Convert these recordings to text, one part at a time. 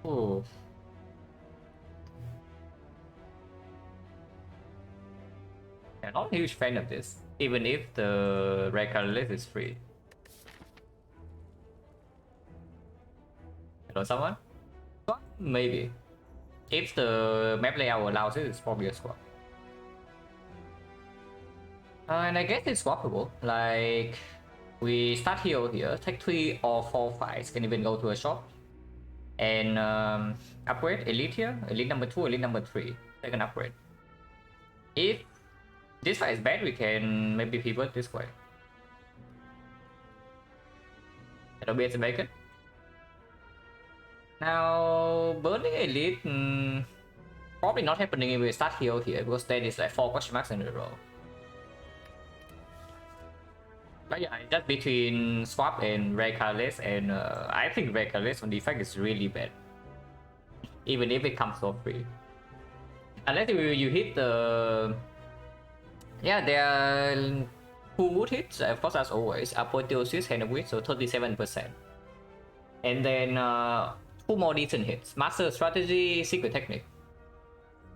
Oh. I'm not a huge fan of this, even if the red color list is free. Hello, someone? Maybe. If the map layout allows it, it's probably a swap. And I guess it's swappable. Like, we start here, take 3 or 4 fights, can even go to a shop. And upgrade elite here, elite number 2, elite number 3. Take an upgrade. If this fight is bad, we can maybe pivot this way. That'll be a bacon. Now, burning elite, probably not happening if we start here because then it's like 4 question marks in a row. But yeah, just between swap and rare colorless, and I think rare colorless on defect is really bad, even if it comes for free. Unless you hit the there are 2 wood hits, of course, as always. Apotheosis, Hand of Wit, so 37%, and then 2 more decent hits: Master Strategy, Secret Technique,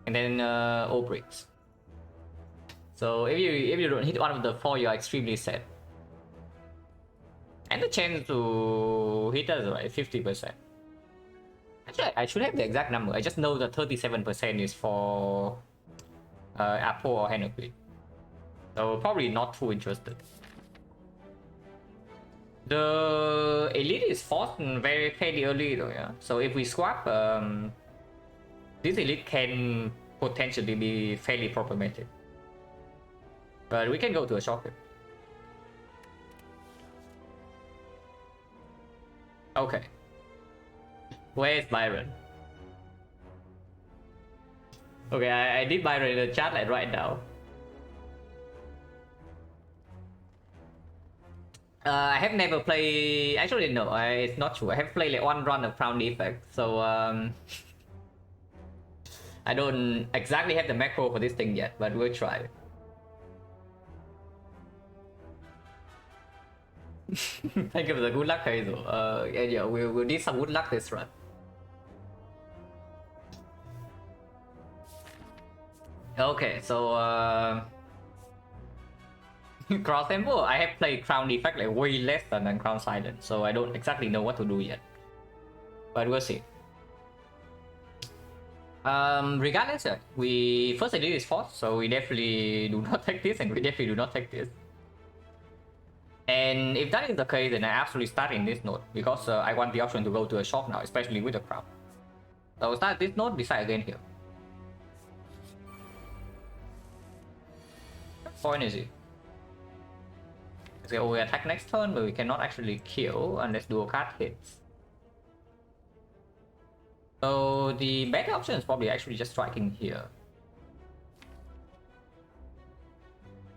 and then Obrix. So if you don't hit one of the 4, you're extremely sad. And the chance to hit us is like 50%. Actually, I should have the exact number. I just know that 37% is for Apo or Hand of Wit. So probably not too interested. The elite is fought fairly early though, yeah. So if we swap, this elite can potentially be fairly problematic. But we can go to a shop. Okay. Where is Byron? Okay, I did Byron in the chat like right now. I have never played. Actually, no, it's not true. I have played like 1 run of Crown Defect, so I don't exactly have the macro for this thing yet, but we'll try. Thank you for the good luck, Hazel. Yeah, we'll need some good luck this run. Okay, so Crown Temple, I have played Crown Defect like way less than Crown Silent, so I don't exactly know what to do yet. But we'll see. Regardless, we first elite is forced, so we definitely do not take this, and we definitely do not take this. And if that is the case, then I absolutely start in this node, because I want the option to go to a shop now, especially with the crown. So start this node, decide again here. 4 energy. So we attack next turn, but we cannot actually kill unless dual card hits. So the better option is probably actually just striking here.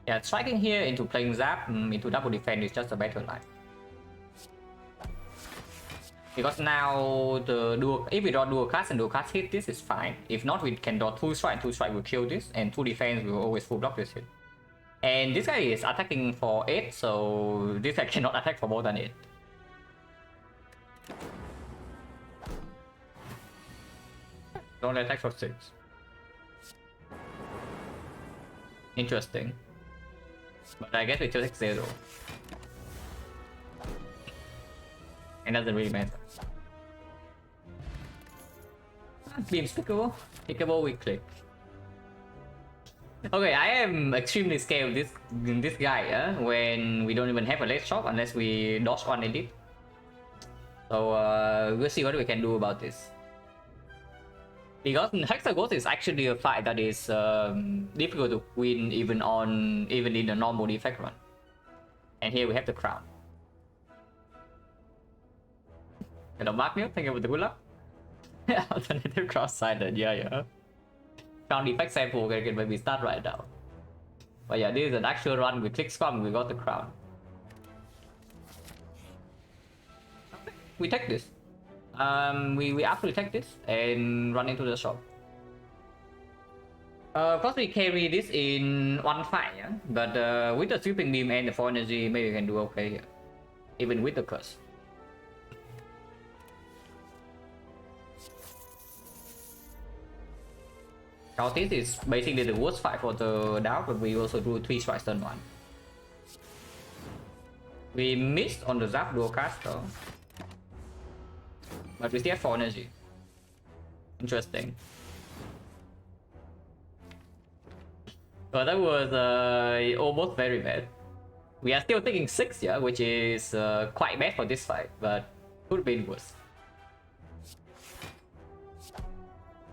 Yeah, striking here into playing Zap into double defense is just a better line. Because now the dual, if we draw dual cards and dual cards hit, this is fine. If not, we can draw 2 strike and 2 strike will kill this, and 2 defense will always full block this hit. And this guy is attacking for 8, so this guy cannot attack for more than 8. Don't attack for 6. Interesting. But I guess we still take 0. It doesn't really matter. Beams pickable. Pickable we click. Okay, I am extremely scared of this guy when we don't even have a late shot unless we dodge 1 elite. So we'll see what we can do about this. Because Hexaghost is actually a fight that is difficult to win even in a normal defect run. And here we have the crown. Hello Magnus, thank you for the good luck. Alternative cross-sided, yeah. Crown defect sample can maybe start right now. But yeah, this is an actual run. We click scrum, we got the crown. We take this. We absolutely take this and run into the shop. Of course, we carry this in 1 fight, yeah? But with the sweeping beam and the 4 energy, maybe we can do okay here, even with the curse. This is basically the worst fight for the Dow, but we also drew 3 strikes turn 1. We missed on the Zap dual cast though. But we still have 4 energy. Interesting. But that was almost very bad. We are still taking 6 here, which is quite bad for this fight, but could have been worse.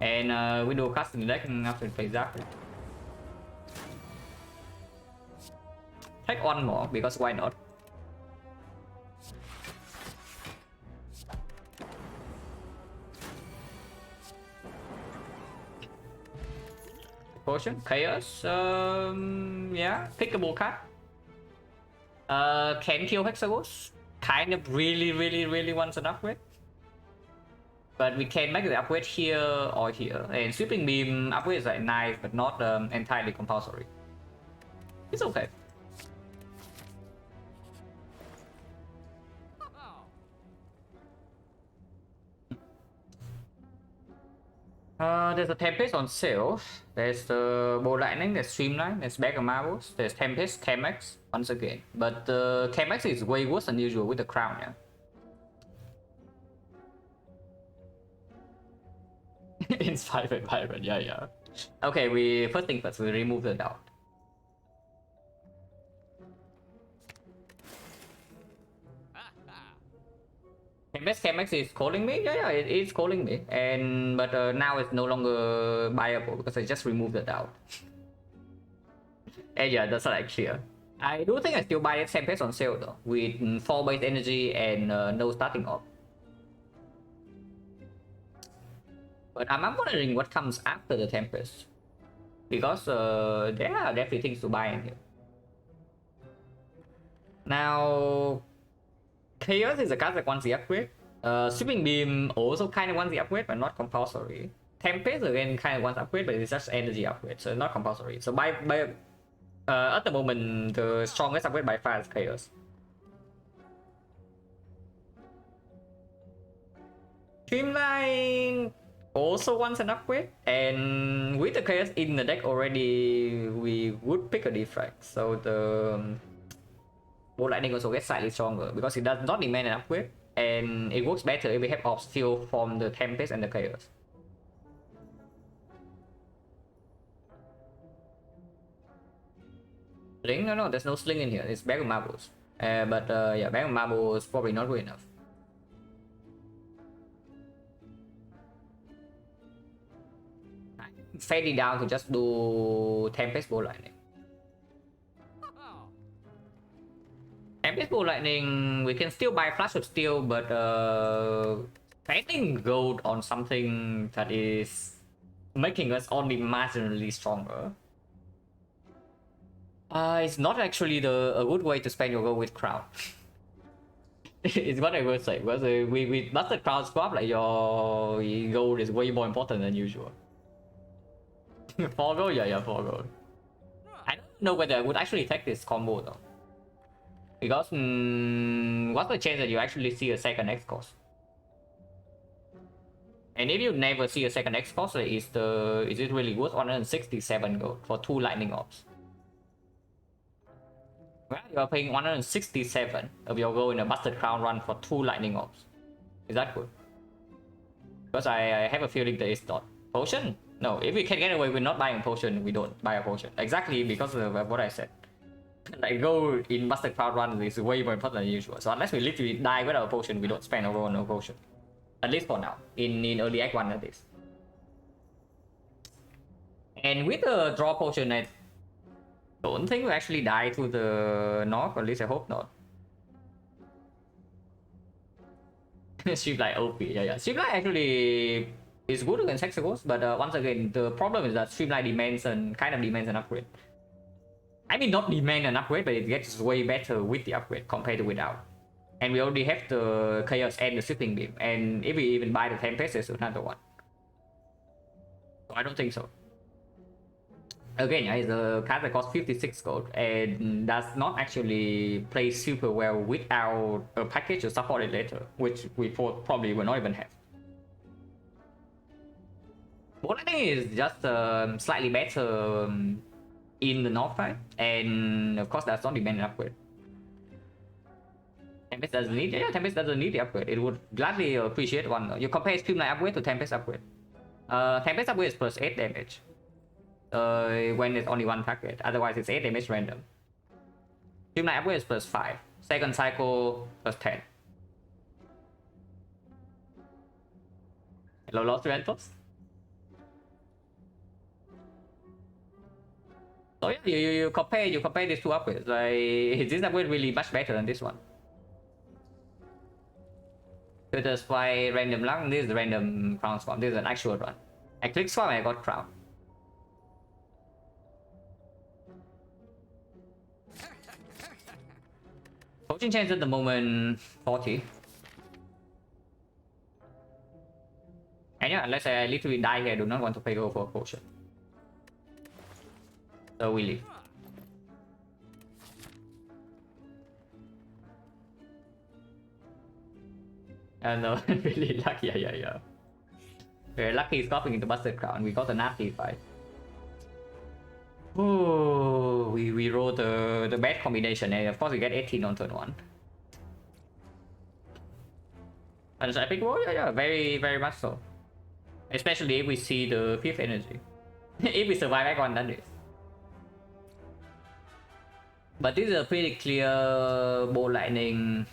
And we do cast in the deck after we play Zap. Take 1 more, because why not? Potion, Chaos, yeah, pickable card. Can kill Hexagons. Kind of really wants an upgrade. But we can make the upgrade here or here. And Sweeping Beam upgrade is like nice, but not entirely compulsory. It's okay. There's a Tempest on sale. There's the Bow Lightning, there's Streamline, there's Bag of Marbles, there's Tempest, Chemex once again. But Chemex is way worse than usual with the crown, yeah. Inspired by Pirate, yeah. Okay, we first thing first, we remove the doubt. Best Chemex is calling me? Yeah, it is calling me. But now it's no longer buyable because I just removed the doubt. And yeah, that's like clear. I do think I still buy Tempest on sale though, with 4 base energy and no starting off. But I'm wondering what comes after the Tempest, because there are definitely things to buy in here. Now, Chaos is a card that wants the upgrade. Sweeping Beam also kind of wants the upgrade, but not compulsory. Tempest again kind of wants upgrade, but it's just energy upgrade, so not compulsory. So at the moment, the strongest upgrade by far is Chaos. Streamline also wants an upgrade, and with the Chaos in the deck already, we would pick a Defect. So the Bow Lightning also gets slightly stronger because it does not demand an upgrade, and it works better if we have off steal from the Tempest and the Chaos. Sling? No, there's no sling in here. It's Bag of Marbles. Yeah, Bag of Marbles probably not good enough. Fade it down to just do Tempest Bow Lightning. Tempest Bow Lightning, we can still buy Flash of Steel, but spending gold on something that is making us only marginally stronger. It's not actually a good way to spend your gold with Crown. It's what I would say, because with Busted Crown swap, like your gold is way more important than usual. 4 gold? Yeah, 4 gold. I don't know whether I would actually take this combo though. Because what's the chance that you actually see a second X cost? And if you never see a second X cost, is it really worth 167 gold for 2 lightning orbs? Well, you are paying 167 of your gold in a Busted Crown run for 2 lightning orbs. Is that good? Because I have a feeling that it's not. Potion? No, if we can get away with not buying a potion, we don't buy a potion. Exactly because of what I said. Like gold in Busted Crown run is way more important than usual. So unless we literally die without a potion, we don't spend a gold on a potion. At least for now. In early Act 1 at least. And with the draw potion, I don't think we actually die to the north, at least I hope not. Streamline OP, yeah. Streamline actually is good against Hexagons, but once again, the problem is that Streamline demands an upgrade. I mean, not demand an upgrade, but it gets way better with the upgrade compared to without. And we already have the Chaos and the Sweeping Beam, and if we even buy the Tempest, there's another one. So I don't think so. Again, it's a card that costs 56 gold and does not actually play super well without a package to support it later, which we probably will not even have. Ball lightning is just slightly better in the north side, and of course that's not demand an upgrade. Tempest doesn't need, yeah, Tempest doesn't need the upgrade. It would gladly appreciate one. You compare Streamline upgrade to Tempest upgrade. Tempest upgrade is plus 8 damage. When it's only one target. Otherwise it's 8 damage random. Streamline upgrade is plus 5. Second cycle plus 10. Hello, Lost Rentals. So yeah, you compare these two upgrades. Like this upgrade really much better than this one. Filter Spy, random luck, this is the random crown swap. This is an actual run. I click swap and I got crown. Potion chance at the moment 40. And yeah, unless I literally die here, I do not want to pay go for a potion. So we leave. No, really lucky, yeah. Very lucky scoffing into Busted Crown. We got a nasty fight. Oh, we rolled the bad combination, and of course we get 18 on turn 1. And it's epic roll, yeah, very much so. Especially if we see the 5th energy. If we survive Icon, that is. But this is a pretty clear ball lightning.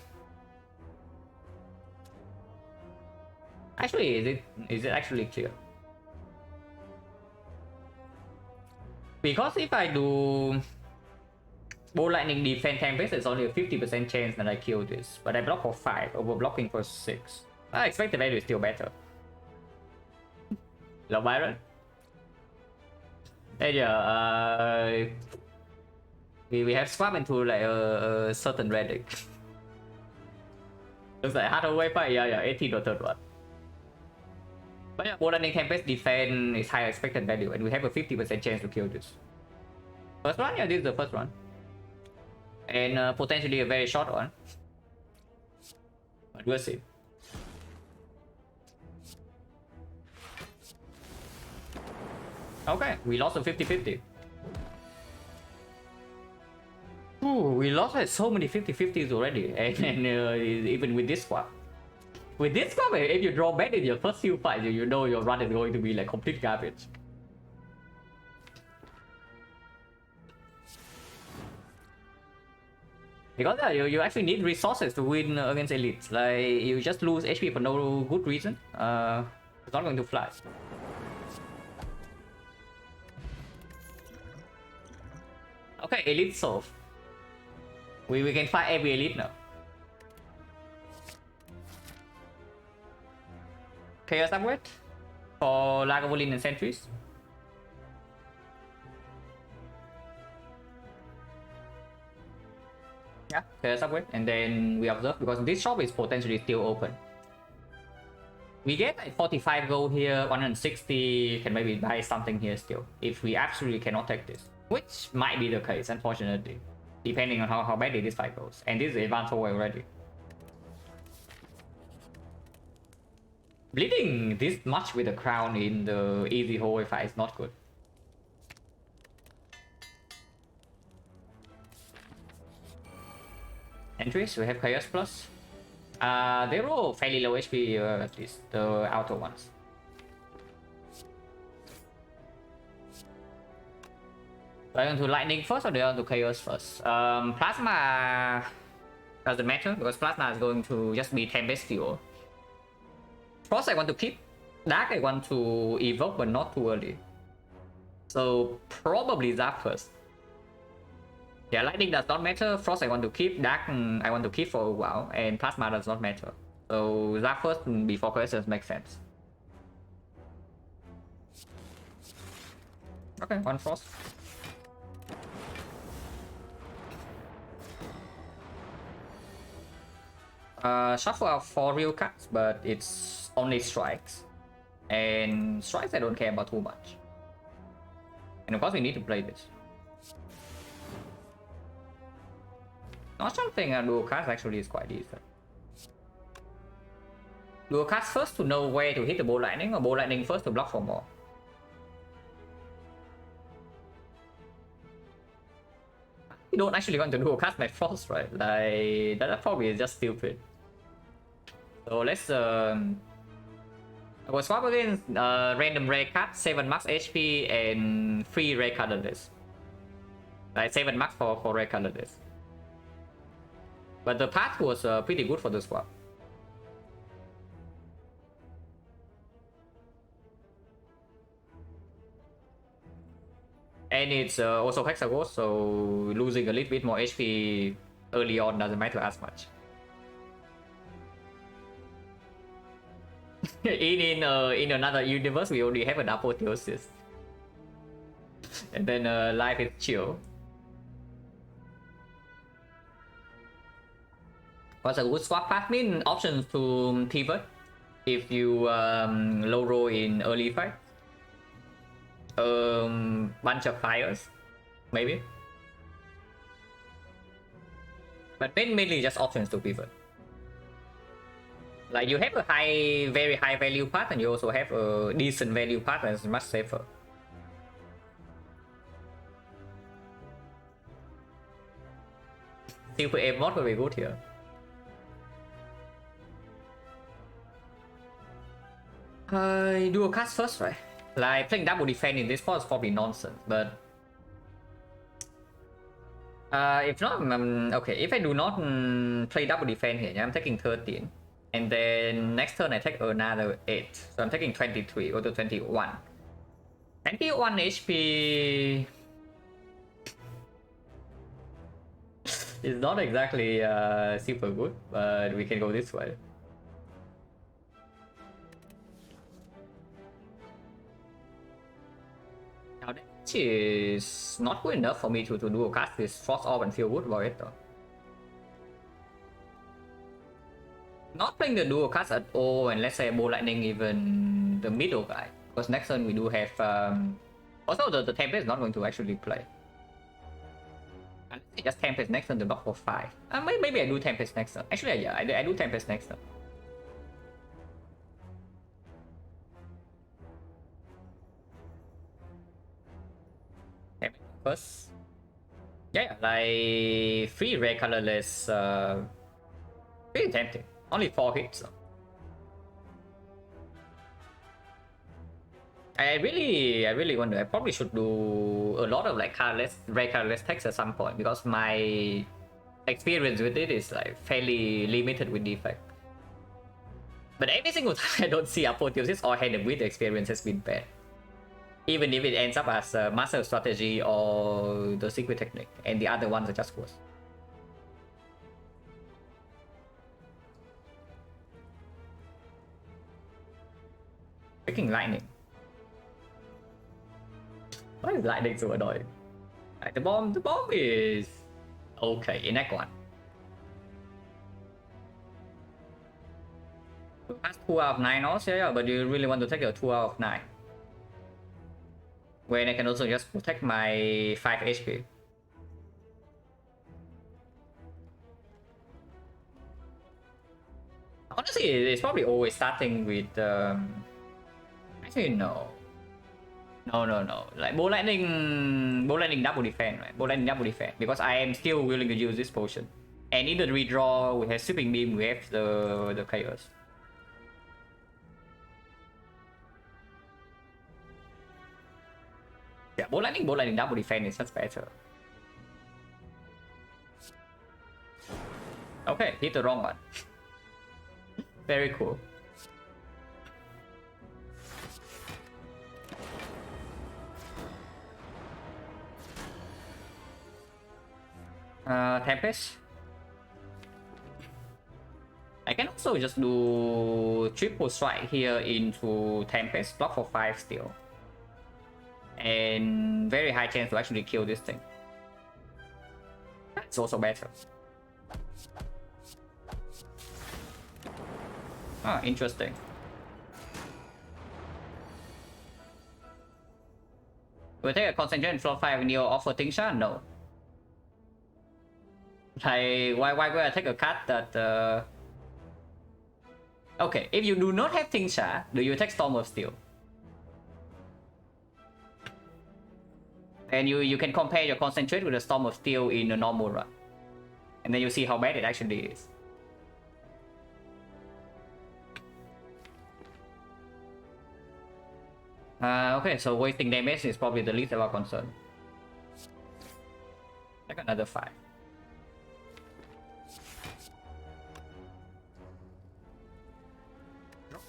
Actually, is it actually clear? Because if I do ball lightning defense Tempest, it's only a 50% chance that I kill this. But I block for 5 over blocking for 6. I expect the value is still better. Hello, Byron. Hey, yeah, we have swapped into like a certain relic. Looks like hard away fight, yeah, 18 or third one. But yeah, ball lightning Tempest defense is higher expected value, and we have a 50% chance to kill this. First one, yeah, this is the first one. And potentially a very short one. But we'll see. Okay, we lost a 50-50. Ooh, we lost like so many 50-50s already, and even with this swap. With this swap, if you draw bad in your first few fights, you know your run is going to be like complete garbage. Because you actually need resources to win against elites. Like, you just lose HP for no good reason. It's not going to fly. Okay, elite solve. We can fight every elite now. Chaos upgrade for Lagavulin and sentries. Yeah, Chaos upgrade, and then we observe because this shop is potentially still open. We get like 45 gold here, 160, can maybe buy something here still, if we absolutely cannot take this. Which might be the case, unfortunately, depending on how badly this fight goes. And this is advanced away already. Bleeding this much with the crown in the easy hallway fight is not good. Entries, we have Chaos Plus. They roll fairly low HP, at least the outer ones. Do I want to Lightning first or do I want to Chaos first? Plasma doesn't matter because Plasma is going to just be Tempest fuel. Frost I want to keep. Dark I want to evoke but not too early. So probably Zap first. Yeah, Lightning does not matter. Frost I want to keep. Dark I want to keep for a while. And Plasma does not matter. So Zap first before Chaos makes sense. Okay, one Frost. Shuffle out 4 real cards, but it's only strikes. And strikes I don't care about too much. And of course we need to play this. Not something dual cards actually is quite decent. Dual cards first to know where to hit the ball lightning, or ball lightning first to block for more. don't actually want to do a cast my Frost, right? Like that probably is just stupid. So let's we'll swap against random rare card, 7 max HP and 3 rare colorless. Like 7 max for rare colorless. But the path was pretty good for the swap. And it's also Hexaghost, so losing a little bit more HP early on doesn't matter as much. in another universe, we only have an apotheosis. And then life is chill. What's a good swap path? Mean options to pivot if you low roll in early fight. Bunch of fires, maybe. But mainly just options to pivot. Like you have a very high value path, and you also have a decent value path that's much safer. Super aim mod will be good here. Do a cast first, right? Like playing double defense in this spot is probably nonsense, but if not, okay, if I do not play double defense here, I'm taking 13, and then next turn I take another 8, so I'm taking 23, go to 21. 21 HP is not exactly super good, but we can go this way. Now that is not good enough for me to do a cast this Frost Orb and feel good about it though. Not playing the dual cast at all, and let's say Bow Lightning even the middle guy, because next turn we do have also the Tempest is not going to actually play. Unless I just Tempest next turn to block for 5. Maybe I do Tempest next turn. Actually, yeah, I do Tempest next turn. First, yeah, like 3 rare colorless, pretty tempting. Only 4 hits. I really wonder. I probably should do a lot of like rare colorless text at some point, because my experience with it is like fairly limited with defect. But every single time I don't see apotheosis or hand with, the experience has been bad. Even if it ends up as a master strategy or the secret technique, and the other ones are just worse. Freaking lightning. Why is lightning so annoying? Like, the bomb is okay in Act 1. That's 2 out of 9 also, yeah, but you really want to take a 2 out of 9. When I can also just protect my 5 HP. Honestly, it's probably always starting with actually no. No. Like Bow Lightning double defense, right? Bow Lightning double defense, because I am still willing to use this potion. And in the redraw, we have Sweeping Beam, we have the Chaos. Yeah, Bow Lightning double defense is just better. Okay, hit the wrong one. Very cool. Tempest. I can also just do triple strike here into Tempest, block for 5 still. And very high chance to actually kill this thing. That's also better. Ah, interesting. Will take a concentration floor 5 and you offer Tingsha? No. Like, why would I take a card that okay, if you do not have Tingsha, do you take Storm of Steel? And you can compare your concentrate with the Storm of Steel in a normal run. And then you see how bad it actually is. Okay, so wasting damage is probably the least of our concern. I got another 5.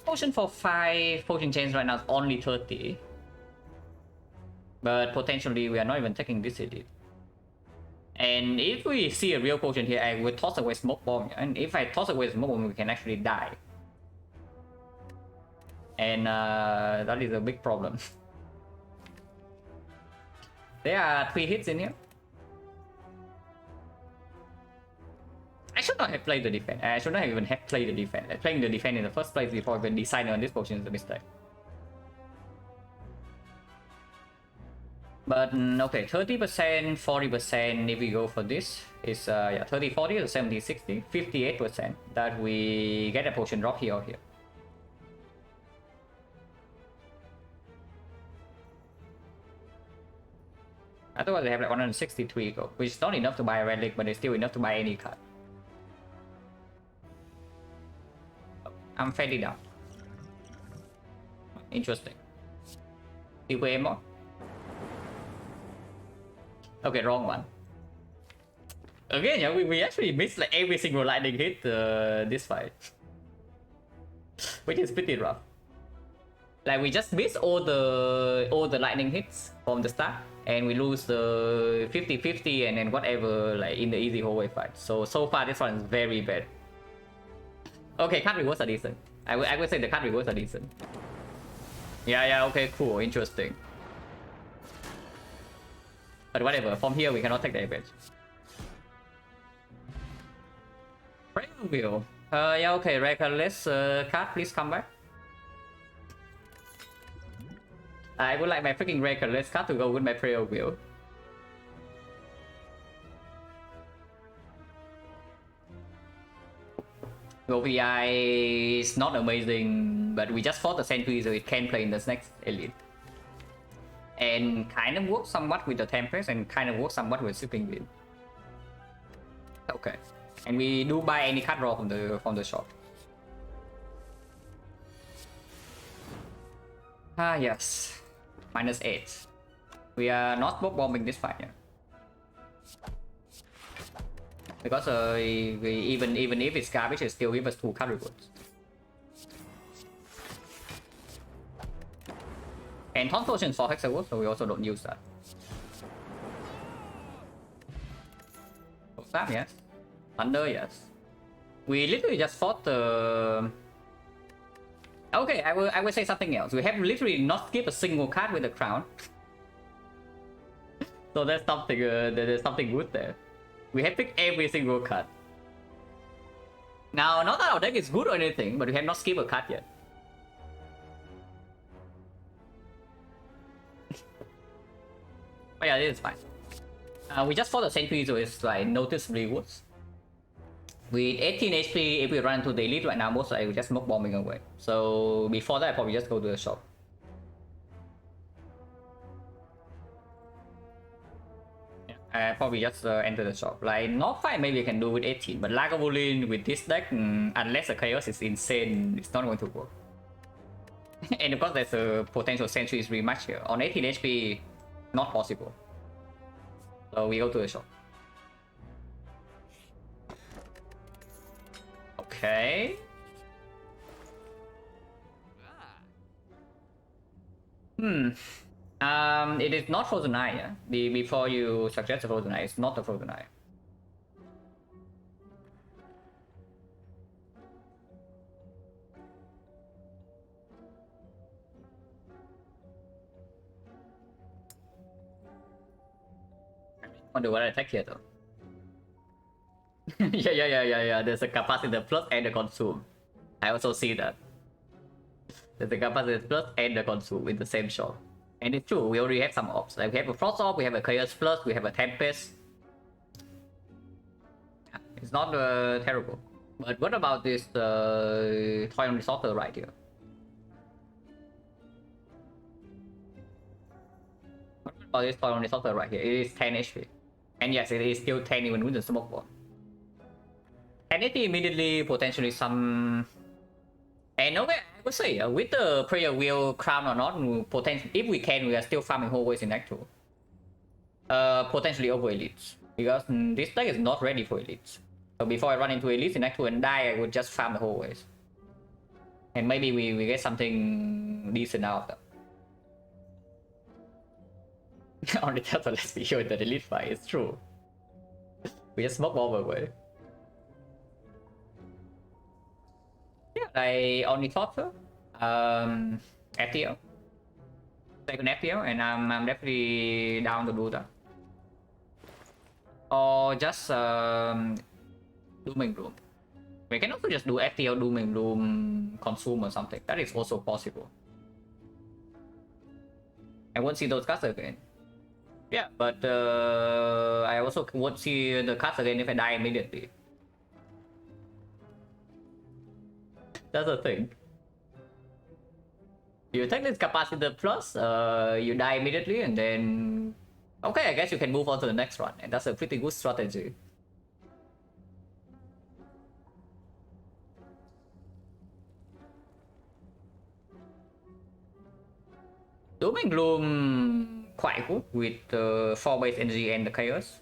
Potion for 5 potion chains right now is only 30. But potentially we are not even taking this elite. And if we see a real potion here, I will toss away smoke bomb. And if I toss away smoke bomb, we can actually die. And that is a big problem. There are 3 hits in here. I should not have played the defense. I should not have even have played the defense. Playing the defense in the first place before even deciding on this potion is a mistake. But okay, 30%, 40% if we go for this is yeah, 30, 40 or 70, 60, 58% that we get a potion drop here or here. Otherwise, they have like 163 gold, which is not enough to buy a relic, but it's still enough to buy any card. I'm fairly down. Interesting. TPM more? Okay, wrong one. Again, yeah, we actually missed like every single lightning hit this fight. Which is pretty rough. Like we just missed all the lightning hits from the start. And we lose the 50-50 and then whatever like in the easy hallway fight. So far this one is very bad. Okay, card rewards are decent. I would say the card rewards are decent. Yeah, okay, cool, interesting. But whatever, from here we cannot take the advantage. Prayer Wheel. Yeah, okay, reckless card, please come back. I would like my freaking reckless card to go with my Prayer Wheel. OPI is not amazing, but we just fought the Sentry, so it can play in the next elite. And kind of works somewhat with the Tempest and kind of works somewhat with Sweeping Wind. Okay. And we do buy any card draw from the shop. Ah yes. -8. We are not smoke bombing this fight, yeah. Because even if it's garbage, it still gives us 2 card rewards. And Taunt Potion for Hexawood, so we also don't use that. Snap, yes. Thunder, yes. We literally just fought the... Okay, I will say something else. We have literally not skipped a single card with the crown. So there's something good there. We have picked every single card. Now, not that our deck is good or anything, but we have not skipped a card yet. But yeah, this is fine. We just fought the Sentry, so it's like noticeably worse. With 18 HP, if we run to the elite right now, most likely we just smoke bombing away. So before that, I probably just go to the shop. Yeah, I probably just enter the shop. Like North fight, maybe I can do with 18, but Lagavulin with this deck, unless the chaos is insane, it's not going to work. And of course, there's a potential Sentry's rematch here. On 18 HP, not possible. So we go to the shop. Okay. It is not Frozen Eye, yeah? Before you suggest a Frozen Eye, it's not a Frozen Eye. I wonder what I attack here though. Yeah. There's a capacitor plus and a consume. I also see that. There's a capacitor plus and a consume in the same shot. And it's true, we already have some ops. Like we have a Frost Orb, we have a Chaos Plus, we have a Tempest. It's not terrible. But what about this Toyon Resorter right here? Oh, this on the software right here. It is 10 HP. And yes, it is still 10 even with the smoke bomb. 10 HP immediately, potentially some... And okay, I would say, with the prayer wheel crown or not, potentially, if we can, we are still farming hallways in Act 2. Potentially over elites. Because this deck is not ready for elites. So before I run into elites in Act 2 and die, I would just farm the hallways. And maybe we get something decent out of them. On the top, let's be sure that elite fight is true. We just smoke bomb away. Yeah, I only thought so. FTL. Second FTL, and I'm definitely down to do that. Or just Doom and Gloom. We can also just do FTL Doom and Gloom consume or something. That is also possible. I won't see those cards again. Yeah, but I also won't see the cards again if I die immediately. That's the thing. You take this capacitor plus, you die immediately, and then... Okay, I guess you can move on to the next one, and that's a pretty good strategy. Doom and Gloom quite good with the 4-base NG and the Chaos.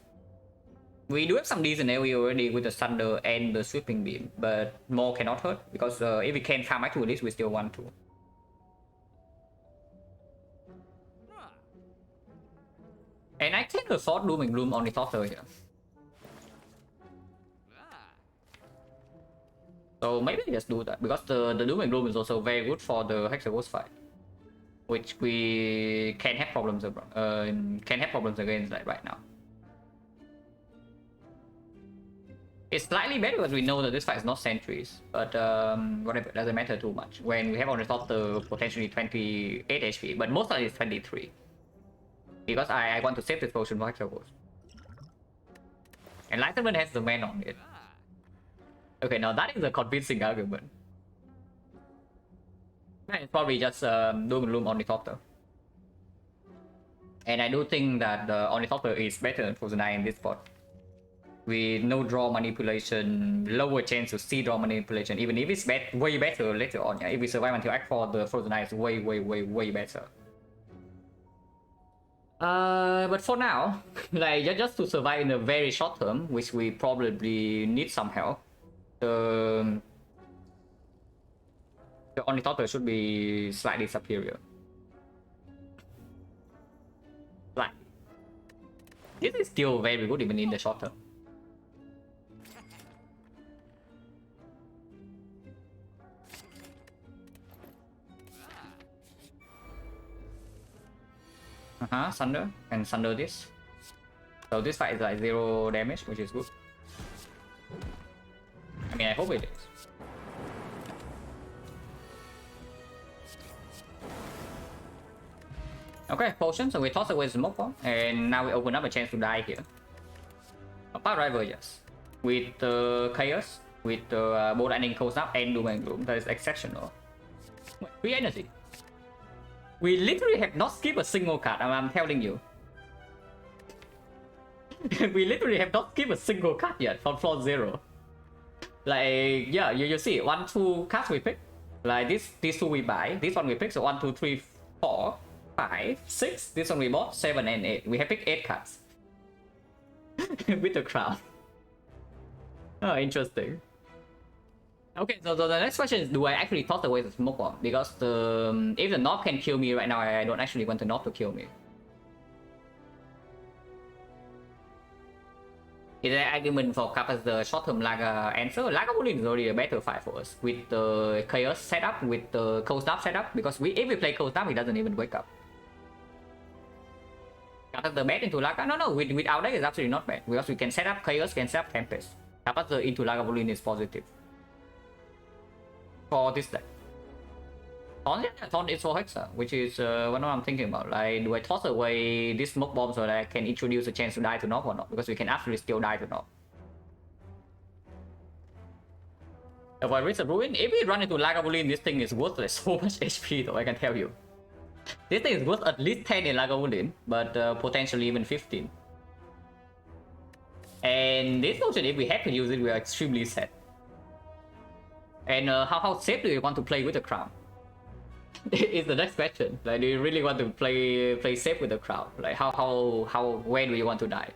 We do have some decent AoE already with the Thunder and the Sweeping Beam, but more cannot hurt, because if we can farm actually this, we still want to. And I think the Sword Doom and Gloom on the Sorcerer here. So maybe I just do that, because the Doom and Gloom is also very good for the Hexaghost fight. Which we can have problems against like right now. It's slightly better because we know that this fight is not sentries, but whatever, doesn't matter too much. When we have on the top the potentially 28 HP, but most of it is 23. Because I want to save this potion for Hexaghost. Enlightenment has the man on it. Okay, now that is a convincing argument. It's probably just Doom and Gloom Ornithopter. And I do think that the Ornithopter is better than Frozen Eye in this spot. With no draw manipulation, lower chance to see draw manipulation, even if it's way better later on. Yeah? If we survive until Act 4, the Frozen Eye is way better. But for now, like just to survive in the very short term, which we probably need some help, the Ornithopter should be slightly superior. Like, this is still very good even in the short term. Thunder and Thunder this. So this fight is like 0 damage, which is good. I mean, I hope it is. Okay, potion, so we toss away Smoke Bomb, and now we open up a chance to die here. A Power Driver, yes. With the Chaos, with the Bolt Lightning Cold Snap and Doom and Gloom, that is exceptional. Wait, free energy. We literally have not skipped a single card, I'm telling you. We literally have not skipped a single card yet from floor 0. Like, yeah, you see, 1, 2 cards we pick. Like these 2 we buy, this one we pick, so 1, 2, 3, 4, 5, 6, this one we bought, 7 and 8. We have picked 8 cards. With the crown. Oh, interesting. Okay, so the next question is, do I actually toss away the Smoke Bomb? Because if the Knob can kill me right now, I don't actually want the Knob to kill me. Is there an argument for Cap as the short-term Laga answer? Laga Bullion is already a better fight for us with the Chaos setup, with the Cold Snap setup, because if we play Cold Snap, he doesn't even wake up. Cap as the bad into Laga? No, with our deck is absolutely not bad, because we can set up Chaos, can set up Tempest. Cap as the into Laga Bullion is positive. For this deck. Taunt is for Hexa, which is what I'm thinking about. Like, do I toss away this Smoke Bomb so that I can introduce a chance to die to Knob or not? Because we can absolutely still die to Knob. Avoid Risk of Ruin. If we run into Lagavulin, this thing is worthless. So much HP though, I can tell you. This thing is worth at least 10 in Lagavulin, but potentially even 15. And this potion, if we have to use it, we are extremely set. And how safe do you want to play with the crown? Is the next question. Like, do you really want to play safe with the crown? Like, when do you want to die?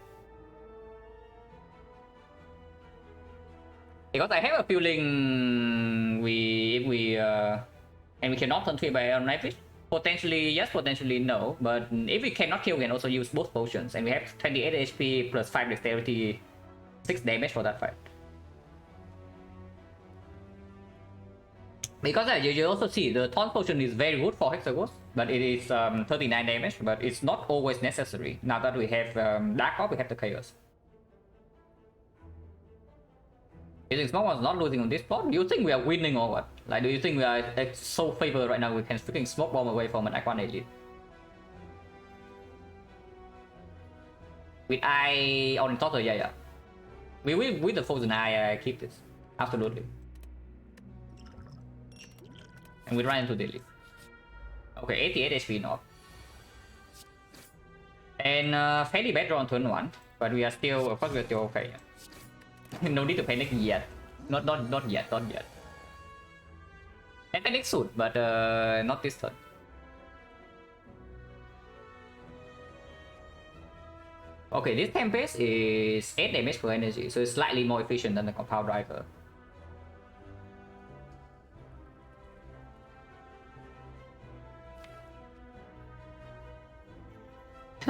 Because I have a feeling if we and we cannot turn 3 by on Nightwish. Potentially yes, potentially no. But if we cannot kill, we can also use both potions, and we have 28 HP plus 5 dexterity, 6 damage for that fight. Because you also see the taunt potion is very good for Hexaghost, but it is 39 damage, but it's not always necessary. Now that we have Dark Orb, we have the Chaos. You think Smoke was not losing on this plot? Do you think we are winning or what? Like, do you think we are so favored right now we can freaking Smoke Bomb away from an Act 1 Elite? With Eye on Total, yeah. With the Frozen Eye, I keep this. Absolutely. And we run into Delete. Okay, 88 HP now. And fairly bad draw on turn 1, but we are still, of course, we're still okay. No need to panic yet. Not yet. And panic soon, but not this turn. Okay, this Tempest is 8 damage per energy, so it's slightly more efficient than the Compound Driver.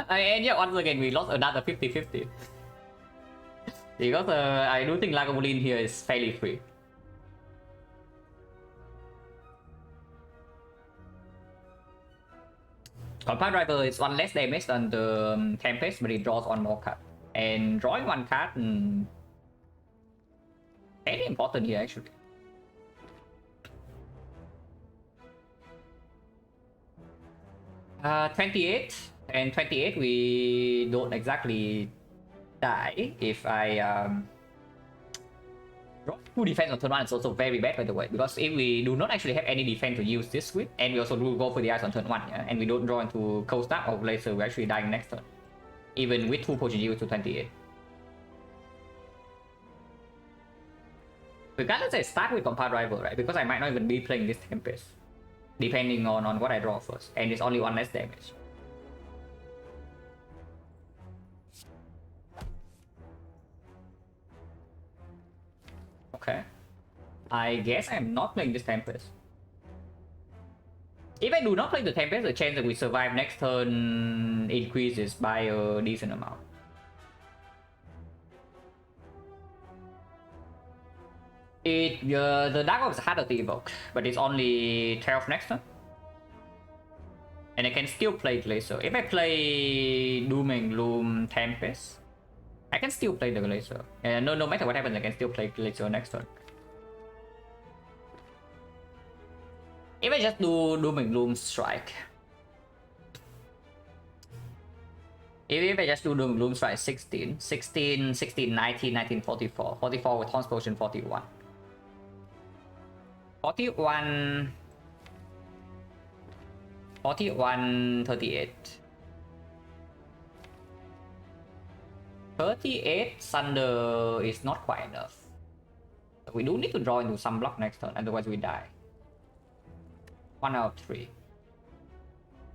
And yeah, once again we lost another 50-50. Because I do think Lagavulin here is fairly free. Compound Driver is 1 less damage than the Tempest, but it draws 1 more card. And drawing 1 card very important here actually. Uh, 28 and 28 we don't exactly die if I draw 2 defense on turn 1. It's also very bad, by the way, because if we do not actually have any defense to use this with, and we also do go for the eyes on turn 1, yeah, and we don't draw into Cold Snap or Laser, we're actually dying next turn, even with 2 potions used to 28. Regardless, I start with Compound Driver, right? Because I might not even be playing this Tempest, depending on what I draw first, and it's only 1 less damage. Okay, I guess I'm not playing this Tempest. If I do not play the Tempest, the chance that we survive next turn increases by a decent amount. The Dark Orb is harder to evoke, but it's only 12 next turn. And I can still play Glacier. If I play Doom and Gloom Tempest, I can still play the Glacier. And no matter what happens, I can still play Glacier next turn. If I just do Doom and Gloom Strike. If I just do Doom and Gloom Strike 16, 19, 19, 44. 44 with Taunt Potion 41. 41, 38. 38 Thunder is not quite enough. We do need to draw into some block next turn, otherwise we die. 1 out of 3.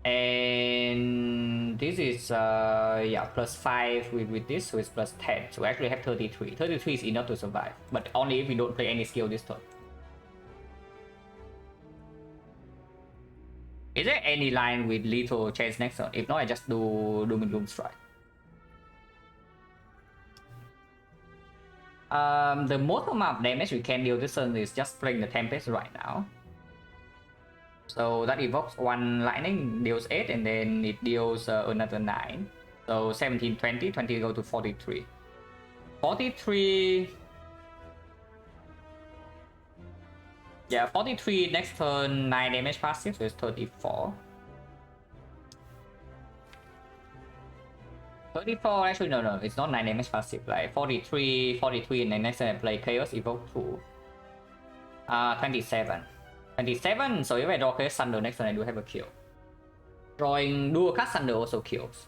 And this is yeah, plus 5 with this, so it's plus 10. So we actually have 33. 33 is enough to survive, but only if we don't play any skill this turn. Is there any line with lethal chance next turn? If not, I just do Doom and Gloom Strike. The most amount of damage we can deal this turn is just playing the Tempest right now. So that evokes 1 lightning, deals 8, and then it deals another 9. So 17, 20, 20 go to 43. 43... Yeah, 43 next turn, 9 damage passive, so it's 34. 34, actually no, it's not 9 damage passive, like 43, and then next time I play Chaos Evoke 2. 27. 27, so if I draw Chaos Thunder next turn I do have a kill. Drawing dual cast Thunder also kills.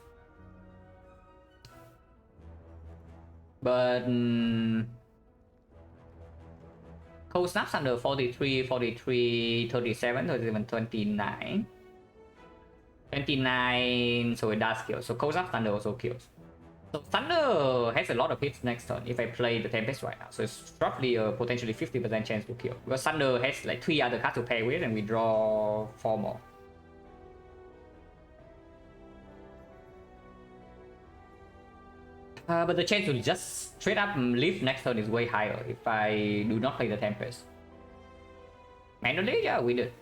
But Cold Snap Thunder 43, 43, 37, 37, 29. 29, so it does kill. So Cold Snap Thunder also kills. So Thunder has a lot of hits next turn if I play the Tempest right now. So it's roughly a potentially 50% chance to kill. Because Thunder has like 3 other cards to pair with and we draw 4 more. But the chance to just straight up leave next turn is way higher if I do not play the Tempest. Manually, yeah, we did.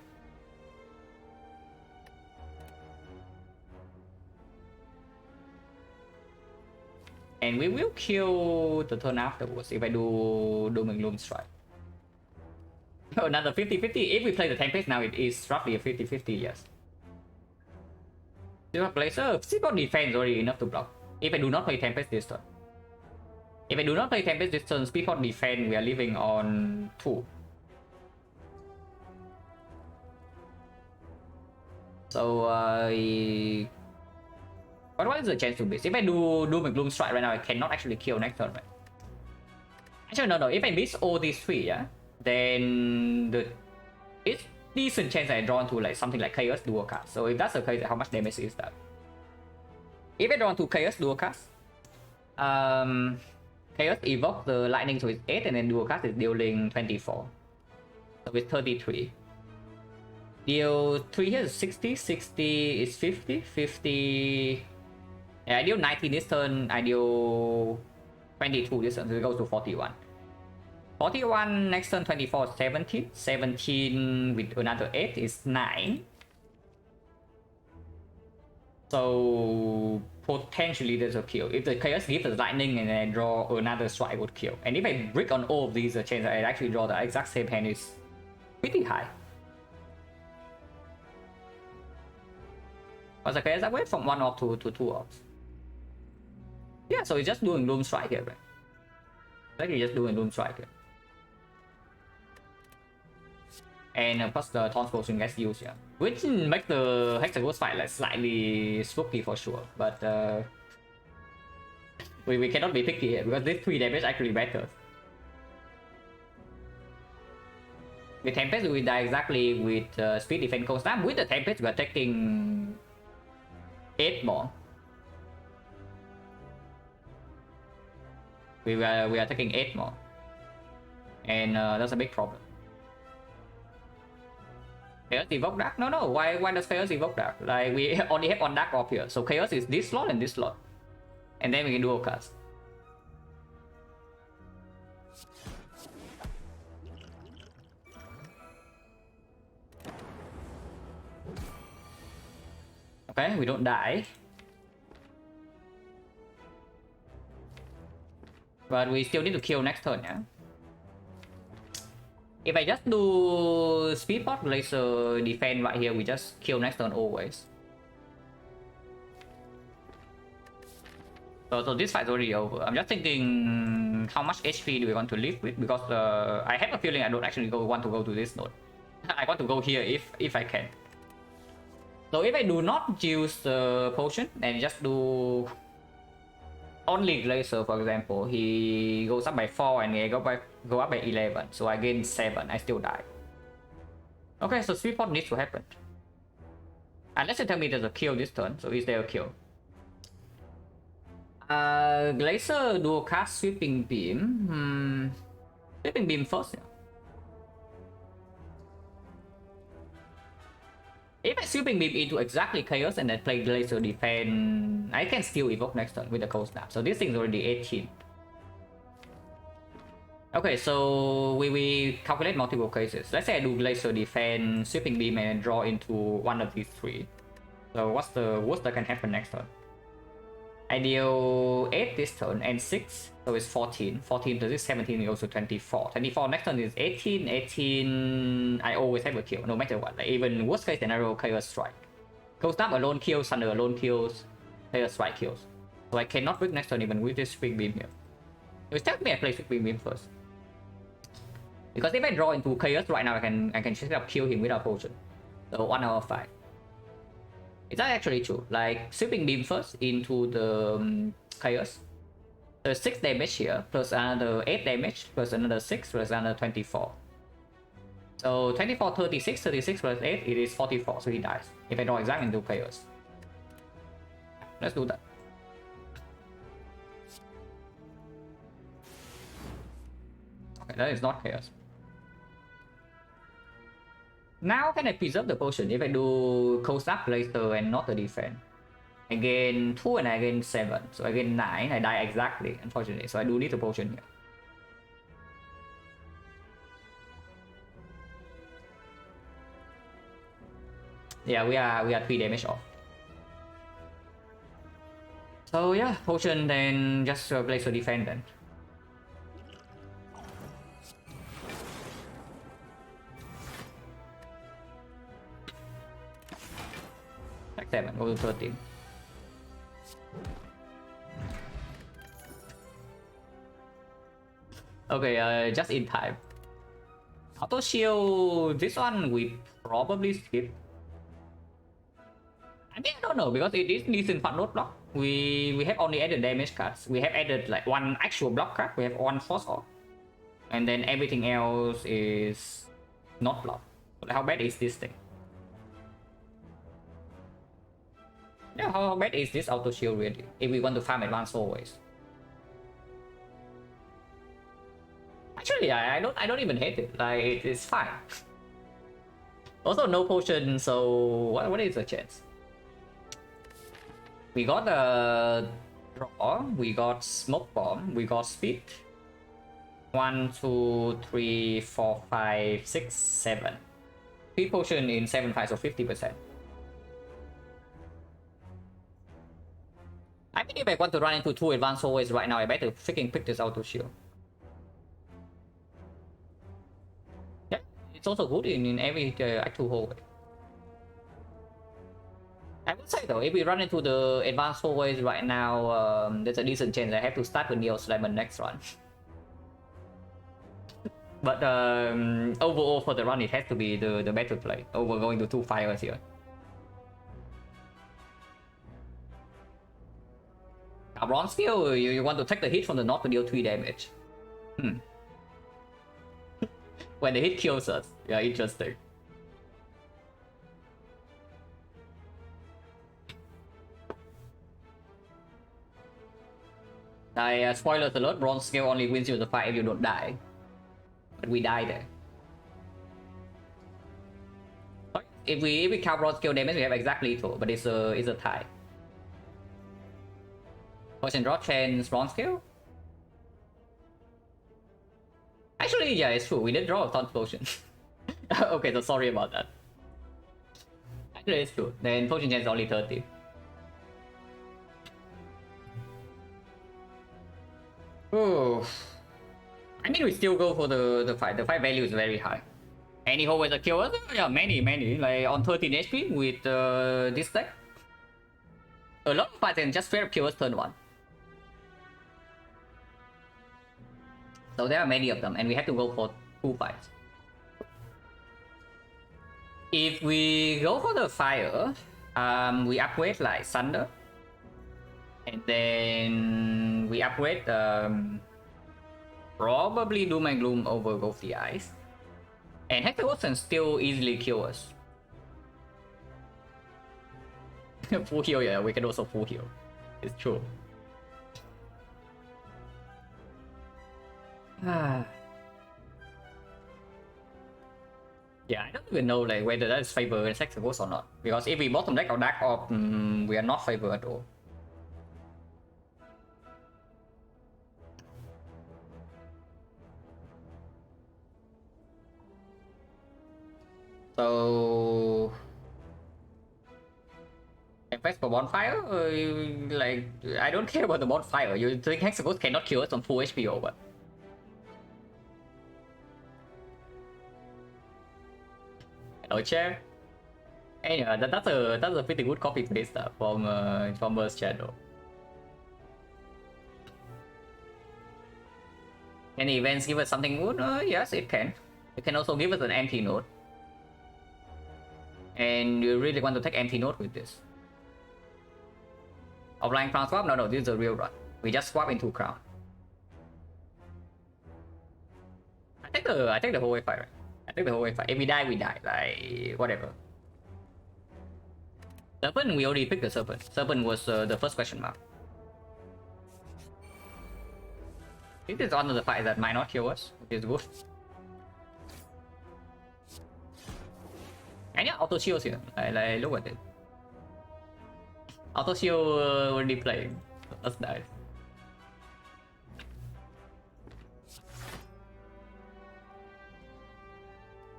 And we will kill the turn afterwards if I do Dooming Loom Strike. Another 50-50. If we play the Tempest now, it is roughly a 50-50, yes. Silver Blazer, Silver Defense already enough to block. If I do not play Tempest this turn. If I do not play Tempest this turn, Speedport Defense, we are living on 2. So, what is the chance to miss? If I do Doom and Gloom Strike right now, I cannot actually kill next turn, right? Actually, no. If I miss all these 3, yeah, then it's decent chance I draw into like something like Chaos Dual Cast. So if that's the case, how much damage is that? If I draw into Chaos Dual Cast, Chaos evoke the lightning, so it's 8, and then Dual Cast is dealing 24. So it's 33. Deal 3 here is 60, 60 is 50, 50. Yeah, I deal 19 this turn, I deal 22 this turn, so it goes to 41. 41 next turn, 24 is 17. 17 with another 8 is 9. So potentially there's a kill. If the Chaos gives the lightning and then I draw another strike, I would kill. And if I brick on all of these, the chance I actually draw the exact same hand is pretty high. What's the Chaos? I went from 1 off to 2 offs. Yeah, so it's just doing Doom Strike here, right? Like just doing Doom Strike here. And plus the Taunt Potion gets used, yeah. Which makes the Hexaghost fight like slightly spooky for sure, but we cannot be picky here because this 3 damage actually matters. With Tempest, we die exactly with Speed Defense Cold Snap. With the Tempest, we are taking 8 more. We are taking 8 more, and that's a big problem. Chaos evoke Dark? No. Why does Chaos evoke Dark? Like we only have on Dark off here, so Chaos is this slot and this slot, and then we can dual cast. Okay, we don't die. But we still need to kill next turn, yeah? If I just do Speedport Laser Defense right here, we just kill next turn always. So this fight's already over. I'm just thinking how much HP do we want to live with, because I have a feeling I don't actually want to go to this node. I want to go here if I can. So if I do not use the potion and just do only Glacier, for example, he goes up by 4 and I go up by 11, so I gain 7, I still die. Okay, so Speedport needs to happen. Unless you tell me there's a kill this turn, so is there a kill? Glacier dual cast Sweeping Beam. Sweeping Beam first, yeah. If I Sweeping Beam into exactly Chaos and then play Glacier Defense, I can still evoke next turn with the Cold Snap. So this thing's already 18. Okay, so we calculate multiple cases. Let's say I do Glacier Defense, Sweeping Beam, and draw into one of these 3. So what's the worst that can happen next turn? I deal 8 this turn and 6, so it's 14. 14 to this 17 is also 24. 24 next turn is 18. 18, I always have a kill, no matter what. Like even worst case scenario, Chaos Strike. Cold Snap alone kills, Thunder alone kills, Chaos Strike kills. So I cannot break next turn even with this Sweeping Beam here. It tells me I play Sweeping Beam first. Because if I draw into Chaos right now, I can straight up kill him without potion. So 1 out of 5. It's not actually true. Like sweeping beam first into the chaos. There's 6 damage here, plus another 8 damage, plus another 6, plus another 24. So 24, 36, 36 plus 8, it is 44, so he dies. If I draw exact into chaos. Let's do that. Okay, that is not chaos. Now can I preserve the potion if I do cold snap later and not the defense? I gain 2 and I gain 7. So I gain 9, I die exactly, unfortunately. So I do need the potion here. Yeah, we are 3 damage off. So yeah, potion then just place to defend then. Like 7, go to 13. Okay, just in time. Auto shield, this one we probably skip. I mean, I don't know, because it is decent fun note block. We have only added damage cards. We have added like 1 actual block card. We have 1 force off. And then everything else is not block. So how bad is this thing? Yeah, how bad is this auto shield really? If we want to farm advanced always. Actually, I don't even hate it. Like it's fine. Also no potion, so what is the chance? We got a draw, we got smoke bomb, we got speed. 1, 2, 3, 4, 5, 6, 7. 3 potion in 7 5, so 50%. I mean, if I want to run into 2 advanced always right now, I better freaking pick this auto shield. Yeah, it's also good in every Act 2 hallway. I would say though, if we run into the advanced hallways right now, there's a decent chance I have to start with Neo Slammer next run. But overall for the run, it has to be the better play over going to 2 fires here. Bronze skill, you want to take the hit from the north to deal 3 damage. When the hit kills us. Yeah, interesting. Spoilers alert, bronze skill only wins you the fight if you don't die. But we die there. If we count bronze skill damage, we have exactly lethal, but it's a tie. Poison draw chance bronze skill? Actually, yeah, it's true. We did draw a taunt potion. Okay, so sorry about that. Actually, it's true. Then potion chance is only 30. Oh, I mean, we still go for the fight. The fight value is very high. Any hallways that kill us? Yeah, many. Like on 13 HP with this deck. A lot of fights can just straight up kill us turn 1. So there are many of them, and we have to go for 2 fights. If we go for the fire, we upgrade like Thunder. And then we upgrade probably Doom and Gloom over both the eyes. And Hector can still easily kill us. Full heal, yeah, we can also full heal. It's true. Yeah, I don't even know like whether that is favor in Hexagons or not. Because if we bottom deck or Dark Orb, we are not favored at all. So effects for bonfire, like I don't care about the bonfire. You think Hexagons cannot kill us on full HP or what? Hello chair. Anyway, that's a pretty good copy paste from Burst channel. Can events give us something good? Yes, it can. It can also give us an anti-node. And you really want to take anti-node with this. Offline crown swap? No, this is a real run. We just swap into crown. I take the whole way fight, right? I take the whole way fight. If we die, we die. Like whatever. Serpent, we already picked the serpent. Serpent was the first question mark. This is one of the fights that might not kill us, which is good. And yeah, auto shields here. Like look at it. Auto shield already playing. That's nice.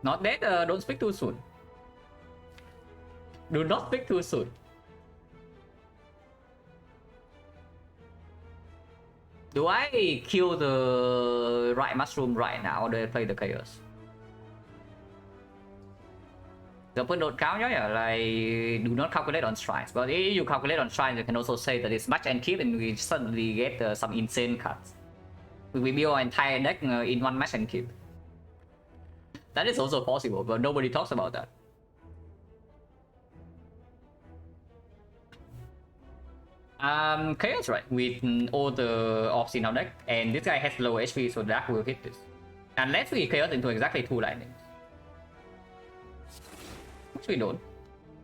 Not dead. Don't speak too soon. Do not speak too soon. Do I kill the right mushroom right now or do I play the chaos? The point don't count, yeah, like do not calculate on shrines. But if you calculate on shrines, you can also say that it's match and keep, and we suddenly get some insane cuts. We build our entire deck in one match and keep. That is also possible, but nobody talks about that. Chaos, right, with all the orbs in our deck, and this guy has low HP, so Dark will hit this. Unless we chaos into exactly 2 lightnings. Which we don't.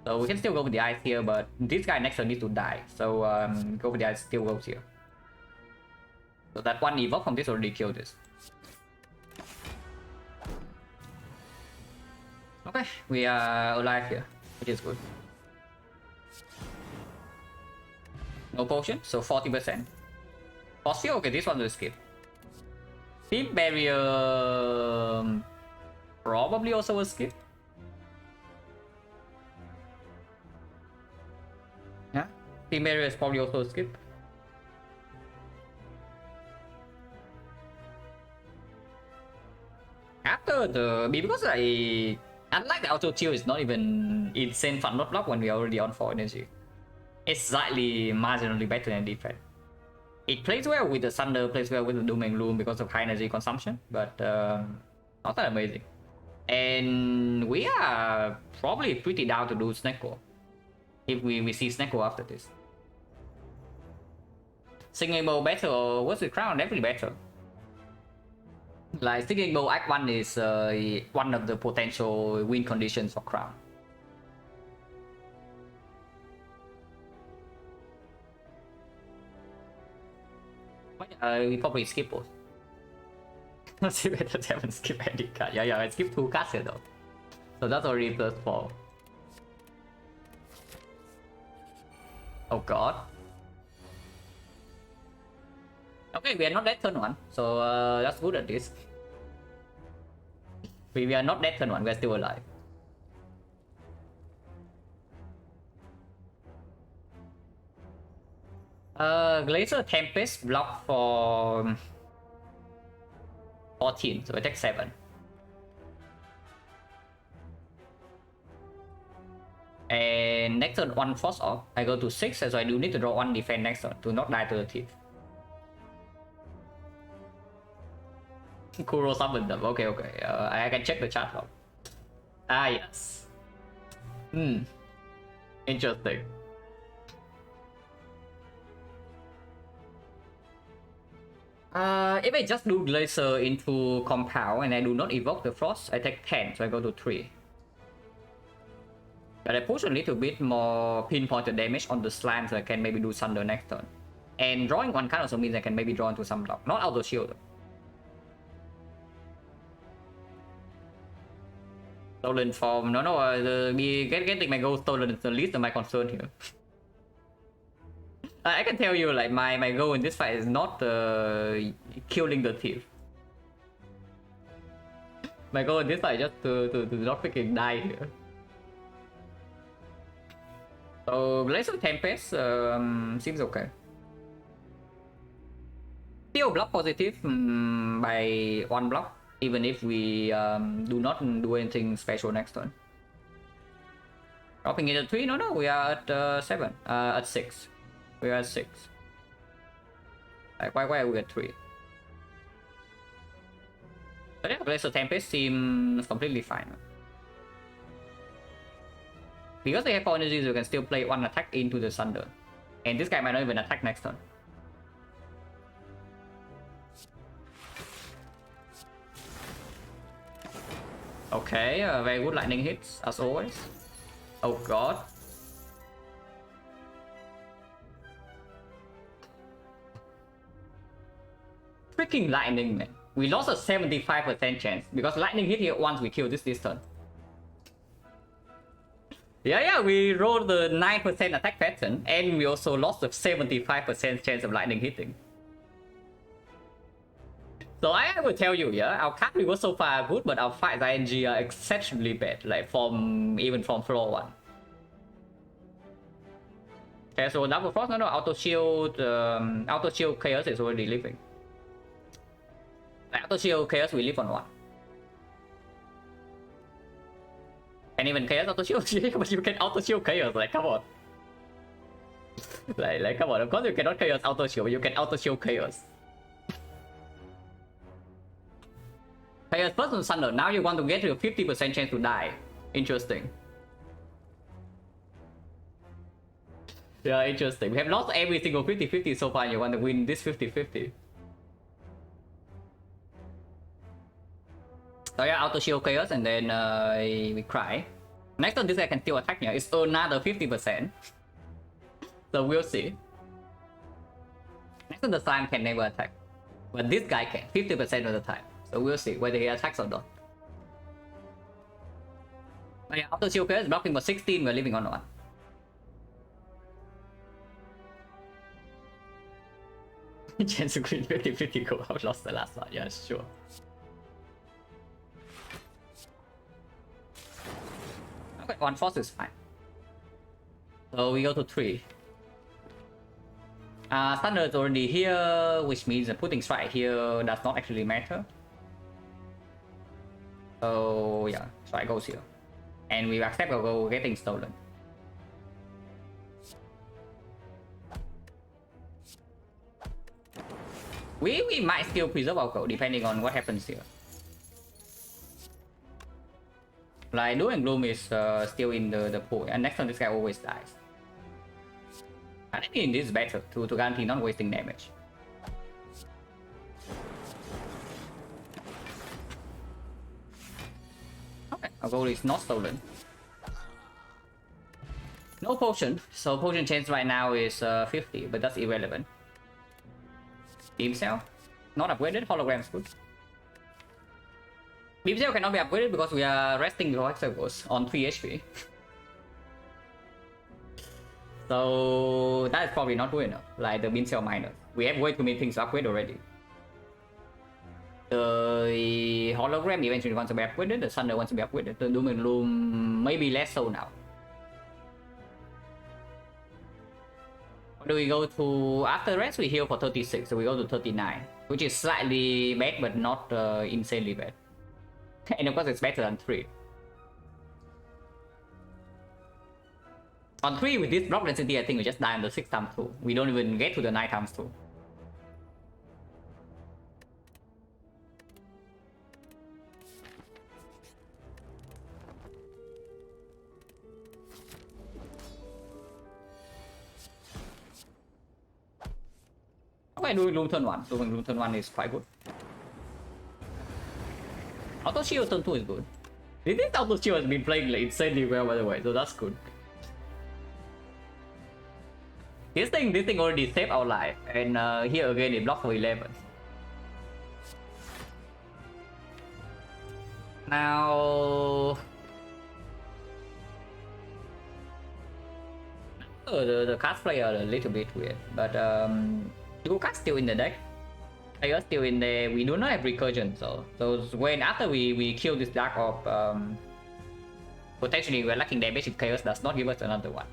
So we can still go with the ice here, but this guy next turn needs to die. So go with the ice still goes here. So that one evoke from this already killed this. Okay, we are alive here, which is good. No potion, so 40%. Fossil, okay, this one will skip. Team barrier probably also will skip. Yeah, team barrier is probably also a skip. After the because unlike the auto chill is not even insane fun not block when we are already on 4 energy. It's slightly marginally better than defect. It plays well with the Thunder, plays well with the Doom and Gloom because of high energy consumption, but not that amazing. And we are probably pretty down to do Snecko if we see Snecko after this. Singing Bow better or what's the crown? Definitely better. Like Singing Bow Act 1 is one of the potential win conditions for crown. We probably skip both. Let's see better to haven't skip any card. Yeah, I skipped 2 cards here though. So that's already +4. Oh god. Okay, we are not dead turn 1, so that's good at this. We are not dead turn 1, we are still alive. Glacier Tempest block for 14, so I take 7. And next turn 1 force off, I go to 6, so I do need to draw 1 defense next turn to not die to the thief. Kuro summoned them, okay. I can check the chat log. Ah, yes. Interesting. If I just do Glacier into Compound and I do not evoke the Frost, I take 10, so I go to 3. But I push a little bit more pinpointed damage on the slam, so I can maybe do Thunder next turn. And drawing 1 card also means I can maybe draw into some block, not auto shield though. Stolen form, no, getting my goal stolen is the least of my concern here. I can tell you, like, my goal in this fight is not killing the thief. My goal in this fight is just to not freaking die here. So, Glacial Tempest seems okay. Still block positive by 1 block, even if we do not do anything special next turn. Dropping it at 3? No, we are at 7. At 6. We are at 6. Like, why are we at 3? But yeah, Glacial Tempest seems completely fine. Because they have 4 energies, you can still play 1 attack into the Thunder. And this guy might not even attack next turn. Okay, very good lightning hits as always. Oh god. Freaking lightning, man. We lost a 75% chance because lightning hit here once we kill this turn. Yeah, we rolled the 9% attack pattern and we also lost a 75% chance of lightning hitting. So I will tell you, yeah, our card reward so far are good, but our fights ING are exceptionally bad, like even from floor 1. Okay, so double frost, no, auto shield chaos is already leaving. Auto shield chaos we live on 1. And even chaos auto shield, but you can auto shield chaos, like come on. like come on, of course you cannot chaos auto shield, but you can auto shield chaos. Chaos first on Thunder, now you want to get to a 50% chance to die. Interesting. Yeah, interesting. We have lost every single 50-50 so far, you want to win this 50-50. So yeah, auto shield chaos and then we cry. Next turn this guy can still attack me. It's another 50%. So we'll see. Next turn the slime can never attack. But this guy can 50% of the time. So we'll see whether he attacks or not. But yeah, auto shield chaos blocking for 16, we're leaving on 1. Chance to win 50-50 go out, lost the last one, yeah, sure. Okay, 1 force is fine. So we go to 3. Thunder is already here, which means putting strike here does not actually matter. So yeah, strike goes here. And we accept our goal getting stolen. We might still preserve our goal depending on what happens here. Like Doom and Gloom is still in the pool, and next turn this guy always dies. I think this is better to guarantee not wasting damage. Okay, our goal is not stolen. No potion, so potion chance right now is 50, but that's irrelevant. Beam cell, not upgraded. Hologram's good. Beam cell cannot be upgraded because we are resting before Hexagons on 3 HP. So that is probably not good enough. Like the beam cell minor, we have way too many things to upgrade already. The hologram eventually wants to be upgraded. The thunder wants to be upgraded. The doom and gloom maybe less so now. Do we go to after rest? We heal for 36, so we go to 39, which is slightly bad but not insanely bad. And of course it's better than 3. On 3 with this block density, I think we just die on the 6 times 2. We don't even get to the 9 times 2. Okay, doing Loom turn 1. Doing Loom turn 1 is quite good. Auto shield turn 2 is good. This auto shield has been playing like insanely well, by the way, so that's good. This thing already saved our life, and here again it blocks for 11. Now the card play are a little bit weird, but two cards still in the deck. Players still in there. We do not have recursion, so when after we kill this Dark Orb, potentially we're lacking damage if Chaos does not give us another one.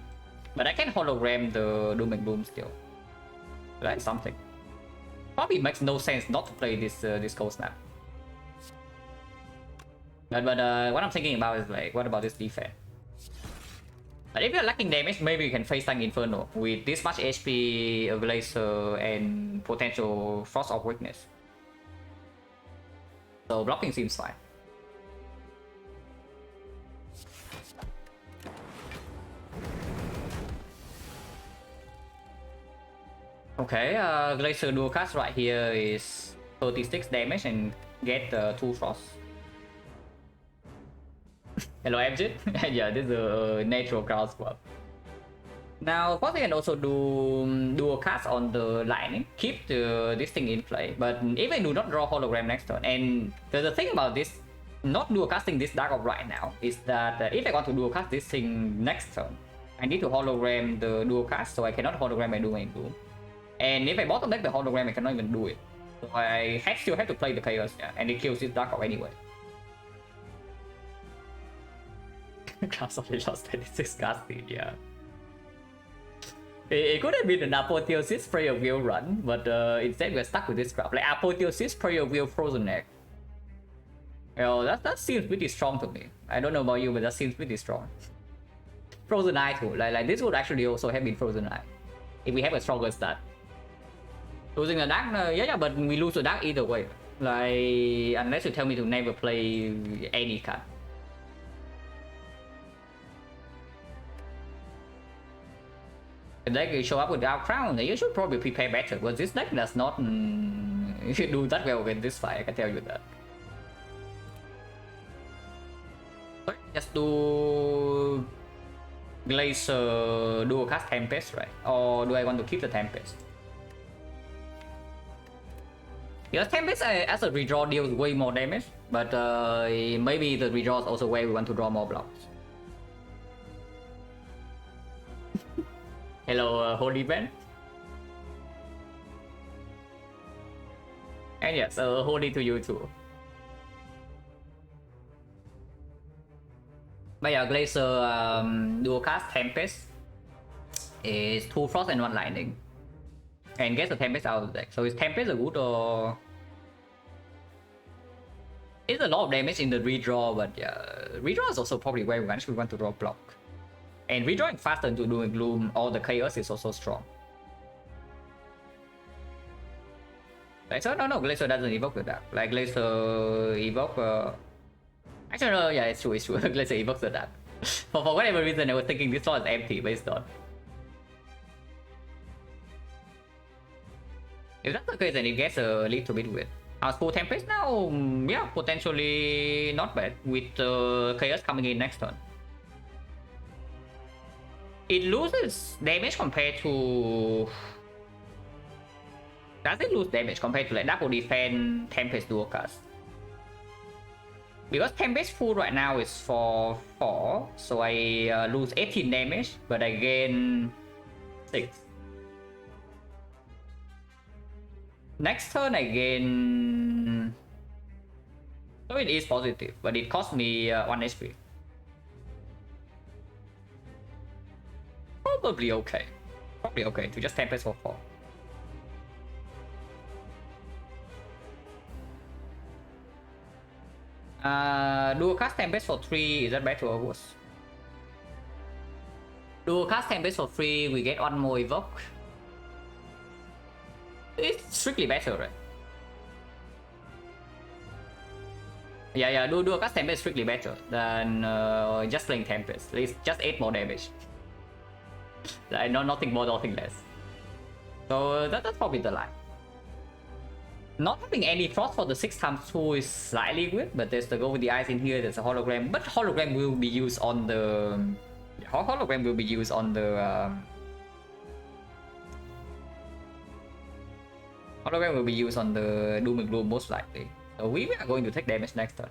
But I can hologram the Doom and Gloom still. That's something. Probably makes no sense not to play this Cold Snap. But what I'm thinking about is like, what about this defense? But if you're lacking damage, maybe you can face tank Inferno with this much HP, a Glacier, and potential Frost of Weakness. So blocking seems fine. Okay, Glacier dual cast right here is 36 damage and get 2 frost. Hello MJ. Yeah, this is a natural ground swap. Now, what they can also do dual cast on the lightning, keep this thing in play, but even do not draw hologram next turn. And the thing about this, not dual casting this Dark Orb right now, is that if I want to dual cast this thing next turn, I need to hologram the dual cast, so I cannot hologram my Doom and Gloom. And if I bottom deck the hologram, I cannot even do it. So I still have to play the Chaos, yeah, and it kills this Dark Orb anyway. Class of Lost 26 casting, yeah. It could have been an Apotheosis Prayer Wheel run, but instead we're stuck with this crap. Like Apotheosis Prayer Wheel Frozen Egg. You know, that seems pretty strong to me. I don't know about you, but that seems pretty strong. Frozen Eye too. Like this would actually also have been Frozen Eye if we have a stronger start. Losing the Dark, yeah, but we lose the Dark either way. Like unless you tell me to never play any card. If they show up without crown, then you should probably prepare better. But this deck does not do that well against this fight, I can tell you that. Just do Glacier dual cast Tempest, right? Or do I want to keep the Tempest? Because Tempest as a redraw deals way more damage, but maybe the redraw is also where we want to draw more blocks. Hello, Holy Ben. And yes, Holy to you too. But yeah, Glacier dual cast Tempest is 2 Frost and 1 Lightning. And gets the Tempest out of the deck. So is Tempest a good or... It's a lot of damage in the redraw, but yeah, redraw is also probably where we actually want to draw block. And redrawing faster into Doom and Gloom or the Chaos is also strong. Like, so no, Glacier doesn't evoke the Dark. Like Glacier evoke... Actually no, yeah, it's true. Glacier evokes the Dark. For whatever reason, I was thinking this slot is empty, but it's not. If that's the case, then it gets a little bit weird. Our full Tempest now, yeah, potentially not bad with Chaos coming in next turn. It loses damage compared to... Does it lose damage compared to like double defense Tempest dual cast? Because Tempest full right now is for 4, so I lose 18 damage, but I gain 6. Next turn I gain... So it is positive, but it cost me 1 HP. Probably okay. Probably okay to just Tempest for 4. Dual cast Tempest for 3, is that better or worse? Dual cast Tempest for 3, we get 1 more evoke. It's strictly better, right? Yeah, dual cast Tempest is strictly better than just playing Tempest. It's just 8 more damage. Like, nothing more, nothing less. So that's probably the line. Not having any frost for the 6x2 is slightly weird, but there's the go with the eyes in here, there's a hologram, but hologram will be used on the... Hologram will be used on the... Hologram will be used on the Doom and Gloom most likely. So we are going to take damage next turn.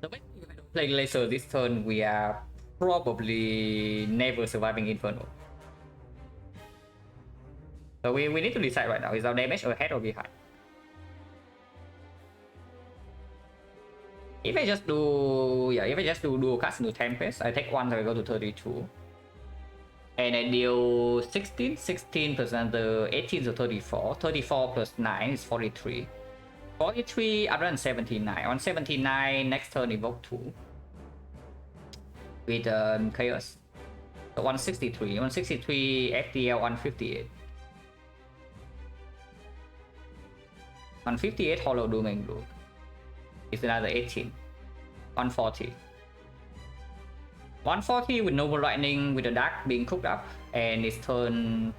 So when we play Glacier this turn, we are probably never surviving Inferno. So we need to decide right now, is our damage ahead or behind? If I just do, if I just do dual cast into Tempest, I take 1 so I go to 32. And I deal 16 plus the 18 to 34. 34 plus 9 is 43. 43 other than 79. On 79, next turn evoke 2. With Chaos. So 163. 163 FTL 158. 158 Hollow Doom and Gloom. It's another 18. 140. 140 with Noble Lightning with the Dark being cooked up, and its turn.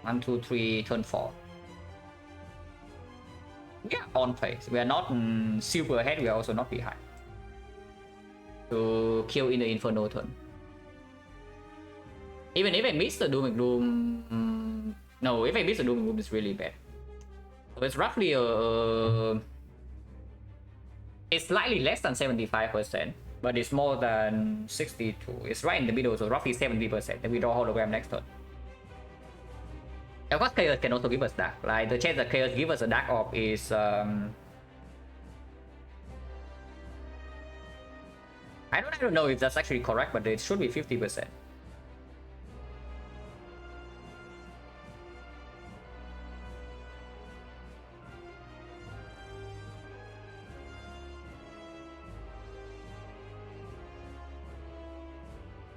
1, 2, 3, turn 4. We are on pace. We are not super ahead. We are also not behind. To kill in the Inferno turn. Even if I miss the Doom and Gloom, no, if I miss the Doom and Gloom, it's really bad. So it's roughly it's slightly less than 75%, but it's more than 62. It's right in the middle, so roughly 70%. Then we draw hologram next turn. Of course, Chaos can also give us dark. Like the chance that Chaos give us a dark orb is I don't know if that's actually correct, but it should be 50%.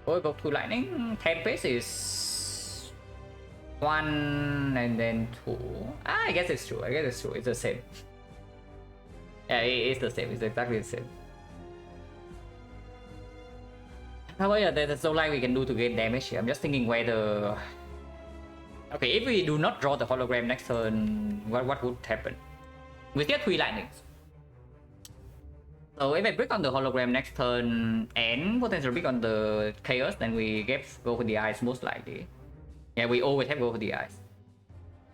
Oh, go to lightning. Tempest is 1 and then 2. I guess it's true. It's the same. Yeah, it's the same. It's exactly the same. However, yeah, there's no line we can do to gain damage here. I'm just thinking whether... Okay, if we do not draw the hologram next turn, what would happen? We still have 3 lightnings. So if I break on the hologram next turn and potentially break on the chaos, then we go for the eyes most likely. Yeah, we always have go for the eyes.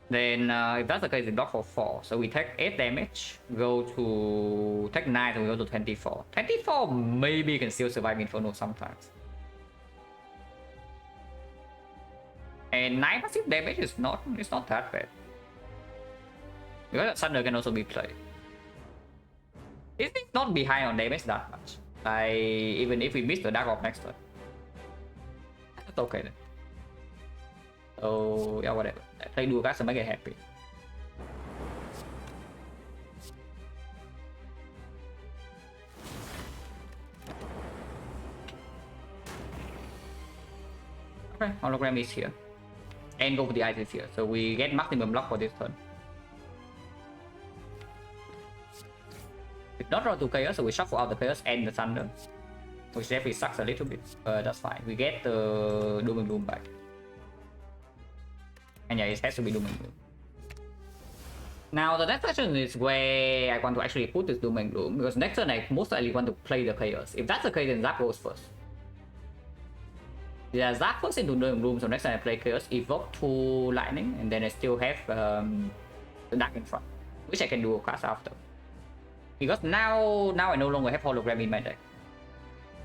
Then if that's the case, we block for 4. So we take 8 damage, go to take 9, and we go to 24. 24 maybe can still survive Inferno sometimes. And 9 passive damage is not that bad. Because Thunder can also be played. It's not behind on damage that much. Like even if we miss the Dark Orb next turn. That's okay then. So yeah, whatever. Play dual cards to make it happy. Okay, hologram is here. And go for the eyes is here. So we get maximum block for this turn. We not draw 2 chaos, so we shuffle out the chaos and the thunder. Which definitely sucks a little bit. That's fine. We get the Doom and Gloom back. And yeah, it has to be Doom and Gloom. Now the next question is where I want to actually put this Doom and Gloom, because next turn I most likely want to play the chaos. If that's the case, then Zap goes first. Yeah, Zap first into Doom and Gloom, so next time I play chaos, evoke 2 lightning, and then I still have the dark in front, which I can do a cast after. Because now I no longer have hologram in my deck.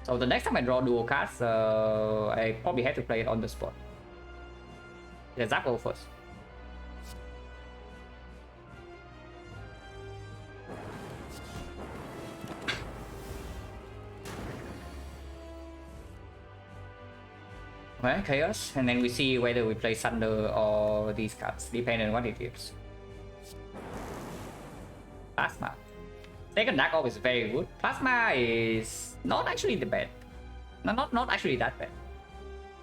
So the next time I draw dual cards, I probably have to play it on the spot. Yeah, Zap go first. Okay, chaos, and then we see whether we play Thunder or these cards, depending on what it gives. Plasma. Second Dark Orb is very good. Plasma is not actually the bad. Not actually that bad.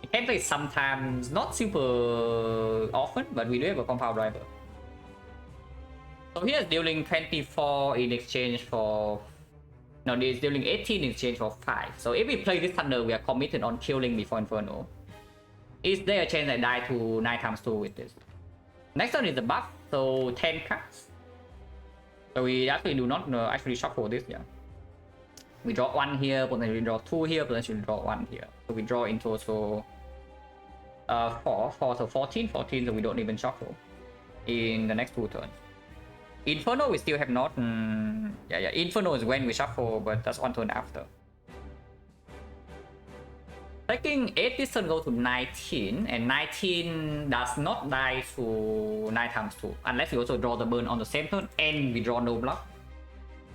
It can play sometimes, not super often, but we do have a compound driver. So here's dealing 24 in exchange for... No, it's dealing 18 in exchange for 5. So if we play this Thunder, we are committed on killing before Inferno. Is there a chance I die to 9 times 2 with this? Next turn is the buff, so 10 cards. So we actually do not actually shuffle this, yeah. We draw 1 here, potentially draw 2 here, potentially draw 1 here. So we draw in total 4, so 14, so we don't even shuffle in the next 2 turns. Inferno we still have not, yeah, Inferno is when we shuffle, but that's 1 turn after. Taking 8 this turn go to 19, and 19 does not die to 9 times 2, unless we also draw the burn on the same turn and we draw no block.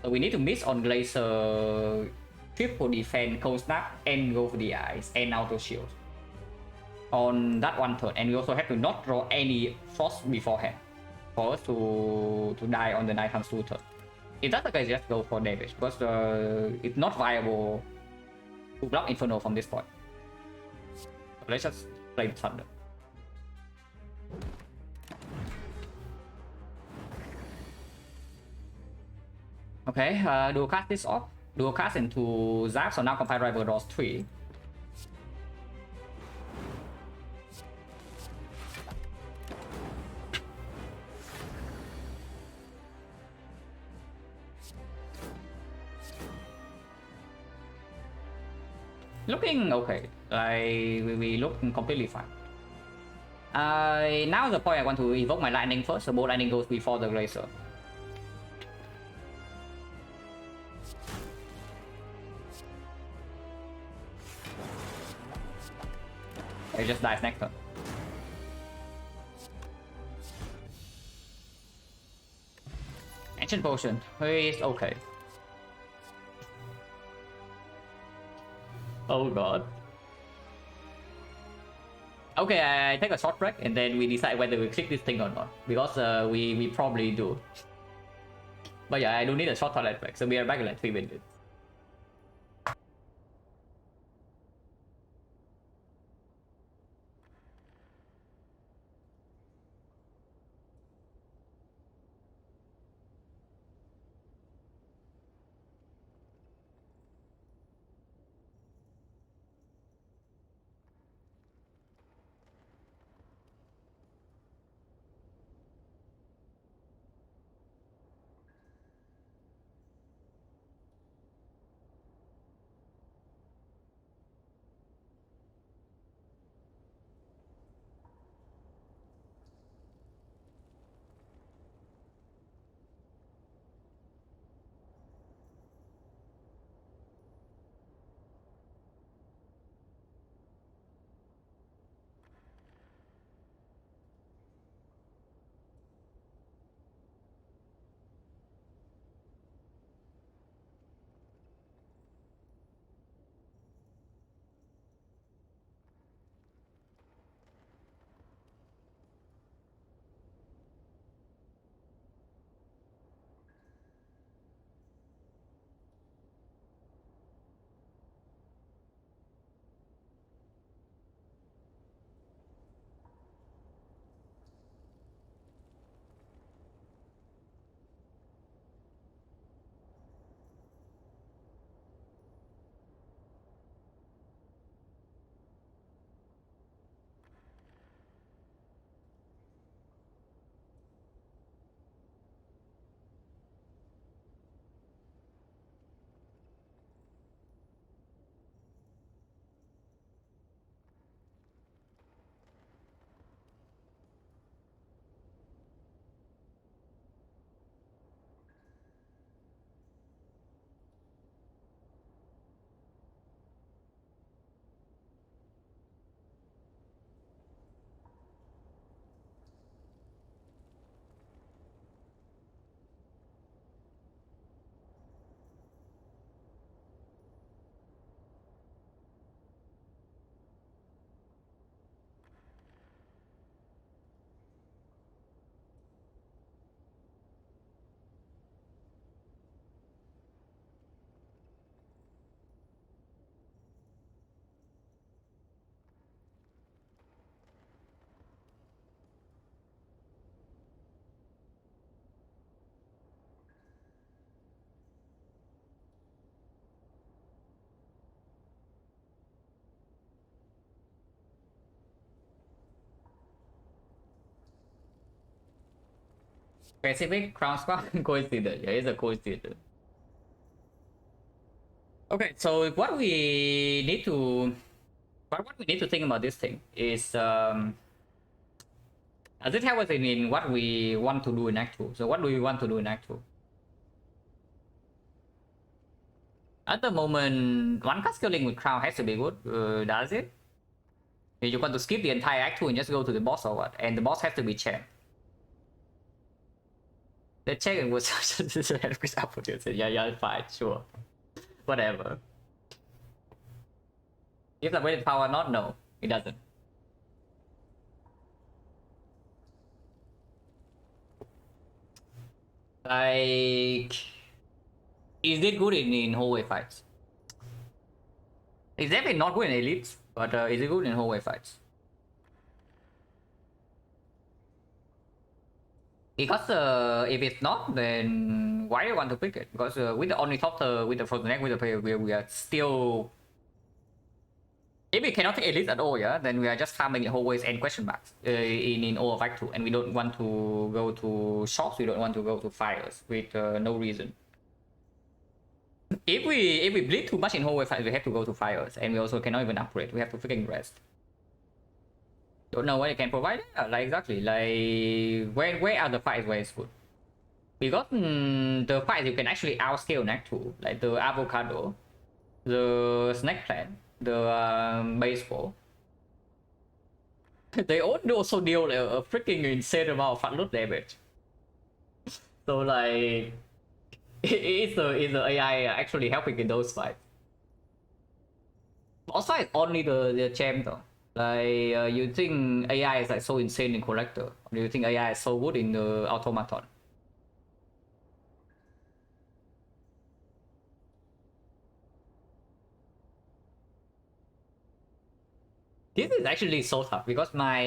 So we need to miss on Glacier, triple defense, cold snap, and go for the eyes and auto shield on that 1 turn. And we also have to not draw any frost beforehand for us to die on the 9 times 2 turn. If that's the case, just go for damage, because it's not viable to block Inferno from this point. Let's just play the Thunder. Okay, dual cast this off. Dual cast into Zap, so now Compile Driver draws 3. Looking okay. Like we look completely fine. Now the point I want to evoke my lightning first, so both lightning goes before the glacier. It just dies next turn. Ancient potion is okay. Oh god. Okay, I take a short break and then we decide whether we click this thing or not. Because we probably do. But yeah, I do need a short toilet break, so we are back in like 3 minutes. Pacific Crown Squad coincidence. Yeah, it's a coincidence. Okay, so what we need to think about this thing is this helps us in what we want to do in Act 2. So what do we want to do in Act 2? At the moment, one card scaling with Crown has to be good. Does it? You want to skip the entire Act 2 and just go to the boss or what? And the boss has to be Chen. The Chen was yeah, fine, sure. Whatever. Gives a weighted power not? No, it doesn't. Like, is it good in hallway fights? It's definitely not good in elites, but is it good in hallway fights? Because if it's not, then why do you want to pick it? Because with the Ornithopter, with the Frozen Egg, with the player, we are still... If we cannot take elites at all, yeah, then we are just farming in hallways and question marks in all of Act 2. And we don't want to go to shops, we don't want to go to fires with no reason. if we bleed too much in hallway fight, we have to go to fires, and we also cannot even upgrade. We have to freaking rest. Don't know what you can provide. Like exactly, like where are the fights where it's good? Because the fights you can actually outscale next to, like the avocado, the snake plant, the baseball. They all also deal a freaking insane amount of fat loot damage. So like, is the AI actually helping in those fights? Also, it's only the champ though. Like, you think AI is like so insane in collector? Or do you think AI is so good in the automaton? This is actually so tough because my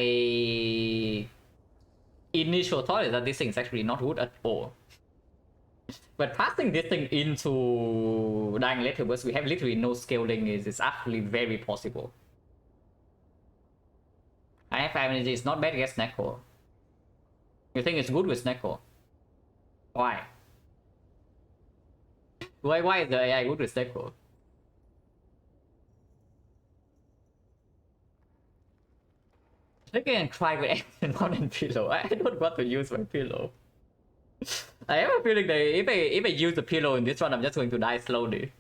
initial thought is that this thing is actually not good at all. But passing this thing into Dying Later, because we have literally no scaling, is actually very possible. I have 5 energy, it's not bad against Neko. You think it's good with Neko? Why? Why is the AI good with Neko? I can try with action on pillow. I don't want to use my pillow. I have a feeling that if I use the pillow in this one, I'm just going to die slowly.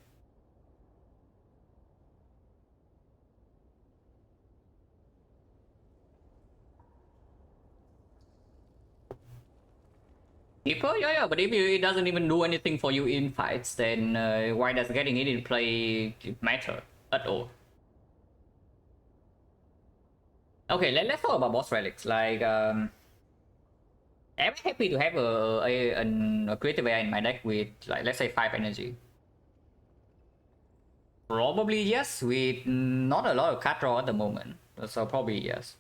Deeper? Yeah, but if it doesn't even do anything for you in fights, then why does getting it in play matter at all? Okay, let's talk about boss relics. Like, I'm happy to have a creative AI in my deck with, like, let's say 5 energy. Probably yes, with not a lot of card draw at the moment. So probably yes.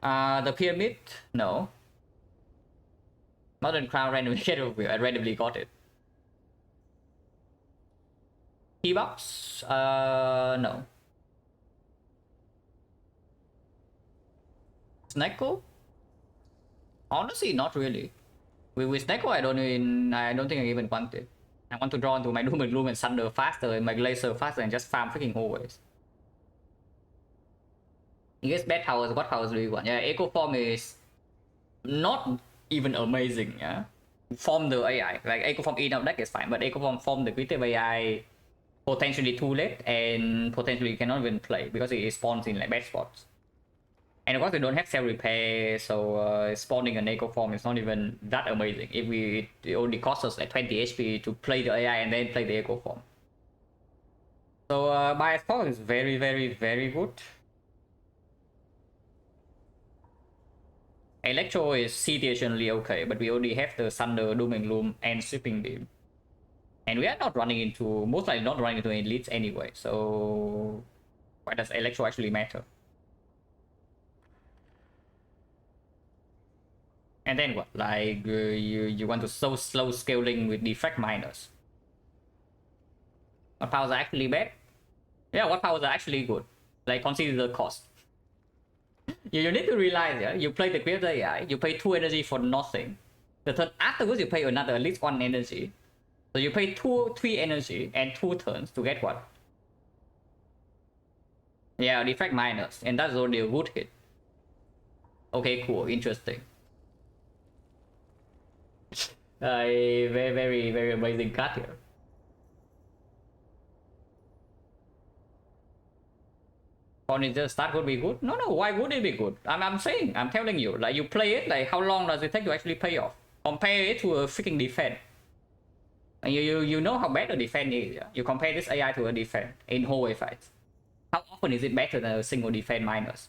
The pyramid? No. Modern Crown randomly get over. I randomly got it. T-Box? No. Snecko? Honestly, not really. With Snecko, I don't think I even want it. I want to draw into my Doom and Gloom and Thunder faster and my Glacier faster and just farm freaking hallways. You guess bad powers, what powers do you want? Yeah, Echo Form is not even amazing, yeah? Form the AI. Like Echo Form in our deck is fine, but Echo Form the creative AI potentially too late and potentially you cannot even play because it spawns in like bad spots. And of course, we don't have cell repair, so spawning an Echo Form is not even that amazing. It only costs us like 20 HP to play the AI and then play the Echo Form. So Bias Form is very, very, very good. Electro is situationally okay, but we only have the Thunder, Doom and Gloom, and Sweeping Beam. And we are not running into, most likely not running into elites anyway, so why does Electro actually matter? And then what? Like, you want to so slow scaling with defect miners. What powers are actually bad? Yeah, what powers are actually good? Like, consider the cost. You need to realize, yeah, you play the creator AI, you pay 2 energy for nothing. The turn afterwards, you pay another at least 1 energy. So you pay 3 energy and 2 turns to get what? Yeah, defect miners, and that's only a good hit. Okay, cool, interesting. Very, very, very amazing card here. Furniture start would be good? No, why would it be good? I'm telling you, like you play it, like how long does it take to actually pay off? Compare it to a freaking defense. And you know how bad a defense is, yeah? You compare this AI to a defense in hallway fights. How often is it better than a single defense minus?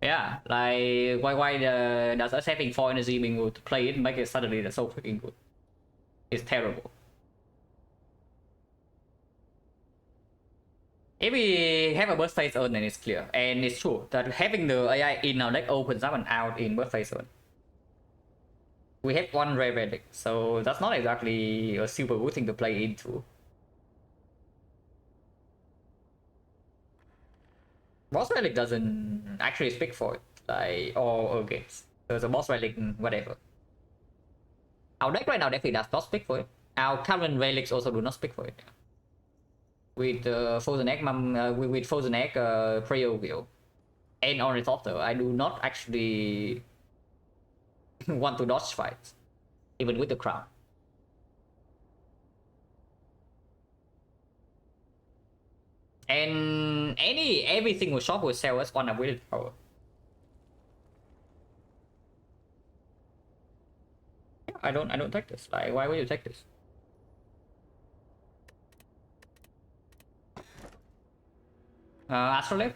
Yeah, like why does us having 4 energy being able to play it make it suddenly so freaking good? It's terrible. If we have a burst phase zone, then it's clear. And it's true that having the AI in our deck opens up and out in burst phase zone. We have 1 rare relic, so that's not exactly a super good thing to play into. Boss relic doesn't actually speak for it, like, or against. There's a boss relic, whatever. Our deck right now definitely does not speak for it. Our current relics also do not speak for it. With Frozen Egg, with Frozen Egg, Preview, and Ornithopter, I do not actually want to dodge fights, even with the crown. And every single shop will sell us one ability power. I don't take this. Like, why would you take this? Astrolabe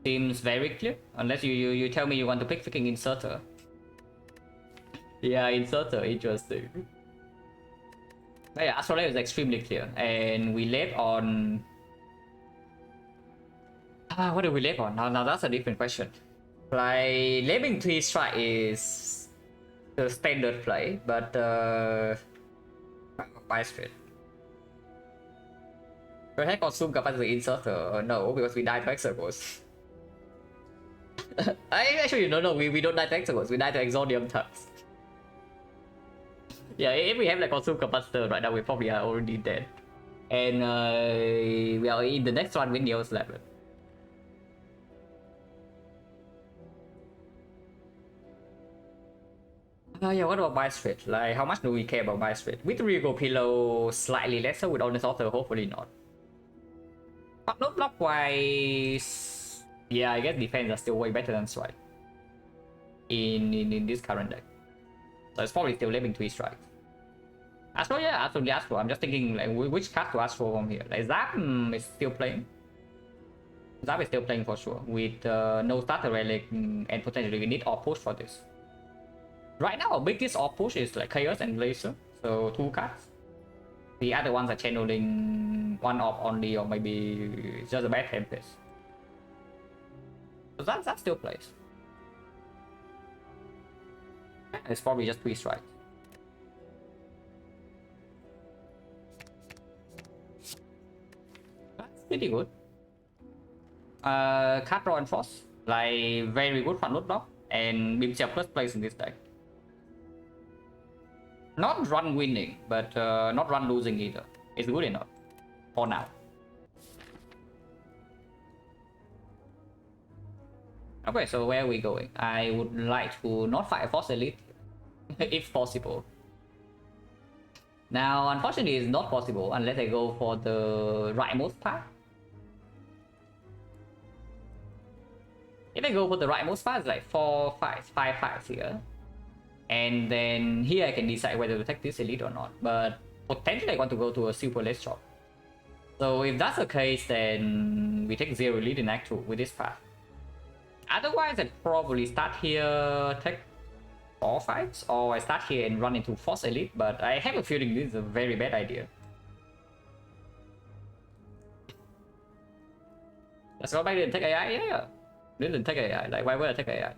seems very clear, unless you tell me you want to pick freaking inserter. Yeah, inserter, interesting. But yeah, Astrolabe is extremely clear, and we left on. What do we left on? Now that's a different question. Like, leaving 3 strike is the standard play, but buy straight. Perhaps consume capacity inserter. No, because we die to Exorcos. Actually, no, we don't die to Exorcos, we die to Exodium Tux. Yeah, if we have like consume capacitor right now, we probably are already dead. And we are in the next one with Neo's level. Yeah, what about buy straight? Like, how much do we care about buy straight? With Rigo Pillow, slightly lesser. With Honest Author, hopefully not. But not block wise, yeah, I guess defense are still way better than strike in this current deck. So it's probably still leaving 3 strikes. Astro, yeah, absolutely Astro. I'm just thinking like which card to Astro from here. Like Zap is still playing. Zap is still playing for sure with no starter relic and potentially we need off push for this. Right now, our biggest off push is like Chaos and Blazer, so 2 cards. The other ones are channeling 1 off only, or maybe it's just a bad Tempest. So that still plays. It's probably just 3 strikes. That's pretty good. Card draw and force, like very good front load block, and Bimsel first place in this deck. Not run winning, but not run losing either. It's good enough for now. Okay, so where are we going? I would like to not fight a Force Elite if possible. Now, unfortunately, it's not possible unless I go for the rightmost path. If I go for the rightmost path, it's like 4 fights, 5 fights here. And then here I can decide whether to take this elite or not. But potentially I want to go to a super less shop. So if that's the case, then we take 0 elite in Act 2 with this path. Otherwise, I'd probably start here, take 4 fights, or I start here and run into Force Elite. But I have a feeling this is a very bad idea. Let's go back and take AI. Yeah, didn't take AI. Like, why would I take AI?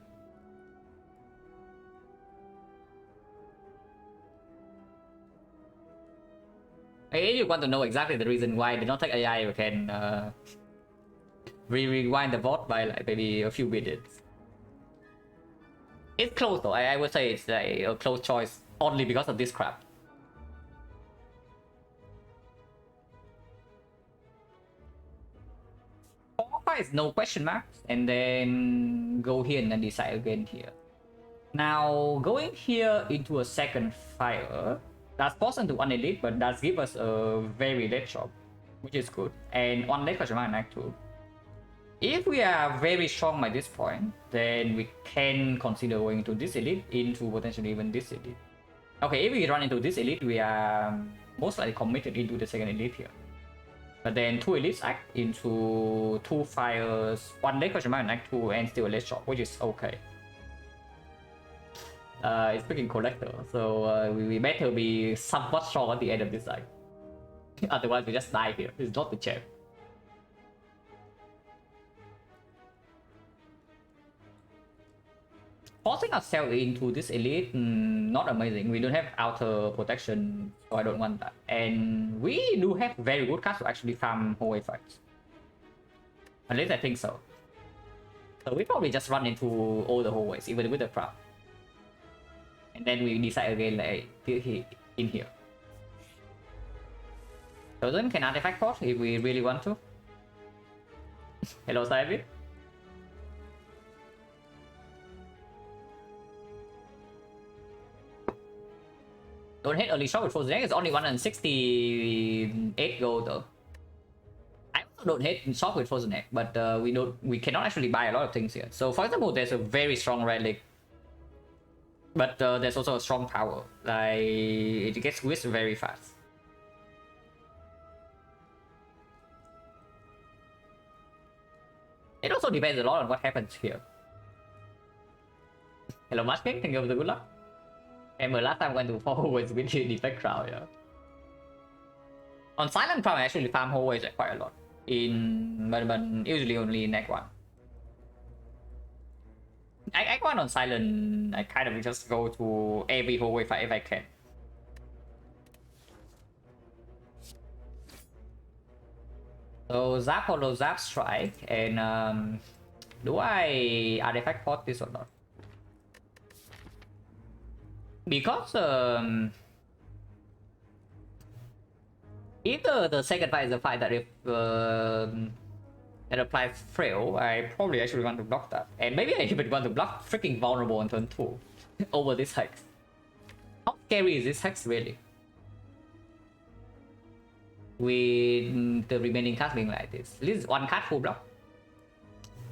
If you want to know exactly the reason why I did not take AI, you can rewind the vote by like maybe a few minutes. It's close though. I would say it's like a close choice only because of this crap. Is no question marks, and then go here and then decide again here. Now going here into a second fire, that's forced into 1 elite, but does give us a very late shop, which is good, and 1 late question mark in Act 2. If we are very strong by this point, then we can consider going into this elite, into potentially even this elite. Okay, if we run into this elite, we are most likely committed into the second elite here. But then 2 elites act into 2 fires, 1 late question mark in Act 2, and still a late shot, which is okay. It's freaking collector, so we better be somewhat strong at the end of this side. Otherwise, we just die here. It's not the champ. Forcing ourselves into this elite, not amazing. We don't have outer protection, so I don't want that. And we do have very good cards to actually farm whole fights. At least I think so. So we probably just run into all the hallways, even with the crowd. And then we decide again like in here. So then can artifact port if we really want to. Hello, Savvy. Don't hit early shot with frozen egg. It's only 168 gold though. I also don't hit shot with frozen egg, but we cannot actually buy a lot of things here. So for example, there's a very strong relic, but there's also a strong power. Like it gets whisked very fast. It also depends a lot on what happens here. Hello, Masking. Thank you for the good luck. And last time I went to 4 hallways with the defect crowd, yeah. On Silent Farm, I actually farm hallways quite a lot. But usually only in Act 1. Act 1 on Silent, I kind of just go to every hallway if I can. So Zap Hollow, Zap Strike, and do I artifact port this or not? Because either the second fight is a fight that if that applies frail, I probably actually want to block that. And maybe I even want to block freaking vulnerable on turn 2 over this hex. How scary is this hex really? With the remaining cards being like this. At least one card full block.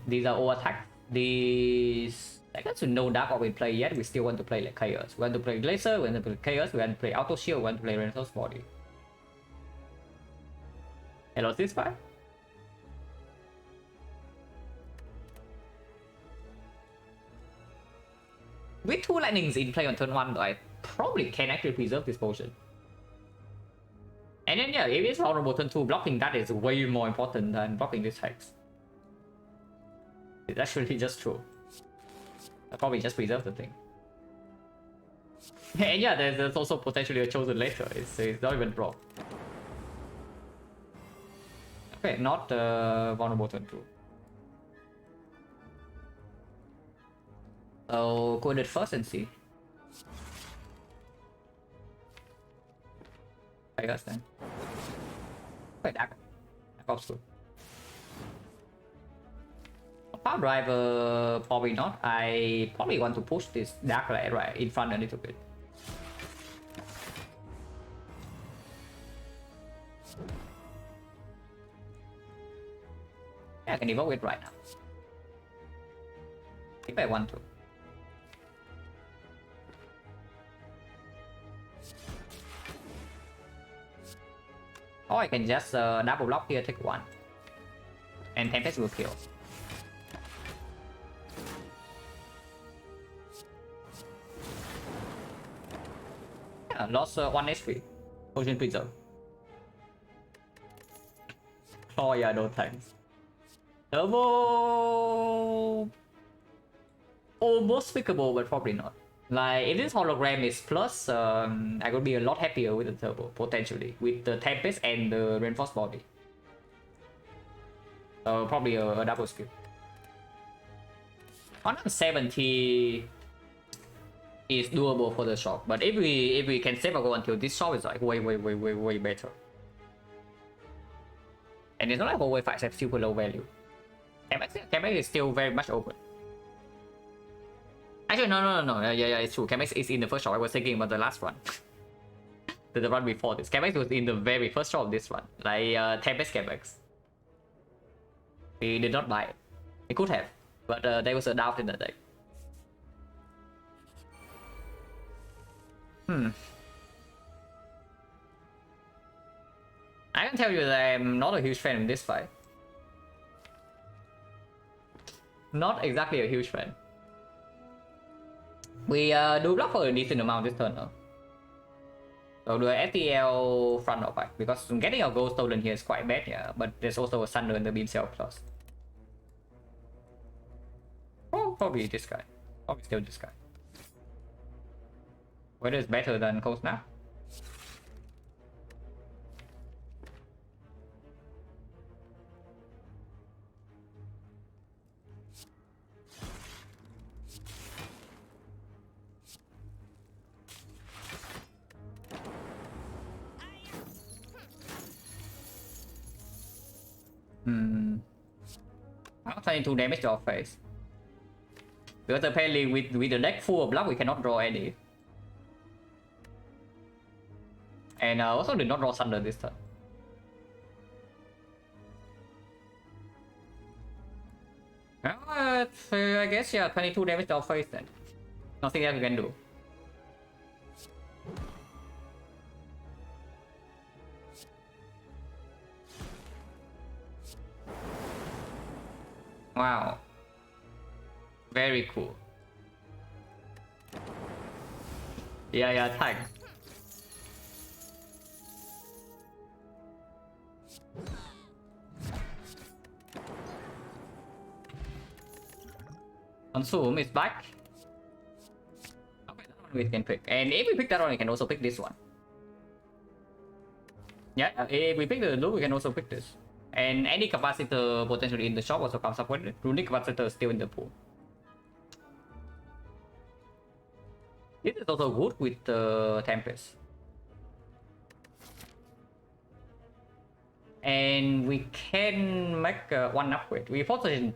These are all attacks. These I guess with no dark orb in play yet, we still want to play like Chaos. We want to play Glacier, we want to play Chaos, we want to play Auto Shield, we want to play Renaissance Body. Hello, this fight? With 2 lightnings in play on turn 1, though, I probably can actually preserve this potion. And then yeah, if it's vulnerable turn 2, blocking that is way more important than blocking this hex. It's actually just true. I'll probably just preserve the thing. And yeah, there's also potentially a chosen later. It's not even broke. Okay, not vulnerable turn 2. So go it first and see. I guess then. Wait, that pops too. Power driver, probably not. I probably want to push this dark light right in front a little bit. Yeah, I can evoke it right now. If I want to. Or I can just double block here, take 1. And Tempest will kill. Yeah, lost 1 HP. Potion Preserve. Oh yeah, no thanks. Turbo... almost pickable, but probably not. Like, if this hologram is plus, I could be a lot happier with the turbo, potentially. With the Tempest and the Reinforced Body. Probably a double skill. 170 is doable for the shop, but if we can save a go until this shop is like way better. And it's not like hallway fights have super low value. Chemex is still very much open. Actually, no. Yeah, it's true. Chemex is in the first shop. I was thinking about the last one. the run before this. Chemex was in the very first shop of this one. Like, Tempest Chemex. We did not buy it. We could have, but there was a doubt in the deck. I can tell you that I'm not a huge fan in this fight. Not exactly a huge fan. We do block for a decent amount this turn though. So do a FTL front of fight, because getting our gold stolen here is quite bad, yeah, but there's also a Thunder and the Beam Cell plus. Oh, probably this guy. Probably still this guy. Whether it's better than Cold Snap? 22 damage to our face. Because apparently with the deck full of block, we cannot draw any. And also did not draw Thunder this turn. I guess, yeah, 22 damage to our face then. Nothing else we can do. Wow. Very cool. Yeah, tag. Consume is back. Okay, that one we can pick. And if we pick that one, we can also pick this one. Yeah, if we pick the blue, we can also pick this. And any capacitor potentially in the shop also comes up with it. Runic capacitor still in the pool. This is also good with the Tempest. And we can make one upgrade. We probably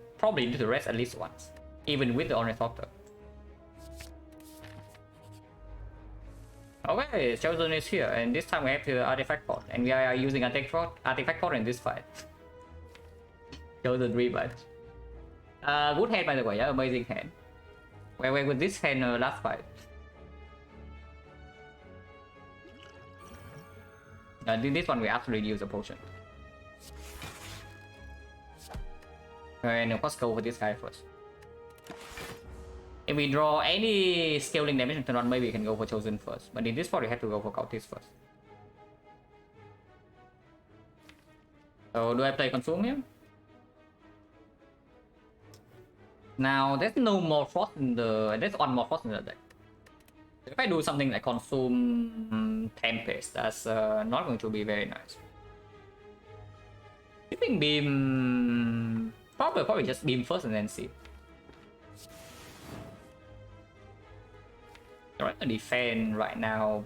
need to rest at least once, even with the Ornithopter. Okay, Chosen is here, and this time we have the Artifact Pod, and we are using Artifact Pod in this fight. Chosen rebuff. Good hand by the way, yeah, amazing hand. Where with this hand last fight. This one we actually use a potion. And of course go for this guy first. If we draw any scaling damage in turn one, maybe we can go for Chosen first. But in this part we have to go for Cultist first. So do I play Consume here? Now there's no more frost in there's one more frost in the deck. So if I do something like Consume Tempest, that's not going to be very nice. Tipping Beam, probably just Beam first and then see. Alright, the defend right now.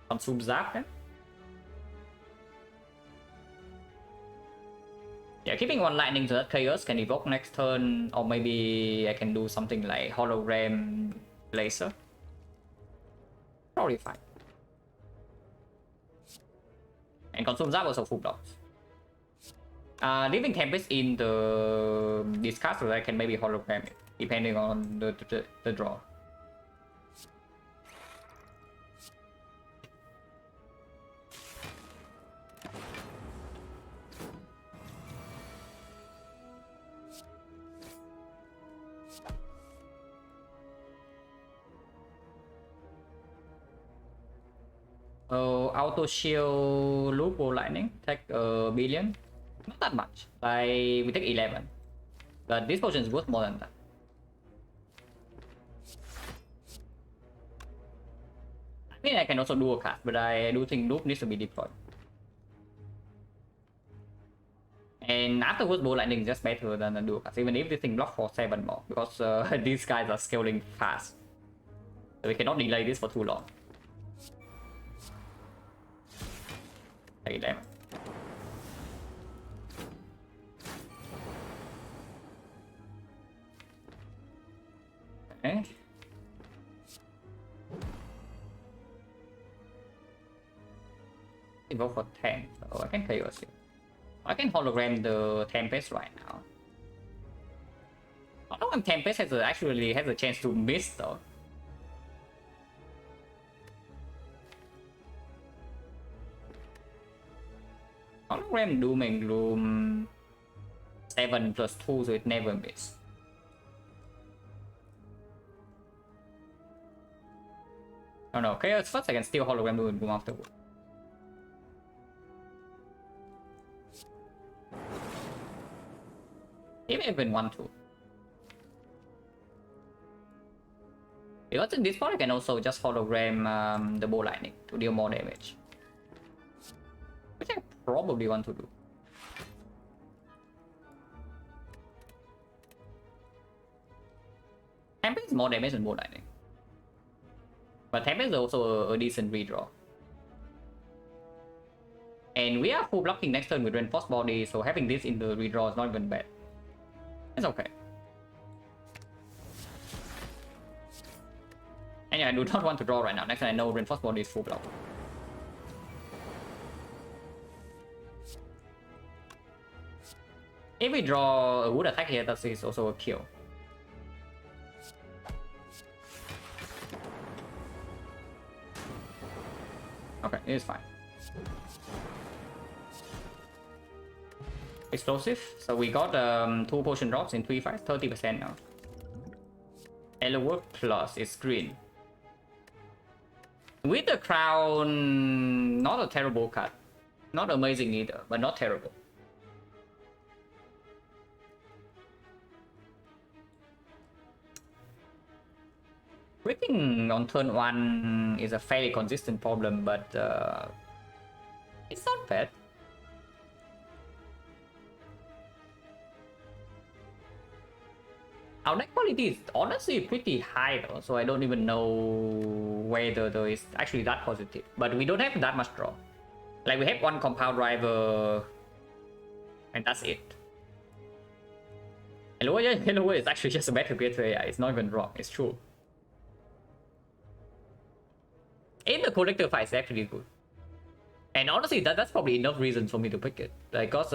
Consume Zap then. Yeah, keeping one lightning to that chaos can evoke next turn, or maybe I can do something like hologram laser. Probably fine. And consume Zap also full blocks. Leaving Tempest in the discard so that I can maybe hologram it, depending on the draw. So auto shield loop or lightning take a billion. Not that much. Like we take 11. But this potion is worth more than that. I mean I can also do a cast, but I do think loop needs to be deployed. And afterwards bow lightning is just better than a dual cast, even if this thing blocks for 7 more, because these guys are scaling fast. So we cannot delay this for too long. Take them. Okay. Go for 10, so I can chaos it. I can hologram the Tempest right now. Hologram Tempest actually has a chance to miss though. Hologram Doom and Gloom 7 plus 2, so it never miss. Oh no, Chaos first, I can still hologram Doom and Gloom afterward. Even 1-2. Because in this part I can also just hologram the bow lightning to deal more damage, which I probably want to do. Tempest is more damage than bow lightning, but Tempest is also a decent redraw. And we are full blocking next turn with reinforced body, so having this in the redraw is not even bad. It's okay. And yeah, I do not want to draw right now. Next time I know reinforced body is full block. If we draw a wood attack here, that is also a kill. Okay, it is fine. Explosive. So we got 2 potion drops in 3 fights, 30% now. Yellow plus is green. With the crown, not a terrible card. Not amazing either, but not terrible. Critting on turn 1 is a fairly consistent problem, but it's not bad. Our deck quality is honestly pretty high though, so I don't even know whether there is actually that positive. But we don't have that much draw. Like we have 1 compound driver, and that's it. Hello is actually just a better creator AI. It's not even wrong. It's true. In the collector fight, it's actually good. And honestly, that's probably enough reason for me to pick it. Like, cause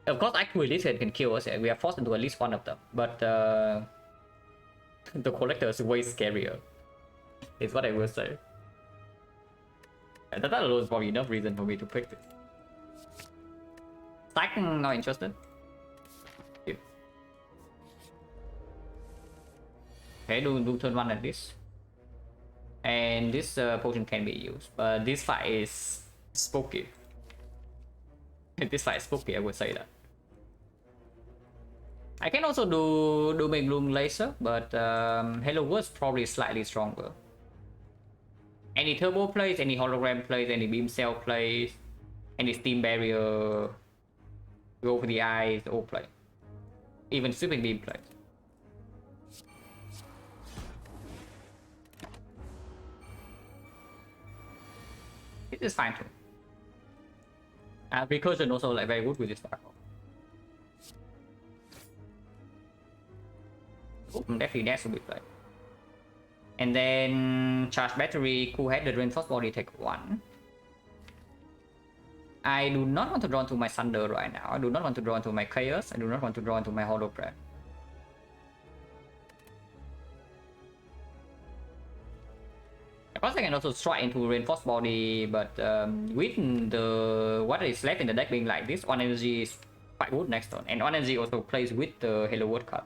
of course, Acquisition can kill us, and we are forced into at least one of them. But the collector is way scarier. Is what I will say. And that alone is probably enough reason for me to pick it. Stack, not interested. Yeah. Okay, do turn 1 at least. And this potion can be used, but this fight is spooky. This fight is spooky, I would say that. I can also do Dooming Bloom Laser, but Halo was probably slightly stronger. Any Turbo plays, any Hologram plays, any Beam Cell plays, any Steam Barrier, Go for the Eyes, all play. Even Sweeping Beam plays. It is fine too. Recursion also like very good with this sparkle. Definitely that should be played. And then charge battery, cool head, the reinforced body take 1. I do not want to draw into my Thunder right now. I do not want to draw into my Chaos. I do not want to draw into my Hologram. Of course, I can also strike into reinforced body, but with the what is left in the deck being like this, 1 energy is quite good next turn, and 1 energy also plays with the Halo Word card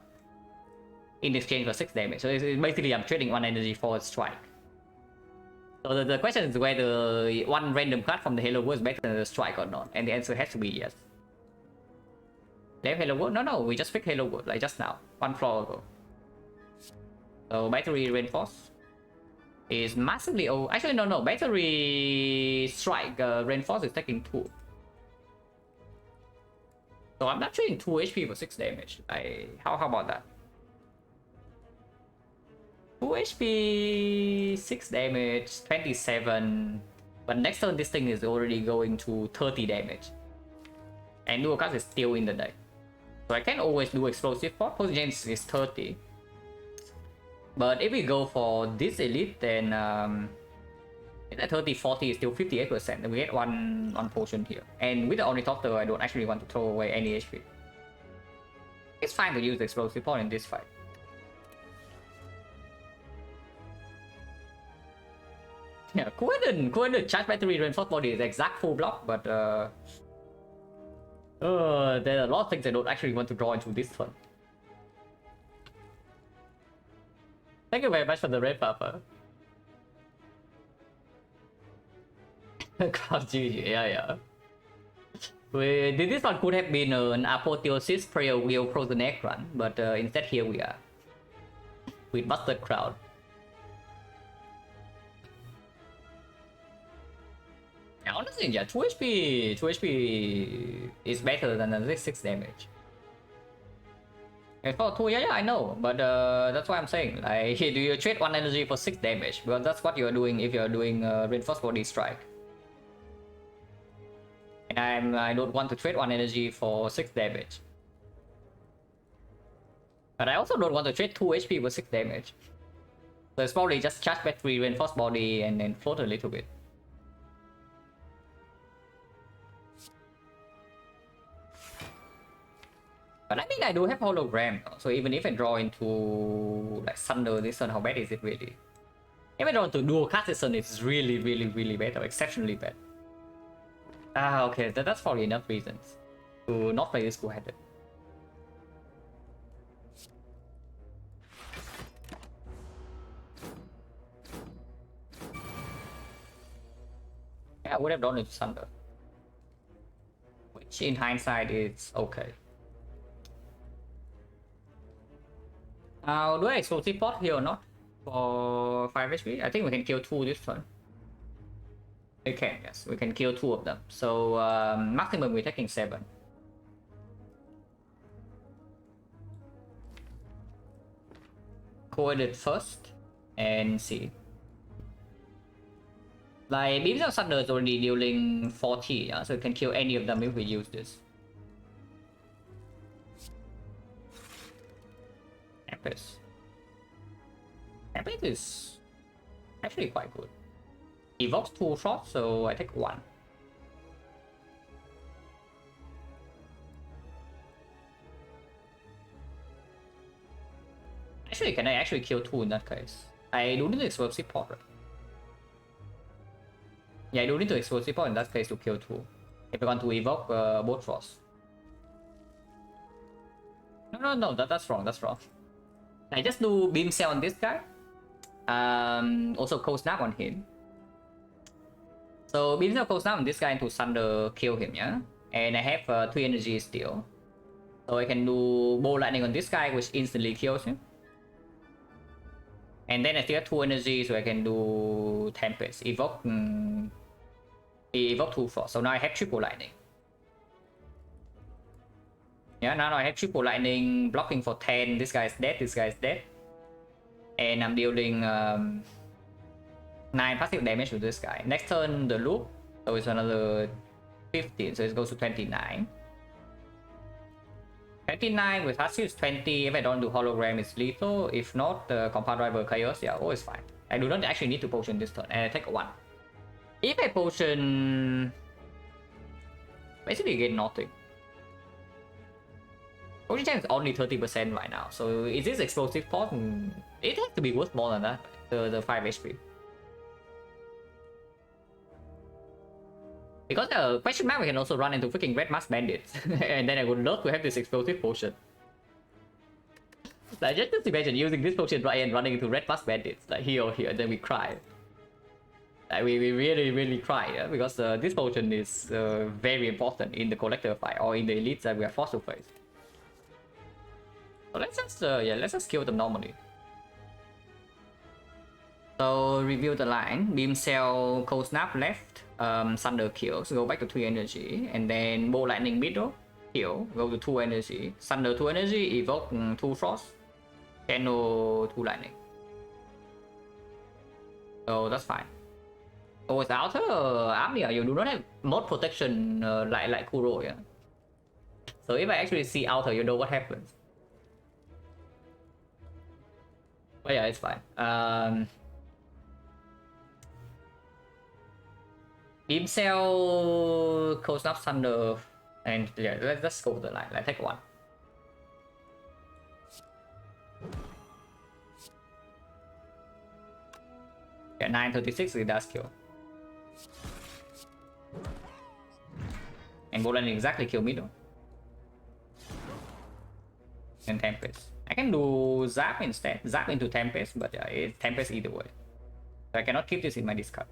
in exchange for 6 damage. So it's basically I'm trading 1 energy for a strike. So the question is whether 1 random card from the Halo Word is better than the strike or not, and the answer has to be yes. They have Halo Word? No, we just picked Halo Word like just now, 1 floor ago. So battery reinforce is massively actually no, battery strike reinforce is taking 2. So I'm not trading 2 HP for 6 damage. How about that? 2 HP, 6 damage, 27. But next turn this thing is already going to 30 damage. And dual cast is still in the deck. So I can always do explosive port. Potion is 30. But if we go for this elite, then that 30-40 is still 58%. And we get one potion here. And with the Ornithopter, I don't actually want to throw away any HP. It's fine to use the explosive port in this fight. Yeah, Coordinate charge battery reinforced body is the exact full block, but there are a lot of things I don't actually want to draw into this turn. Thank you very much for the red pepper. God, GG, yeah. This one could have been an Apotheosis Prayer Wheel Frozen Egg run, but instead here we are. With Mustard Crowd. Yeah, honestly, yeah, 2 HP is better than the 6 damage. And for 2, yeah, I know, but that's why I'm saying, like, do you trade 1 energy for 6 damage? Because that's what you're doing if you're doing Reinforced Body Strike. And I don't want to trade 1 energy for 6 damage. But I also don't want to trade 2 HP for 6 damage. So it's probably just charge battery, reinforce body, and then float a little bit. But I think I do have hologram, so even if I draw into like Thunder this turn, how bad is it really? If I draw into dual cast this turn, it's really bad, or exceptionally bad. Ah, okay, that's probably enough reasons to not play this two-headed. Yeah, I would have drawn into Thunder, which in hindsight is okay. Do I explosive pot here or not? For 5 HP? I think we can kill 2 this turn. We can, yes. We can kill 2 of them. So maximum we're taking 7. Co-edit first and see. Like, Beams of Thunder is already dealing 40, yeah? So we can kill any of them if we use this. Tempest. Tempest is actually quite good. Evokes 2 shots, so I take 1. Actually, can I actually kill 2 in that case? I do need to explosive pot, right? Yeah, I do need to explosive pot in that case to kill 2. If I want to evoke both frost. No, that's wrong, that's wrong. I just do beam cell on this guy. Also cold snap on him. So beam cell cold snap on this guy into Thunder, kill him, yeah? And I have 3 energy still. So I can do bow lightning on this guy, which instantly kills him. And then I still have 2 energy, so I can do Tempest. Evoke 2 frost. So now I have triple lightning. Yeah, now I have triple lightning, blocking for 10. This guy is dead, this guy is dead. And I'm dealing 9 passive damage to this guy. Next turn, the loop. So it's another 15, so it goes to 29. 29 with passive is 20. If I don't do hologram, it's lethal. If not, compound driver chaos, yeah, always fine. I do not actually need to potion this turn, and I take 1. If I potion, basically get nothing. Potion chance is only 30% right now, so is this explosive pot? It has to be worth more than that, the 5 HP. Because the question mark, we can also run into freaking Red Mask Bandits, and then I would love to have this explosive potion. Like, just imagine using this potion right and running into Red Mask Bandits, like here or here, and then we cry. Like, we really cry, yeah? Because this potion is very important in the collector fight, or in the elites that we are forced to face. So let's just kill them normally. So review the line. Beam cell, cold snap left, Thunder kills, go back to 3 energy, and then bow lightning middle, kill, go to 2 energy, Thunder 2 energy, evoke 2 frost, channel 2 lightning. So that's fine. So with outer Amnia, you do not have mod protection like Kuro, yeah. So if I actually see outer, you know what happens. But yeah, it's fine. Beam cell, cold snap, Thunder, and yeah, let's go to the line. Let's take 1. Yeah, 936, it does kill. And Bolan exactly kill middle. And Tempest. I can do Zap instead. Zap into Tempest, but yeah, it's Tempest either way. So I cannot keep this in my discard.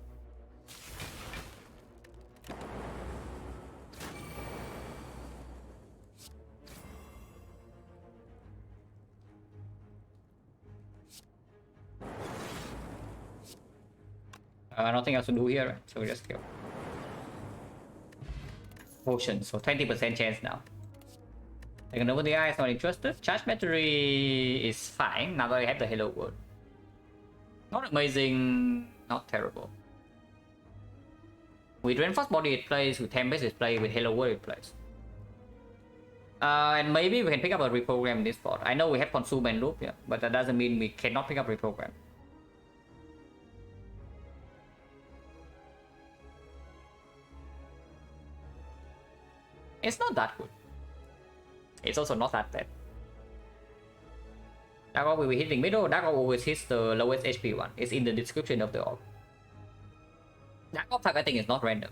Nothing else to do here, right? So we just kill. Potion, so 20% chance now. Taking over the eye is not interested. Charge battery is fine now that I have the Hello World. Not amazing, not terrible. With Reinforced Body it plays, with Tempest it plays, with Hello World it plays. And maybe we can pick up a reprogram in this spot. I know we have Consume and Loop, yeah, but that doesn't mean we cannot pick up reprogram. It's not that good. It's also not that bad. Dark Orb will be hitting middle. Dark Orb always hits the lowest HP one. It's in the description of the orb. Dark Orb targeting is not random.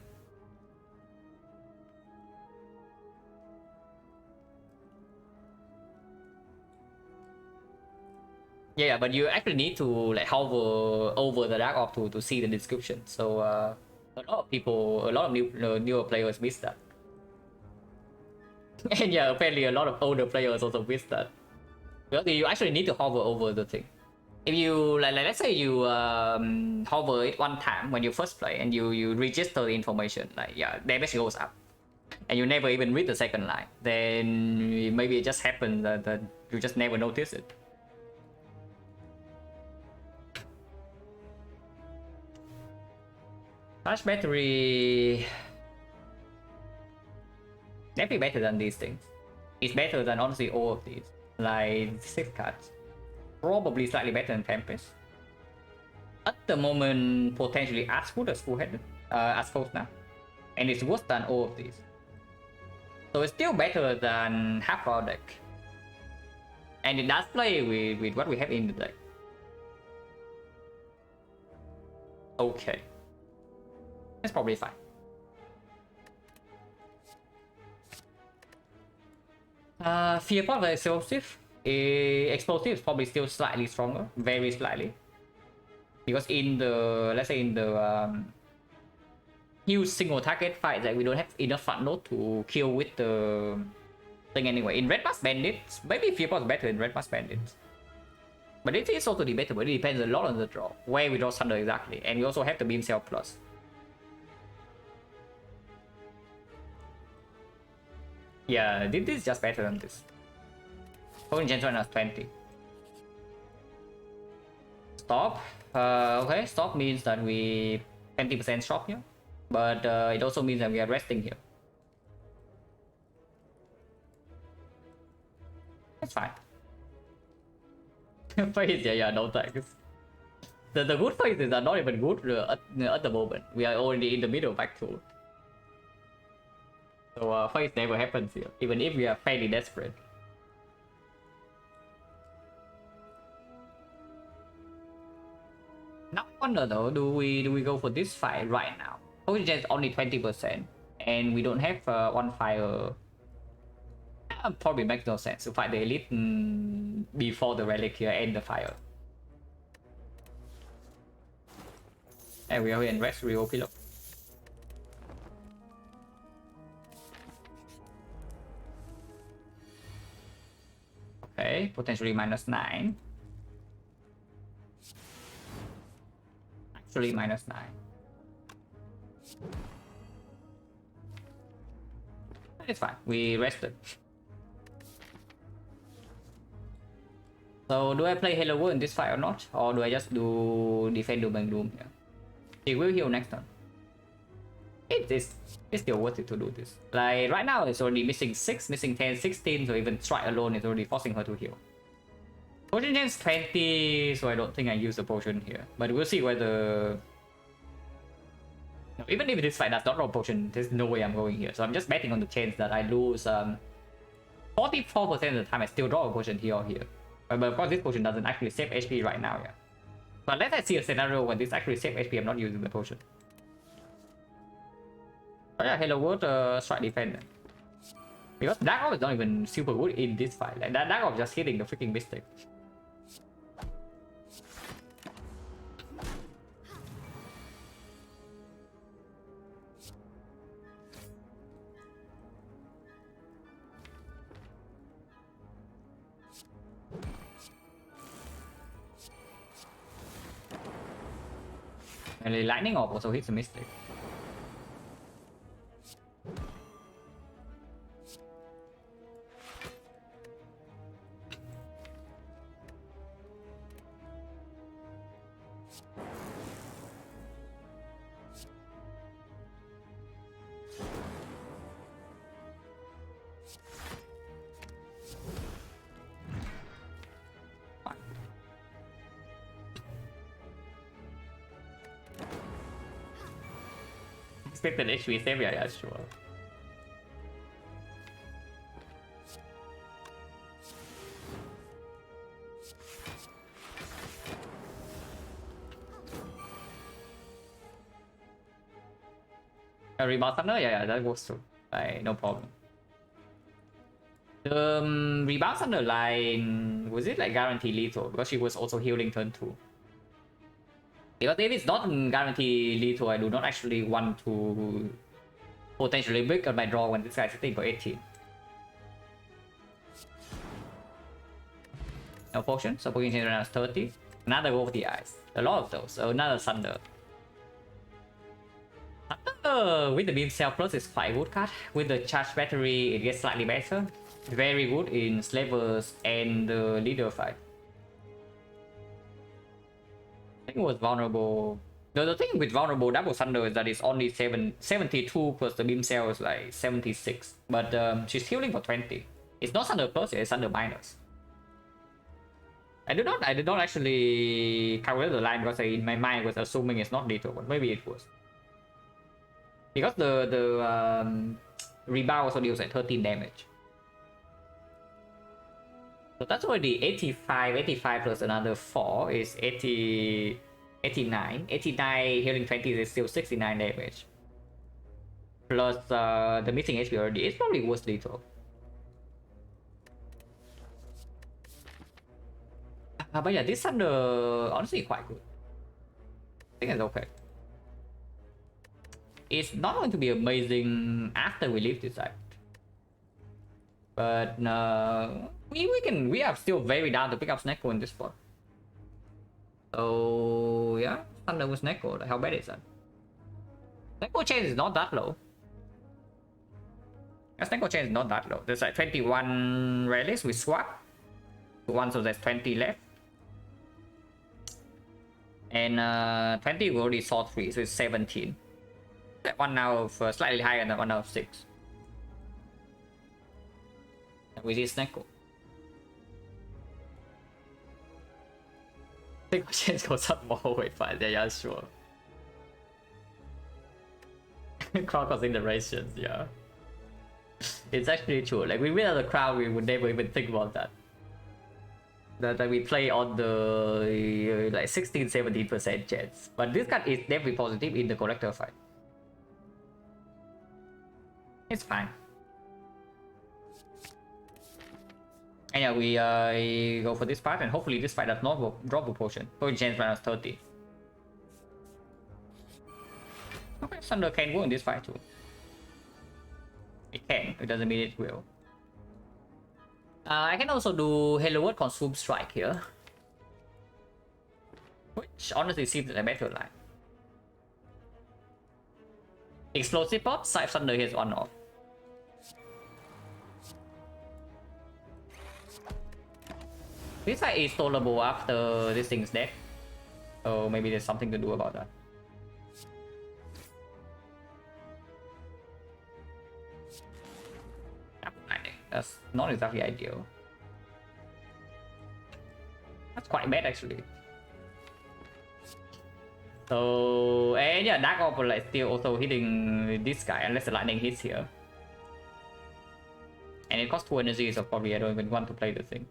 Yeah, but you actually need to like hover over the Dark Orb to see the description. So a lot of people, a lot of newer players miss that. And yeah, apparently a lot of older players also miss that. Because you actually need to hover over the thing. If you like let's say you hover it one time when you first play and you register the information, like yeah, damage goes up, and you never even read the second line, then maybe it just happens that you just never notice it. Charge battery definitely better than these things. It's better than honestly all of these. Like 6 cards. Probably slightly better than Tempest. At the moment, potentially as good as full-headed, as close now. And it's worse than all of these. So it's still better than half our deck. And it does play with what we have in the deck. Okay. That's probably fine. Fear Pot is explosive. Explosive is probably still slightly stronger, very slightly. Because in the, let's say in the huge single target fight, that we don't have enough front load to kill with the thing anyway. In Red Mask Bandits, maybe Fear Pot is better in Red Mask Bandits. But it is also debatable. It depends a lot on the draw, where we draw Thunder exactly, and we also have the Beam Cell Plus. Yeah, this is just better than this. Potion Gen 20. Stop. Okay, stop means that we 20% shop here, but it also means that we are resting here. That's fine. Phase, yeah, no thanks. The good phases are not even good at the moment. We are already in the middle back to. So phase never happens here, even if we are fairly desperate. Now I wonder though, do we go for this fight right now? Potion Gen is only 20%, and we don't have one fire. Probably makes no sense to fight the elite before the relic here and the fire. And we are here in rest real pillow. Okay, potentially -9. Actually -9. It's fine, we rested. So do I play Hello World in this fight or not? Or do I just do Defend Doom and Gloom here? It will heal next turn. It's still worth it to do this. Like right now it's already missing 6, missing 10, 16, so even Strike alone is already forcing her to heal. Potion Gen's 20, so I don't think I use the potion here. But we'll see whether... No, even if this fight does not draw potion, there's no way I'm going here. So I'm just betting on the chance that I lose 44% of the time I still draw a potion here or here. But of course this potion doesn't actually save HP right now, yeah. But unless I see a scenario when this actually saves HP, I'm not using the potion. Oh yeah, Hello World Strike Defend. Because Dark Orb is not even super good in this fight. Like that Dark Orb just hitting the freaking Mystic. And the Lightning Orb also hits the Mystic. expected HP save, yeah, sure. A rebound thunder, yeah, that works too. Like, no problem. The rebound thunder line, was it like guarantee lethal? Because she was also healing turn 2. Because if it's not guarantee lethal, I do not actually want to potentially break on my draw when this guy's sitting for 18. No potion, so potion change around 30. Another over the ice. A lot of those. So another thunder. Thunder with the beam cell plus is quite good card. With the charge battery, it gets slightly better. Very good in slavers and the leader fight. I think it was vulnerable. The thing with vulnerable double thunder is that it's only 72 plus the beam cell is like 76. But she's healing for 20. It's not thunder plus, it's thunder minus. I did not actually calculate the line because in my mind I was assuming it's not lethal, but maybe it was. Because the rebound also deals like 13 damage. So that's already 85 plus another 4 is 89. 89 healing 20 is still 69 damage. Plus the missing HP already, it's probably worse lethal. But yeah, this thunder honestly quite good. I think it's okay. It's not going to be amazing after we leave this side. But we are still very down to pick up XecnaR in this spot. So yeah, thunder with XecnaR. How bad is that? XecnaR chance is not that low. XecnaR chance is not that low. There's like 21 relics with swap. One, so there's 20 left. And 20 we already saw 3, so it's 17. That one now of slightly higher than one now of 6. Which is XecnaR. I think chance goes up more with 5, yeah, sure. Crowd considerations, yeah. It's actually true. Like, we win out the crowd, we would never even think about that. That we play on the like 16-17% chance. But this card is definitely positive in the collector fight. It's fine. And yeah, we go for this part, and hopefully this fight does not drop a potion. Potion chance minus 30. Okay, Thunder can go in this fight too. It can, it doesn't mean it will. I can also do Hello World Consume Strike here. Which honestly seems like a better line. Explosive Pop, Side Thunder hits one off. This side is stoleable after this thing's dead. So maybe there's something to do about that. That's not exactly ideal. That's quite bad actually. So, and yeah, Dark Orb like still also hitting this guy unless the lightning hits here. And it costs 2 energy, so probably I don't even want to play the thing.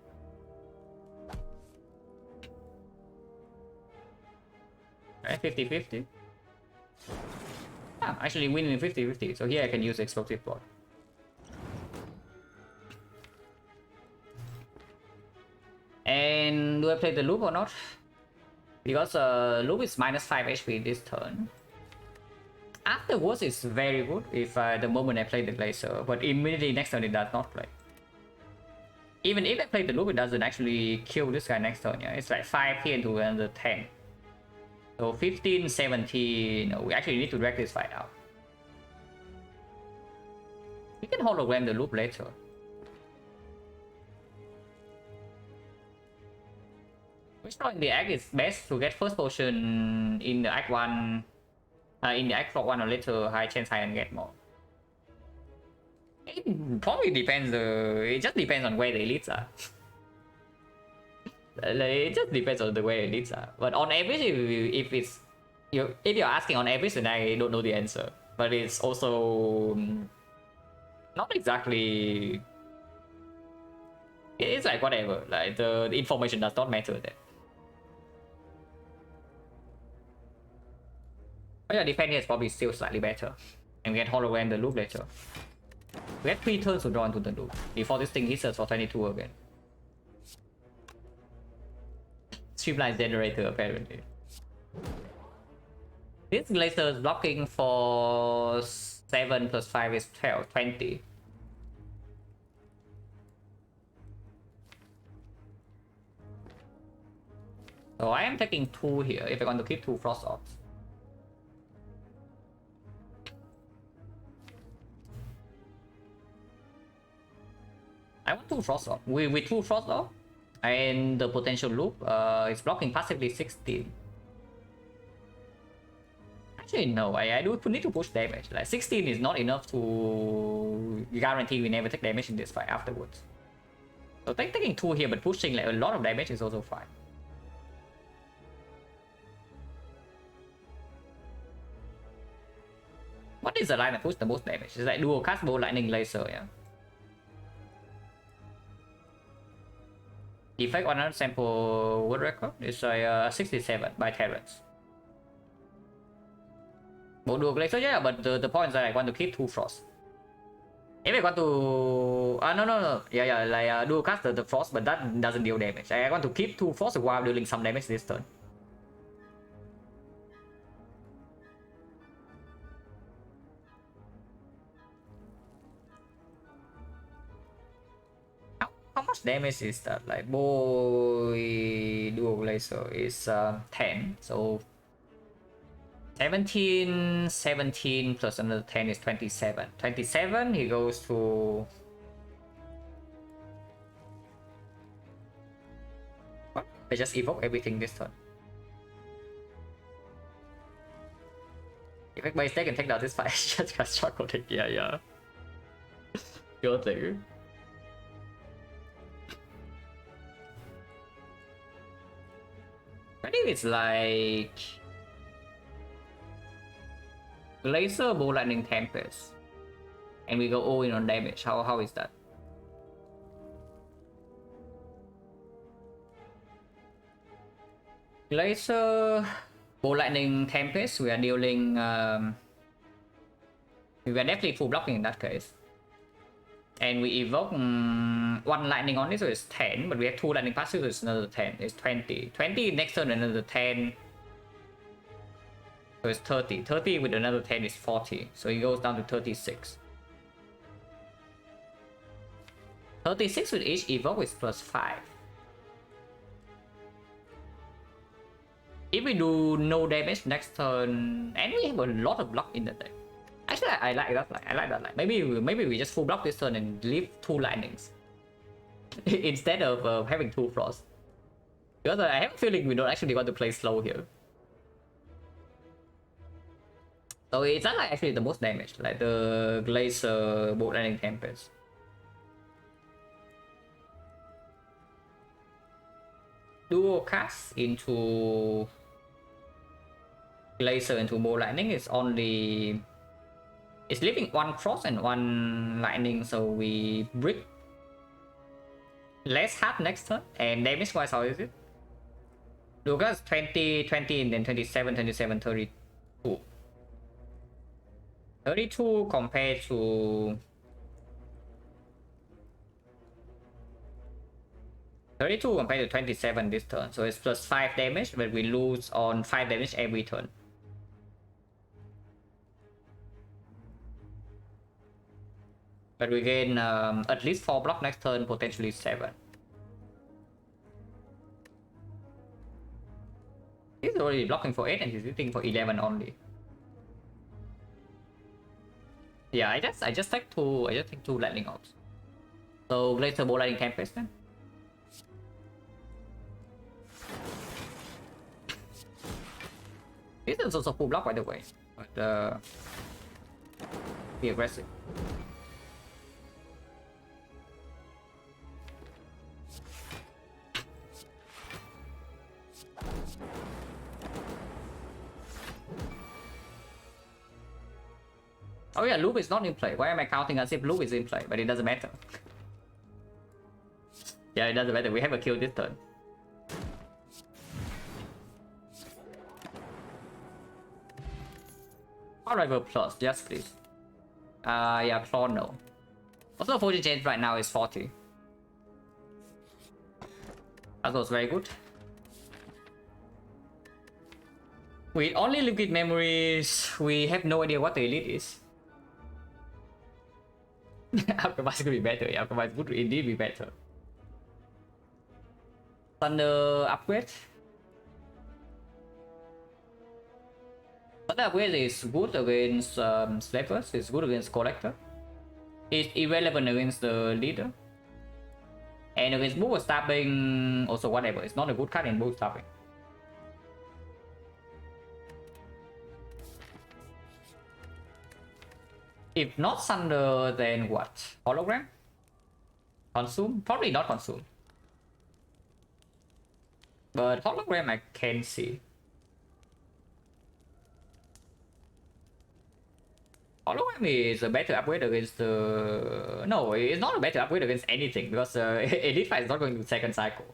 Right, 50-50. Ah, actually winning 50-50, so here I can use Explosive Blood. And do I play the loop or not? Because loop is minus 5 HP this turn. Afterwards it's very good if the moment I play the Glacier, but immediately next turn it does not play. Even if I play the loop, it doesn't actually kill this guy next turn. Yeah, it's like 5 here into another 10. So 15, 17. No, we actually need to drag this fight out. We can hologram the loop later. Which point in the act is best to get first potion in the act 1, in the act for 1 or later, high chance high and get more. It probably depends, it just depends on where the elites are. It just depends on the way elites are. But on average, if you're asking on average, then I don't know the answer. but it's also not exactly. It's like whatever. Like the information does not matter there. But yeah, defense is probably still slightly better, and we get hologram the loop later. We had 3 turns to draw into the loop before this thing hits us for 22 again. Streamline generator apparently. This laser is blocking for 7 plus 5 is 12, 20. So I am taking 2 here if I want to keep 2 frost orbs. I want 2 frost orb. With 2 frost orb and the potential loop, it's blocking passively 16. Actually, no, I do need to push damage. Like 16 is not enough to guarantee we never take damage in this fight afterwards. So taking 2 here, but pushing like a lot of damage is also fine. What is the line that puts the most damage? It's like dual cast bow lightning laser, yeah. Defect 100 sample world record is 67 by Terrence. Both dual laser, yeah, but the point is that I want to keep 2 frost. If I want to no, yeah, like dual cast the frost, but that doesn't deal damage. I want to keep 2 frost while dealing some damage this turn. How much damage is that? Like boy dual laser is 10, so 17 plus another 10 is 27. 27, he goes to... What? I just evoke everything this turn. If I by stake and take down this fight, I just got struggled. Yeah. Sure thing. I think it's like... Laser, bow, lightning, tempest, and we go all in on damage. How is that? Laser, bow, lightning, tempest. We are dealing. We are definitely full blocking in that case, and we evoke 1 lightning only, so it's 10. But we have 2 lightning passes, so it's another 10. It's 20. 20 next turn, another 10. So it's 30. 30 with another 10 is 40. So he goes down to 36. 36 with each evoke is plus 5. If we do no damage next turn, and we have a lot of block in the deck. Actually, I like that. I like that. Like maybe we just full block this turn and leave 2 lightnings instead of having 2 frost. Because I have a feeling we don't actually want to play slow here. So it's not like actually the most damage, like the Glacier, Bolt Lightning, Tempest. Dual cast into Glacier into Bolt Lightning is only... It's leaving 1 Frost and 1 Lightning, so we brick less hard next turn. And damage wise, how is it? Dual cast 20, 20, and then 27, 27, 32. 32 compared to 27 this turn, so it's plus 5 damage, but we lose on 5 damage every turn. But we gain at least 4 block next turn, potentially 7. He's already blocking for 8 and he's hitting for 11 only. Yeah, I just take 2 lightning orbs. So Glacier, Bow, Lightning, Tempest then. This is also full block by the way, but be aggressive. Oh yeah, loop is not in play. Why am I counting as if loop is in play? But it doesn't matter. Yeah, it doesn't matter. We have a kill this turn. Rival plus, yes please. Yeah, claw no. Also, fortune change right now is 40. That was very good. With only liquid memories, we have no idea what the elite is. Alchemist could be better. Yeah, Alchemist would indeed be better. Thunder upgrade. Thunder upgrade is good against slavers. It's good against collector. It's irrelevant against the leader. And against boot stabbing, also whatever. It's not a good card in boot stabbing. If not Thunder, then what? Hologram? Consume? Probably not consume. But hologram I can see. Hologram is a better upgrade against the... No, it's not a better upgrade against anything because Elite Fight is not going to second cycle.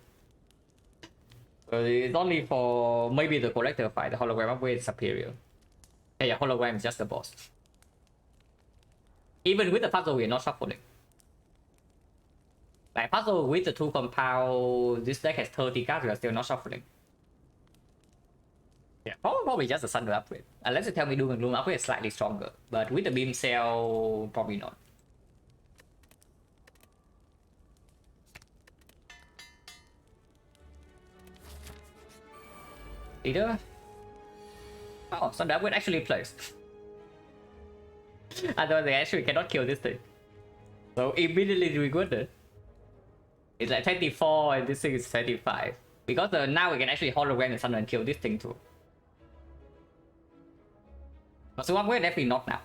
It's only for maybe the collector fight. The hologram upgrade is superior. Yeah, hologram is just the boss. Even with the puzzle, we're not shuffling. Like puzzle with the 2 compound, this deck has 30 cards, we are still not shuffling. Yeah, probably just a Thunder upgrade. Unless you tell me Doom and Gloom upgrade is slightly stronger. But with the Beam Cell, probably not. Either. Oh, Thunder upgrade actually plays. Otherwise they actually cannot kill this thing. So immediately we got it. It's like 24 and this thing is 35. Because now we can actually hologram the Thunder and kill this thing too. So upgrade definitely not now.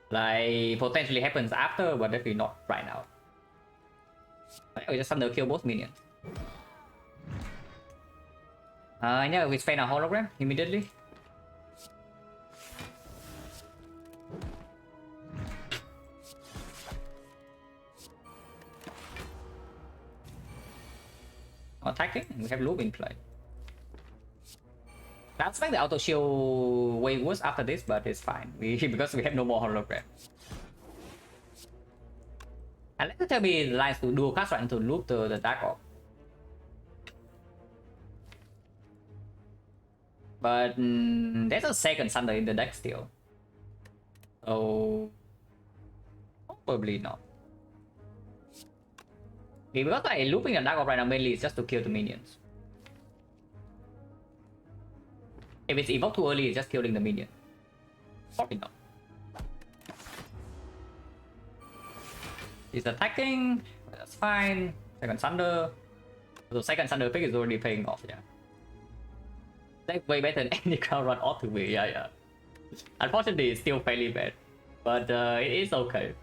Like potentially happens after, but definitely not right now. We just Thunder kill both minions. Yeah, we spend a hologram immediately. Attacking, we have loop in play. I expect the auto shield way worse after this, but it's fine. Because we have no more hologram. And let's tell me the lines to dual cast right to loop the Dark Orb. But there's a second Thunder in the deck still. So probably not. Okay, because like looping the Dark Orb right now mainly is just to kill the minions. If it's evoked too early, it's just killing the minion. Probably not. It's attacking, that's fine. Second Thunder. So second Thunder pick is already paying off, yeah. That's way better than any crowd run ought to be, yeah. Unfortunately, it's still fairly bad. But it is okay.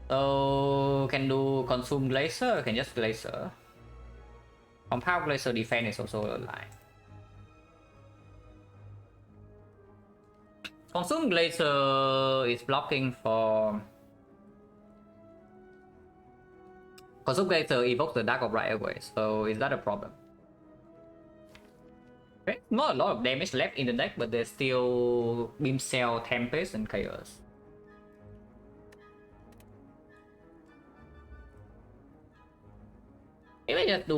So can do consume glacier, can just glacier. Compound glacier defense is also a line. Consume glacier is blocking for. Consume glacier evokes the Dark Orb right away, so is that a problem? Okay. Not a lot of damage left in the deck, but there's still Beam Cell, Tempest, and Chaos. If I just do,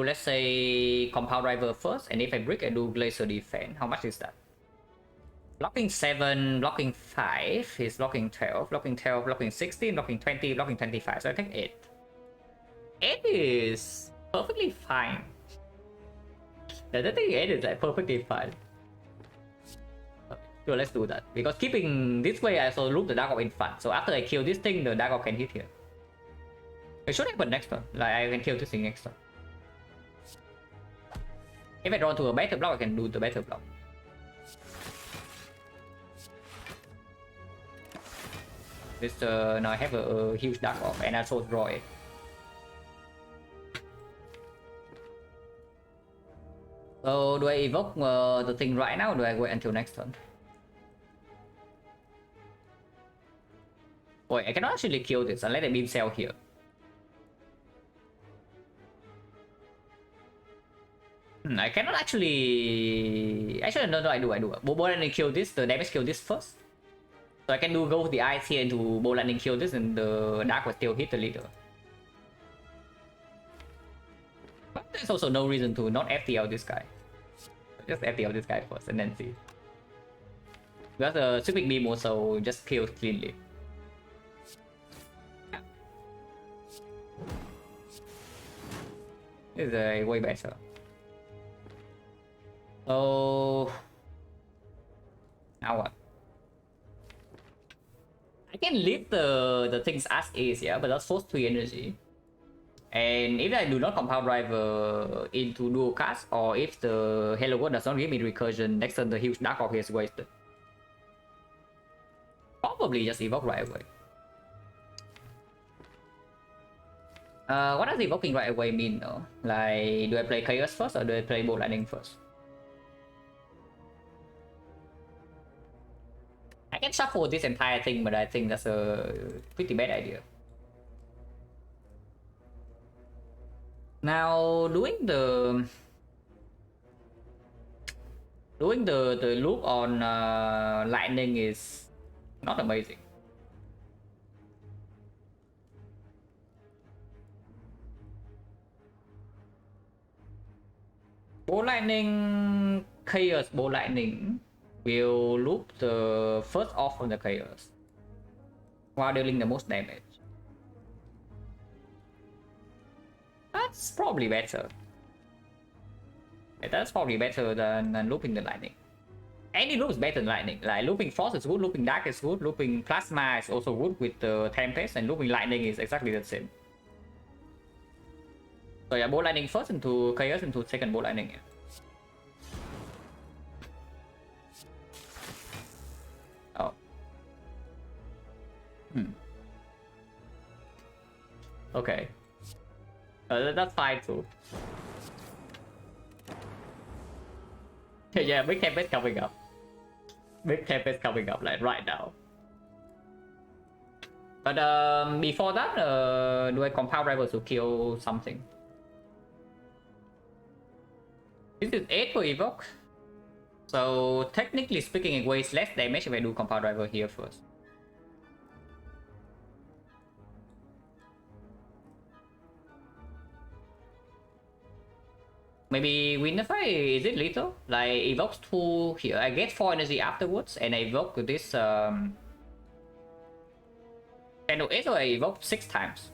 let's say, Compound Rival first, and if I break, I do Glacier Defense. How much is that? Blocking 7, blocking 5, he's blocking 12, blocking 12, blocking 16, blocking 20, blocking 25, so I take 8. 8 is perfectly fine. I think 8 is like perfectly fine. Okay, so let's do that. Because keeping this way, I also loop the Dark Orb in front. So after I kill this thing, the Dark Orb can hit here. It should happen next turn. Like I can kill this thing next turn. If I draw to a better block, I can do the better block. This now I have a huge Dark Orb and I also draw it. So do I evoke the thing right now or do I wait until next turn? Wait, I cannot actually kill this unless I beam cell here. I cannot actually... Actually, no, I do. Ball lightning kill this, the damage kill this first. So I can go with the eyes here into ball lightning kill this and the dark will still hit the leader. But there's also no reason to not FTL this guy. Just FTL this guy first and then see. Because the sweeping beam also just kills cleanly. Yeah. This is way better. So now what? I can leave the things as is, yeah, but that's force 3 energy. And if I do not compound driver into dual cast, or if the Hello World does not give me recursion, next turn the huge dark orb is wasted. Probably just evoke right away. What does evoking right away mean though? Like, do I play Chaos first or do I play Bolt Lightning first? I can shuffle this entire thing, but I think that's a pretty bad idea. Now doing the loop on lightning is not amazing. Ball lightning, chaos ball lightning will loop the first off from the chaos while dealing the most damage. That's probably better. That's probably better than looping the lightning. Any loop is better than lightning. Like looping frost is good, looping dark is good, looping plasma is also good with the tempest, and looping lightning is exactly the same. So yeah, ball lightning first into chaos into second ball lightning. Yeah. Oh. Okay. That's fine too. Yeah, big tempest coming up. Big tempest coming up like right now. But before that, do I compound rivals to kill something? This is 8 for evoke. So technically speaking, it weighs less damage if I do compound rival here first. Maybe Winify, is it lethal? Like evokes 2 here. I get 4 energy afterwards and I evoke this can do 8 or I evoke 6 times.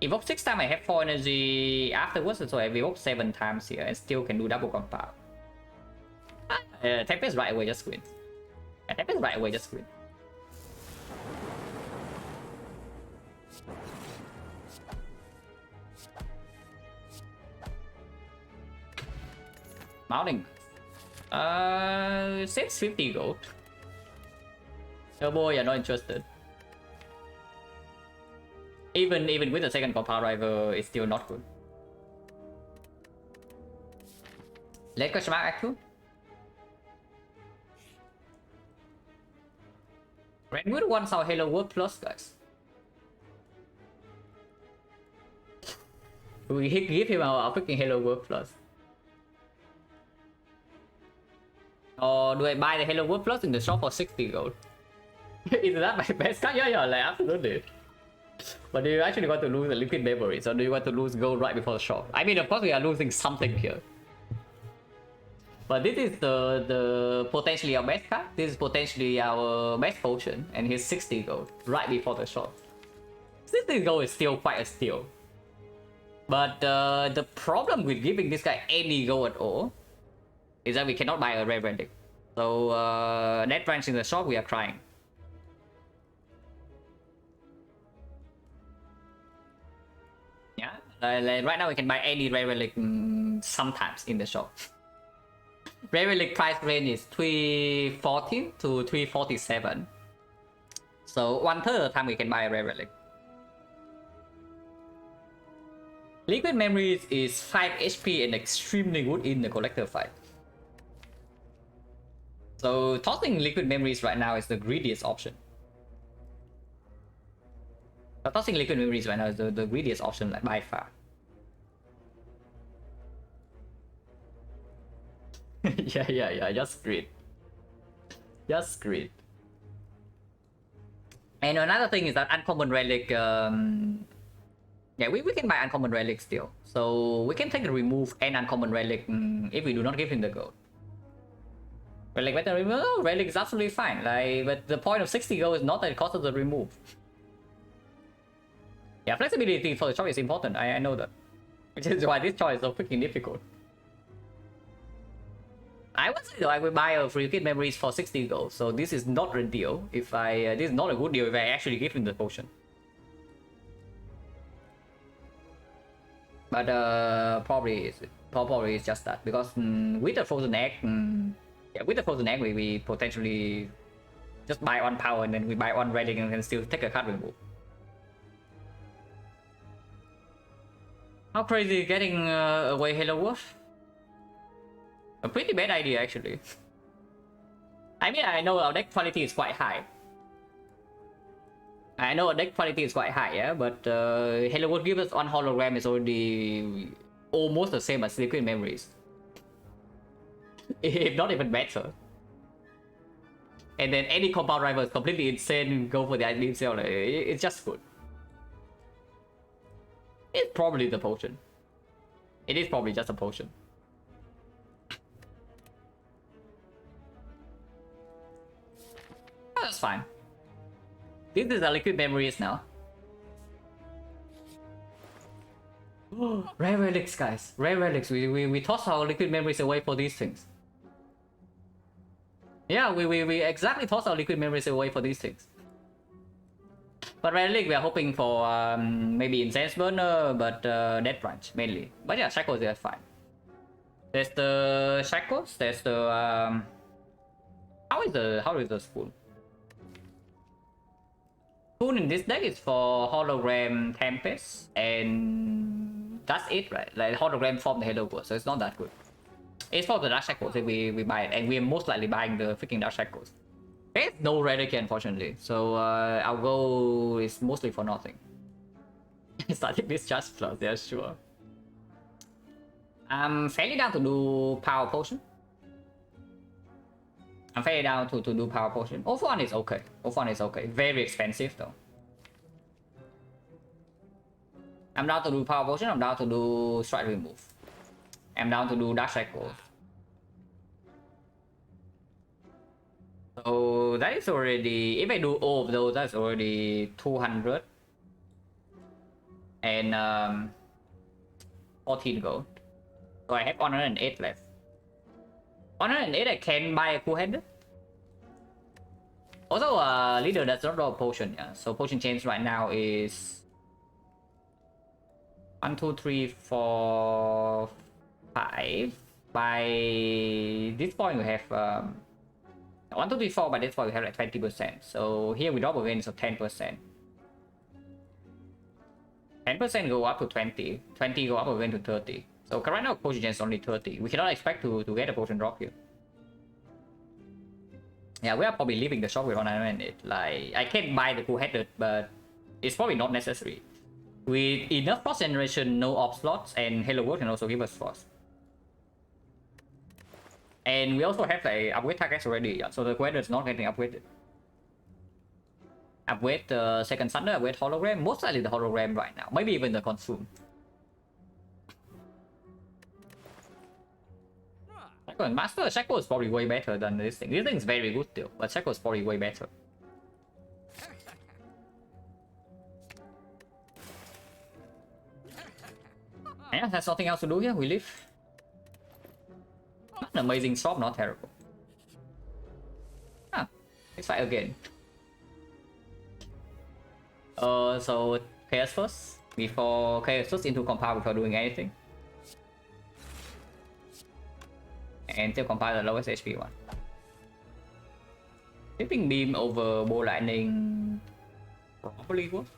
Evoke 6 times I have 4 energy afterwards, so I evoke 7 times here and still can do double compound. Tempest right away just win. Tempest right away just win. Mounting. Says 50 gold. Oh boy, you're not interested. Even with the second compound rival, it's still not good. Let question mark active. Redwood wants our Hello World Plus, guys. We give him our freaking Hello World Plus. Or do I buy the Hello World Plus in the shop for 60 gold? Is that my best card? Yeah, like absolutely. But do you actually want to lose the liquid memories, or do you want to lose gold right before the shop? I mean, of course we are losing something here. But this is the potentially our best card. This is potentially our best potion, and here's 60 gold right before the shop. 60 gold is still quite a steal. But the problem with giving this guy any gold at all is that we cannot buy a rare relic. So net branch in the shop, we are crying. Yeah, like right now we can buy any rare relic sometimes in the shop. Rare relic price range is 314 to 347. So 1/3 of the time we can buy a rare relic. Liquid Memories is 5 HP and extremely good in the collector fight. So tossing Liquid Memories right now is the greediest option. Tossing Liquid Memories right now is the greediest option, like, by far. yeah, just greed. Just greed. And another thing is that uncommon relic, yeah, we can buy uncommon relic still. So we can take a remove and uncommon relic if we do not give him the gold. Relic better remove? Oh, relic is absolutely fine. Like, but the point of 60 gold is not that it costs the remove. Yeah, flexibility for the choice is important. I know that. Which is why this choice is so freaking difficult. I would say though, I will buy a free kit memories for 60 gold. So this is not a deal. If I this is not a good deal if I actually give him the potion. But probably it's just that, because with the frozen egg, yeah, with the frozen egg we potentially just buy one power and then we buy one relic and can still take a card remove. How crazy getting away Hello World? A pretty bad idea actually. I mean, I know our deck quality is quite high. Yeah, but Hello World gives us one hologram is already almost the same as Liquid Memories. If not even better. And then any compound rival is completely insane, go for the ideal cell. It's just good. It's probably the potion. It is probably just a potion. Oh, that's fine. This is a Liquid Memories now. Rare relics, guys. Rare relics. We toss our Liquid Memories away for these things. Yeah, we exactly toss our Liquid Memories away for these things. But rare relic, we are hoping for maybe Incense Burner, but Death Branch mainly. But yeah, Shackles is fine. There's the Shackles. There's the how is the spoon? Spoon in this deck is for hologram Tempest, and that's it, right? Like hologram from the Hello World, so it's not that good. It's for the Dark Shackles if we buy it, and we're most likely buying the freaking Dark Shackles. There's no relic, unfortunately, so our goal is mostly for nothing. Starting this just plus, yeah, sure. I'm fairly down to do Power Potion. I'm fairly down to do Power Potion. O1 is okay. O1 is okay. Very expensive though. I'm down to do Power Potion. I'm down to do Strike Remove. I'm down to do Dark Shackles. So that is already, if I do all of those, that's already 200 and 14 gold. So I have 108 left. 108 I can buy a cool head. Also leader does not draw a potion, yeah. So potion change right now is 1, 2, 3, 4, 5. By this point we have 1, 2, 3, 4, by this point we have like 20%. So here we drop again, so 10%. 10% go up to 20. 20 go up again to 30. So right now potion change is only 30. We cannot expect to get a potion drop here. Yeah, we are probably leaving the shop with 108. Like, I can buy the cool headed, but it's probably not necessary. With enough frost generation, no op slots, and Hello World can also give us frost. And we also have a upgrade targets already, yeah, so the weather is not getting upgraded. Upgrade the second thunder, upgrade hologram, most likely the hologram right now, maybe even the consume. Shackle and Master, Shackle is probably way better than this thing. This thing is very good still, but Shackle is probably way better. Yeah, there's nothing else to do here, we leave. An amazing shop, not terrible. Ah, let's fight again. So Chaos first, before Chaos first into compile before doing anything. And still compile the lowest HP one. Tipping beam over bow lightning probably works.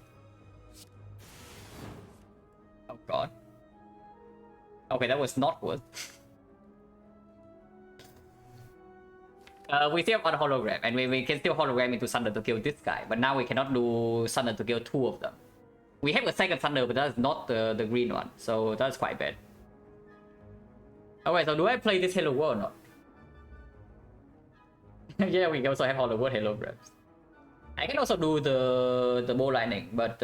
Oh god. Okay, that was not worth. We still have one hologram, and we can still hologram into Thunder to kill this guy, but now we cannot do Thunder to kill two of them. We have a second Thunder, but that's not the green one, so that's quite bad. Okay, so do I play this Hello World or not? Yeah, we also have Hollow World holograms. I can also do the bow lightning, but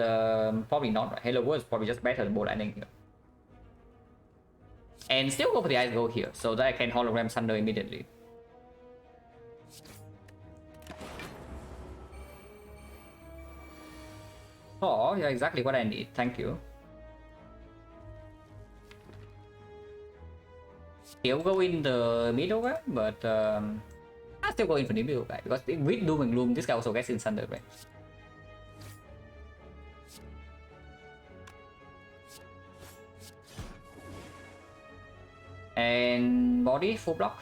probably not. Hello World is probably just better than bow lightning here. And still go for the ice go here, so that I can hologram Thunder immediately. Oh, yeah, exactly what I need. Thank you. He'll go in the middle guy, but I still go in for the middle guy because with Doom and Gloom, this guy also gets in Thunder range. And body full block.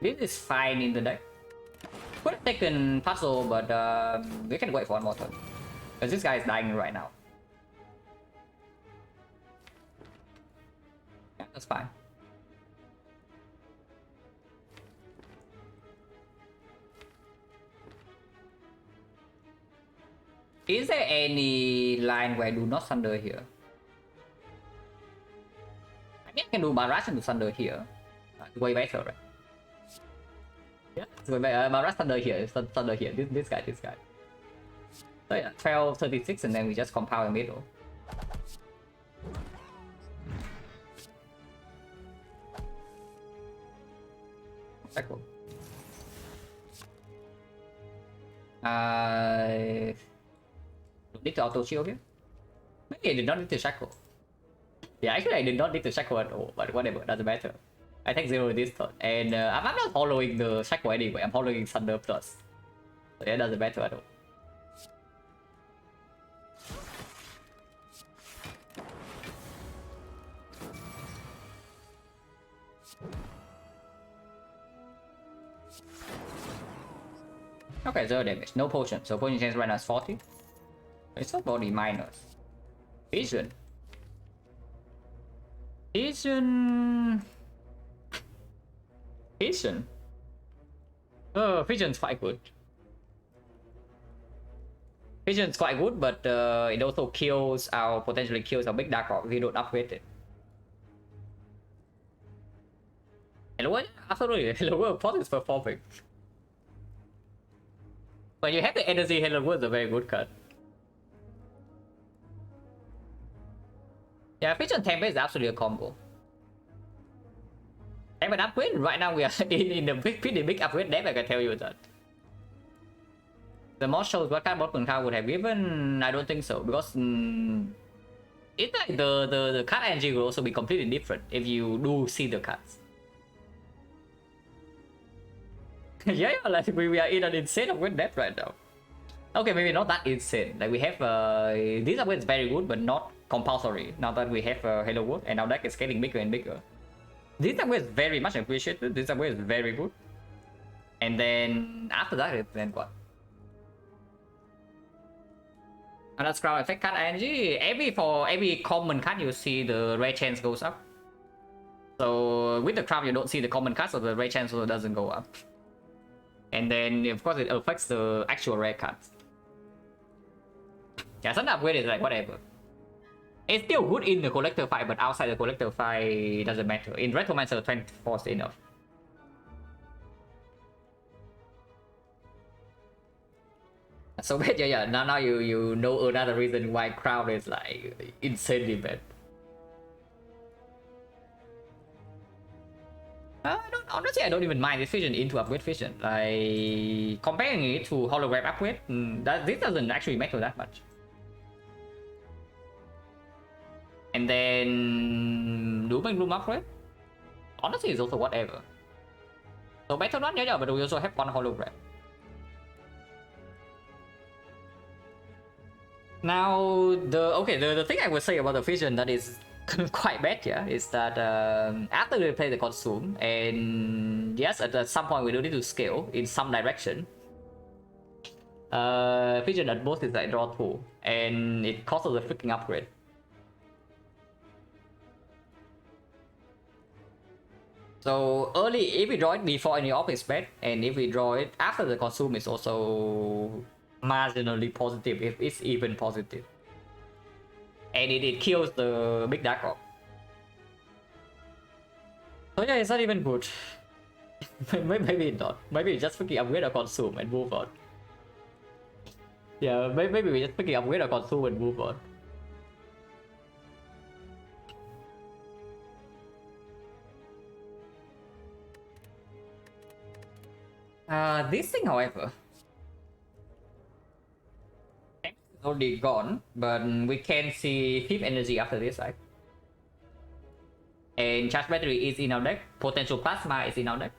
This is fine in the deck. Could have taken puzzle, but we can wait for one more turn because this guy is dying right now. Yeah, that's fine. Is there any line where I do not Thunder here? I mean, I can do Barrage into Thunder here. Way better, right? Yeah, so Barrage Thunder here, Thunder here. This guy. So yeah, 1236, and then we just compound the middle. Cool. Need to auto shield here? Maybe I did not need to shackle. Yeah, actually I did not need to shackle at all, but whatever, doesn't matter. I take 0 this turn, and I'm not following the shackle anyway, I'm following Thunder plus. So yeah, it doesn't matter at all. Okay, 0 damage, no potion, so potion chance right now is 40. It's not body minus. Vision. Oh, Vision's quite good. Vision's quite good, but it also potentially kills our big dark orc if we don't upgrade it. Hello World? Absolutely, Hello World pot is performing. When you have the energy, Hello World is a very good card. Yeah, Vision Temple is absolutely a combo. And an upgrade, right now we are in the pretty big upgrade deck, I can tell you that. The mod shows what kind of bot card would have given, I don't think so, because it's like the card energy will also be completely different if you do see the cards. Yeah, like we are in an insane upgrade deck right now. Okay, maybe not that insane. Like we have this upgrade is very good, but not compulsory. Now that we have Hello World, and our deck is getting bigger and bigger. This upgrade is very much appreciated. This upgrade is very good. And then after that, then what? And that's ground effect card energy. For every common card you see, the rare chance goes up. So with the crown you don't see the common card, so the rare chance also doesn't go up. And then of course it affects the actual rare cards. Yeah, some upgrade is like whatever. It's still good in the collector fight, but outside the collector fight doesn't matter. In Retromancer, 24 is enough. So yeah, now you know another reason why Crown is like insanely bad. Honestly, I don't even mind this Vision into upgrade Vision. Like comparing it to hologram upgrade, this doesn't actually matter that much. And then Doom and Gloom upgrade. Honestly, it's also whatever. So better not, yeah, but we also have one hologram. Now the thing I would say about the Vision that is quite bad here is that after we play the consume, and yes, at some point we do need to scale in some direction. Vision at most is like draw 2, and it costs us a freaking upgrade. So early, if we draw it before any op is bad, and if we draw it after the consume, it's also marginally positive, if it's even positive. And it kills the big dark op. So yeah, it's not even good. Maybe not. Maybe we just fucking upgrade or consume and move on. Yeah, maybe we just fucking upgrade or consume and move on. This thing, however, is already gone, but we can see 5th energy after this, right? And charge battery is in our deck. Potential plasma is in our deck.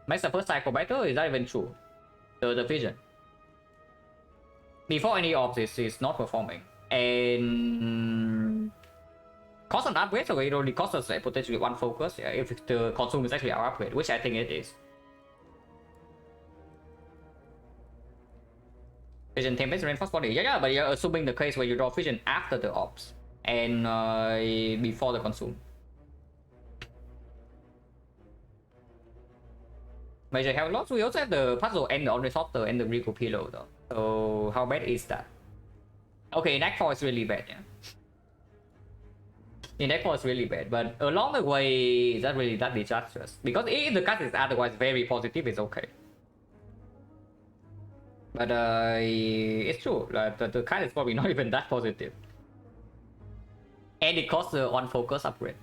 Makes the first cycle better. Is that even true? The vision before any of this is not performing, and cost an upgrade, so it only costs us potentially 1 focus. Yeah, if the consume is actually our upgrade, which I think it is. Vision tempest reinforced body. Yeah, but you're assuming the case where you draw vision after the ops and before the consume. Major health loss. We also have the puzzle and the Omnisorter and the Rico Pillow though. So how bad is that? Okay, Knack 4 is really bad, yeah. In Knack 4 is really bad, but along the way, is that really that disastrous? Because if the card is otherwise very positive, it's okay. But it's true, the card is probably not even that positive. And it costs the on focus upgrade.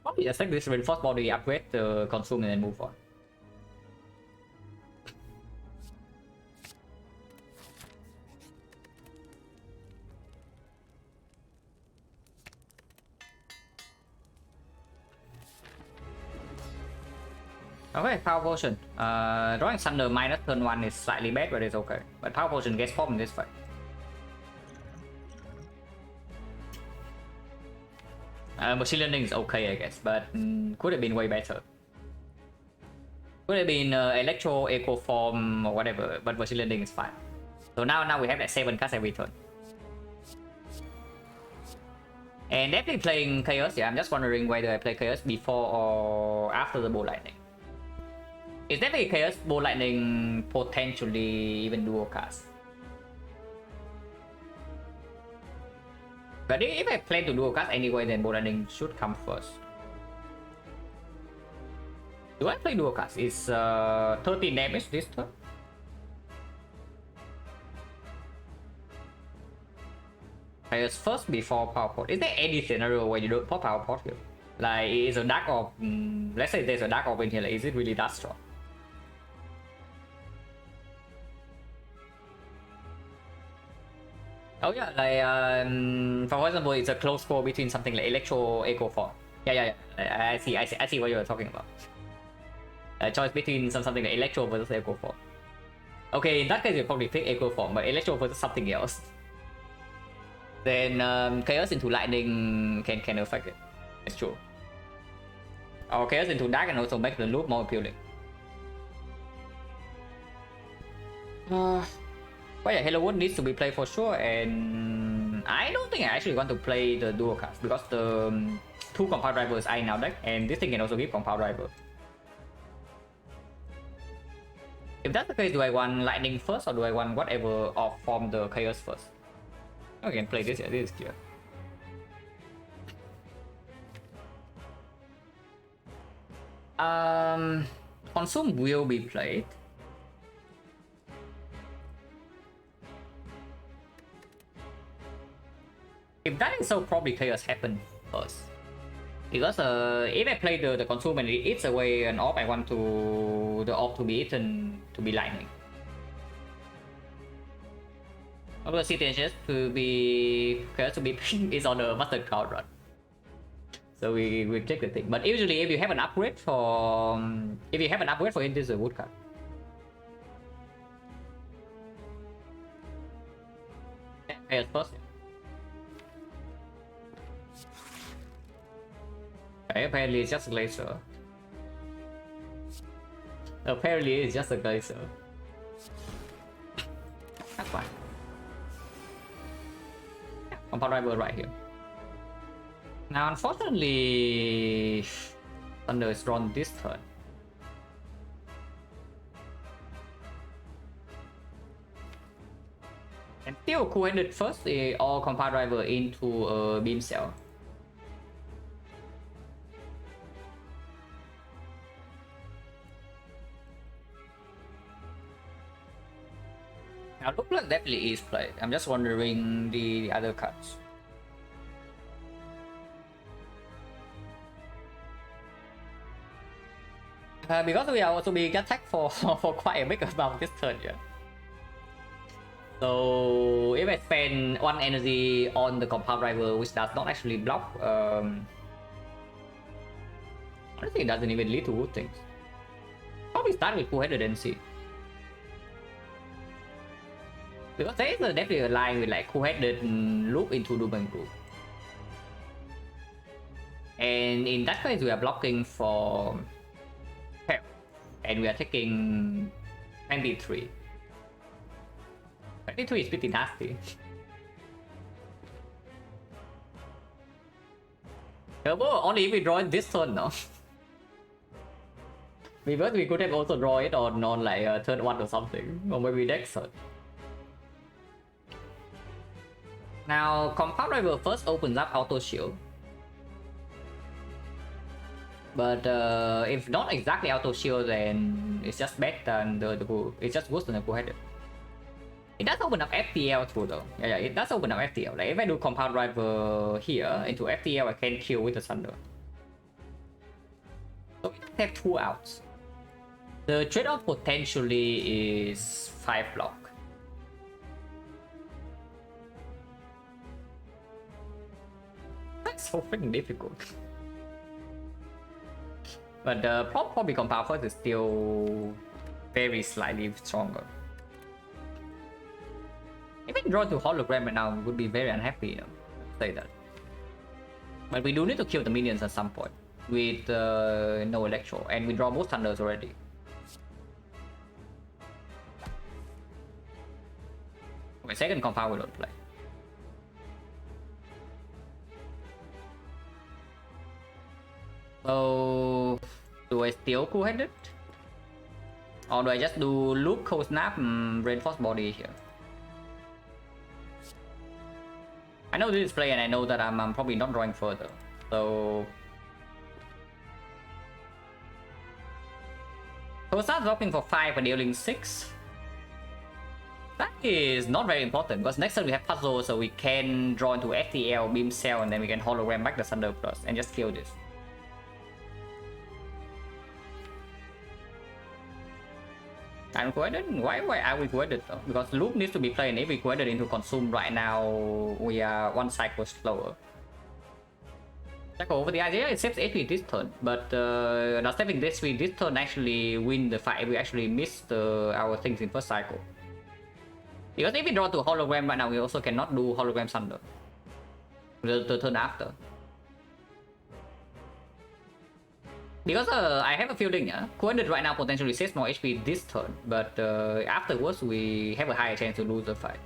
Probably just take this reinforced body, upgrade the consume, and then move on. Okay, Power Potion. Drawing Thunder minus turn 1 is slightly bad, but it's okay. But Power Potion gets popped in this fight. Machine Learning is okay, I guess, but could have been way better. Could have been Electro, Echo Form, or whatever, but Machine Learning is fine. So now we have that 7 cards every turn. And definitely playing Chaos, yeah, I'm just wondering whether I play Chaos before or after the Bow Lightning. It's definitely Chaos, Bow Lightning, potentially even dual cast. But if I plan to dual cast anyway, then Bow Lightning should come first. Do I play dual cast? It's 13 damage this turn. Chaos first before Power Pot. Is there any scenario where you don't pop Power Pot here? Like, is a Dark Orb, let's say there's a Dark Orb in here, like, is it really that strong? Oh yeah, like for example, it's a close call between something like Electro Echo Form. Yeah. I see what you're talking about. A choice between something like Electro versus Echo Form. Okay, in that case you probably pick Echo Form, but Electro versus something else. Then Chaos into Lightning can affect it. It's true. Or Chaos into Dark can also make the loop more appealing. But yeah, Hello World needs to be played for sure, and I don't think I actually want to play the dual cast because the 2 Compound Drivers are in our deck, and this thing can also give Compound Driver. If that's the case, do I want Lightning first or do I want whatever off from the Chaos first? I can play this, yeah, this is clear. Consume will be played. If that is so, probably Chaos happen first. Because if I play the consume and it eats away an orb, I want the orb to be eaten to be lightning. Although situation to be Chaos to be is on the master card run. So we check the thing. But usually if you have an upgrade for it, this is a wood card. Chaos first. Okay, apparently it's just a glacier. Apparently it's just a glacier. That's fine. Compound Driver right here. Now, unfortunately, Thunder is drawn this turn. And still cool-headed first or Compound Driver into a Beam Cell. Now, look like definitely is played. I'm just wondering the other cards. Because we are also being attacked for quite a big amount this turn, yeah. So if I spend 1 energy on the Compound Driver, which does not actually block, honestly it doesn't even lead to good things. Probably start with cool-headed and see. Because there is definitely a line with like cool-headed loop into Doom and Gloom. And in that case we are blocking for health. And we are taking 23. 23 is pretty nasty. Only if we draw it this turn now. Because we could have also draw it on like turn 1 or something. Or maybe next turn. Now, Compound Driver first opens up Auto Shield. But if not exactly Auto Shield, then it's just better than it's just worse than the cool-headed. It does open up FTL too though. Yeah, it does open up FTL. Like if I do Compound Driver here into FTL, I can kill with the Thunder. So we have 2 outs. The trade-off potentially is 5 block. That's so freaking difficult. But the probably Compound first is still very slightly stronger. If I draw to Hologram right now, we would be very unhappy, say that. But we do need to kill the minions at some point with no Electro, and we draw both Thunders already. Okay, second Compound we don't play. So, do I still cool-headed? Or do I just do Loop, Cold Snap, Reinforced Body here? I know this is play and I know that I'm probably not drawing further. So we'll start dropping for 5 and dealing 6. That is not very important because next turn we have Puzzle, so we can draw into FTL, Beam Cell, and then we can Hologram back the Thunder Plus and just kill this. I'm cool-headed? Why are we cool-headed though? Because Loop needs to be played, and if we cool-headed into Consume right now, we are 1 cycle slower. Cycle over the idea, it saves HP this turn, but not saving this turn actually win the fight. We actually missed our things in first cycle. Because if we draw to Hologram right now, we also cannot do Hologram Thunder the turn after. Because I have a feeling, cool-headed right now potentially saves more HP this turn, but afterwards we have a higher chance to lose the fight.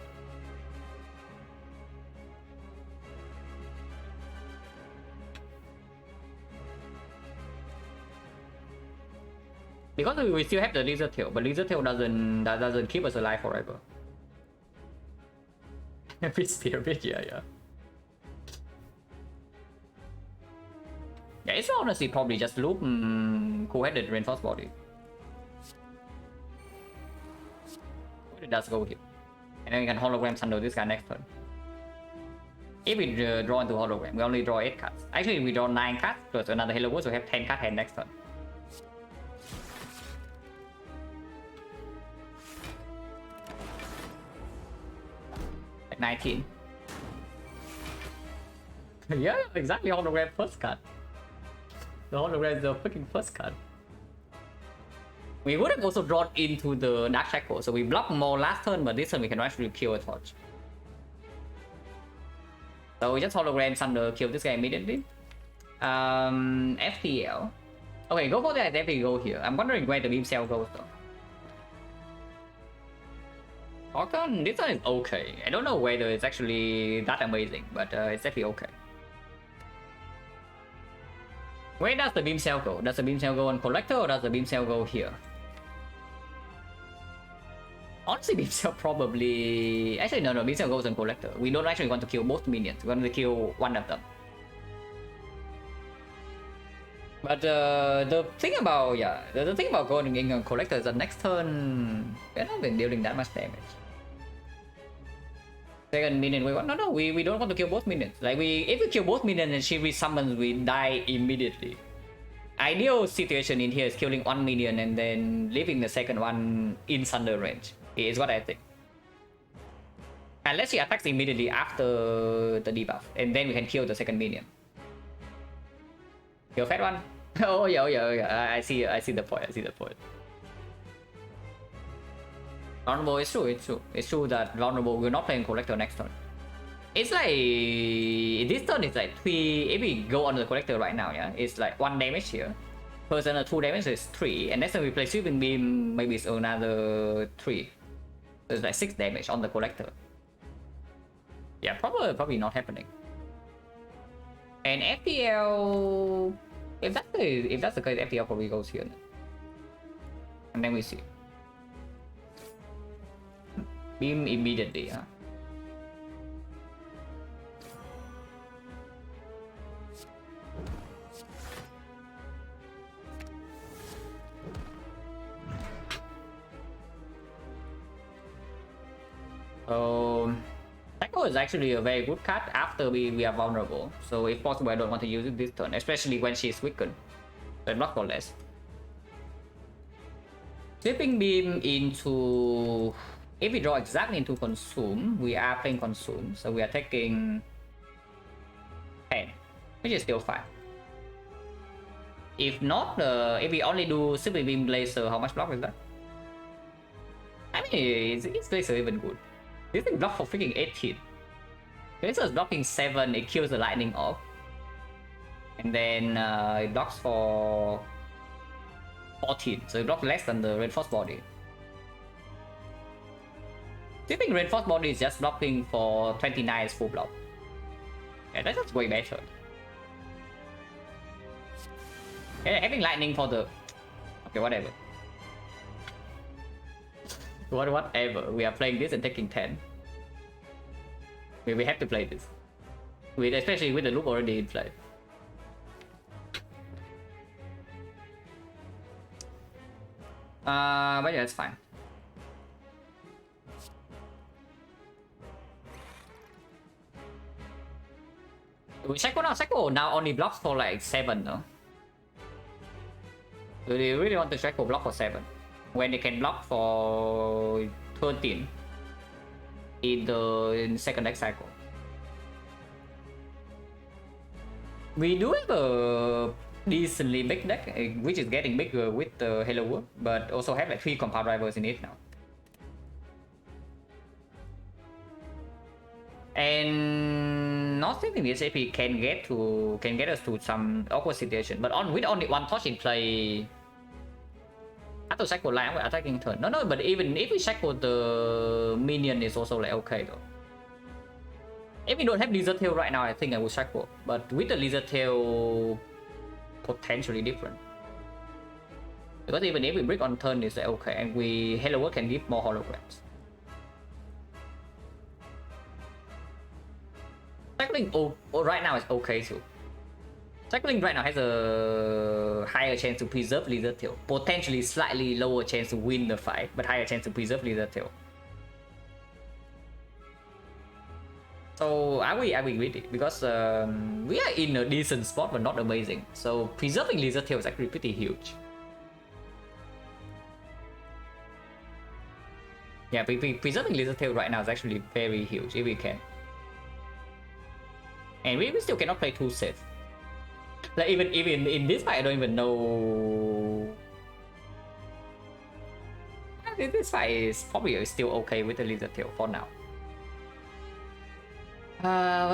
Because we still have the Lizard Tail, but Lizard Tail doesn't keep us alive forever. Every spirit, yeah. Yeah, it's honestly probably just Loop cool-headed Reinforced Body. It does go here. And then we can Hologram Thunder this guy next turn. If we draw into Hologram, we only draw 8 cards. Actually, we draw 9 cards plus another Halo Woods, so we have 10 card hand next turn. Like 19. Yeah, exactly, Hologram first card. The Hologram is the freaking first card. We would have also drawn into the Dark Shackle, so we blocked more last turn, but this turn we can actually kill a Torch. So we just Hologram Thunder, kill this guy immediately. FTL. Okay, go for that, definitely go here. I'm wondering where the Beam Cell goes though. Orton, this one is okay. I don't know whether it's actually that amazing, but it's definitely okay. Where does the beam cell go? Does the beam cell go on collector or does the beam cell go here? Honestly, beam cell probably... Actually, no, beam cell goes on collector. We don't actually want to kill both minions. We want to kill one of them. But the thing about the thing about going in on collector is that next turn we're not been dealing that much damage. Second minion we want no we don't want to kill both minions. Like if we kill both minions and she resummons, we die immediately. Ideal situation in here is killing one minion and then leaving the second one in thunder range. Is what I think. Unless she attacks immediately after the debuff, and then we can kill the second minion. Kill fat one. Oh yeah. I see the point. Vulnerable is true. It's true that vulnerable will not play in collector next turn. It's like this turn is like 3. If we go on the collector right now, yeah, it's like 1 damage here. Personal 2 damage, so it's 3, and next time we play sweeping beam, maybe it's another 3. So it's like 6 damage on the collector. Yeah, probably not happening. And FTL, if that's the case, FTL probably goes here, and then we see beam immediately, huh? So Tackle is actually a very good card after we are vulnerable. So if possible, I don't want to use it this turn, especially when she's weakened. So block for less. Sweeping beam into... If we draw exactly into consume, we are playing consume. So we are taking 10, which is still fine. If not, if we only do sweeping beam laser, how much block is that? I mean, it's laser even good. This thing block for freaking 18. Laser is blocking 7, it kills the lightning off. And then it blocks for 14, so it blocks less than the reinforced body. Sweeping reinforced body is just blocking for 29 is full block. Yeah, that's just way better. Yeah, having lightning for the... Okay, whatever. Whatever. We are playing this and taking 10. We have to play this. Especially with the loop already in play. But yeah, it's fine. We Shackle now. Shackle now only blocks for like 7 though. Do they really want to Shackle block for 7? When they can block for 13 in the second deck cycle. We do have a decently big deck, which is getting bigger with the Halo World, but also have like 3 compound drivers in it now. And not thinking this AP can get us to some awkward situation, but with only 1 touch in play. After Shackle line, we're attacking turn. No, but even if we Shackle the minion is also like okay though. If we don't have Lizard Tail right now, I think I will Shackle. But with the Lizard Tail, potentially different. Because even if we break on turn, it's like okay, and we Halo World can give more holograms. Shackling right now is okay too. Shackling right now has a higher chance to preserve Lizard Tail. Potentially slightly lower chance to win the fight, but higher chance to preserve Lizard Tail. So I will with it because we are in a decent spot but not amazing. So preserving Lizard Tail is actually pretty huge. Yeah, preserving Lizard Tail right now is actually very huge if we can. And we still cannot play too safe. Like even in this fight, I don't even know. This fight is probably still okay with the Lizard Tail for now.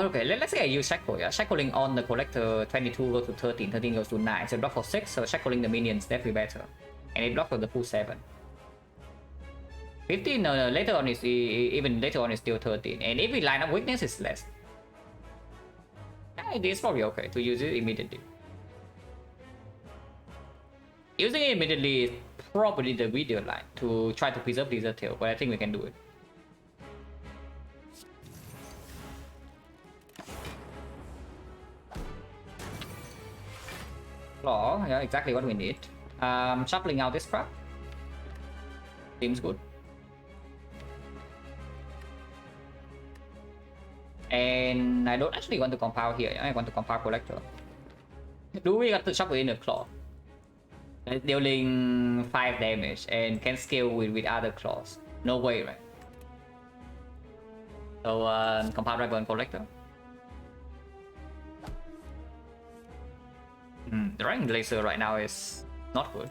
Okay, let's say I use Shackle. Yeah, Shackling on the collector 22 goes to 13, 13 goes to 9. So block for 6, so Shackling the minions definitely better. And it blocks for the full 7. 15, no, later on is even later on is still 13, and if we line up weakness is less. It's probably okay to use it immediately. Using it immediately is probably the video line to try to preserve Lizard Tail, but I think we can do it. Claw, yeah, exactly what we need. Shuffling out this crap. Seems good. And I don't actually want to compile here. I want to compile collector. Do we got to shuffle in a claw? Dealing 5 damage and can scale with other claws. No way, right? So compile driver and collector. The rank laser right now is not good.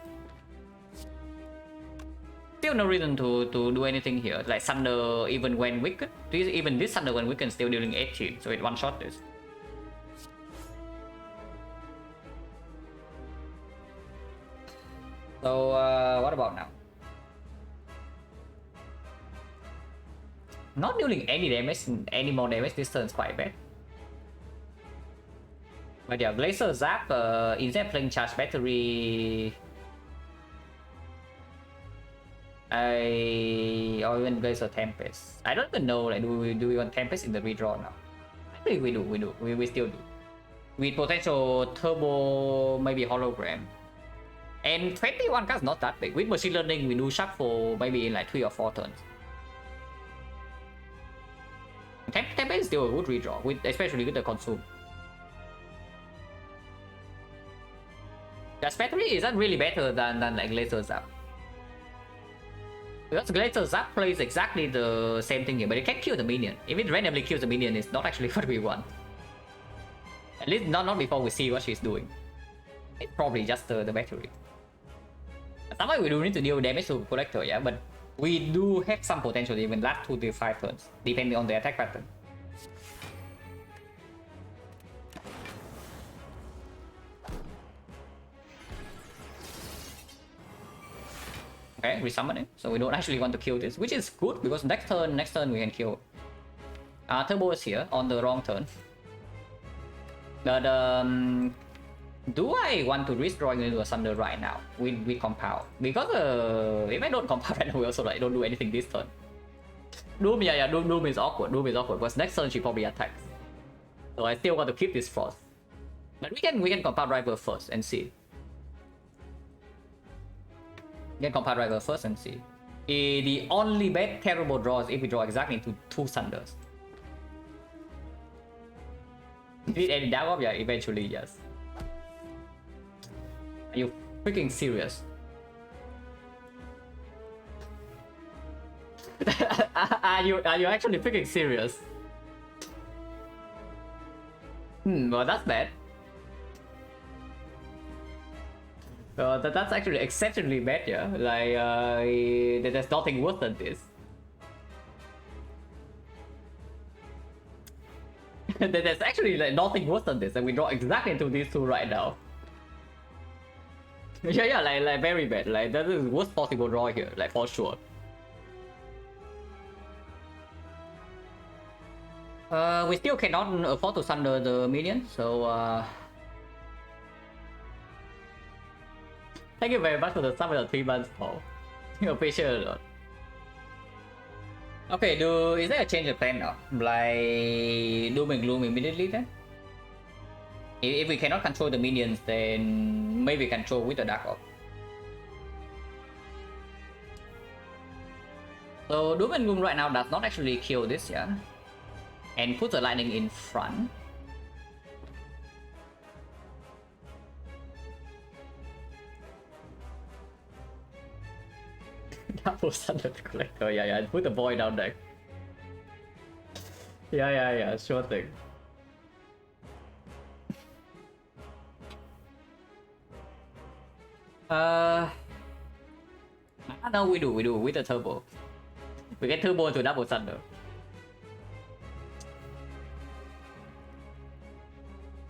Still no reason to do anything here. Like Thunder, even when weakened, even this Thunder when weakened, still dealing 18, so it one shot this. So what about now? Not dealing any damage, any more damage this turn is quite bad. But yeah, Glacier Zap, instead of playing Charge Battery, or even Glacier Tempest. I don't even know, like, do we want Tempest in the redraw now? I think we do, we still do. With potential Turbo, maybe Hologram. And 21 cards not that big. With Machine Learning, we do shuffle maybe in like 3 or 4 turns. Tempest is still a good redraw, especially with the Consume. Charge Battery isn't really better than like Glacier Zap. Because Glacier Zap plays exactly the same thing here, but it can kill the minion. If it randomly kills the minion, it's not actually what we want. At least not before we see what she's doing. It's probably just the battery. Sometimes we do need to deal damage to Collector, yeah, but we do have some potential even last 2 to 5 turns, depending on the attack pattern. Okay, resummon it. So we don't actually want to kill this, which is good because next turn we can kill. Turbo is here on the wrong turn. But do I want to risk drawing into a Thunder right now with compile? Because if I don't compile right now, we also like don't do anything this turn. Doom, yeah, Doom is awkward. Doom is awkward because next turn she probably attacks. So I still want to keep this Frost. But we can compile driver first and see. We can compile driver first and see. The only bad terrible draw is if we draw exactly into 2 Thunders. Did any damage? Up? Yeah, eventually, yes. Are you freaking serious? are you actually freaking serious? Well, that's bad. That's actually exceptionally bad, yeah. Like, there's nothing worse than this. There's actually like nothing worse than this, and we draw exactly into these 2 right now. Yeah, like very bad. Like that is the worst possible draw here, like for sure. We still cannot afford to Thunder the minion, so thank you very much for the sub of the 3 months, Paul. You appreciate it a lot. Okay, is there a change of plan now? Like Doom and Gloom immediately then? If we cannot control the minions, then maybe control with the Dark Orb. So Doom and Gloom right now does not actually kill this, yeah? And put the lightning in front. Double Thunder Collector, yeah, put the boy down there. Yeah, sure thing. No, we do with the turbo. We get turbo to double Thunder.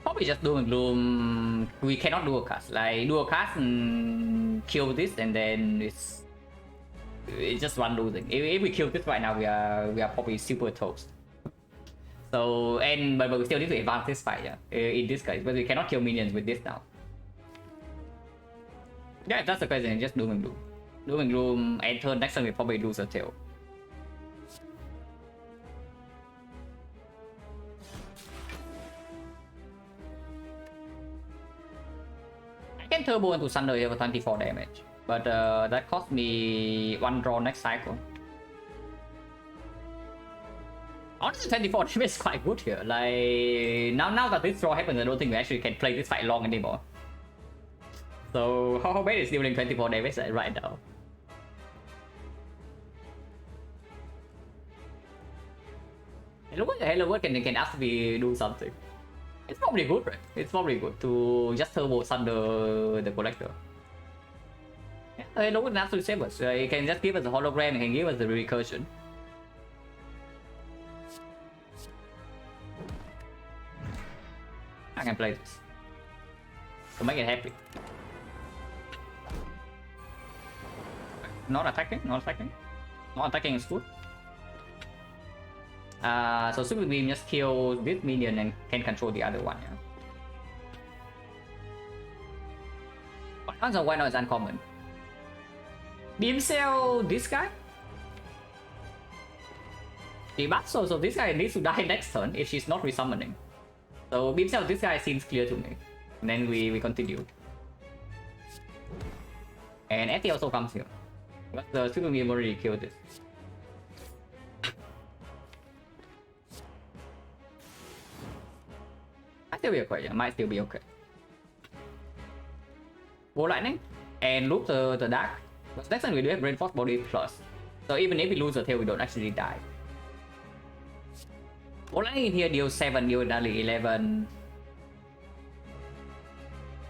Probably just Doom and Gloom. We cannot do a cast. Like do a cast and kill this, and then it's It's just one losing. If we kill this right now, we are probably super toast. So but we still need to advance this fight, yeah. In this case, but we cannot kill minions with this now. Yeah, if that's the question, just doom and gloom. Doom and gloom, and turn next turn we probably lose a tail. I can turbo into Thunder here for 24 damage, but that cost me 1 draw next cycle. Honestly, 24 damage is quite good here. Like now that this draw happens, I don't think we actually can play this fight long anymore. So how bad is dealing 24 damage right now? Hello, what can actually do something. It's probably good, right? It's probably good to just turbo Thunder the collector. Yeah, Hello would absolutely save us. It can just give us a hologram, it can give us the recursion. I can play this to make it happy. Not attacking is good. So Super Beam just kills this minion and can control the other one, yeah. Why not is uncommon. Beam Cell this guy? The buff, so this guy needs to die next turn if she's not resummoning. So Beam Cell this guy seems clear to me. And then we continue. And FT also comes here. But the Super Beam already killed this. Might still be okay, yeah, might still be okay. Ball Lightning and loop the Dark. But next time we do have Reinforced Body plus. So even if we lose the tail, we don't actually die. Ball Lightning in here deals 7, deals nearly 11.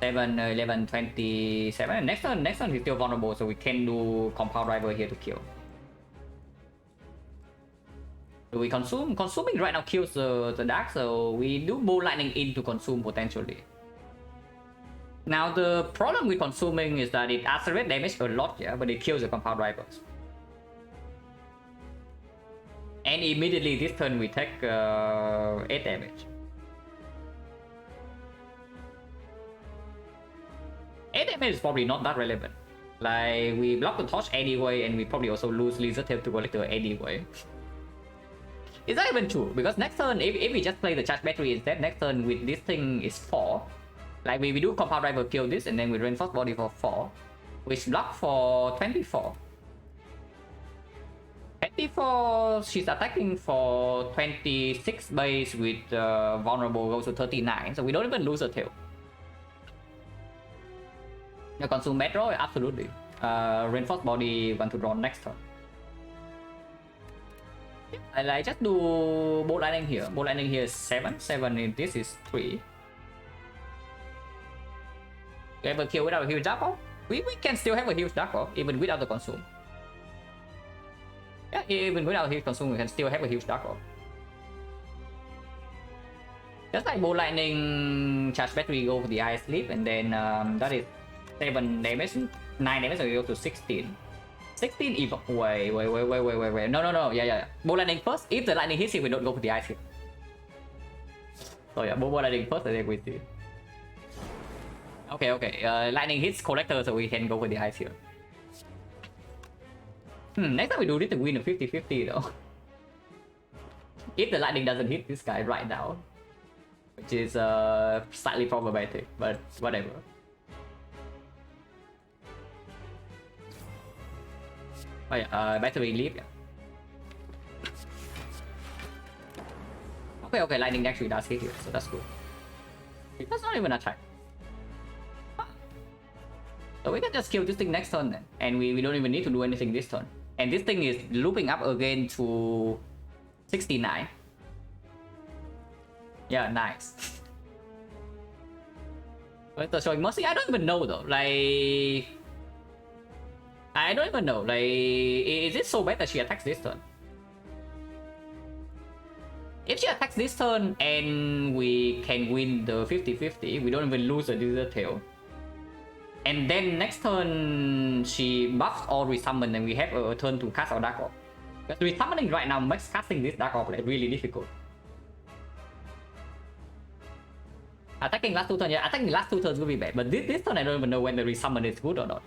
11, 27. And next turn he's still vulnerable, so we can do Compound Driver here to kill. Do we consume? Consuming right now kills the Dark, so we do Ball Lightning in to consume potentially. Now the problem with consuming is that it accelerates damage a lot, yeah, but it kills the Compound Drivers. And immediately this turn we take 8 damage. 8 damage is probably not that relevant. Like, we block the torch anyway, and we probably also lose Lizard Tail to Collector anyway. Is that even true? Because next turn, if we just play the charge battery instead, next turn with this thing is 4. Like, we do Compound Driver kill this, and then we Reinforce Body for 4. Which block for 24. 24, she's attacking for 26 base with vulnerable goes to 39, so we don't even lose a tail. You consume Metro? Absolutely. Reinforce Body want to draw next turn. I like just do Ball Lightning here. Ball Lightning here is 7. 7 in this is 3. You ever kill without a huge Dark Orb? We can still have a huge Dark Orb even without the consume. Yeah, even without huge consume, we can still have a huge Dark Orb. Just like Ball Lightning, charge battery go for the Eye Sleep, and then that is 7 damage, 9 damage, so we go to 16. 16 even. Wait. No. Yeah. Ball Lightning first. If the lightning hits it, we don't go for the Eye Sleep. So yeah, Ball Lightning first, and then we see. Okay. Lightning hits Collector, so we can go for the Ice here. Next time we do this to win a 50-50 though. If the lightning doesn't hit this guy right now, which is slightly problematic, but whatever. Oh yeah, battery leap, yeah. Okay, lightning actually does hit here, so that's good. It does not even attack. So we can just kill this thing next turn then, and we don't even need to do anything this turn. And this thing is looping up again to 69. Yeah, nice. But showing mercy, I don't even know though. Like, I don't even know. Like, is it so bad that she attacks this turn? If she attacks this turn and we can win the 50-50, we don't even lose a Desert Tail. And then next turn she buffs or resummon, and we have a turn to cast our Dark Orb. But resummoning right now makes casting this Dark Orb like really difficult. Attacking last 2 turns, yeah, attacking last 2 turns will be bad. But this turn I don't even know when the resummon is good or not.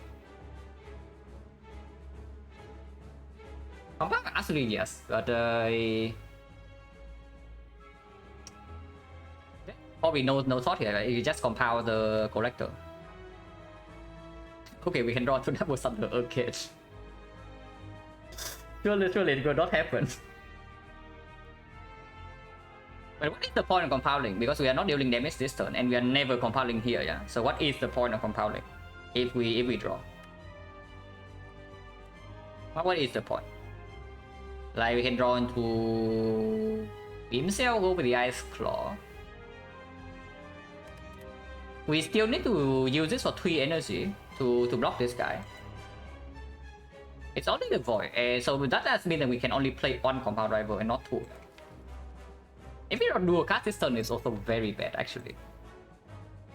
Actually yes, but probably no thought here. You just compile the collector. Okay, we can draw to double Thunder. Okay. Surely it will not happen. But what is the point of compounding? Because we are not dealing damage this turn, and we are never compounding here, yeah. So what is the point of compounding if we draw? What is the point? Like we can draw into himself, go with the Ice Claw. We still need to use this for 3 energy to block this guy. It's only the Void, so that does mean that we can only play 1 compound rival and not 2. If we don't dual cast this turn is also very bad actually.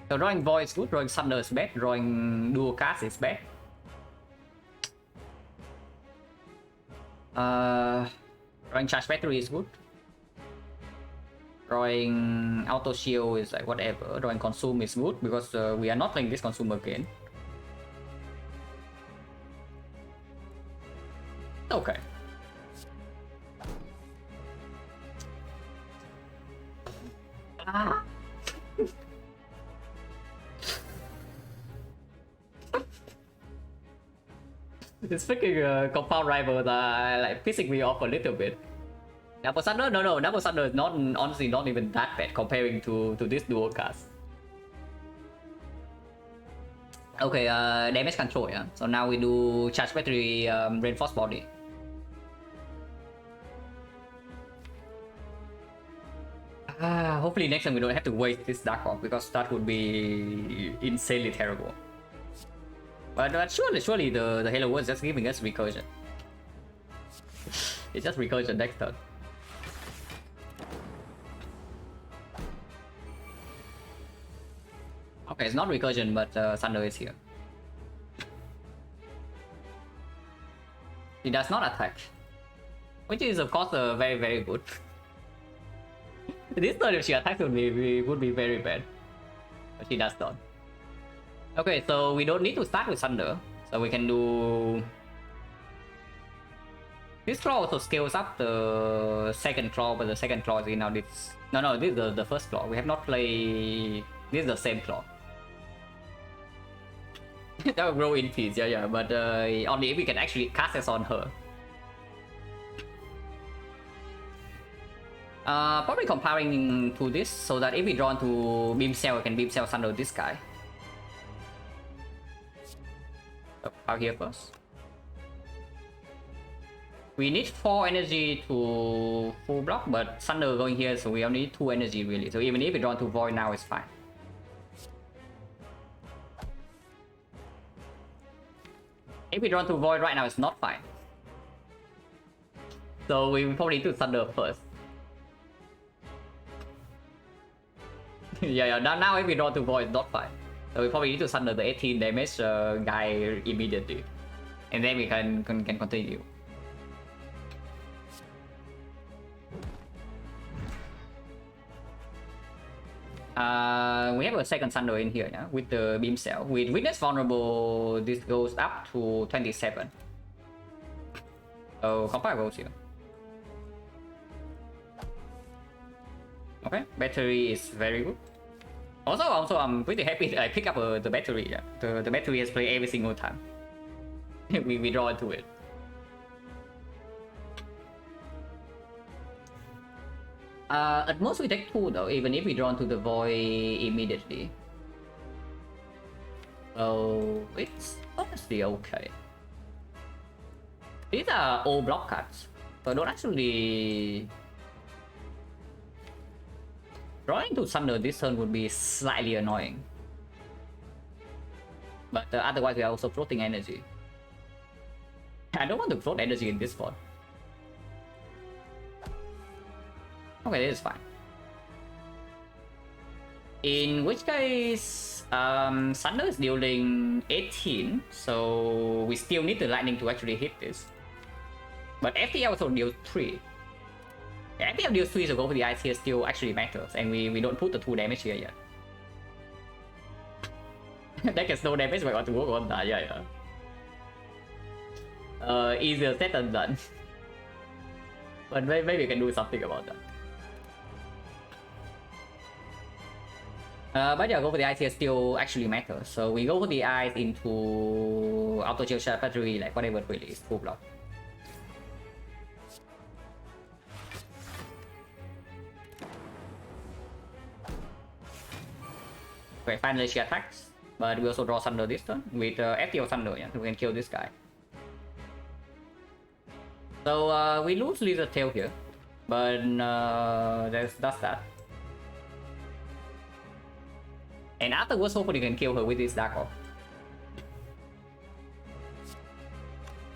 So drawing Void is good, drawing Thunder is bad, drawing dual cast is bad. Drawing Charge Battery is good. Drawing Auto Shield is like whatever. Drawing Consume is good because we are not playing this Consume again. Okay. This freaking compound rivals are like pissing me off a little bit. Double Thunder? No, Double Thunder is not, honestly not even that bad comparing to this dual cast. Okay, damage control, yeah. So now we do Charge Battery, Reinforced Body. Hopefully next time we don't have to waste this Dark Orb because that would be insanely terrible. But surely the Halo Wars just giving us recursion. It's just recursion next turn. Okay, it's not recursion, but Thunder is here. He does not attack, which is of course very good. This turn if she attacks would be very bad, but she does not. Okay, so we don't need to start with Thunder, so we can do... This claw also scales up the second claw, but the second claw is in now this... No, this is the first claw. We have not played... This is the same claw. That will grow in peace, yeah, but only if we can actually cast this on her. Probably comparing to this, so that if we draw into Beam Cell, we can Beam Cell Thunder this guy. Out here first. We need 4 energy to full block, but Thunder going here, so we only need 2 energy really. So even if we draw to Void now, it's fine. If we draw to Void right now, it's not fine. So we probably need to Thunder first. yeah, now if we draw to Void, it's not fine. So we probably need to Thunder the 18 damage guy immediately. And then we can continue. We have a second Thunder in here, yeah, with the Beam Cell. With Witness Vulnerable, this goes up to 27. So compile goes here. Okay, battery is very good. Also, I'm pretty happy that I pick up the battery. Yeah, the battery has played every single time. we draw into it. At most we take 2 though, even if we draw into the Void immediately. So it's honestly okay. These are all block cards, so don't actually... Drawing to Thunder this turn would be slightly annoying. But otherwise we are also floating energy. I don't want to float energy in this spot. Okay, this is fine. In which case, Thunder is dealing 18, so we still need the lightning to actually hit this. But FTL also deals 3. Yeah, FTL deals 3, so go for the ice here still actually matters, and we don't put the 2 damage here yet. That gets no damage, but I want to work on that, yeah. Easier said than done. But maybe we can do something about that. But yeah, go for the ice here still actually matters. So we go for the ice into auto chill shot battery, like whatever really is full block. Okay, finally she attacks, but we also draw Thunder this turn with FTL Thunder, yeah, so we can kill this guy. So we lose Lizard Tail here, but that's that. And afterwards, hopefully you can kill her with this Dark Orb.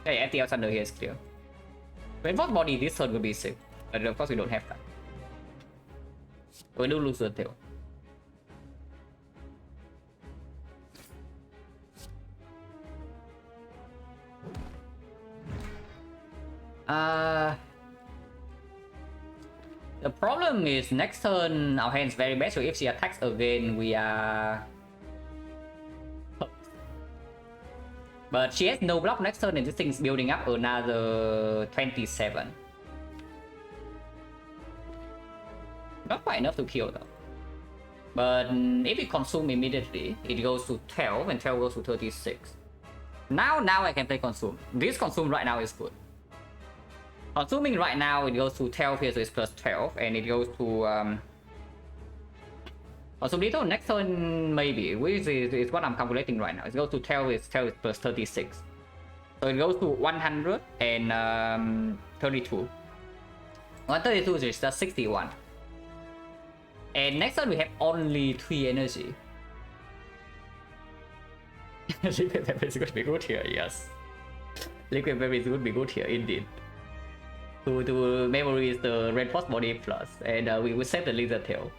Okay, FTL Thunder here is clear. Reinforced Body this turn will be sick, but of course we don't have that. We do lose the tail. The problem is next turn our hand's very bad, so if she attacks again we are hooked. But she has no block next turn and this thing's building up another 27. Not quite enough to kill though. But if we consume immediately, it goes to 12 and 12 goes to 36. Now I can play consume. This consume right now is good. Consuming right now, it goes to 12 here, so it's plus 12, and it goes to consume little next turn maybe, which is what I'm calculating right now. It goes to 12 is plus 36, so it goes to 132. 132 is just 61, and next turn we have only 3 energy. Liquid Pepper is going to be good here, yes. Liquid Pepper is going to be good here indeed. To memory the Reinforced Body plus, and we will save the Lizard Tail.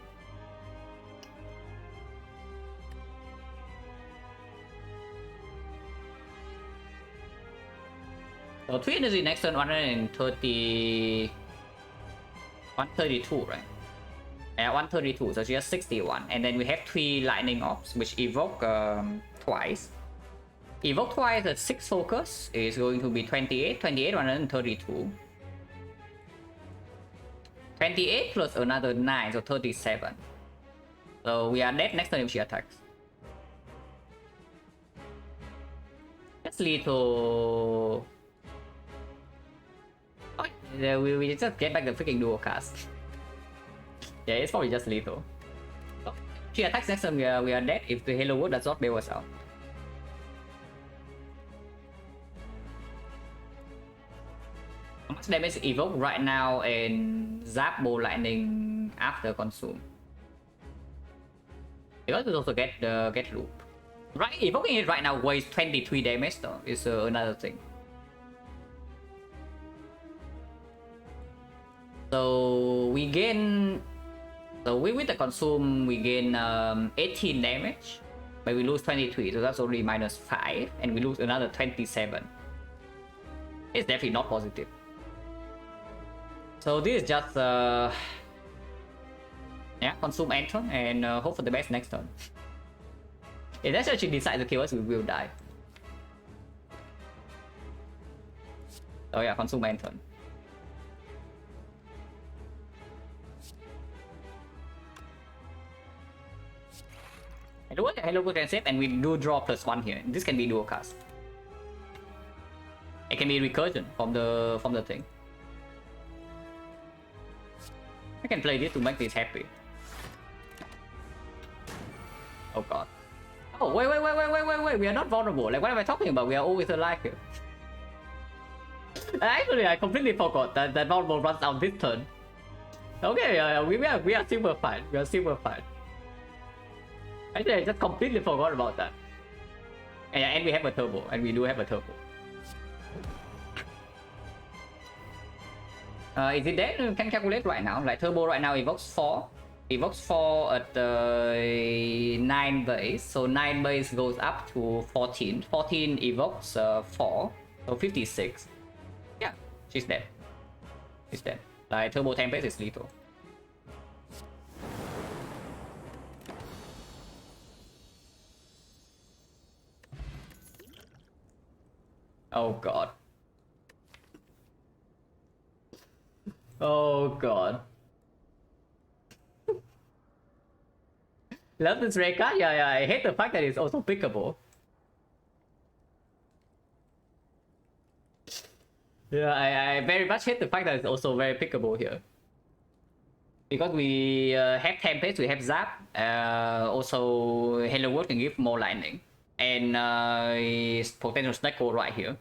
So 3 energy next turn, 132, right? Yeah, 132, so she has 61, and then we have 3 lightning orbs which evoke twice. Evoke twice at 6 focus is going to be 28, 132. 28 plus another 9, so 37. So we are dead next time if she attacks. That's little. Oh, yeah, we just get back the freaking dual cast. Yeah, it's probably just lethal. Oh, she attacks next time we are dead if the Halo Wood does not bail us out. How much damage evoke right now and zap Bolt Lightning after consume? Because we also get loop. Right, evoking it right now weighs 23 damage though, is another thing. So we gain, so with the consume we gain 18 damage, but we lose 23, so that's only minus 5, and we lose another 27. It's definitely not positive. So this is just yeah, consume Anthem and hope for the best next turn. If that's actually decides to kill us, we will die. Oh yeah, consume Anthem. Hello, good can save, and we do draw +1 here. This can be dual cast. It can be recursion from the thing. I can play this to make this happy. Oh god. Oh wait, we are not vulnerable. Like what am I talking about? We are always alive here. Actually, I completely forgot that vulnerable runs out this turn. Okay, we are super fine. We are super fine. Actually, I just completely forgot about that. And we have a turbo, and we do have a turbo. Is it dead? You can calculate right now. Like turbo right now evokes 4, Evokes 4 at 9 base, so 9 base goes up to 14. 14 evokes 4, so 56. Yeah, she's dead. She's dead. Like, Turbo Tempest is lethal. Oh god. Oh god. Love this rare card. Yeah, I hate the fact that it's also pickable. Yeah, I very much hate the fact that it's also very pickable here. Because we have Tempest, we have Zap. Also, Hello World can give more lightning. And potential Snecko right here.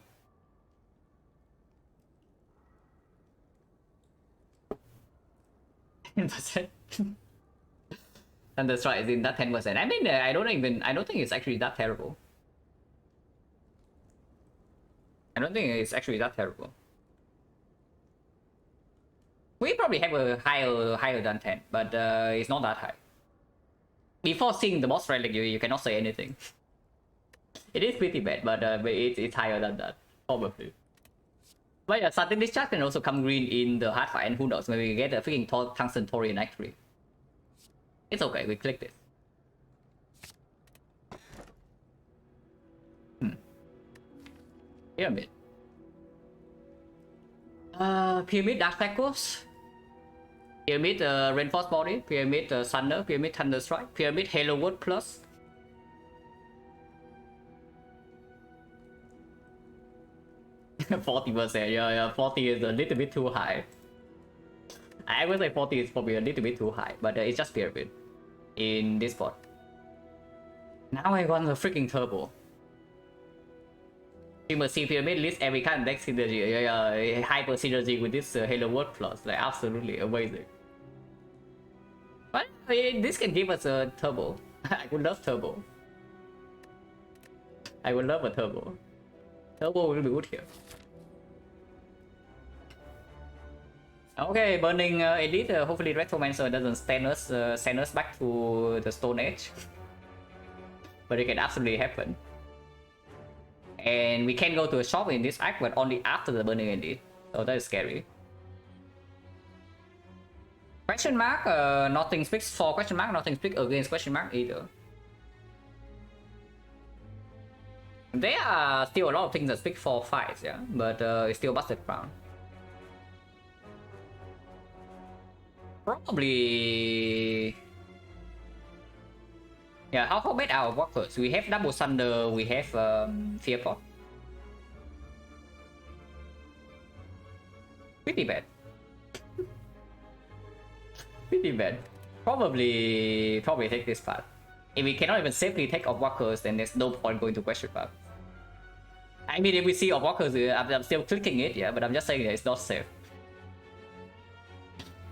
And that's right, it's in that 10%. I mean, I don't think it's actually that terrible. I don't think it's actually that terrible. We probably have a higher than 10, but it's not that high. Before seeing the boss relic, you cannot say anything. It is pretty bad, but it's higher than that, probably. But yeah, Sudden Discharge can also come green in the hard fight, and who knows, maybe we get a freaking Tungsten Tori Act 3. It's okay, we click this. Pyramid. Pyramid Dark Cycles. Pyramid Reinforced Body. Pyramid Thunder. Pyramid Thunder Strike. Pyramid Halo World Plus. %, yeah, 40 is a little bit too high. I would say 40 is probably a little bit too high, but it's just Pyramid in this spot. Now I want the freaking turbo. You must see Pyramid list every kind of deck synergy, hyper synergy with this Halo World Plus, like absolutely amazing. But this can give us a turbo. I would love turbo. I would love a turbo. Turbo will be good here. Okay, Burning Elite. Hopefully Retromancer doesn't send us back to the Stone Age. But it can absolutely happen. And we can go to a shop in this act, but only after the Burning Elite. So that is scary. Question mark, nothing speaks for question mark, nothing speaks against question mark either. There are still a lot of things that speak for fights, yeah, but it's still Busted Crown. Probably... Yeah, how bad our workers? We have Double Thunder, we have Fearpot. Pretty bad. Pretty bad. Probably take this part. If we cannot even safely take off walkers, then there's no point going to question mark. I mean, if we see off walkers, I'm still clicking it, yeah, but I'm just saying that it's not safe.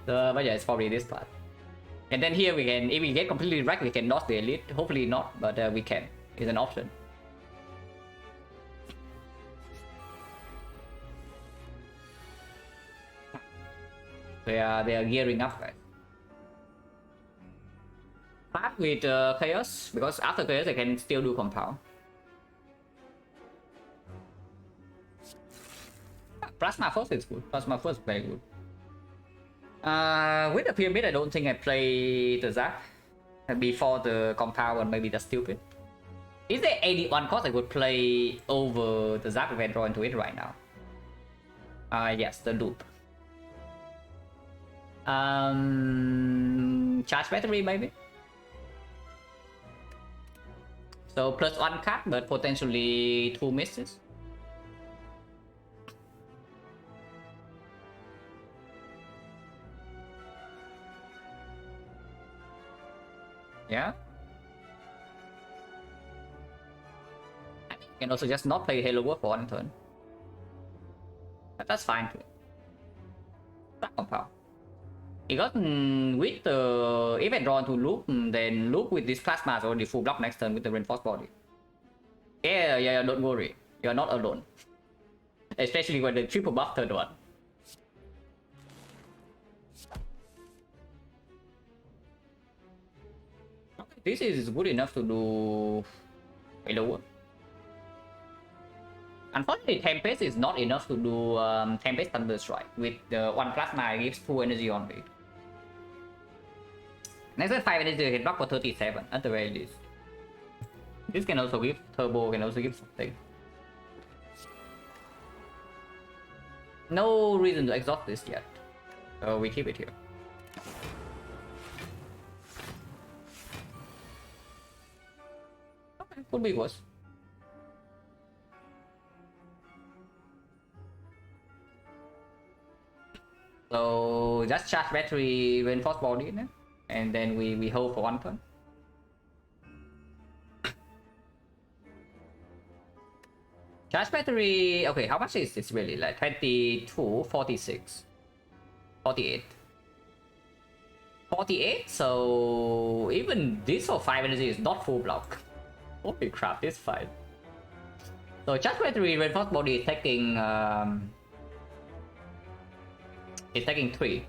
But yeah, it's probably this part. And then here we can, if we get completely wrecked, we can dodge the elite. Hopefully not, but we can. It's an option. They are gearing up, guys. Start with Chaos, because after Chaos I can still do Compound. Plasma Force is good. Plasma Force is very good. With the Pyramid, I don't think I play the Zack before the Compound, and maybe that's stupid. Is there any one cost I could play over the Zack if I draw into it right now? Yes, the Loop. Charge Battery maybe? So +1 card, but potentially 2 misses. Yeah. You can also just not play Halo World for 1 turn. But that's fine too. That Compound. Because with the if I draw into Loop, then Loop with this Plasma is already full block next turn with the Reinforced Body. Yeah, don't worry. You're not alone. Especially when the triple buff turn 1. This is good enough to do lower. Unfortunately, Tempest is not enough to do Tempest Thunder Strike. With the 1 Plasma, it gives 2 energy only. Next turn 5 energy can block for 37 at the very least. This can also give Turbo, can also give something. No reason to exhaust this yet. So we keep it here. Okay, could be worse. So just charge battery, reinforce body, and then we hold for 1 turn. Charge battery, okay, how much is this really? Like 22, 46, 48. 48, so even this for 5 energy is not full block. Holy crap, this fine. So charge battery, reinforce body is taking it's taking 3.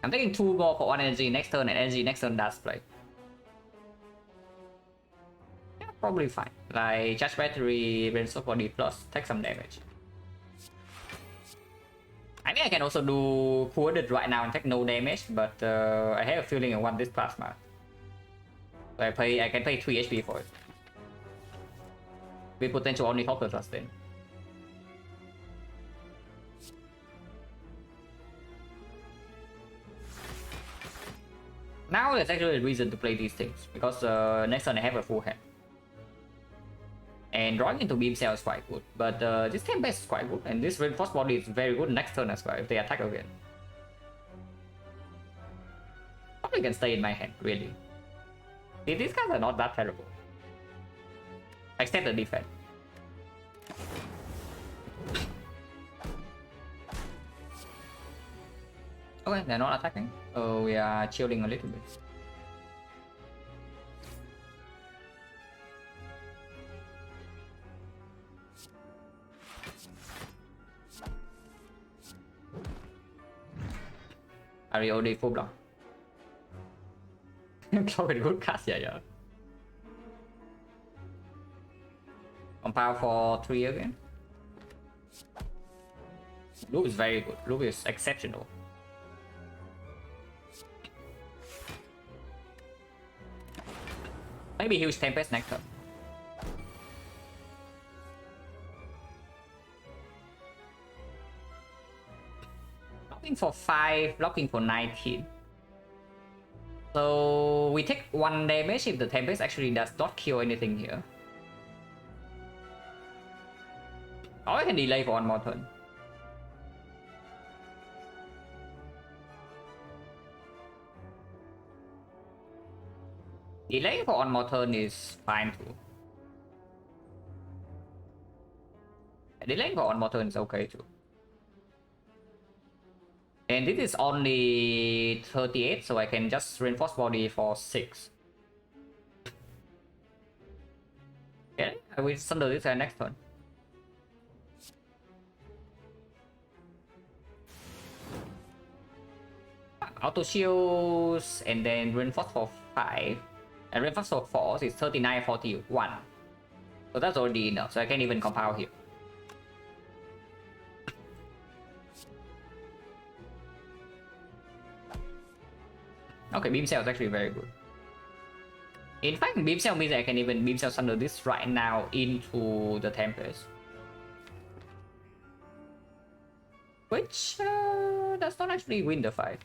I'm taking 2 more for 1 energy next turn and energy next turn dash play. Yeah, probably fine. Like charge battery, reinforce body plus, take some damage. I mean I can also do Coordinate right now and take no damage, but I have a feeling I want this plasma. So I can pay 3 HP for it. With potential only Hopper sustain. Now there's actually a reason to play these things, because next turn I have a full hand. And drawing into Beam Cell is quite good, but this Tempest is quite good, and this Reinforced Body is very good next turn as well if they attack again. Probably can stay in my hand, really. See, these guys are not that terrible. Except the defense. Okay, they're not attacking. Oh, we are chilling a little bit. Are we already full block? Probably good cast, yeah. Compile for 3 again. Loop is very good. Loop is exceptional. Maybe huge Tempest next turn. Blocking for 5, blocking for 19. So we take 1 damage if the Tempest actually does not kill anything here. Or I can delay for 1 more turn. Delay for 1 more turn is fine too. Delaying for 1 more turn is okay too. And this is only 38, so I can just reinforce body for 6. Okay, I will sunder this next turn. Auto shields and then reinforce for 5. And reinforce for 4 is 39, 41. So that's already enough, so I can't even compile here. Okay, Beam Cell is actually very good. In fact, Beam Cell means I can even Beam Cell Thunder this right now into the Tempest. Which does not actually win the fight.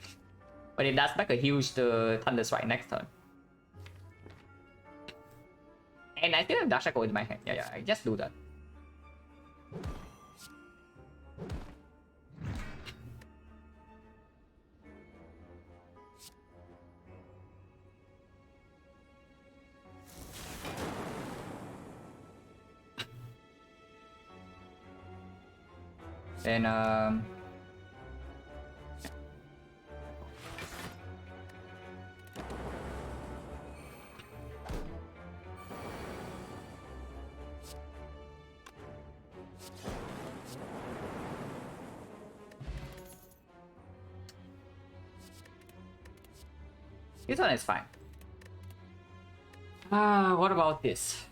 But it does back a huge Thunder Strike next turn. And I still have Dash Echo in my hand. Yeah, I just do that. Then this one is fine. What about this?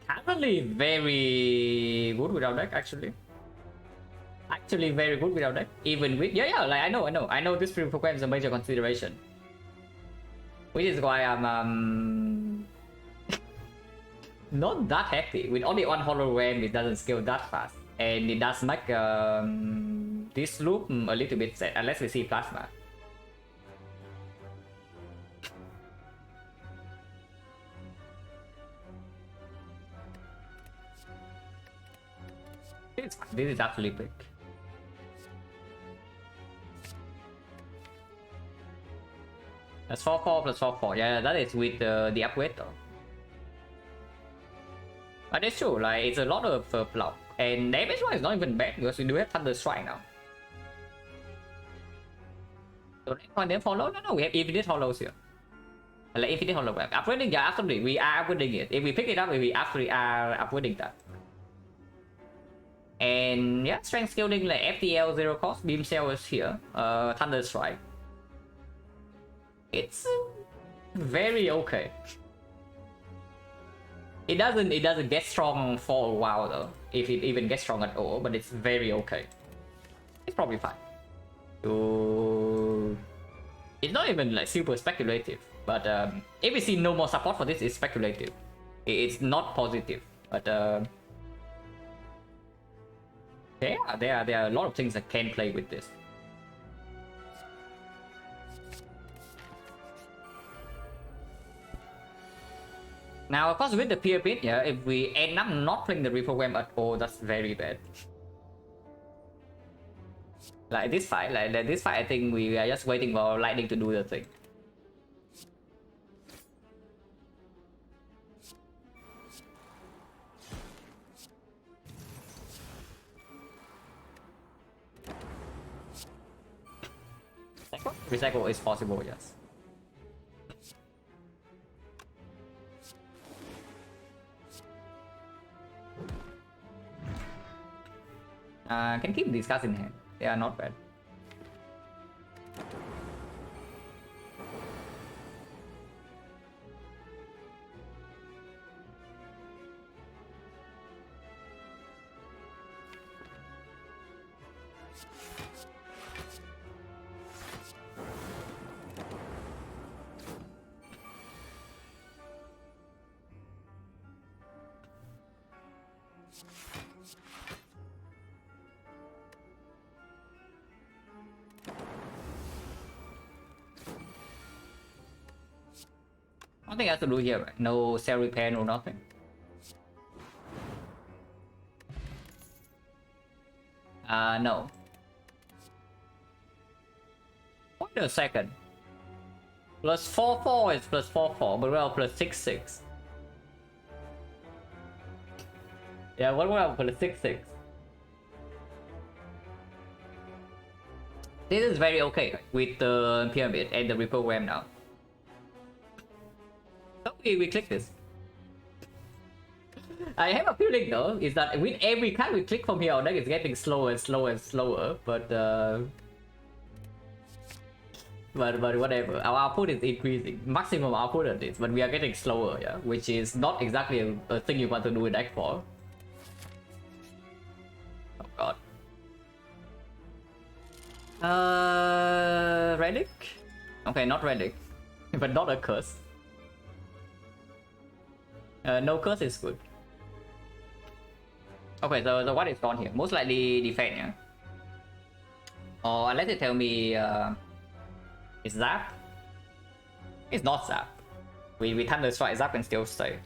Currently very good without deck, actually. Actually very good without deck. Even with like I know this program is a major consideration. Which is why I'm not that happy. With only one hologram, it doesn't scale that fast. And it does make this loop a little bit sad, unless we see plasma. This is actually big. That's 4/4 plus 4/4. Yeah, that is with the upgrade though. But it's true, like it's a lot of block. And damage wise is not even bad because we do have Thunder Strike now. So next one then follow? No, we have Infinite Hollows here. Like Infinite Hollow. Upgrading, yeah, absolutely. We are upgrading it. If we pick it up, we actually are upgrading that. And yeah, strength scaling like FTL 0 cost, beam cell is here, Thunder Strike. It's very okay. It doesn't get strong for a while though, if it even gets strong at all, but it's very okay. It's probably fine. So it's not even like super speculative, but if we see no more support for this, it's speculative. It's not positive, but yeah, there are a lot of things that can play with this. Now, of course, with the pyramid, yeah, if we end up not playing the reprogram at all, that's very bad. Like this fight, I think we are just waiting for lightning to do the thing. Recycle is possible, yes. Can keep these cards in hand. They are not bad. Nothing else to do here, right? No cell repair, no nothing. No. Wait a second. Plus 4/4 is plus 4/4, but well, plus 6/6. Yeah, what about plus 6/6? This is very okay, right? With the pyramid and the reprogram now. Okay, we click this. I have a feeling though, is that with every card we click from here on deck, it's getting slower and slower and slower, but whatever. Our output is increasing. Maximum output at this, but we are getting slower, yeah? Which is not exactly a thing you want to do in deck for. Oh god. Relic? Okay, not Relic. But not a curse. No curse is good. Okay, so the what is gone here? Most likely defend, yeah? Or unless they tell me it's Zap? It's not Zap. We Thunder Strike Zap and still stay.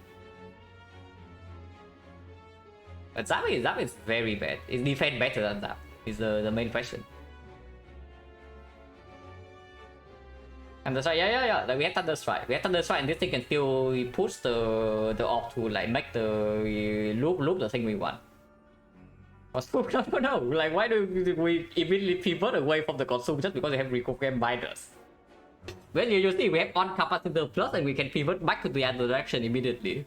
But Zap is very bad. Is defend better than Zap? Is the main question. Thunder Strike, yeah. Like we have Thunder Strike. We have Thunder Strike, and this thing can still push the off to like make the loop the thing we want. No. Like why do we immediately pivot away from the consume just because they have reprogram binders? When you see we have on capacitor plus and we can pivot back to the other direction immediately.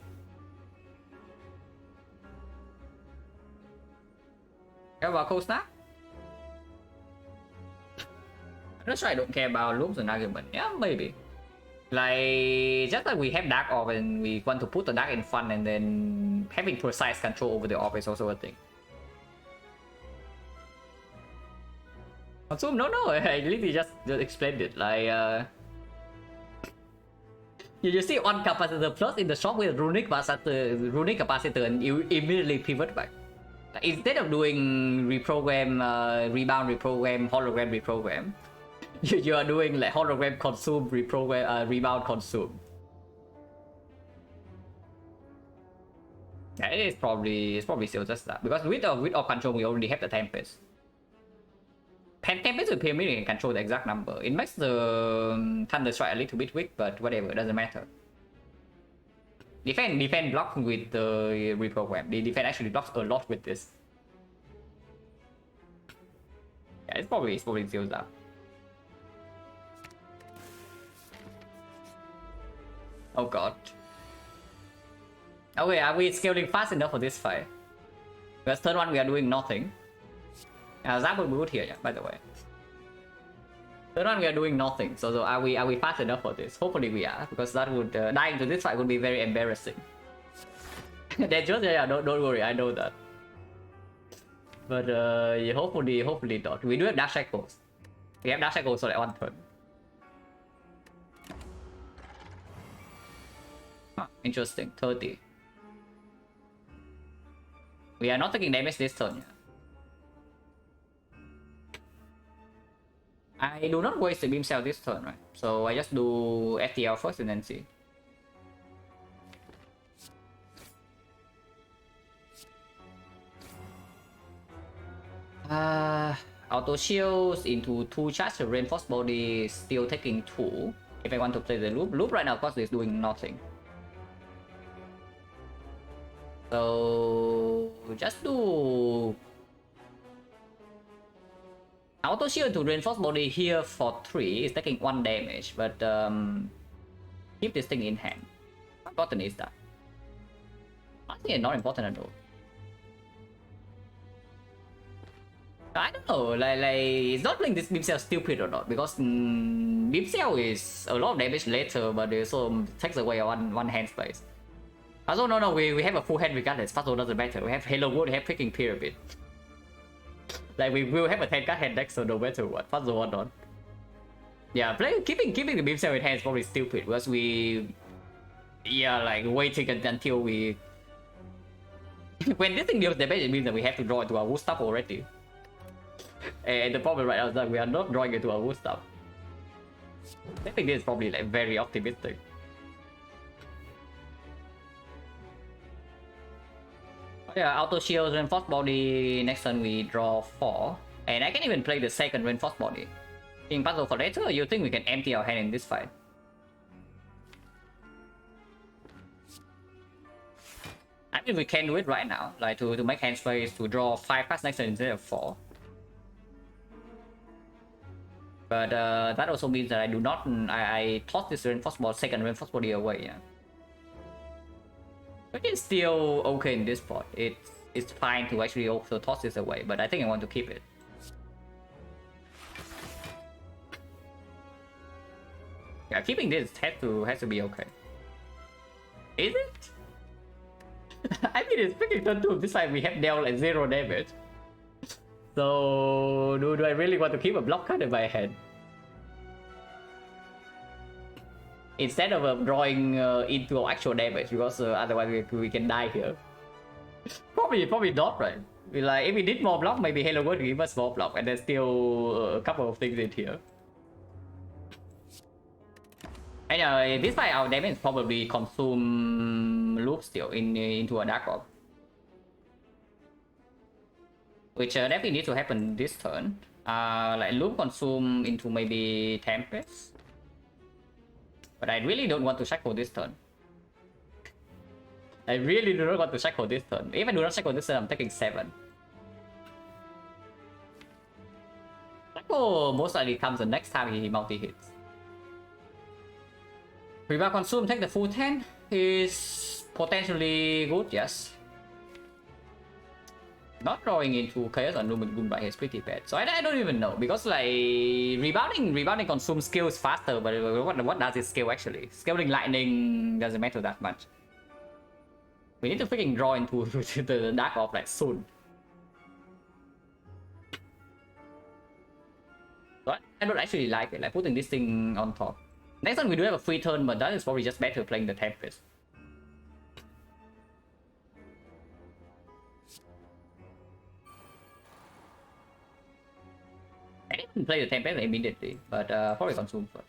How about Cold Snap? That's why I don't care about loops and argument. Yeah, maybe. Like, just like we have Dark Orb and we want to put the Dark in front, and then having precise control over the Orb is also a thing. Consume? No, I literally just explained it. Like, you see on capacitor plus in the shop with runic capacitor, and you immediately pivot back. Like, instead of doing reprogram, rebound reprogram, hologram reprogram, you are doing like hologram consume, reprogram, rebound consume. Yeah, it's probably still just that, because with our control we already have the Tempest. Tempest with Pyramid can control the exact number. It makes the Thunder Strike a little bit weak, but whatever, it doesn't matter. Defend block with the reprogram. The defend actually blocks a lot with this. Yeah, it's probably still that. Oh god. Okay, are we scaling fast enough for this fight? Because third one we are doing nothing. That would be good here, yeah, by the way. Third one we are doing nothing, so are we fast enough for this? Hopefully we are, because that would dying to this fight would be very embarrassing. That's just, yeah, don't worry, I know that. But yeah, hopefully not. We do have Dash Echoes. We have Dash Echoes for like one turn. Huh, interesting, 30. We are not taking damage this turn, yeah. I do not waste the beam cell this turn, right? So I just do FTL first and then see. Auto shields into 2 charge, reinforced body still taking 2. If I want to play the loop. Loop right now of course is doing nothing. So just do auto shield to reinforced body here for 3 is taking 1 damage, but keep this thing in hand. How important is that? I think it's not important at all. I don't know, like it's not playing this beam cell stupid or not, because beam cell is a lot of damage later, but it also takes away one hand space. Also, no, we have a full hand regardless. Fast doesn't matter. We have Halo World, we have freaking Pyramid. Like we will have a 10 card hand deck, so no matter what, fast or not. Yeah, keeping the beam cell in hand is probably stupid, because we, yeah, like waiting until we. When this thing deals damage, it means that we have to draw into our wood stuff already. And the problem right now is that we are not drawing into our wood stuff. I think this is probably like very optimistic. Yeah, auto shield, reinforced body. Next turn we draw 4, and I can even play the second reinforced body. In puzzle for later, you think we can empty our hand in this fight? I mean, we can do it right now, like to make hand space to draw 5 cards next turn instead of 4. But that also means that I do not. I toss this reinforced body, second reinforced body away. Yeah. But it's still okay in this spot. It's fine to actually also toss this away, but I think I want to keep it. Yeah, keeping this has to be okay. Is it? I mean, it's freaking turn 2 of this side we have dealt like 0 damage. So do I really want to keep a block card in my hand? Instead of drawing into actual damage, because otherwise we can die here. Probably not, right? Like if we did more block, maybe Halo would give us more block, and there's still a couple of things in here. And this fight our damage probably consume loop still into a Dark Orb, which definitely needs to happen this turn. Like loop consume into maybe Tempest. But I really don't want to shackle this turn. I really do not want to shackle this turn. If I do not shackle this turn, I'm taking 7. Shackle most likely comes the next time he multi-hits. Rebound consume, take the full 10 is potentially good, yes. Not drawing into chaos on Doom and Gloom right here is pretty bad. So I don't even know, because like rebounding consumes skills faster, but what does it scale actually? Scaling lightning doesn't matter that much. We need to freaking draw into the dark of like soon. But I don't actually like it, like putting this thing on top. Next time we do have a free turn, but that is probably just better playing the Tempest. I didn't play the Tempest immediately, but probably consume first.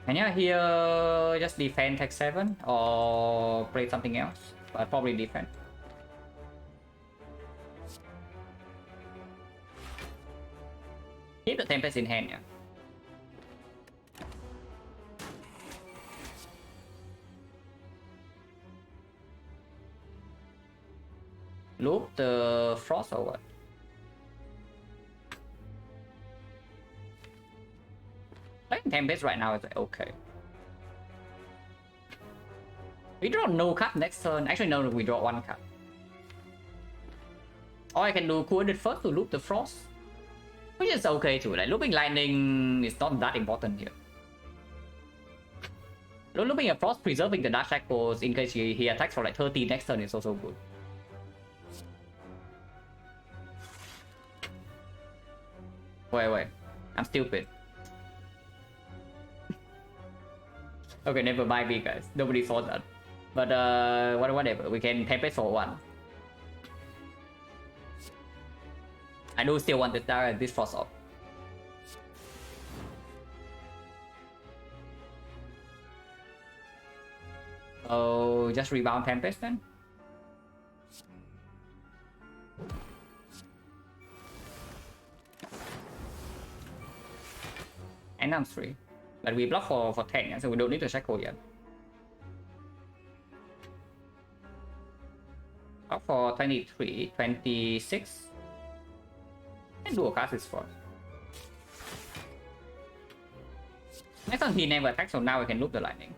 And yeah, here just defend tech 7 or play something else, but probably defend. Keep the Tempest in hand, yeah. Loop the Frost or what? Playing Tempest right now is okay. We draw no card next turn. Actually, no, we draw one card. Or I can do coordinate first to loop the Frost, which is okay too. Like looping lightning is not that important here. Looping a Frost, preserving the Dark Shackles in case he attacks for like 30 next turn is also good. Wait, I'm stupid. Okay, never mind me, guys. Nobody saw that. But whatever. We can Tempest for one. I do still want to start this Frost off. Oh, just rebound Tempest then. And I'm 3. But we block for 10, so we don't need to shackle yet. Block for 23, 26. And dual cast is 4. Next time he never attacks, so now we can loop the lightning.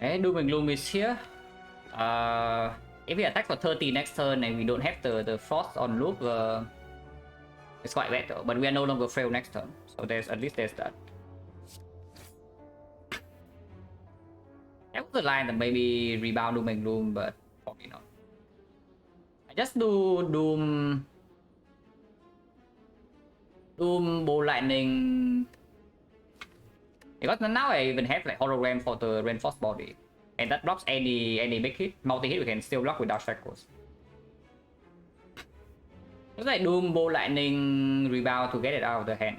Okay, Doom and Gloom is here. If we attack for 30 next turn and we don't have the Frost on loop, it's quite better. But we are no longer fail next turn, so there's at least there's that. That was the line that maybe rebound Doom and Gloom, but probably not. I just do Doom Ball Lightning. Because now I even have like hologram for the reinforced body, and that blocks any big hit. Multi hit we can still block with Dark Shackles. It's like Doom Ball Lightning rebound to get it out of the hand.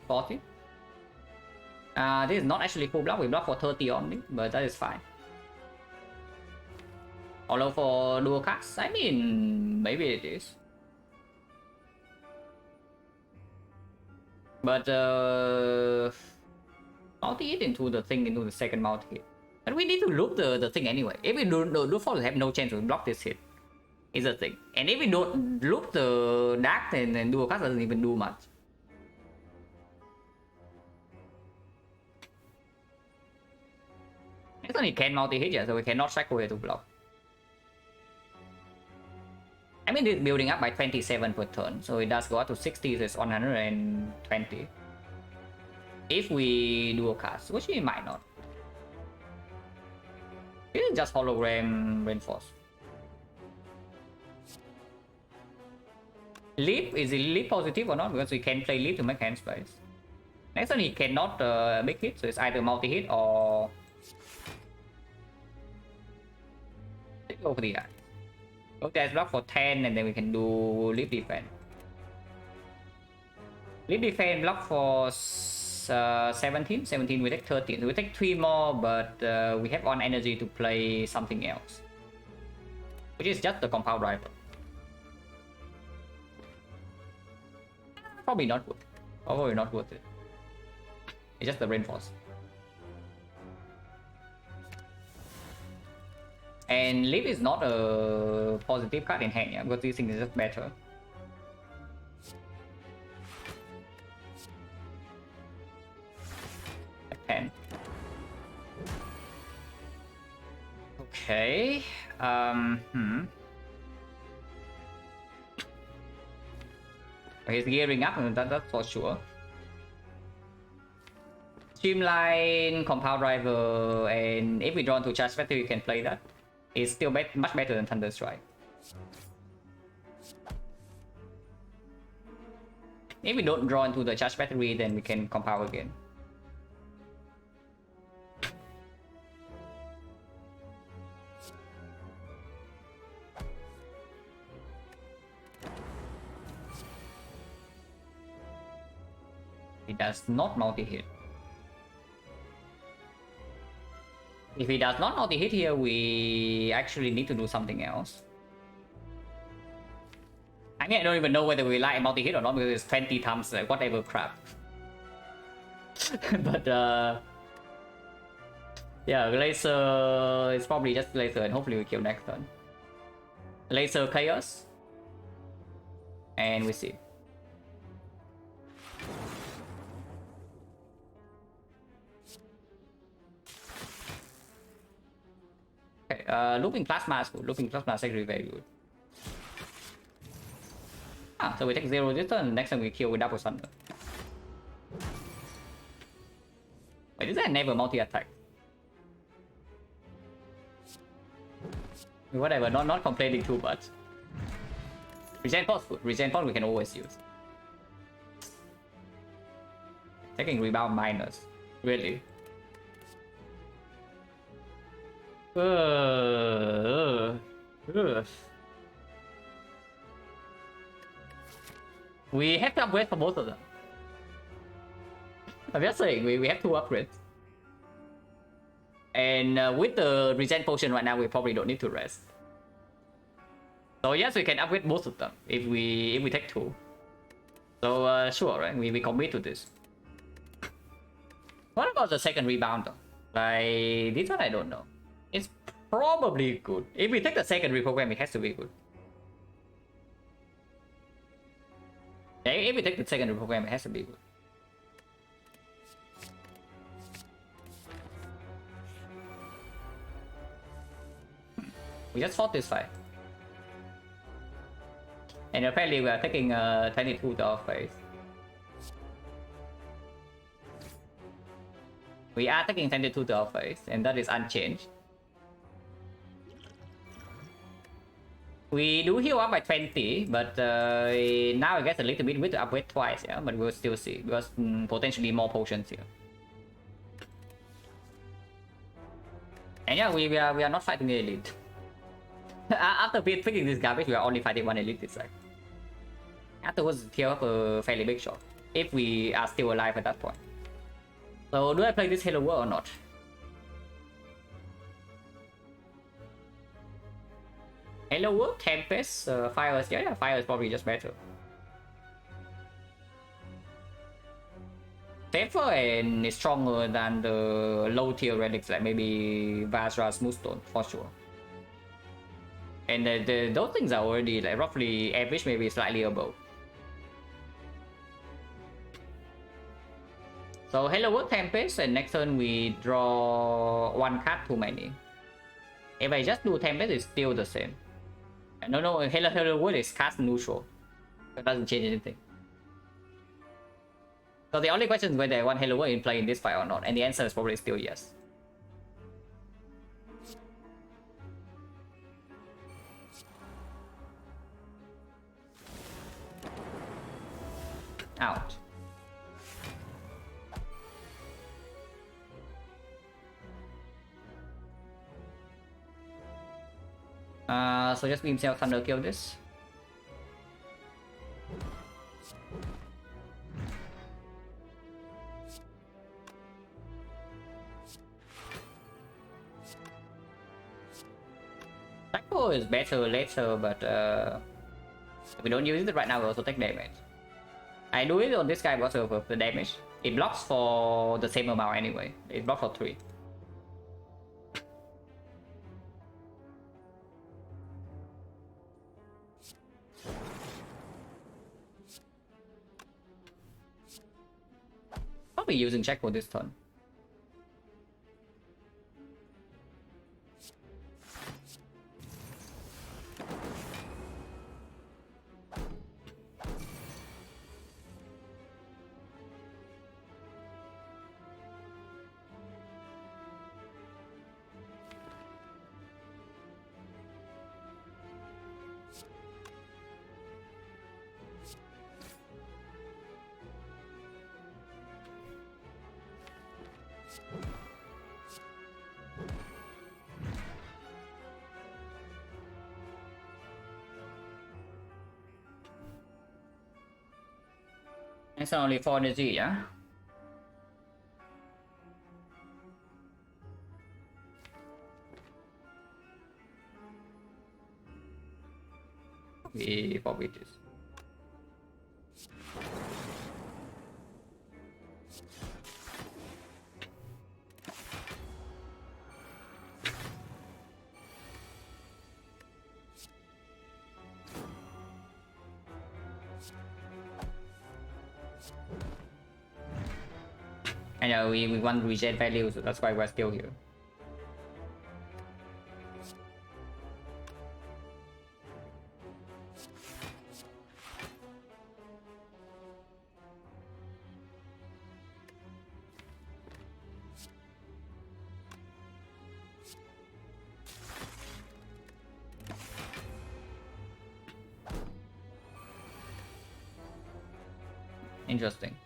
$40. This is not actually full block, we block for 30 only, but that is fine. Although for dual cast, I mean, maybe it is. But multi-hit into the thing, into the second multi-hit. And we need to loop the thing anyway. If we do fall, we have no chance to block this hit. Is the thing. And if we don't loop the dark, then dual cast doesn't even do much. Next one, he can multi-hit, yeah, so we cannot shackle here to block. I mean, it's building up by 27 per turn, so it does go up to 60, so it's 120. If we dual cast, which we might not. This is just hologram reinforce. Leap, is it leap positive or not? Because we can play leap to make hand space. Next one, he cannot big hit, so it's either multi-hit or go for the eye. Okay, block for 10 and then we can do leap defense. Leap defense block for 17. 17 we take 13. So we take 3 more, but we have on energy to play something else. which is just the compound driver. Probably not worth it. Probably not worth it. It's just the reinforce. And Leap is not a positive card in hand, yeah, because this thing is just better. Pen. Okay. He's gearing up, and that's for sure. Streamline, compound driver, and if we draw into charge battery, we can play that. It's still much better than Thunder Strike. If we don't draw into the charge battery, then we can compound again. It does not multi-hit. If he does not multi-hit here, we actually need to do something else. I mean, I don't even know whether we like multi-hit or not because it's 20 times like whatever crap. But yeah, laser is probably just laser, and hopefully we kill next turn. Laser chaos, and we see. Okay, looping plasma is good. Looping plasma is actually very good. Ah, so we take 0 this turn, next time we kill with double thunder. Wait, is that never multi-attack? Whatever, not complaining too much. Regen Pulse good. Regen Pulse we can always use. Taking rebound minus. Really? We have to upgrade for both of them. I'm just saying, we have two upgrades. And with the regen potion right now, we probably don't need to rest. So yes, we can upgrade both of them if we take two. So sure, right? We commit to this. What about the second rebound though? Like this one, I don't know. It's probably good. If we take the second reprogram, it has to be good. Yeah, if we take the second reprogram, it has to be good. We just fought this fight. And apparently we are taking 22 to our face. We are taking 22 to our face, and that is unchanged. We do heal up by 20, but now I guess a little bit with the upgrade twice, yeah, but we'll still see, because potentially more potions here. And yeah, we are not fighting the elite. After picking this garbage, we are only fighting one elite this side. Afterwards, heal up a fairly big shot, if we are still alive at that point. So do I play this Hello World or not? Hello World, Tempest, Fire is, yeah, Fire is probably just better. Safer and is stronger than the low tier relics like maybe Vajra Smoothstone for sure. And those things are already like roughly average, maybe slightly above. So Hello World, Tempest, and next turn we draw one card too many. If I just do Tempest, it's still the same. No, Hello World is cast neutral. It doesn't change anything. So the only question is whether I want Hello World in play in this fight or not, and the answer is probably still yes. Out. So just beam self thunder kill this. Tackle is better later, but if we don't use it right now, we also take damage. I do it on this guy because of the damage. It blocks for the same amount anyway. It blocks for 3. Probably using check for this turn. It's only 4 energy, yeah? We probably just. I know we want regen value, so that's why we're still here. Interesting.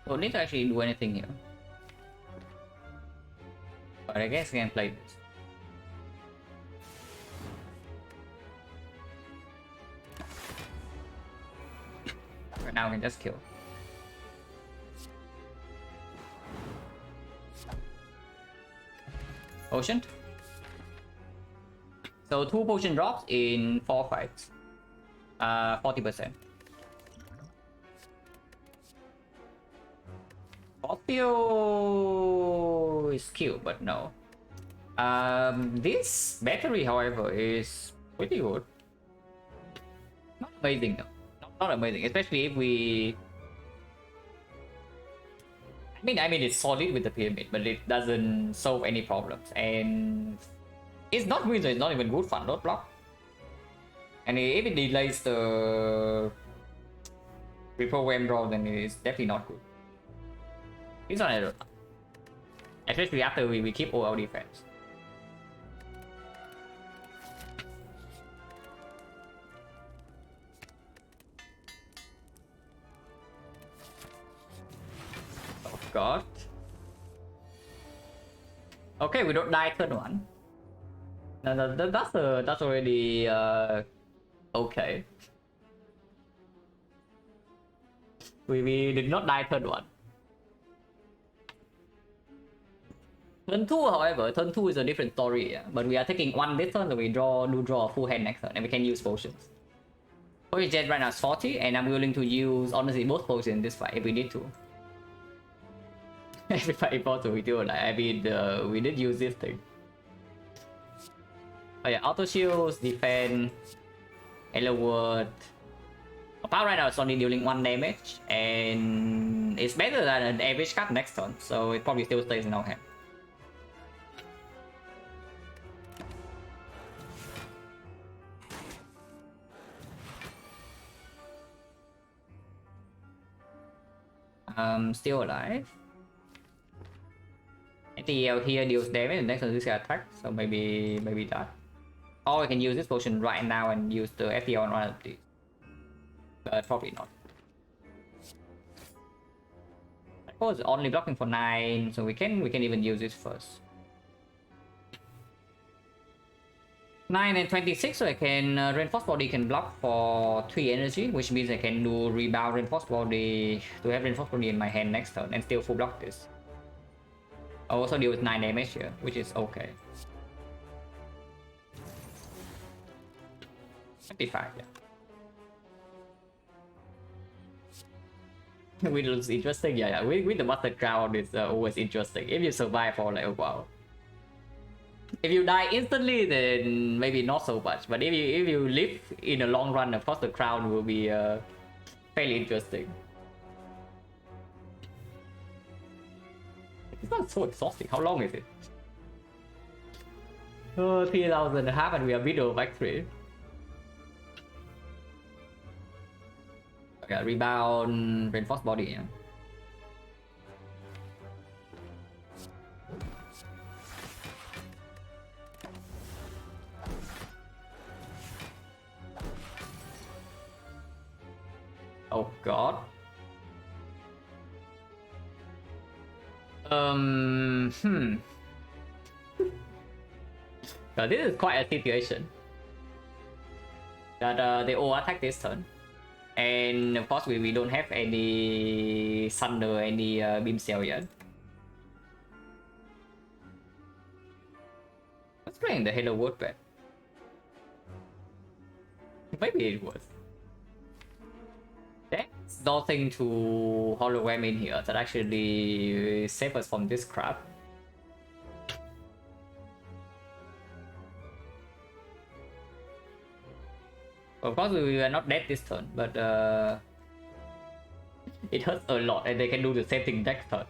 Don't need to actually do anything here. But I guess we can play this. Right now we can just kill. Potion. So 2 potion drops in 4 fights. 40%. Scorpio is cute, but no. This battery, however, is pretty good. Not amazing though. Not amazing, especially if we. I mean, it's solid with the pyramid, but it doesn't solve any problems, and it's not good. It's not even good for not block. And if it delays the reprogram draw, then it is definitely not good. This one I don't know. Especially after we keep all our defense. Oh god. Okay, we don't die turn 1. No, that's already okay. We did not die turn 1. Turn 2, however, turn 2 is a different story, yeah? But we are taking 1 this turn, so we draw a full hand next turn, and we can use potions. Potion jet right now is 40, and I'm willing to use, honestly, both potions in this fight if we need to. Every fight important we do, like, I mean, we did use this thing. Oh yeah, auto shields, defense, Eleward. Power right now is only dealing 1 damage, and it's better than an average card next turn, so it probably still stays in our hand. Still alive. ATL here deals damage and next turn this guy attack, so maybe that. Or we can use this potion right now and use the FTL on one of these. But probably not. course only blocking for 9, so we can even use it first. 9 and 26, so I can reinforce body can block for 3 energy, which means I can do rebound reinforce body to have reinforce body in my hand next turn and still full block this. I also deal with 9 damage here, which is okay. 25, yeah. With looks interesting, yeah. With the Master Crown, it's always interesting. If you survive for like a while. If you die instantly, then maybe not so much. But if you live in the long run, of course the crown will be fairly interesting. It's not so exhausting. How long is it? 3,500 and we are middle victory. Okay, rebound, reinforce body. Yeah. Oh god. Now, this is quite a situation. That they all attack this turn. And of course we don't have any Thunder, any Beam Cell yet. Let's play the Halo World bet. Maybe it was. There's nothing to hologram in here that actually save us from this crap. Of course we are not dead this turn, but it hurts a lot and they can do the same thing next turn.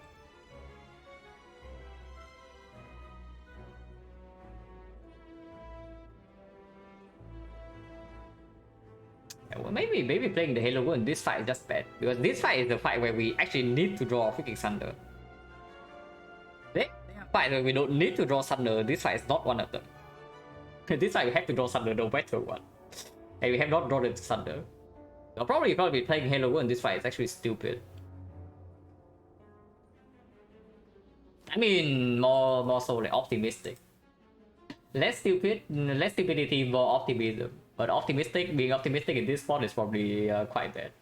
Well, maybe playing the Halo World in this fight is just bad, because this fight is the fight where we actually need to draw freaking Thunder. They are fight where we don't need to draw Thunder. This fight is not one of them. This fight we have to draw Thunder no matter what. And we have not drawn the Thunder. I'll probably be playing Halo World in this fight. It's actually stupid. I mean, more so like optimistic. Less stupid, less stupidity, more optimism. But being optimistic in this spot is probably quite bad.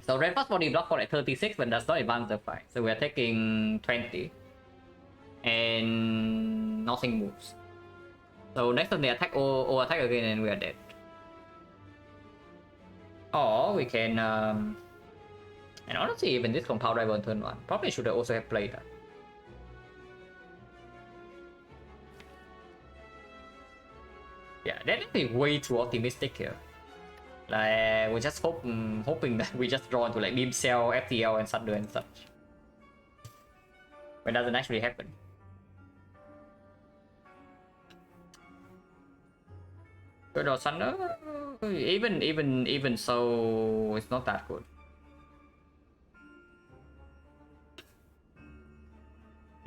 So Red Fast body block for like 36, but does not advance the fight. So we are taking 20. And nothing moves. So next time they attack or attack again and we are dead. Or we can and honestly even this compound rival on turn 1. Probably should also have played that. Yeah, that is way too optimistic here. Like we're just hoping that we just draw into like Beam Cell, FTL and Thunder and such. But it doesn't actually happen. Good or Thunder? Even so, it's not that good.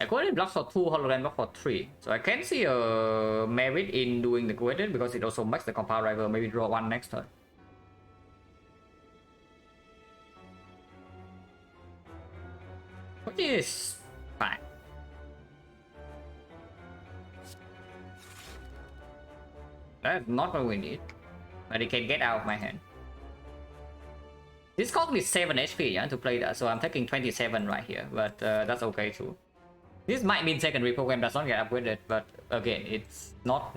Aquarium blocks for 2, hologram block for 3. So I can see a merit in doing the Aquarium because it also makes the compound rival maybe draw 1 next turn. Which is fine. That's not what we need. But it can get out of my hand. This cost me 7 HP, yeah, to play that, so I'm taking 27 right here, but that's okay too. This might mean secondary program does not get upgraded, but again, it's not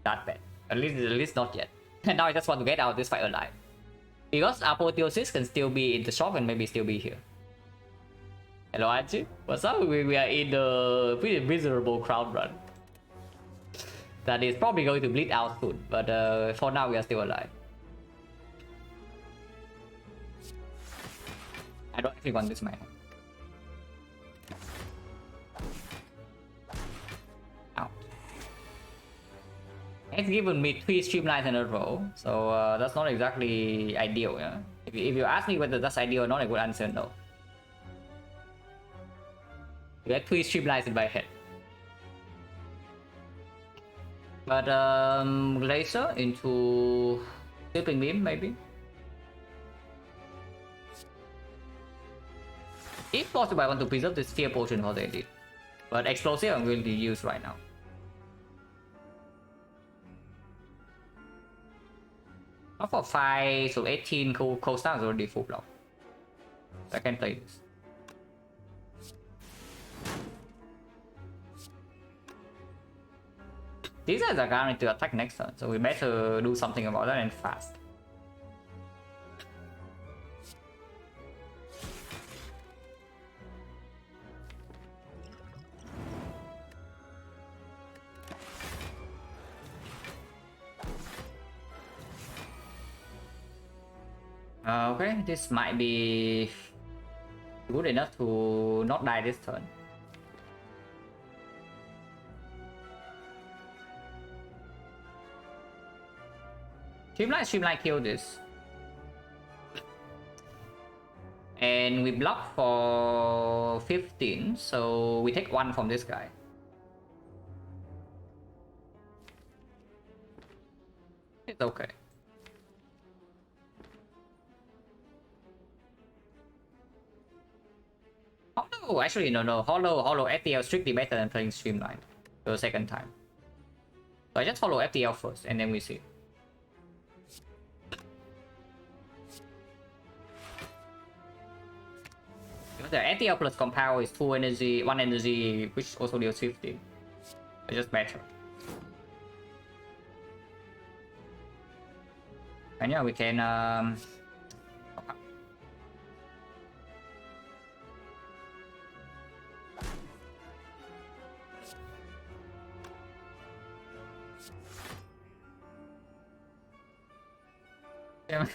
that bad. At least not yet. And now I just want to get out of this fight alive. Because Apotheosis can still be in the shop and maybe still be here. Hello Anji, what's up? We are in the pretty miserable crowd run. That is probably going to bleed out soon, but for now we are still alive. I don't actually want this man. Ow. It's given me 3 streamlines in a row, so that's not exactly ideal. Yeah? If you ask me whether that's ideal or not, I would answer no. You had 3 streamlines in my head. But laser into Sweeping Beam maybe. If possible, I want to preserve this fear potion for the edit. But explosive I'm going to use right now. Not for 5, so 18 cold start is already full block. So I can play this. These guys are guaranteed to attack next turn, so we better do something about that and fast. Okay, this might be good enough to not die this turn. Streamline kill this. And we block for 15, so we take 1 from this guy. It's okay. Hollow, actually no. Hollow FTL strictly better than playing Streamline for the second time. So I just follow FTL first and then we see. The FTL plus compound is 2 energy, 1 energy, which also deals 50. It's just better. And yeah, we can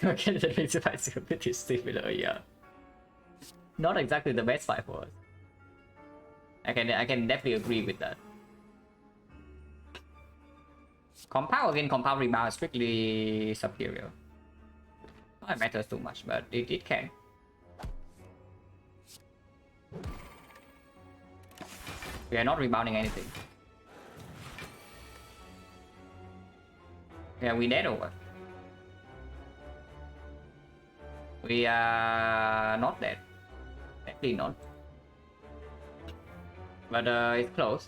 okay, the reason why it's a bit similar, yeah. Not exactly the best fight for us. I can definitely agree with that. Compound again, compound rebound is strictly superior. Not matters too much, but it can. We are not rebounding anything. Yeah, we dead over. We are not dead. Definitely not. But it's close.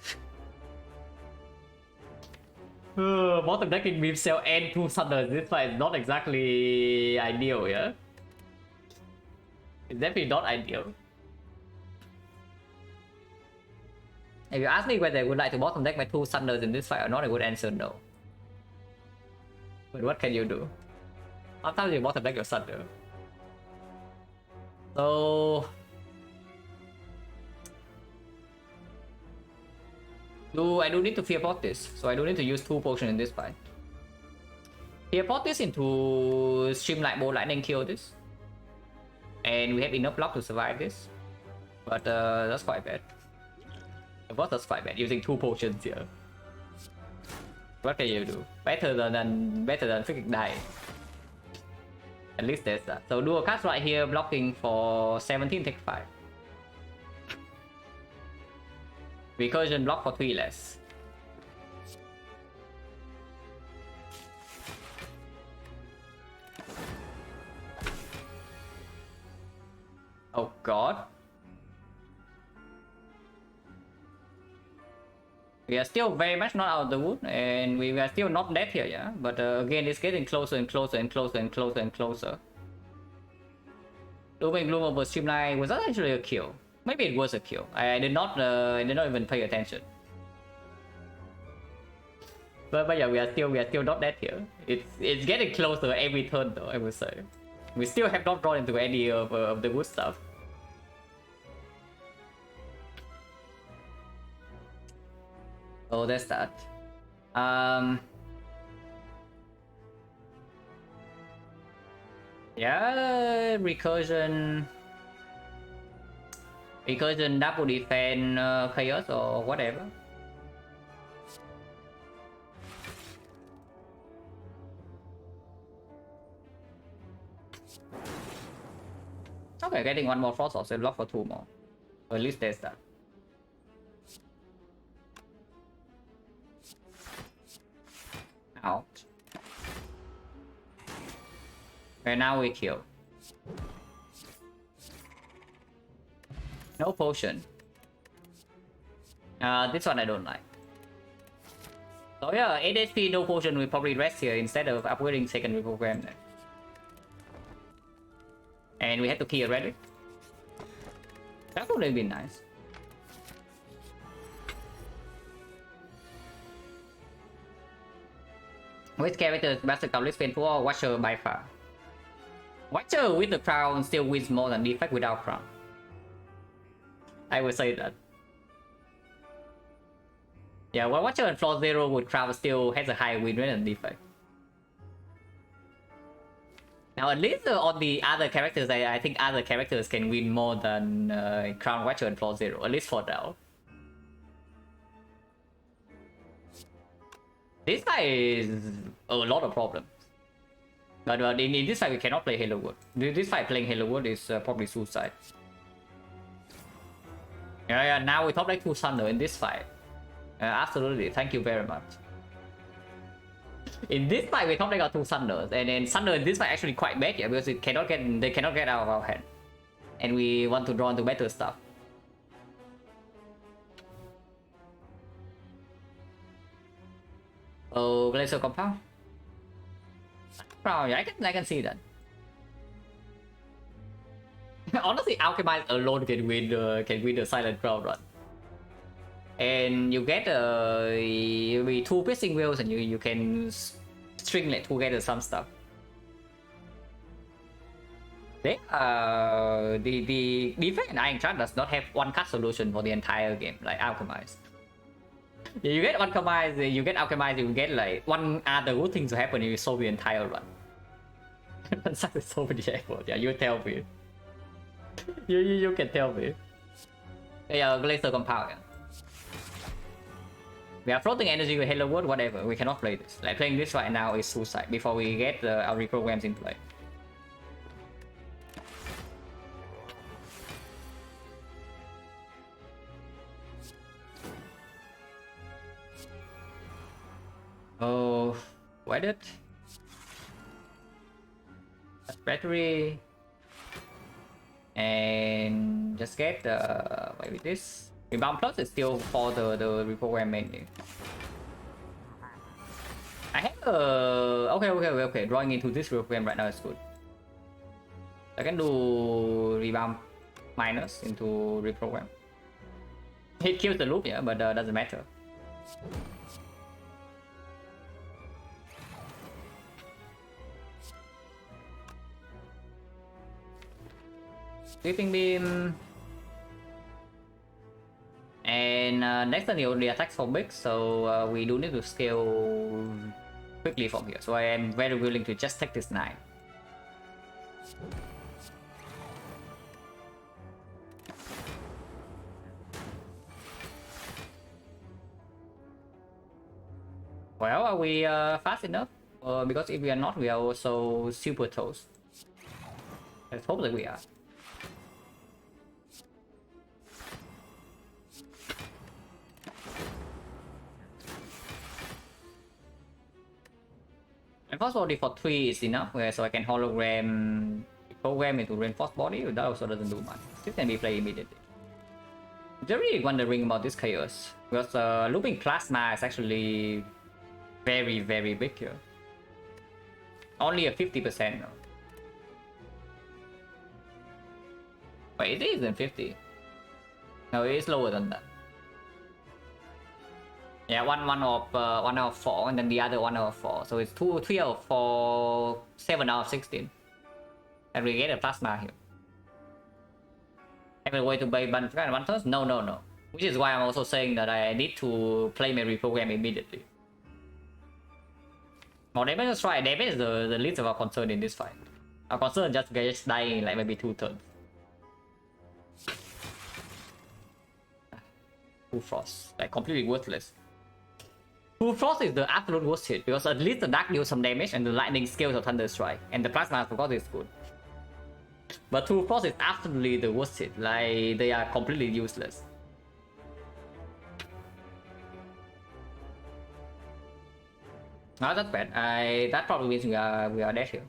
Bottom decking beam cell and 2 thunders. This fight is not exactly ideal, yeah? It's definitely not ideal. If you ask me whether I would like to bottom deck my 2 thunders in this fight or not, I would answer no. But what can you do? Sometimes you bottom deck your thunder. So I do need to fear pot this, so I do need to use 2 potions in this fight. Fear pot this into Streamline Bolt Lightning kill this. And we have enough block to survive this. But that's quite bad. The boss is quite bad, using 2 potions here. What can you do? Better than freaking die. At least there's that. So dual cast right here, blocking for 17, take 5. Recursion block for 3 less. Oh god. We are still very much not out of the wood, and we are still not dead here, yeah? But again, it's getting closer and closer and closer and closer and closer. Dooming Gloom over Streamline, was that actually a kill? Maybe it was a kill. I did not even pay attention. But yeah, we are still not dead here. It's getting closer every turn though, I would say. We still have not gone into any of the wood stuff. So that's that. Yeah, recursion double defense chaos or whatever. Okay, getting 1 more frost also lock for 2 more. So at least there's that. Out. Okay, now we kill. No potion. This one I don't like. So yeah, 8 HP, no potion, we probably rest here instead of upgrading second reprogram. And we have to kill a relic. That would have been nice. Which character is Master Count less painful or Watcher by far? Watcher with the crown still wins more than Defect without crown. I would say that. Yeah, well, Watcher and Floor 0 with crown still has a higher win rate than Defect. Now at least on the other characters, I think other characters can win more than Crown Watcher and Floor 0, at least for now. This fight is a lot of problems. But in this fight we cannot play Halo World. This fight playing Halo World is probably suicide. Yeah, now we top like 2 Thunder in this fight. Absolutely, thank you very much. In this fight we top like 2 Thunders, and then Thunder in this fight actually quite bad, yeah, because they cannot get out of our hand. And we want to draw into better stuff. Oh, Glacier Compound? Oh, yeah, I can see that. Honestly, Alchemist alone can win the Silent Crown run. And you get 2 piercing wheels, and you can stringlet together some stuff. They the Defect and Iron Shard does not have one card solution for the entire game like Alchemist. You get Alchemist, you get Alchemist, you get like one other good thing to happen, and you solve the entire run. Such is so many efforts. Yeah, you tell me. you can tell me. Yeah, Glacier Compound. Yeah. We are floating energy with Halo World, whatever. We cannot play this. Like playing this right now is suicide before we get our reprograms in play. Oh, what it? Battery. And just get maybe this. Rebound Plus is still for the reprogram mainly. I have okay. Drawing into this reprogram right now is good. I can do Rebound minus into reprogram. It kills the loop, yeah, but doesn't matter. Sweeping Beam. And next turn he only attacks for big, so we do need to scale quickly from here. So I am very willing to just take this 9. Well, are we fast enough? Because if we are not, we are also super toast. Let's hope that we are. Reinforced body for 3 is enough, so I can hologram program into reinforced body. That also doesn't do much. This can be played immediately. I'm really wondering about this chaos, because looping plasma is actually very big here. Only a 50% now. Wait, it isn't 50. No, it is lower than that. Yeah, one out of 4, and then the other 1 out of 4. So it's 3 out of 4, 7 out of 16. And we get a plasma here. Have a way to buy one first? No. Which is why I'm also saying that I need to play my reprogram immediately. More damage, let's try. Damage is the least of our concern in this fight. Our concern is just dying in like maybe 2 turns. Full Frost, like completely worthless. Full Frost is the absolute worst hit, because at least the Dark deals some damage and the Lightning scales of Thunder Strike, and the Plasma I forgot is good. But Full Frost is absolutely the worst hit, like they are completely useless. Not that bad. That probably means we are dead here.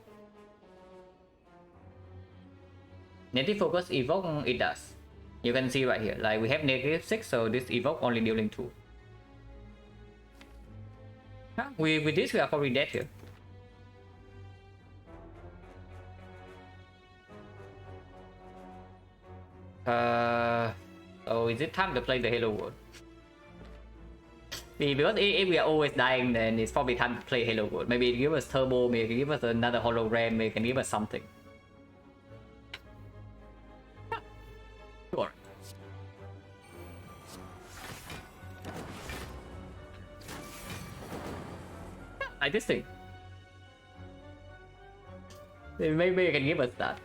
Native Focus evoke, it does. You can see right here, like we have -6, so this evoke only dealing 2. Huh? With this we are probably dead here. So is it time to play the Halo World? Because if we are always dying, then it's probably time to play Halo World. Maybe it give us turbo, maybe it can give us another hologram, maybe it can give us something. Sure. Like this thing. Maybe it can give us that.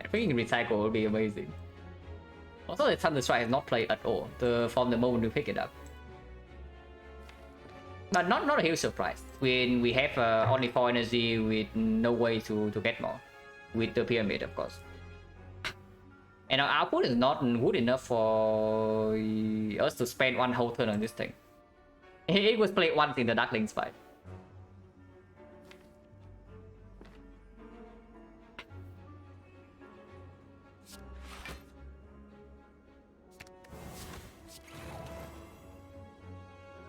I think recycle would be amazing. Also, the Thunder Strike has not played at all from the moment we pick it up. But not a huge surprise when we have only 4 energy with no way to get more with the pyramid, of course. And our output is not good enough for us to spend one whole turn on this thing. It was played once in the Darklings fight.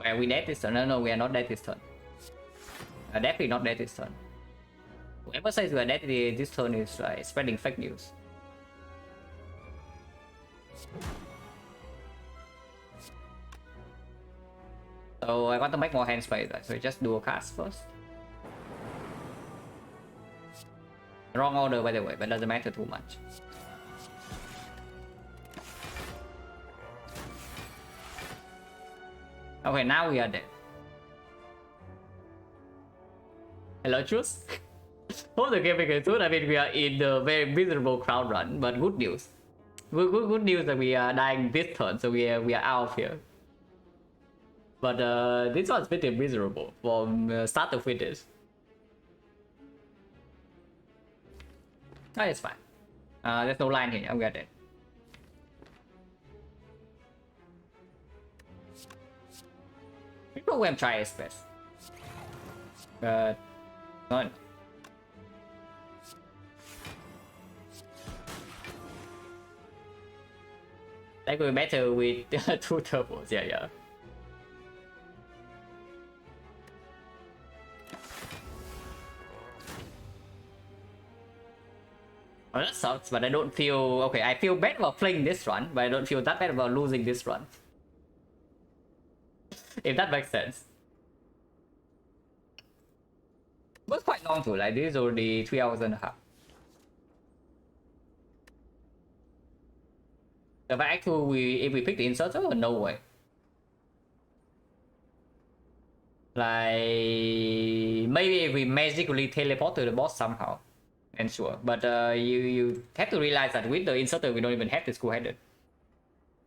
Are we dead this turn? No, we are not dead this turn. Definitely not dead this turn. Whoever says we are dead this turn is spreading fake news. So I want to make more hand space, right? So just do a cast first. Wrong order by the way, but doesn't matter too much. Okay, now we are dead. Hello, Juice. Hope the game is good. I mean, we are in the very miserable crowd run, but good news. Good news that we are dying this turn, so we are out of here. But this one's pretty miserable from start to finish. Oh, it's fine. There's no line here. I'm got it. We program try his best. But not. That could be better with 2 turbos, yeah. Well, that sucks, but I don't feel... Okay, I feel bad about playing this run, but I don't feel that bad about losing this run. If that makes sense. It was quite long too, like this is already 3 hours and a half. The fact if we pick the inserter, no way. Like maybe if we magically teleport to the boss somehow, and sure. But you have to realize that with the inserter we don't even have the school-headed.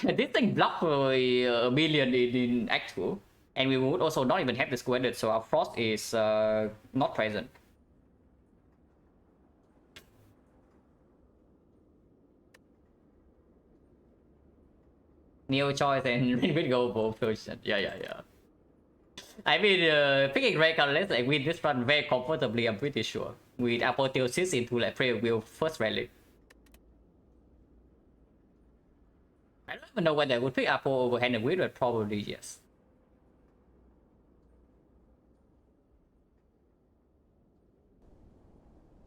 This thing blocked for a billion in Act 2, and we would also not even have the school-headed, so our frost is not present. New choice and with go both version. Yeah. I mean, picking Reckless like with this run very comfortably, I'm pretty sure. With Apotheosis into like Prayer Wheel first relic. I don't even know whether I would pick Apo over Hand and Wheel, but probably yes.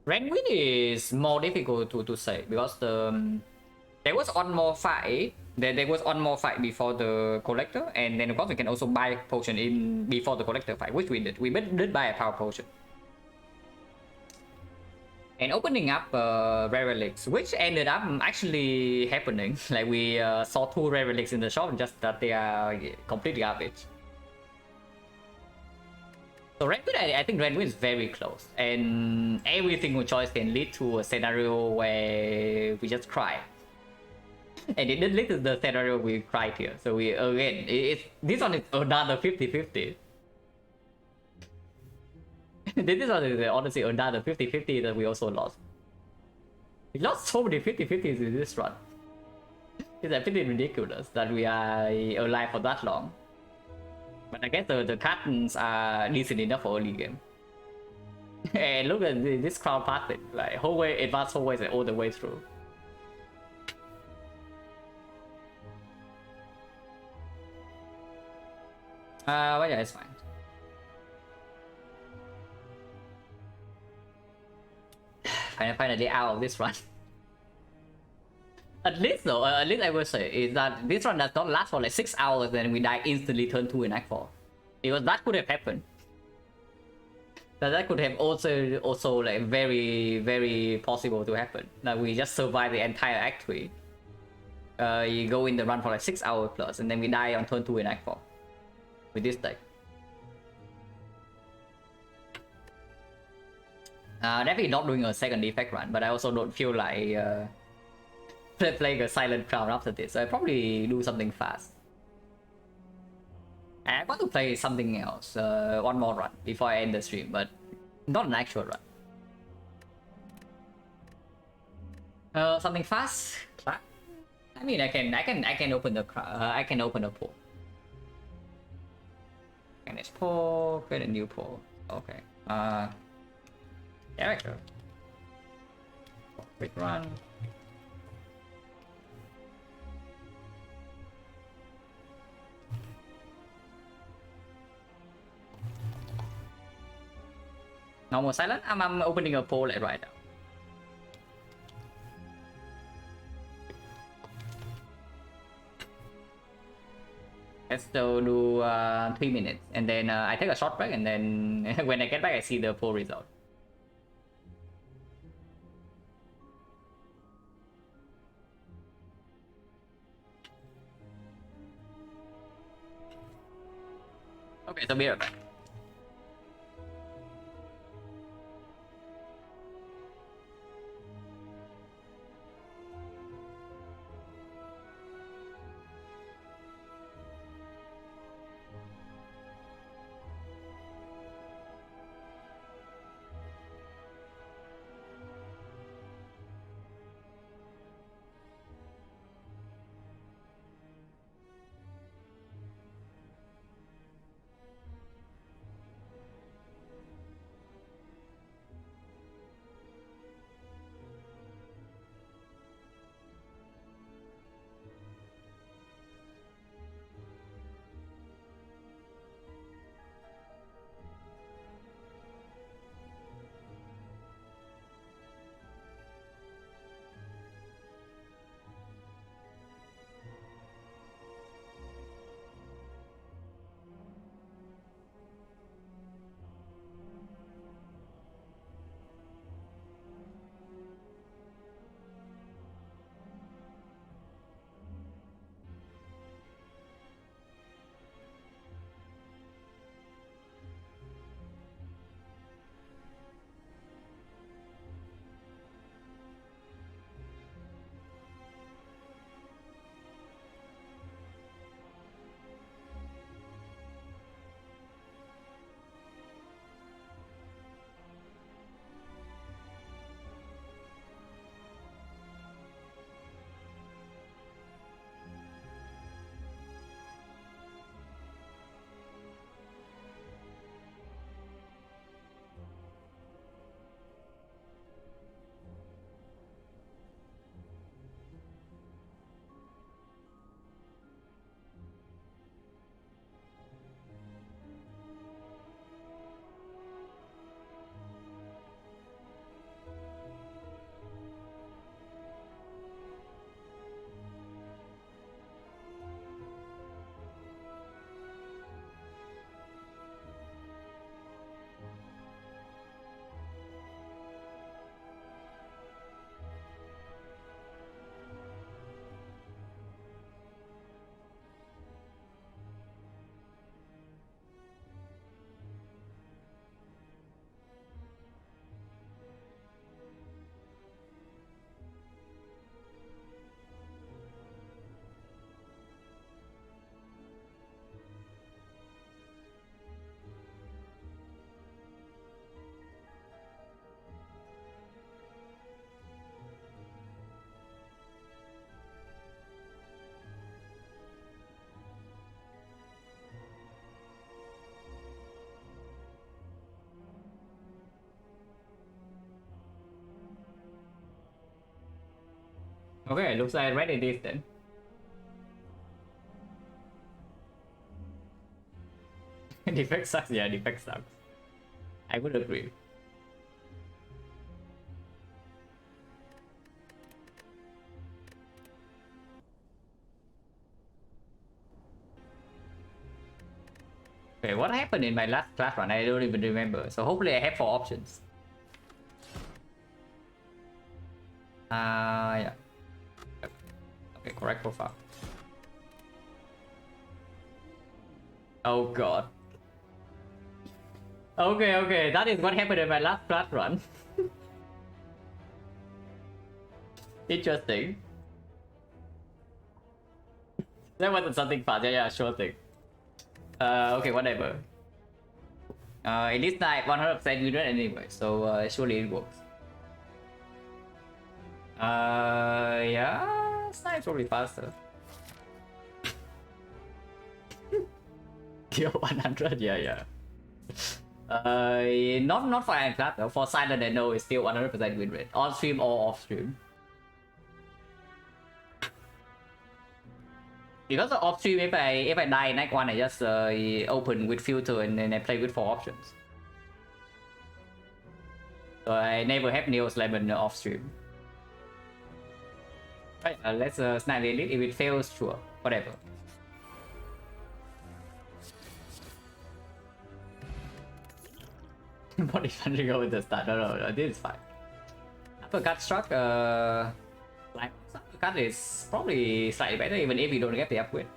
Rank win is more difficult to say because there was one more fight. There was one more fight before the collector, and then of course we can also buy potion in before the collector fight, which we did. We did buy a power potion. And opening up rare relics, which ended up actually happening. Like we saw 2 rare relics in the shop, just that they are completely garbage. So Renwin, I think Renwin is very close, and every single choice can lead to a scenario where we just cry. And it did lead to the scenario we cried here. So we again, this one is another 50-50. This one is honestly another 50-50 that we also lost. We lost so many 50-50s in this run. It's pretty ridiculous that we are alive for that long. But I guess the cards are decent enough for early game. And look at this crowd passing, like whole way, advanced whole ways all the way through. But yeah, it's fine. Finally out of this run. At least though, at least I will say is that this run does not last for like 6 hours, then we die instantly turn 2 in Act 4. Because that could have happened. That could have also like very possible to happen. That we just survive the entire Act 3. You go in the run for like 6 hours plus, and then we die on turn 2 in Act 4. With this deck. Definitely not doing a second defect run, but I also don't feel like playing a Silent Crown after this, so I probably do something fast. I want to play something else, one more run before I end the stream, but not an actual run. Something fast. I mean, I can open the pool. And it's pool, create a new pool. Okay. There we go. Quick run. Normal silent? I'm opening a poll like right now. Let's still do 3 minutes, and then I take a short break, and then when I get back I see the poll result. Okay, so be right back. Okay, looks like I read it then. Defect sucks. Yeah, defect sucks. I would agree. Okay, what happened in my last class run? I don't even remember. So hopefully I have 4 options. Yeah. Okay, correct profile. Oh god. Okay, that is what happened in my last class run. Interesting. That wasn't something fun. Yeah, sure thing. Okay, whatever. It is like 100% win rate anyway, so surely it works. Yeah, snipe's probably faster. Kill 100, yeah. Not for Iron Clap though. For Silent, I know it's still 100% win rate, on stream or off stream. Because off stream, if I die next one, I just open with filter and then I play with 4 options. So I never have Neos Lemon off stream. Right, let's snipe the elite. If it fails, sure, whatever. What if I go with the start? No, this is fine. Uppercut struck, like uppercut is probably slightly better even if we don't get the upgrade.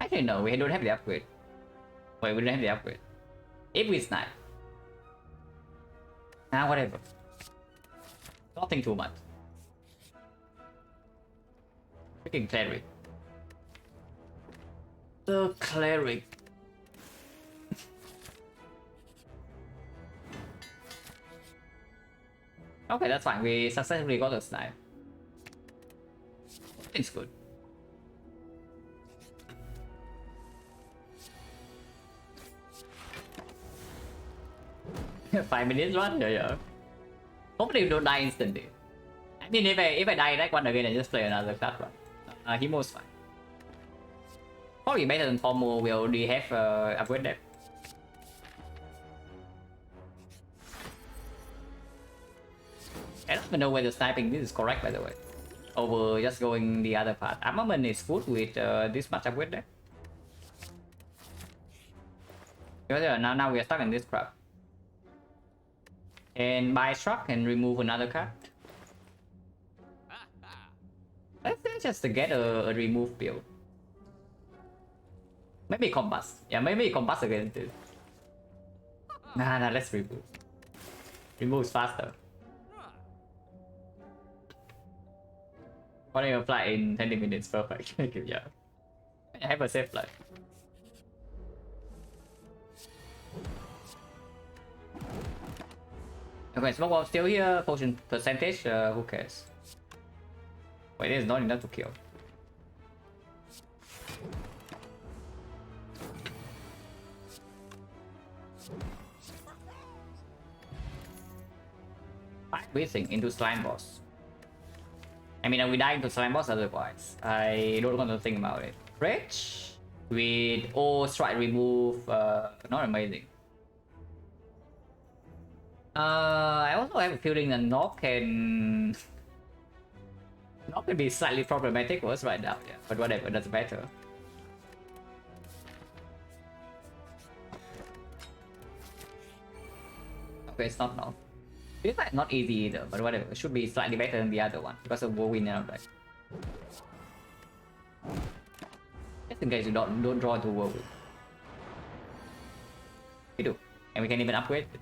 Actually no, we don't have the upgrade. Wait, we don't have the upgrade. If we snipe. Whatever. Nothing too much. Freaking cleric. The cleric. Okay, that's fine. We successfully got a snipe. It's good. Five minutes run? Yeah. Hopefully we don't die instantly. I mean, if I die that one again, I just play another class run. Hemo's fine. Probably better than Formo. We already have upgrade that. I don't even know whether sniping this is correct, by the way. Over just going the other part. Armament is good with this much upgrade there. Because now we are stuck in this crap. And buy struck and remove another card. Let's just get a remove build. Maybe combust. Yeah, maybe combust again too. Nah, let's remove. Remove's faster. Only apply in 20 minutes, perfect. Yeah. I have a safe life. Okay, smoke bomb still here. Potion percentage, who cares? Wait, this is not enough to kill. Breathing into slime boss. I mean, we die into slime boss otherwise. I don't want to think about it. Rage with strike remove, not amazing. I also have a feeling that knock can be slightly problematic for us right now, yeah. But whatever, doesn't matter. Okay, it's not knock. It's like not easy either, but whatever. It should be slightly better than the other one because of whirlwind now, right? Just in case you don't draw into whirlwind. We do, and we can even upgrade it.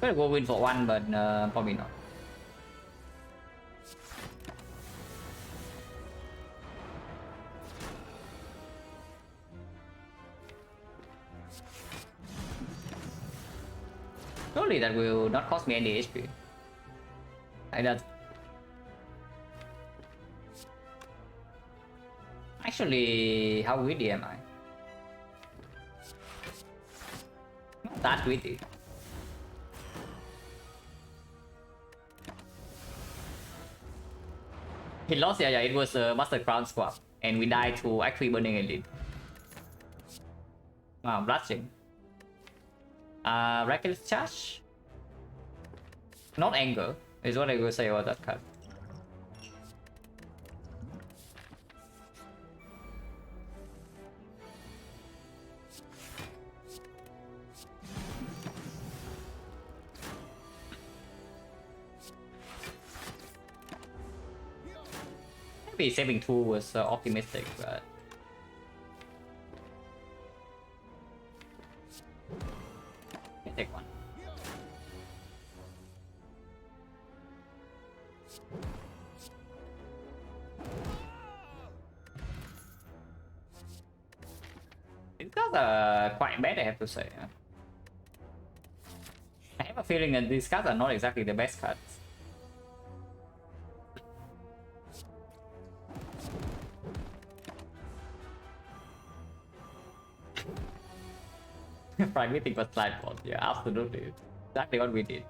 Gonna go win for one, but probably not. Surely that will not cost me any HP. I don't. Actually, how witty am I? Not that witty. He lost, yeah, it was a Master Crown Squad, and we died to actually Burning Elite. Blushing. Reckless charge. Not anger is what I will say about that card. Maybe saving 2 was optimistic, but take one. These cards are quite bad, I have to say. I have a feeling that these cards are not exactly the best cards. Pragmatic was slide pause. Yeah, absolutely. Exactly what we did.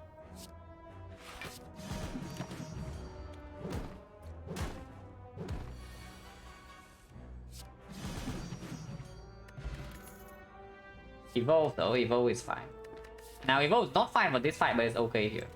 Evolve though, Evolve is fine. Now Evolve is not fine for this fight, but it's okay here.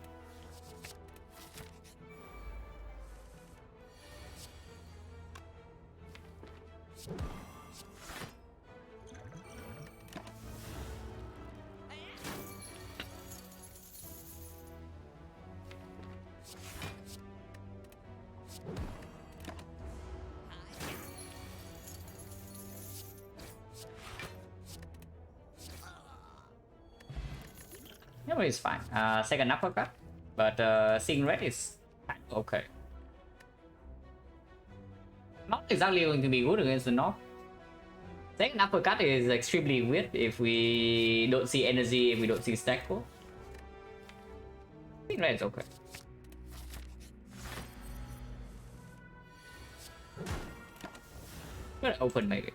No, it's fine. Second uppercut, but seeing red is kind of okay. Not exactly going to be good against the North. Second uppercut is extremely weird if we don't see energy, if we don't see stack pull. Seeing red is okay. Gonna open maybe.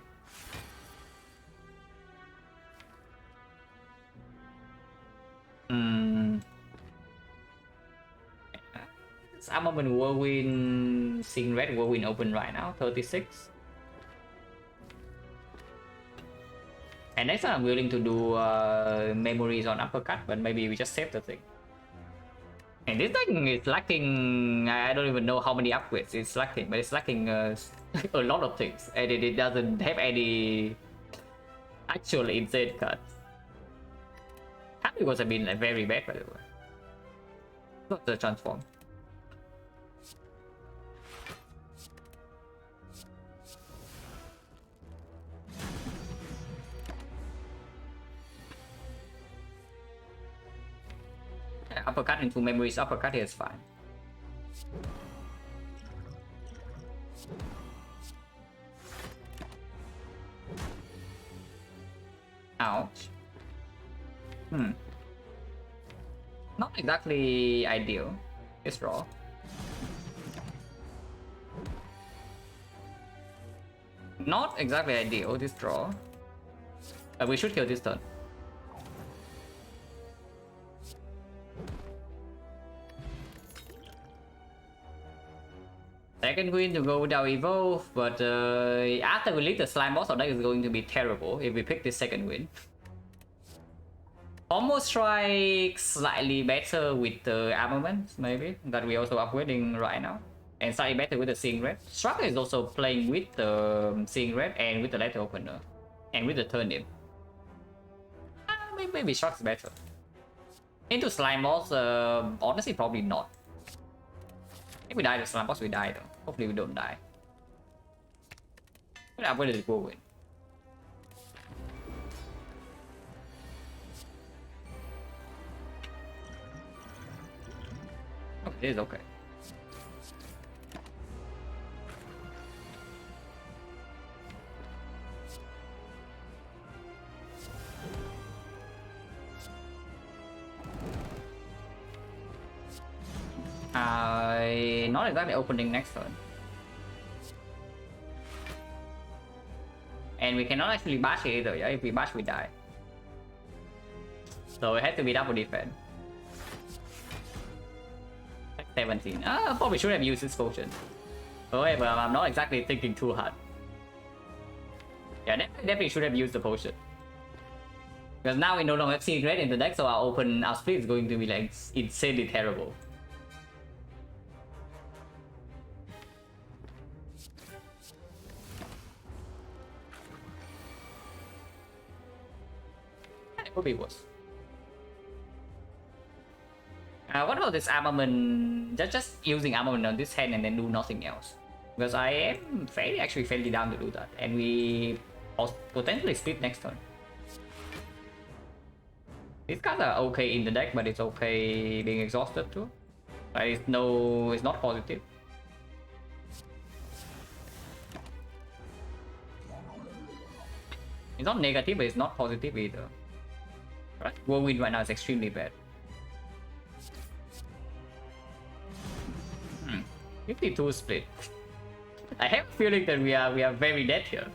Armament Whirlwind, seeing red, Whirlwind open right now, 36. And next time I'm willing to do memories on uppercut, but maybe we just save the thing. And this thing is lacking, I don't even know how many upgrades it's lacking, but it's lacking a lot of things. And it doesn't have any actual insane cards. Because have been like, very bad by the way. Not the transform. Yeah, uppercut into memories, uppercut is fine. Ouch. Not exactly ideal. It's raw. Not exactly ideal, this draw. We should kill this turn. Second win to go without evolve, but after we leave the slime boss, our deck is going to be terrible if we pick this second win. Almost strike slightly better with the armament, maybe, that we also upgrading right now. And slightly better with the Seeing Red. Struck is also playing with the Seeing Red and with the Letter Opener. And with the Turnip. Maybe Struck's better. Into Slime Boss, honestly probably not. If we die to Slime Boss, we die though. Hopefully we don't die. But I'm going to go win. It is okay. Not exactly opening next turn. And we cannot actually bash it either, yeah? If we bash, we die. So it has to be double defense. 17. I probably should have used this potion. However, I'm not exactly thinking too hard. Yeah, definitely should have used the potion. Because now we no longer have secret in the deck, so our split is going to be like insanely terrible. It could be worse. What about this armament? Just using armament on this hand and then do nothing else. Because I am actually fairly down to do that. And we potentially split next turn. These cards are okay in the deck, but it's okay being exhausted too. It's not positive. It's not negative, but it's not positive either. Right? Whirlwind right now is extremely bad. 52 split. I have a feeling that we are very dead here.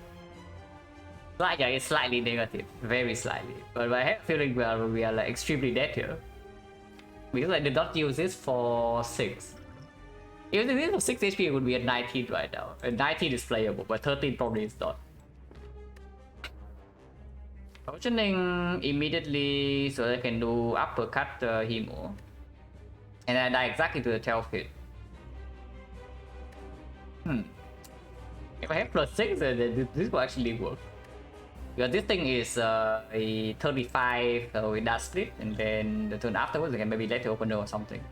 Yeah, it's slightly negative, very slightly. But I have a feeling we are like extremely dead here. Because I did not use this for 6. If this is for 6 HP, it would be at 19 right now. And 19 is playable, but 13 probably is not. Positioning immediately so I can do uppercut Himo. And I die exactly to the 12th hit. If I have +6, then this will actually work. Because this thing is a 35 with that split, and then the turn afterwards I can maybe let it open or something.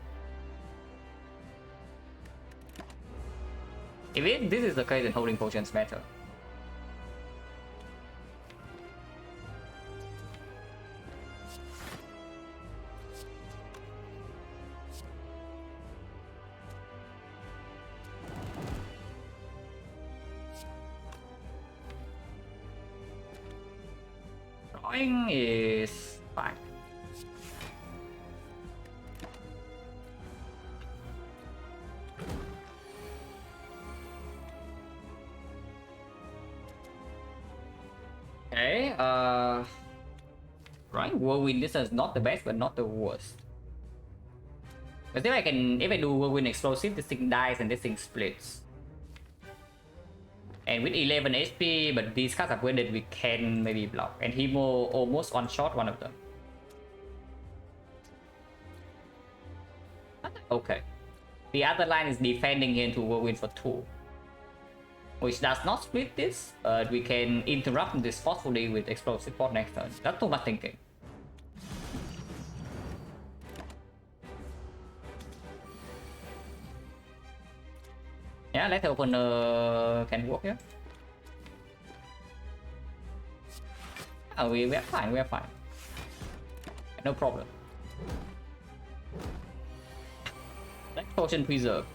If this is the case, then holding potions matter. Drawing is fine. Okay, right, Whirlwind, this is not the best, but not the worst. Because if I do Whirlwind Explosive, this thing dies and this thing splits. And with 11 HP, but these cards are wounded, we can maybe block. And Himo almost one-shot one of them. Okay. The other line is defending into Whirlwind for 2. Which does not split this, but we can interrupt this forcefully with Explosive Port next turn. That's too much thinking. Yeah, let's open can work here. Oh, we are fine, we are fine. No problem. Next potion preserved.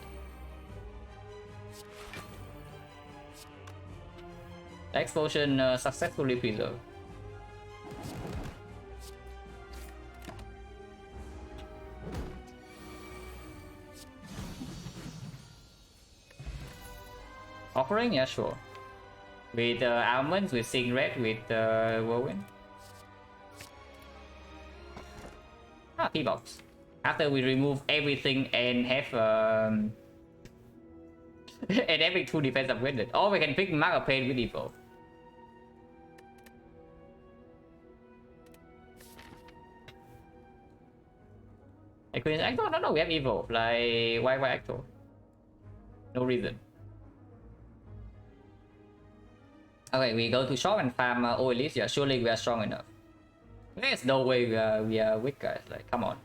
Next potion successfully preserved. Offering? Yeah, sure. With almonds, with cigarette, with whirlwind. P-box. After we remove everything and have and having 2 defense upgraded. Or we can pick Mark of Pain with Evo. No, we have Evo. Like, why Acto? No reason. Okay, we go to shop and farm Oilis. Yeah, surely we are strong enough. There's no way we are weak, guys. Like, come on.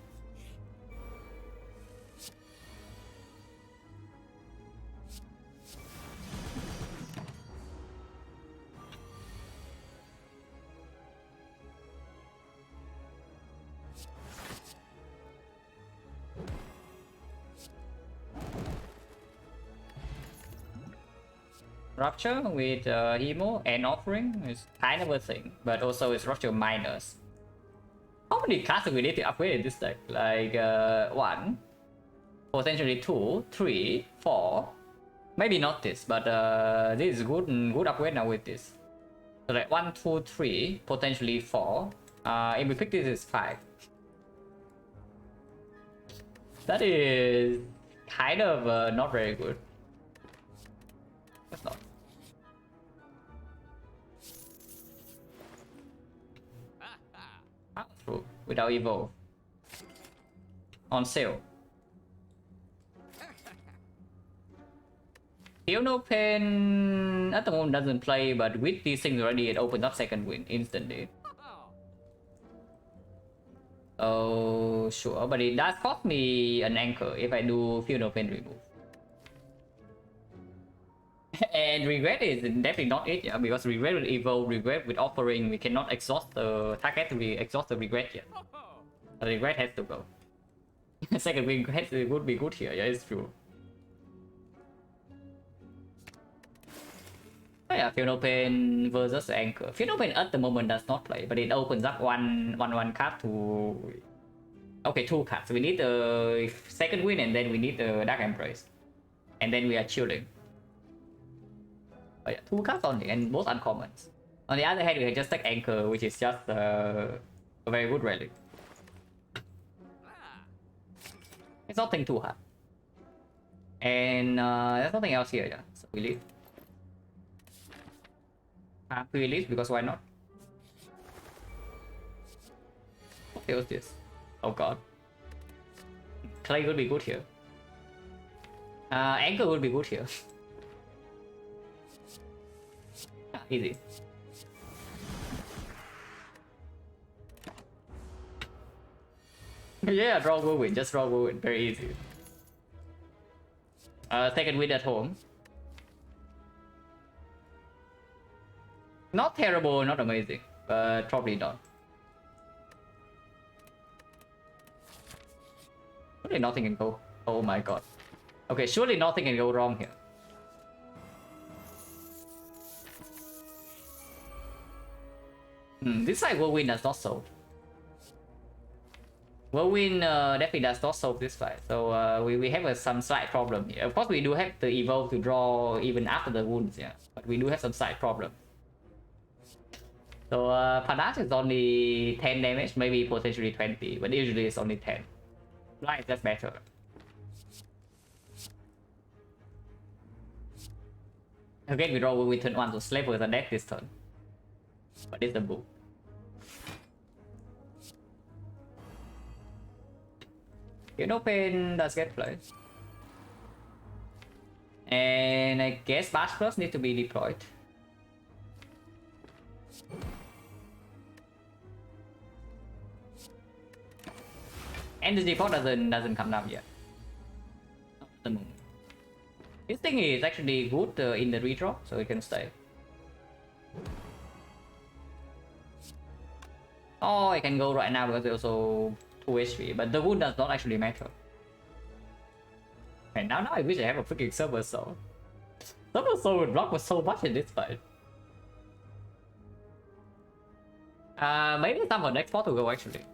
Rupture with Hemo and Offering is kind of a thing, but also it's Rupture minus. How many cards do we need to upgrade in this deck? Like 1, potentially 2, 3, 4. Maybe not this, but this is good upgrade now with this. So like 1, 2, 3, potentially 4. If we pick this, it's 5. That is kind of not very good. That's not. without evolve. On sale. Feel no pain at the moment doesn't play, but with these things already, it opens up second wind instantly. Oh, sure, but it does cost me an anchor if I do Feel no pain remove. And regret is definitely not it, yeah, because regret will evolve, regret with offering, we cannot exhaust the target to be exhaust the regret yet. The regret has to go. Second regret would be good here, yeah, it's true. Oh yeah, Feel no pain versus anchor. Feel no pain at the moment does not play, but it opens up one card to. Okay, 2 cards. We need the second wind and then we need the Dark Embrace, and then we are chilling. Oh yeah, 2 cards only and both uncommons. On the other hand, we can just take anchor, which is just a very good relic. It's nothing too hard, and there's nothing else here, yeah. So we leave. We release because why not? Okay, what's this? Oh god. Clay would be good here. Anchor would be good here. Easy. Yeah, draw whirlwind, just draw whirlwind, very easy. Second wind at home. Not terrible, not amazing, but probably not. Surely nothing can go. Oh my god. Okay, surely nothing can go wrong here. This side Whirlwind does not solve. Whirlwind definitely does not solve this fight, so we have some slight problem here. Of course, we do have the evolve to draw even after the wounds, yeah, but we do have some slight problem. So Panache is only 10 damage, maybe potentially 20, but usually it's only 10. Blind is just better. Again, we draw with turn 1 to slave with the deck this turn. But it's the book. Feel no pain does get played. And I guess Bash Plus need to be deployed. Energy pot doesn't come down yet. This thing is actually good in the redraw, so it can stay. Oh, I can go right now because it's also 2 HP, but the wound does not actually matter. And now I wish I have a freaking Silver Soul. Silver Soul would block with so much in this fight. Maybe it's time for next spot to go actually.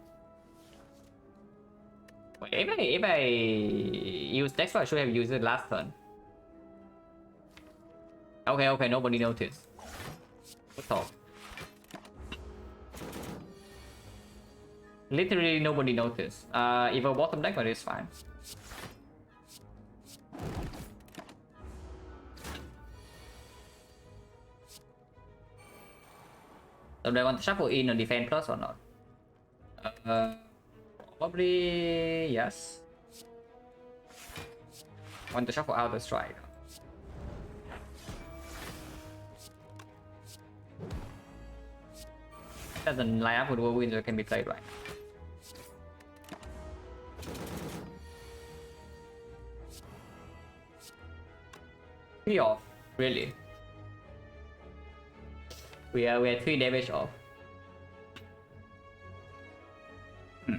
Wait, if I use next one, I should have used it last turn. Okay, nobody noticed. Good talk. Literally nobody noticed. Evil bottom deck, but it's fine. So do I want to shuffle in on defense plus or not? Probably yes. Want to shuffle out the strike. Doesn't line up with Whirlwind, so it can be played right. Three off, really. We are 3 damage off.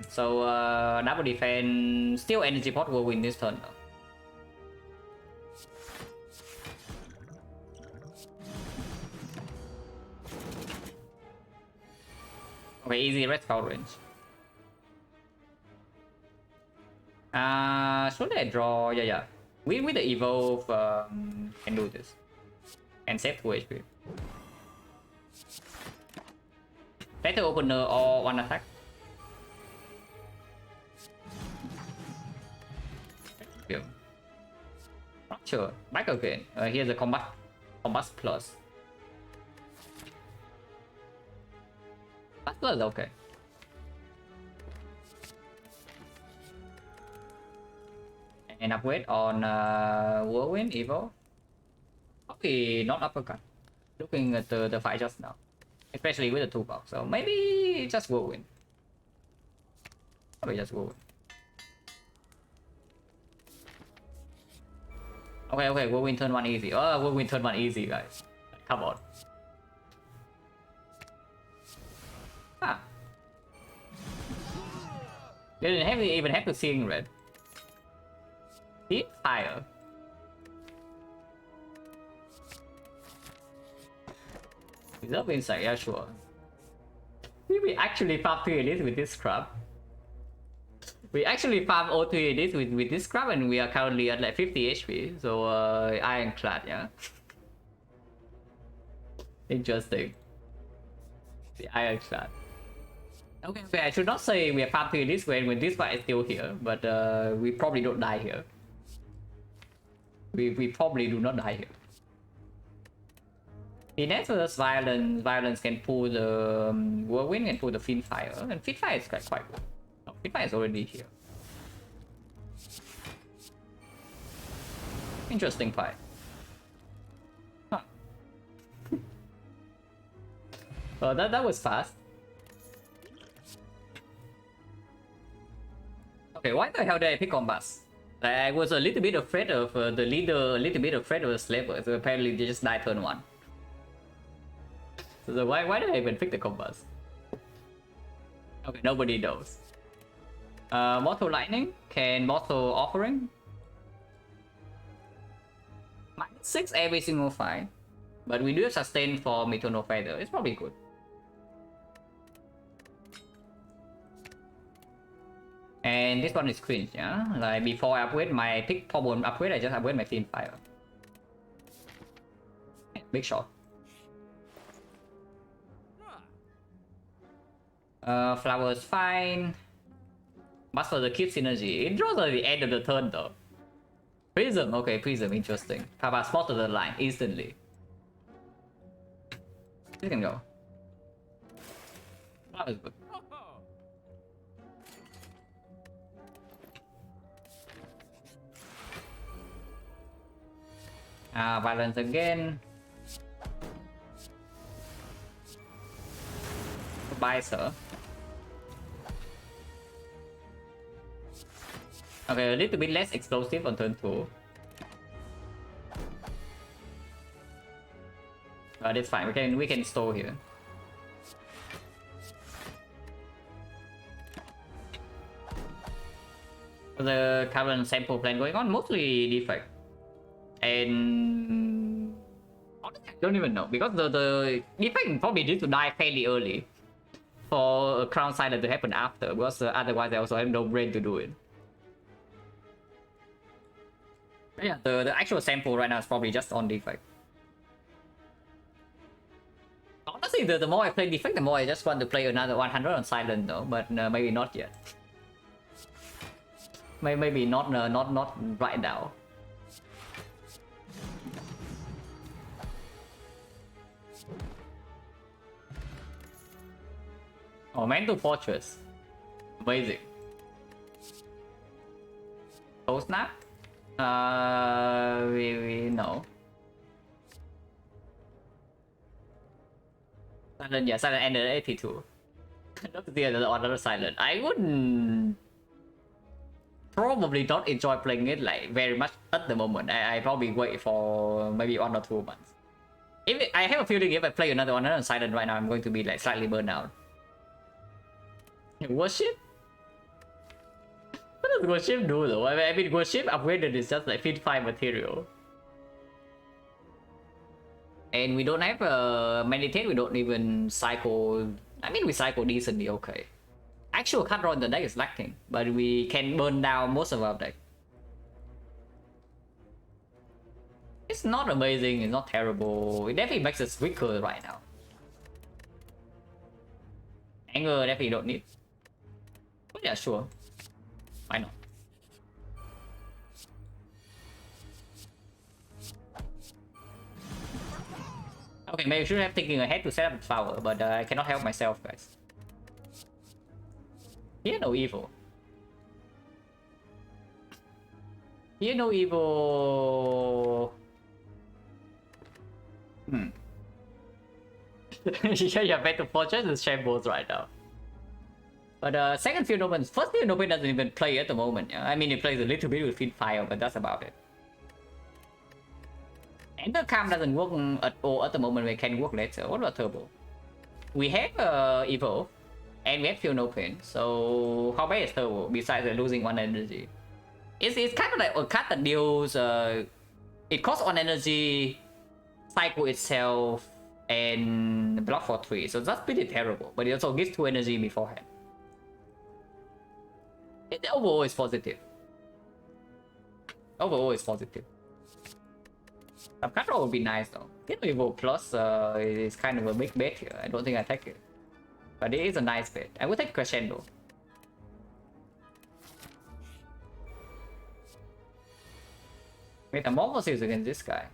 So double defense, still energy pot will win this turn though. Okay, easy red spell range. Should I draw? Yeah. With the evolve can do this. And save 2 HP. Better opener or 1 attack. Yeah. Not sure. Back again. Here's the combat plus. Combat plus okay. And upgrade on Whirlwind Evo. Probably not uppercut. Looking at the fight just now. Especially with the toolbox. So maybe just Whirlwind. Probably just Whirlwind. Okay, okay, Whirlwind turn 1 easy. Oh, Whirlwind turn 1 easy, guys. Come on. Ah. They didn't even have to seeing red. Deep fire. Reserve insight, yeah, sure. We actually farm 3 elites with this scrub. We actually farm all 3 elites with this scrub, and we are currently at like 50 HP. So ironclad, yeah. Interesting. The ironclad. Okay, okay, I should not say we are farm 3 elites when this fight is still here, but we probably don't die here. We probably do not die here. Finesse versus Violence. Violence can pull the Whirlwind and pull the Fiend Fire. And Fiend Fire is quite good. No, Fiend Fire is already here. Interesting fight. Huh. Well, that was fast. Okay, why the hell did I pick on Bus? I was a little bit afraid of the leader, a little bit afraid of the Slaver, so apparently they just died turn 1. So why did I even pick the Compass? Okay, nobody knows. Mortal Lightning, can Mortal Offering? -6 every single fight. But we do have sustain for Mythono Feather, it's probably good. And this one is cringe, yeah? Like before I upgrade my pick problem upgrade, I just upgrade my Fiend Fire. Big shot. Flowers fine. But for the Kid synergy, it draws at the end of the turn though. Prism, okay, Prism, interesting. Papa spotted the line instantly. You can go. That was good. Violence again. Buys her. Okay, a little bit less explosive on turn 2. But it's fine. We can store here. The current sample plan going on mostly defect, and honestly, I don't even know because the defect probably need to die fairly early for a crown silent to happen after, because otherwise I also have no brain to do it. But yeah, the actual sample right now is probably just on defect. Honestly, the more I play defect, the more I just want to play another 100 on silent though, but maybe not yet. Maybe not right now. Oh, Mantle Fortress. Amazing. Soul Snap? We no. Silent, yeah, Silent ended at 82. Not the other Silent. I wouldn't probably not enjoy playing it like very much at the moment. I probably wait for maybe 1 or 2 months. I have a feeling if I play another one on Silent right now, I'm going to be like slightly burned out. Worship? What does Worship do though? I mean, Worship upgraded is just like Fit 5 material. And we don't have Meditate, we don't even cycle. I mean, we cycle decently okay. Actual cut draw in the deck is lacking, but we can burn down most of our deck. It's not amazing, it's not terrible. It definitely makes us weaker right now. Anger definitely don't need. But yeah, sure. Why not? Okay, maybe I should have taken ahead to set up the flower, but I cannot help myself, guys. Here no evil. You know, Evo. Yeah, you're better fortress and shambles right now. But second field open, first field open doesn't even play at the moment. Yeah? I mean, it plays a little bit with Field Fire, but that's about it. Ender Cam doesn't work at all at the moment. We can work later. What about Turbo? We have Evo, and we have Field Open. So how bad is Turbo? Besides losing 1 energy, it's kind of like a card that deals. It costs 1 energy, cycle itself, and block for 3. So that's pretty terrible. But it also gives 2 energy beforehand. Overall is positive. Overall is positive. Subcontrol would be nice though. Evo Plus is kind of a big bet here. I don't think I take it. But it is a nice bet. I would take Crescendo. Metamorphosis against this guy.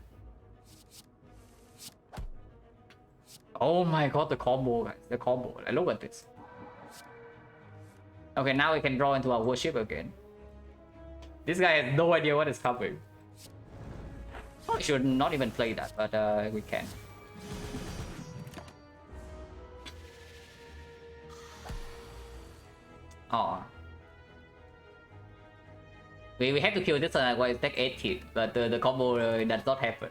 Oh my god, the combo, guys. The combo. Like, look at this. Okay, now we can draw into our worship again. This guy has no idea what is coming. Probably should not even play that, but we can. Oh. We have to kill this one, otherwise take 18, but the combo does not happen.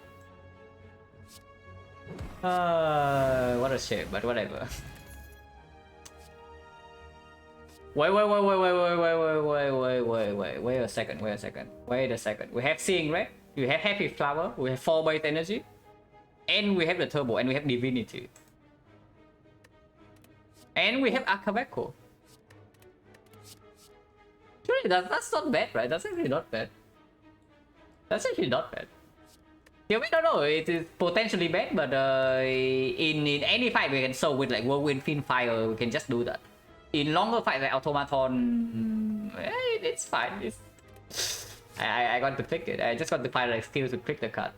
What a shame, but whatever. Wait a second. Wait a second. We have Seeing Red, we have Happy Flower, we have 4 base energy, and we have the Turbo, and we have Divinity. And we have Akabeko. Surely that's not bad, right? That's actually not bad. That's actually not bad. Yeah, we don't know. It is potentially bad, but in any fight we can show with like Whirlwind, Fiend Fire, we can just do that. In longer fights like Automaton, it's fine. I got to pick it. I just got to find like skills to pick the card.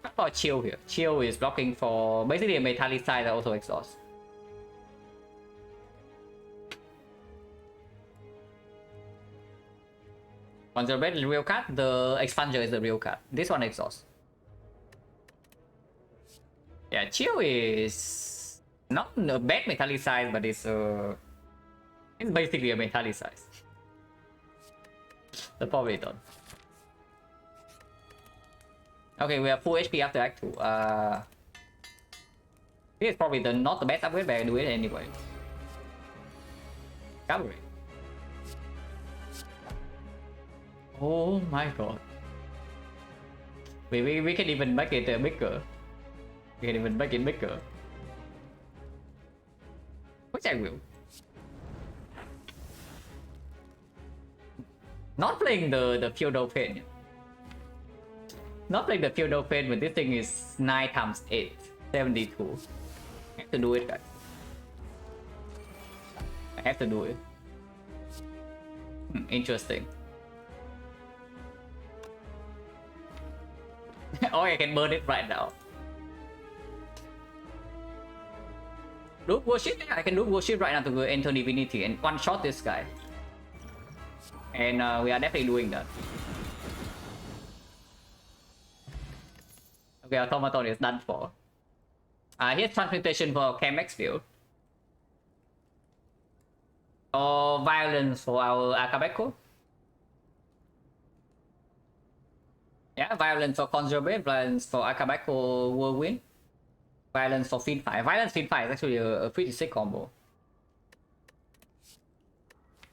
What about Chill here? Chill is blocking for basically a Metallicize that also exhaust. Conservate is the real card, the Expanger is the real card. This one exhaust. Yeah, Chill is not a bad Metallicize, but it's basically a Metallicize. The probably done. Okay, we have full HP after Act 2. This is probably not the best upgrade, but I do it anyway. Cavalry. Oh my god. We can even make it bigger. We can even make it bigger. Which I will. Not playing the Feudal Pain. Not playing the Feudal Pain, but this thing is 9 times 8. 72. I have to do it, guys. I have to do it. Interesting. Oh, I can burn it right now. Do worship? I can do worship right now to enter Divinity and one-shot this guy. And we are definitely doing that. Okay, Automaton is done for. Here's Transmutation for Chemex field. Or Violence for our Akabeko. Yeah, Violence for Conservate, Violence for Akabeko Whirlwind. Violence for Fiend Fire. Violence Fiend Fire is actually a pretty sick combo.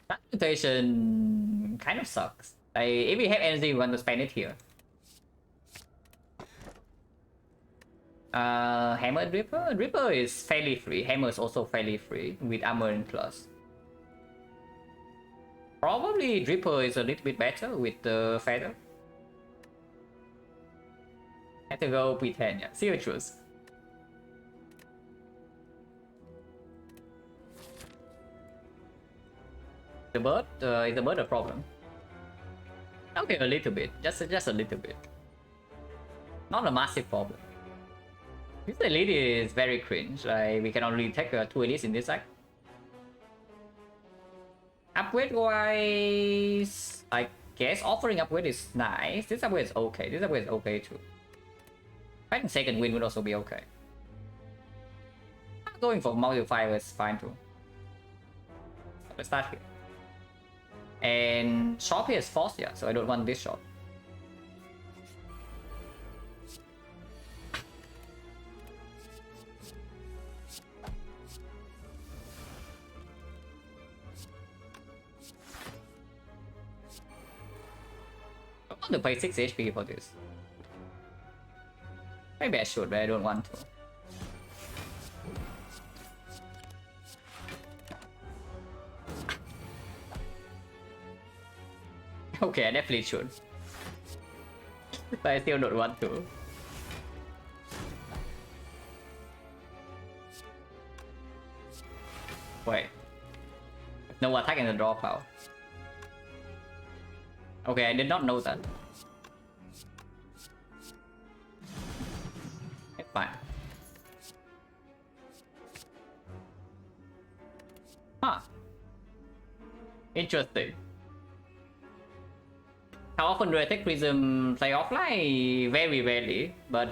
Transmutation kind of sucks. Like, if we have energy, we want to spend it here. Hammer and Ripper? Ripper is fairly free. Hammer is also fairly free with Armor and Plus. Probably Ripper is a little bit better with the Feather. Have to go P10, yeah. See you choose. The bird? Is the bird a problem? Okay, a little bit. Just a little bit. Not a massive problem. This elite is very cringe. Like, we can only take 2 elites in this deck. Upgrade wise, like Guess offering upgrade is nice. This upgrade is okay. This upgrade is okay too. I think second win would also be okay. Going for multiplier is fine too. Let's start here. And shop here is forced, yeah, so I don't want this shop. I want to pay 6 HP for this. Maybe I should, but I don't want to. Okay, I definitely should. But I still don't want to. Wait. No attack in the draw pile. Okay, I did not know that. It's fine. Huh. Interesting. How often do I take Prism play offline? Very rarely. But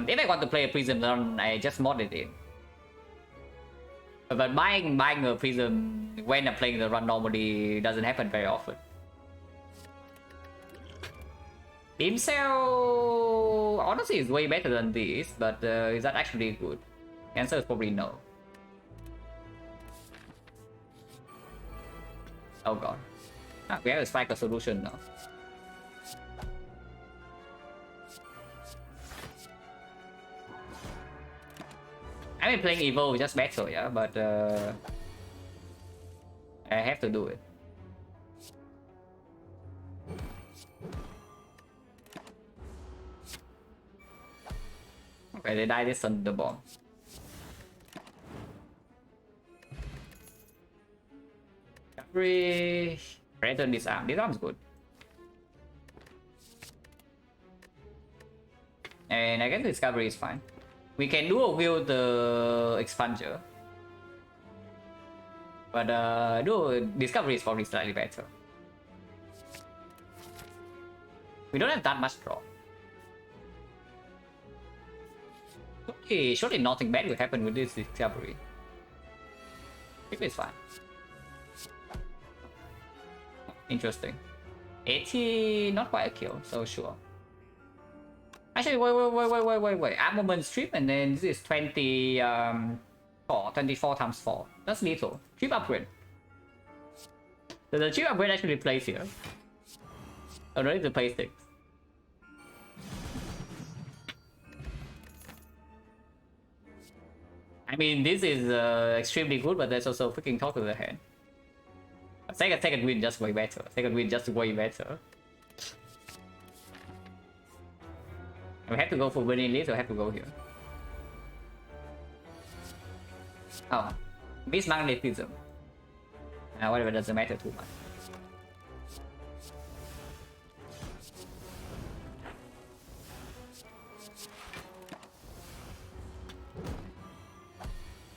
if I want to play a Prism run, I just mod it in. But buying a Prism when I'm playing the run normally doesn't happen very often. Beam Cell honestly is way better than this, but is that actually good? The answer is probably no. Oh god. Ah, we have to strike a solution now. I mean, playing Evo is just better, yeah, but I have to do it. Okay, they die this on the bomb. Recovery. Return disarm. Disarm is good. And I guess discovery is fine. We can dual wield the expander. But discovery is probably slightly better. We don't have that much draw. Okay, surely nothing bad will happen with this discovery. Maybe it's fine. Interesting. 80, not quite a kill, so sure. Actually, wait. Armament strip, and then this is 24 times 4. That's little. Chip upgrade. So the chip upgrade actually plays here. Oh, no need to play 6. I mean, this is extremely good, but there's also freaking talk to the hand. Second win just way better. Second win just way better. We have to go for winning list, or have to go here. Oh, miss magnetism. Whatever, doesn't matter too much.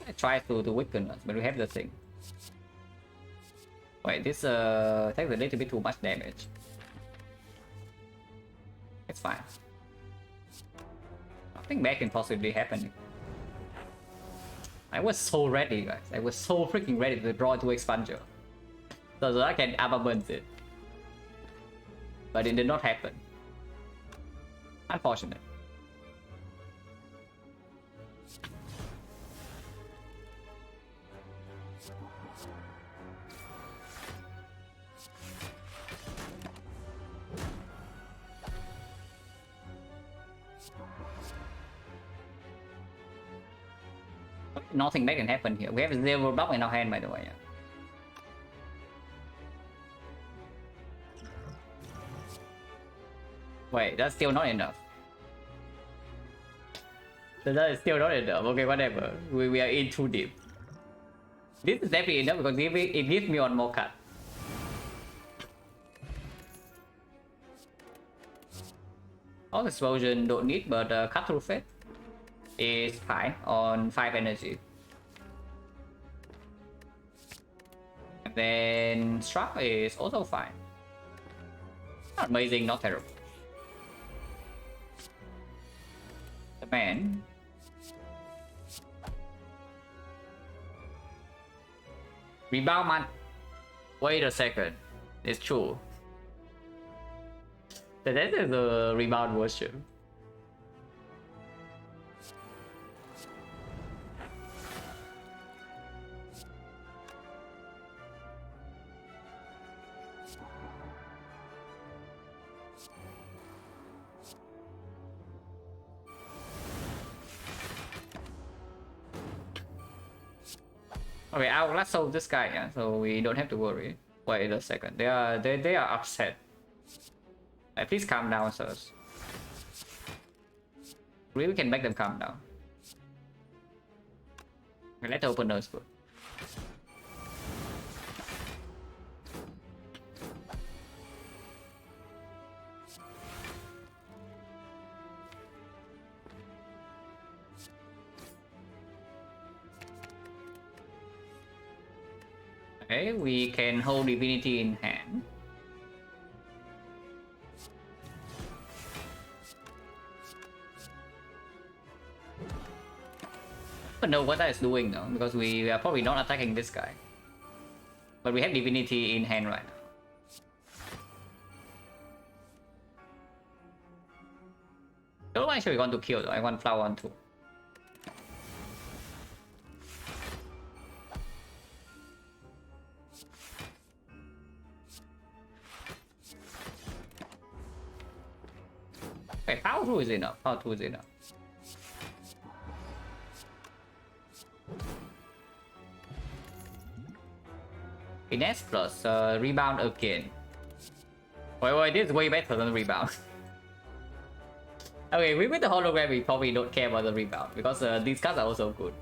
I try to weaken us, but we have the thing. Wait, this takes a little bit too much damage. It's fine. Nothing bad can possibly happen. I was so ready, guys. I was so freaking ready to draw into expander. So that I can armament it. But it did not happen. Unfortunate. Nothing bad can happen here. We have 0 block in our hand, by the way. Yeah. Wait, that's still not enough. So that is still not enough. Okay, whatever. We are in too deep. This is definitely enough because it gives me one more cut. All explosion don't need, but cut through fate is fine on 5 energy. And then struck is also fine. Not amazing, not terrible. The man. Rebound man. Wait a second. It's true. That is the rebound version. Okay, let's solve this guy, yeah, so we don't have to worry. Wait a second, they are upset. Please calm down, sirs. Really can make them calm down. Okay, let's open those first. Okay, we can hold divinity in hand. I don't know what that is doing though, because we are probably not attacking this guy. But we have divinity in hand right now. Don't actually want to kill though, I want flower on too. Okay, power 2 is enough. Power 2 is enough. Finesse plus rebound again. Wait, this is way better than rebound. Okay, with the hologram, we probably don't care about the rebound because these cards are also good.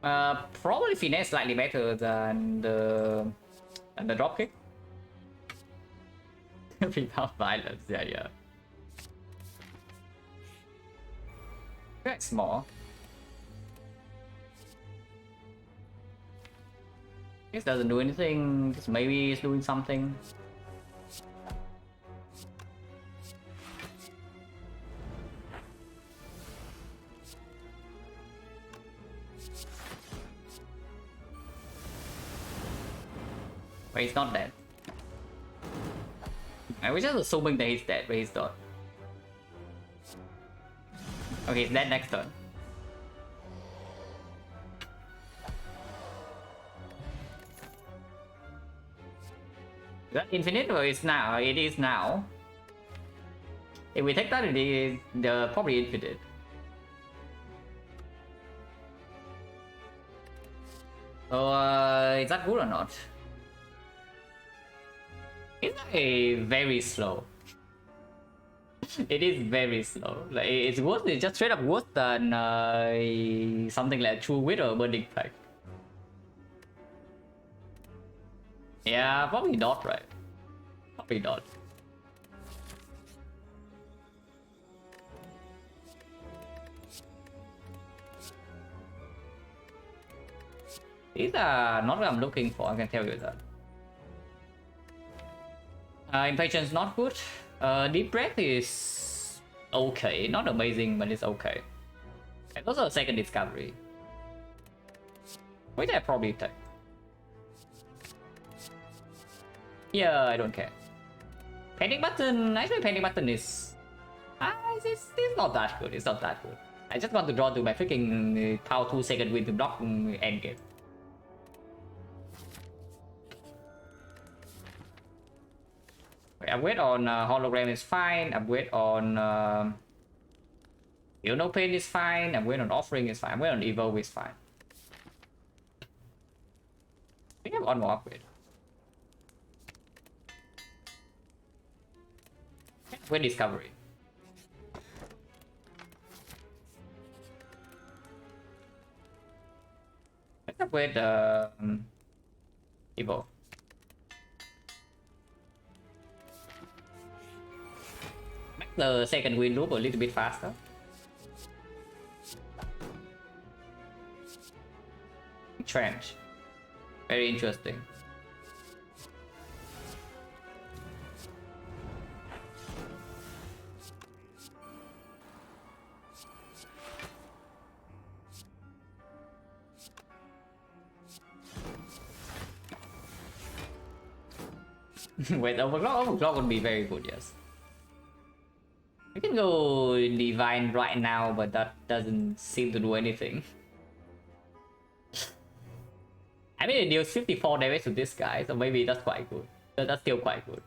Probably finesse slightly better than the dropkick. Rebound violence, yeah. That's small. This doesn't do anything. This maybe it's doing something. But he's not dead. I was just assuming that he's dead, but he's not. Okay, he's dead next turn. Is that infinite or it's now? It is now. If we take that, it is probably infinite. So, is that good or not? It's very slow. It is very slow. Like it's worse. It's just straight up worse than something like True Wit or Burning Pact. Yeah, probably not, right? Probably not. These are not what I'm looking for, I can tell you that. Impatience not good. Deep Breath is okay, not amazing, but it's okay. And also a second discovery, which I probably take. Yeah, I don't care. Panic Button, actually Panic Button is... it's not that good, it's not that good. I just want to draw to my freaking power 2 second win to block endgame. Upgrade on hologram is fine. Upgrade on Feel No Pain is fine. Upgrade on offering is fine. Upgrade on evolve is fine. We have one more upgrade. Upgrade discovery. Let's upgrade evolve. The second win loop a little bit faster. Trench. Very interesting. Wait, overclock would be very good, yes. We can go divine right now, but that doesn't seem to do anything. I mean, it deals 54 damage to this guy, so maybe that's quite good. That's still quite good.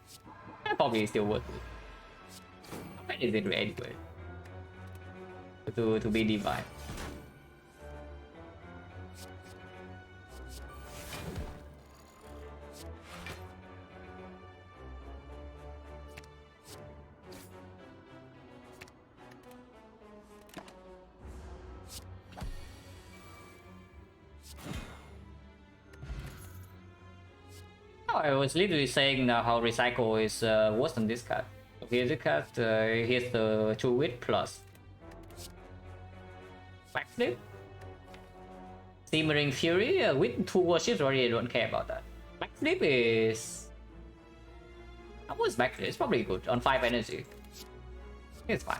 Probably still worth it. How bad is it anyway? To be divine. Oh, I was literally saying how recycle is worse than this card. Here's the card, here's the 2 wit plus backflip. Simmering Fury with 2 warships already, I don't care about that. Backflip is... How was backflip? It's probably good on 5 energy. It's fine.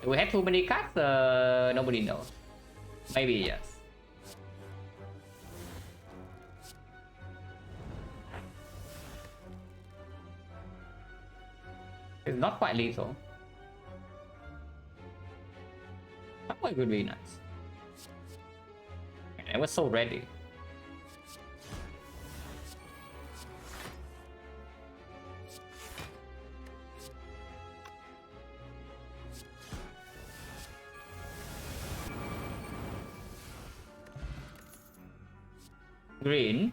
Do we have too many cards? Nobody knows. Maybe yes. It's not quite lethal. That one would be nice. I was so ready. Green.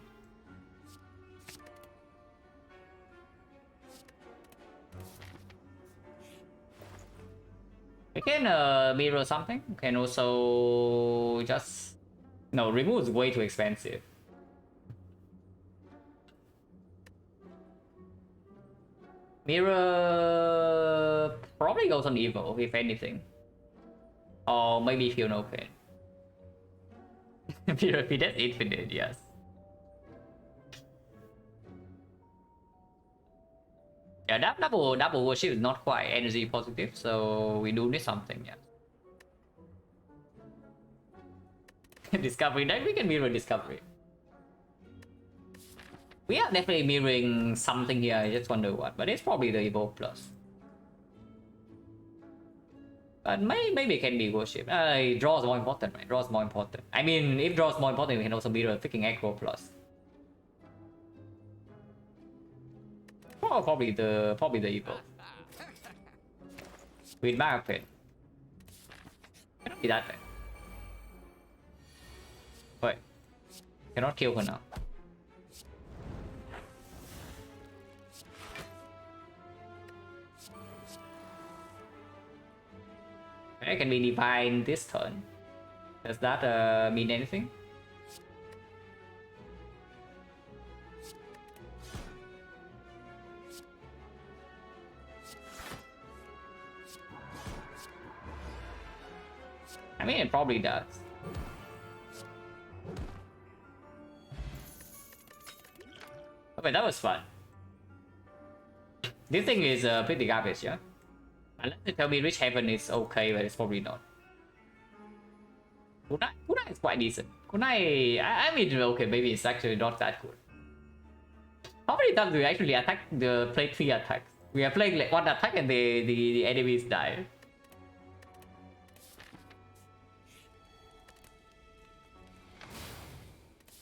We can mirror something. Can also just... No, remove is way too expensive. Mirror probably goes on evil, if anything. Or maybe feel no pain. Mirror if that's infinite, yes. Yeah, that double worship is not quite energy positive, so we do need something, yeah. Discovery deck, we can mirror discovery. We are definitely mirroring something here, I just wonder what, but it's probably the Evolve Plus. But maybe it can be worship. Draw is more important, right? Draw is more important. I mean, if draw is more important, we can also mirror freaking Aggro Plus. Oh, probably the evil. With back pit. Cannot be that bad. Wait. Cannot kill her now. I can be divine this turn. Does that mean anything? I mean, it probably does. Okay, that was fun. This thing is pretty garbage, yeah? Unless you tell me Rich Heaven is okay, but it's probably not. Kunai is quite decent. Kunai, I mean, okay, maybe it's actually not that good. How many times do we actually attack the play 3 attacks? We are playing like 1 attack and the enemies die.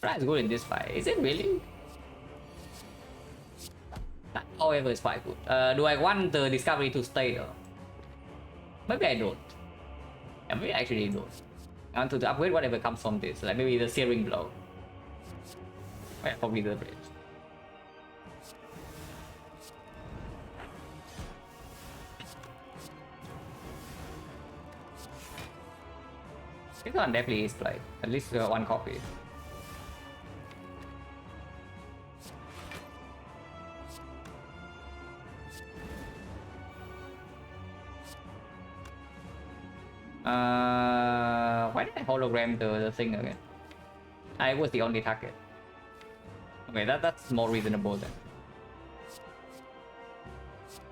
That's good in this fight. Is it really? That, however, is quite good. Do I want the discovery to stay though? Maybe I don't. Yeah, maybe I actually don't. I want to upgrade whatever comes from this. Like maybe the Searing Blow. Yeah, probably the bridge. This one definitely is played. At least 1 copy. Why did I hologram the thing again? I was the only target. Okay, that's more reasonable then.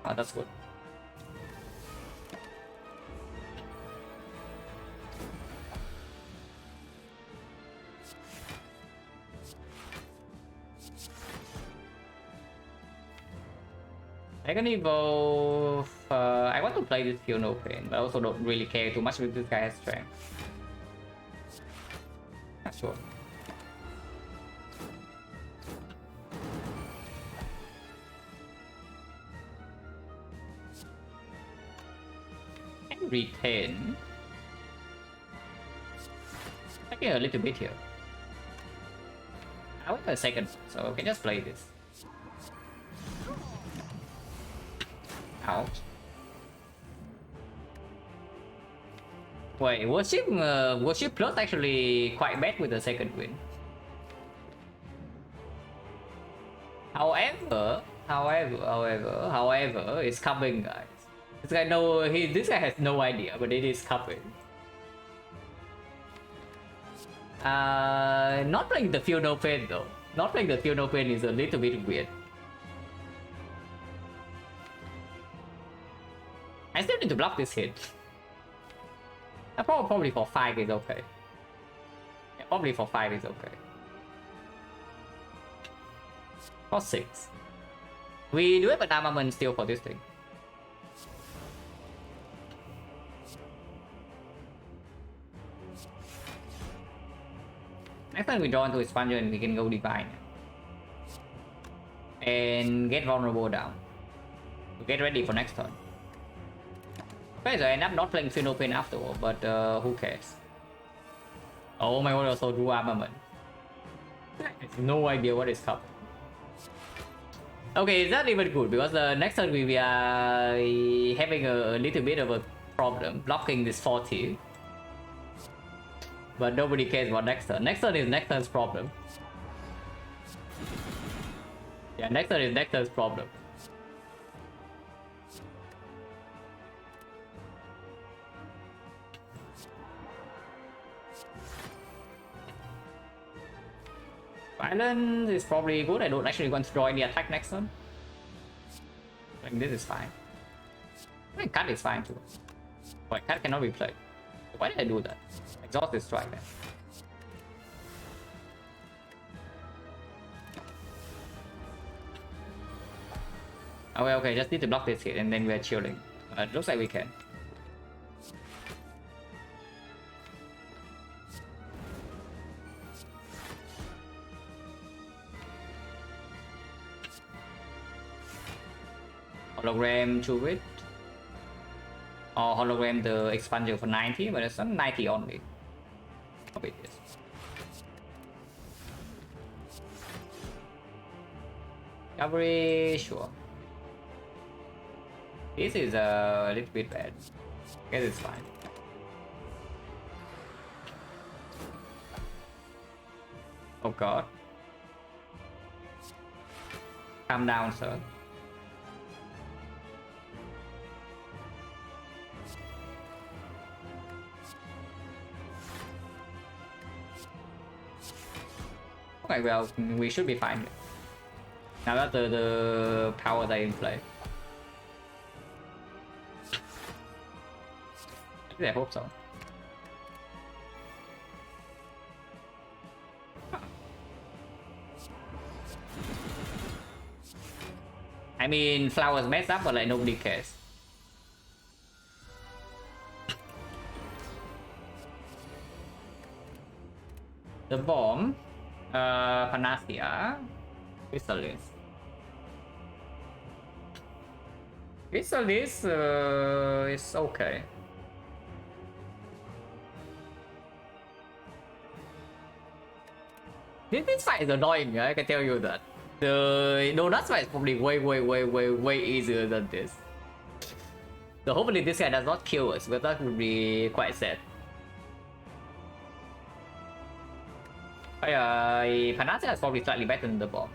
Oh, that's good. I can evolve. I want to play this Feel No Pain, but I also don't really care too much if this guy has strength. Not sure. And retain. I get a little bit here. I wait a second, so we can just play this. Ouch. Wait, Worship Plus actually quite bad with the second win. However, it's coming, guys. This guy has no idea, but it is coming. Not playing the Feel No Pain though. Not playing the Feel No Pain is a little bit weird. I still need to block this hit. Probably for 5 is okay. Yeah, probably for 5 is okay. For 6. We do have an armament still for this thing. Next time we draw into Expander and we can go Divine. And get Vulnerable down. Get ready for next turn. Okay, so I end up not playing Feel No Pain afterward, but who cares? Oh my god, also do armament. I have no idea what is coming. Okay, it's not even good because next turn we are having a little bit of a problem blocking this 40. But nobody cares about next turn. Next turn is next turn's problem. Yeah, next turn is next turn's problem. Violence is probably good. I don't actually want to draw any attack next turn. Like this is fine. I think cut is fine too. But cut cannot be played. Why did I do that? Exhaust this strike then. Okay, just need to block this hit and then we are chilling. It looks like we can. Hologram to it. Or hologram the expander for 90, but it's not 90 only. How big is this? Cavalry, sure. This is a little bit bad. I guess it's fine. Oh god. Calm down, sir. Okay, well, we should be fine. Now that the powers are in play. I hope so. I mean, flowers mess up, but like nobody cares. The bomb, Panacea, Chrysalis. Chrysalis is okay. This fight is annoying, I can tell you that. The Donuts fight is probably way easier than this. So hopefully this guy does not kill us, but that would be quite sad. Panacea is probably slightly better than the bomb.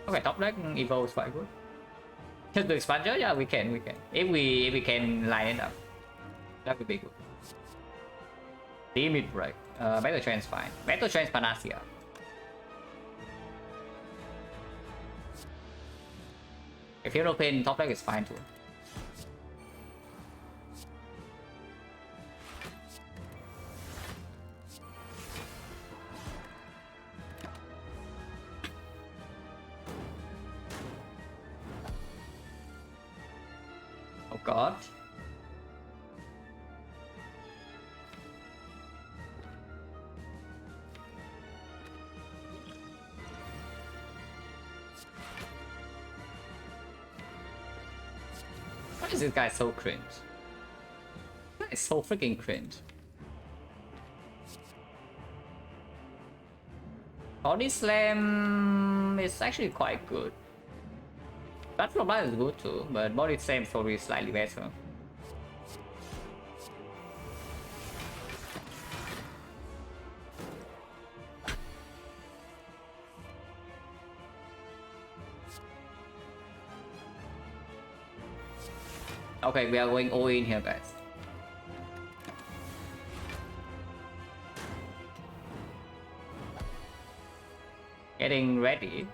Okay, top deck Evo is quite good. Just the expander, yeah, we can. If we can line it up, that would be good. Limit break. Battle Trance fine. Battle Trance Panacea. If Feel No Pain top deck is fine too. god. Why is this guy so cringe? This guy is so freaking cringe. Body slam is actually quite good. Platform blast is good too, but body slam is probably slightly better. Okay, we are going all in here, guys. Getting ready.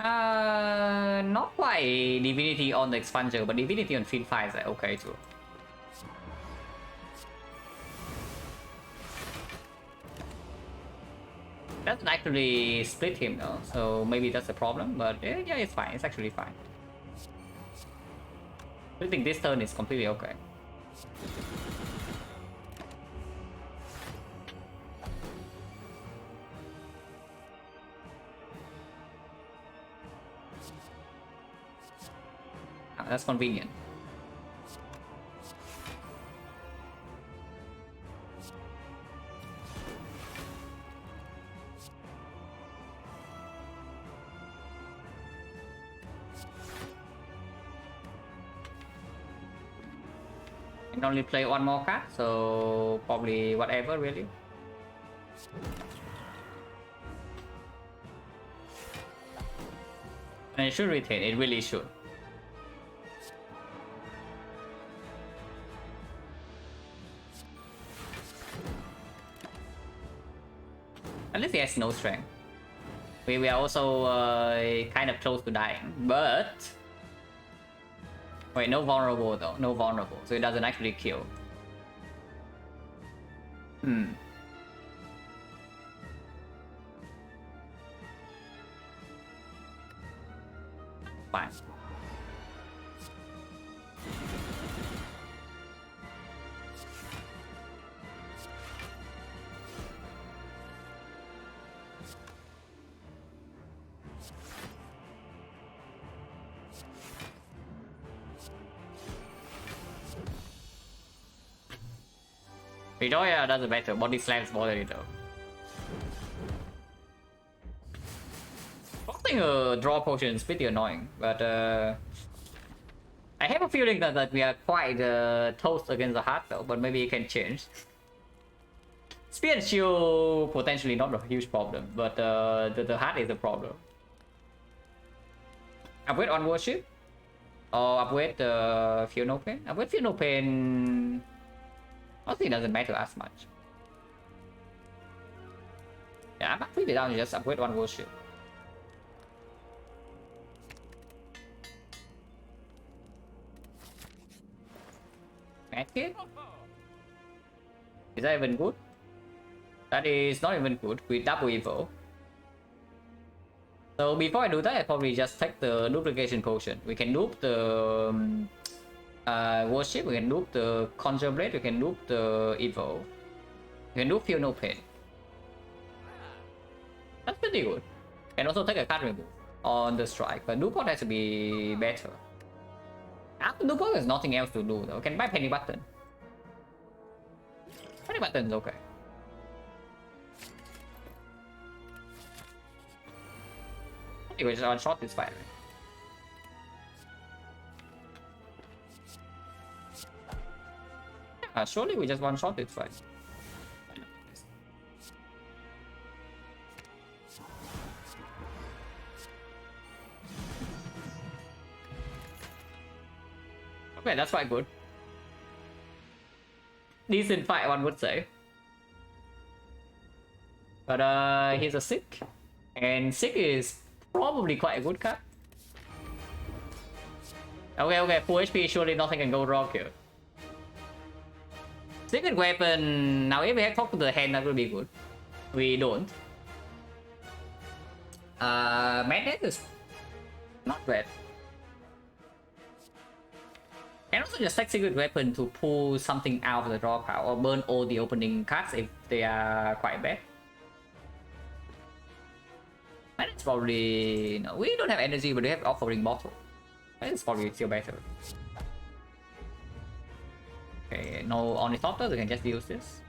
Not quite Divinity on the expander, but Divinity on Field 5 is okay too. Doesn't actually split him though, so maybe that's a problem, but yeah, it's fine, it's actually fine. I think this turn is completely okay. That's convenient. Can only play one more card, so probably whatever really. And it should retain, it really should. At least he has no strength. We are also kind of close to dying, but wait, no vulnerable though, no vulnerable, so it doesn't actually kill. Fine. Victoria doesn't matter, body slams more than it though. Posting a draw potion is pretty annoying, but I have a feeling that we are quite toast against the heart though, but maybe it can change. Spear and shield potentially not a huge problem, but the heart is a problem. Upgrade on worship? Or upgrade Feel No Pain? Upgrade Feel No Pain honestly doesn't matter as much. Yeah, I'm pretty down to just upgrade one worship. Medkit? Is that even good? That is not even good with double evil. So before I do that, I probably just take the duplication potion. We can dupe the worship, we can dupe the conjure blade, we can dupe the evil. We can dupe Feel No Pain. That's pretty good. Can also take a card remove on the strike, but dupe has to be better. After dupe there's nothing else to do though. Can buy Penny Button. Penny Button is okay. We just one shot this fight. Yeah, surely we just one shot this fight. Okay, that's quite good. Decent fight, one would say. But he's a sick, and sick is probably quite a good card. Okay, full HP, surely nothing can go wrong here. Secret weapon, now if we have talk to the hand, that will be good. We don't. Madness is not bad. And also just take secret weapon to pull something out of the draw pile or burn all the opening cards if they are quite bad. And it's probably... No, we don't have energy, but we have offering bottle. And it's probably still better. Okay, no Ornithopter, we can just use this.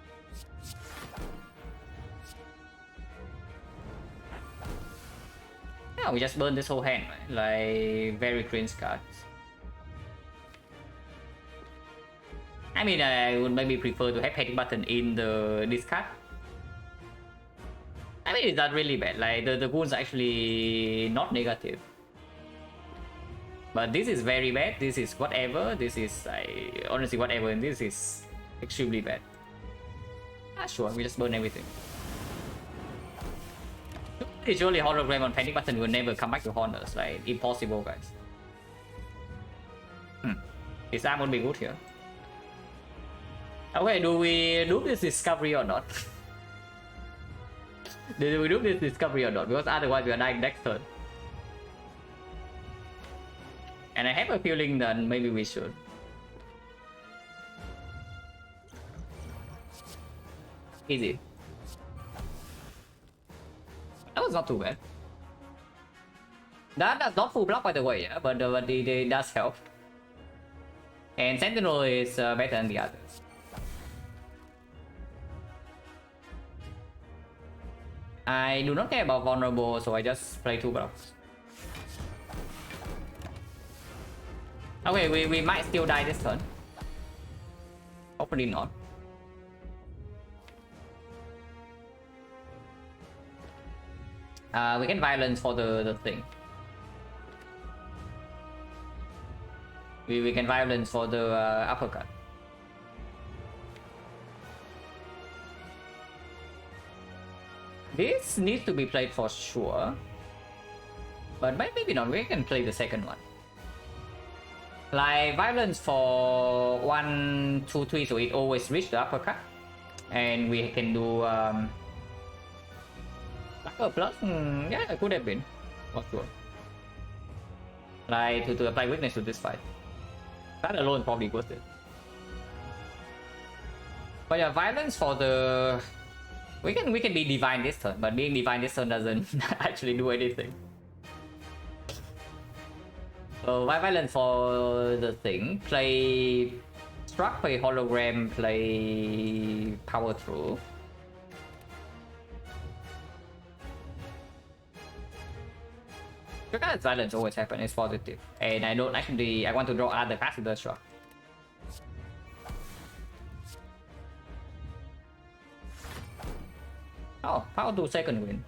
Yeah, we just burn this whole hand, right? Like, very cringe cards. I mean, I would maybe prefer to have panic button in the discard. I mean, it's not really bad. Like, the wounds are actually not negative. But this is very bad. This is whatever. This is, honestly, whatever. And this is extremely bad. Ah, sure, we just burn everything. Surely hologram on panic button will never come back to haunt us. Like, impossible, guys. His arm would be good here. Okay, do we do this discovery or not? Do we do this discovery or not? Because otherwise we are dying next turn. And I have a feeling that maybe we should. Easy. That was not too bad. That's not full block by the way, yeah? but it does help. And Sentinel is better than the others. I do not care about vulnerable, so I just play 2 blocks. Okay, we might still die this turn. Hopefully not. We can violence for the thing. We can violence for the uppercut. This needs to be played for sure. But maybe not, we can play the second one. Like violence for 1, 2, 3, so it always reach the uppercut. And we can do plus, yeah, it could have been. Not sure. Like to apply weakness to this fight. That alone probably worth it. But yeah, violence for the... We can be divine this turn, but being divine this turn doesn't actually do anything. So violence for the thing. Play struck, play hologram, play power through. Because silence always happen, it's positive. And I don't actually... I want to draw other cards with the struck. Oh, power to second win.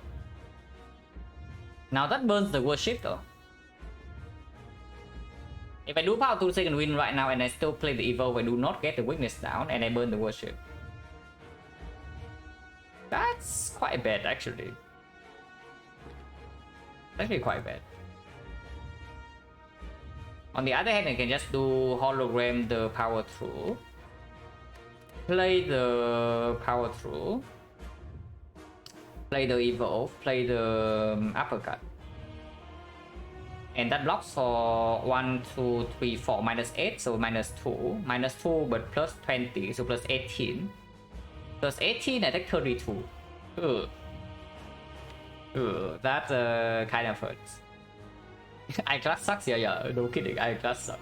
Now that burns the worship though. If I do power to second win right now and I still play the evolve, I do not get the weakness down and I burn the worship. That's quite bad actually. Actually quite bad. On the other hand, I can just do hologram the power through. Play the power through. Play the evolve, play the uppercut. And that blocks for 1, 2, 3, 4, -8, so -2. -2 but plus 20, so plus 18. Plus 18, I take 32. Ugh. Ugh, that kind of hurts. I-class sucks, yeah, no kidding, I-class sucks.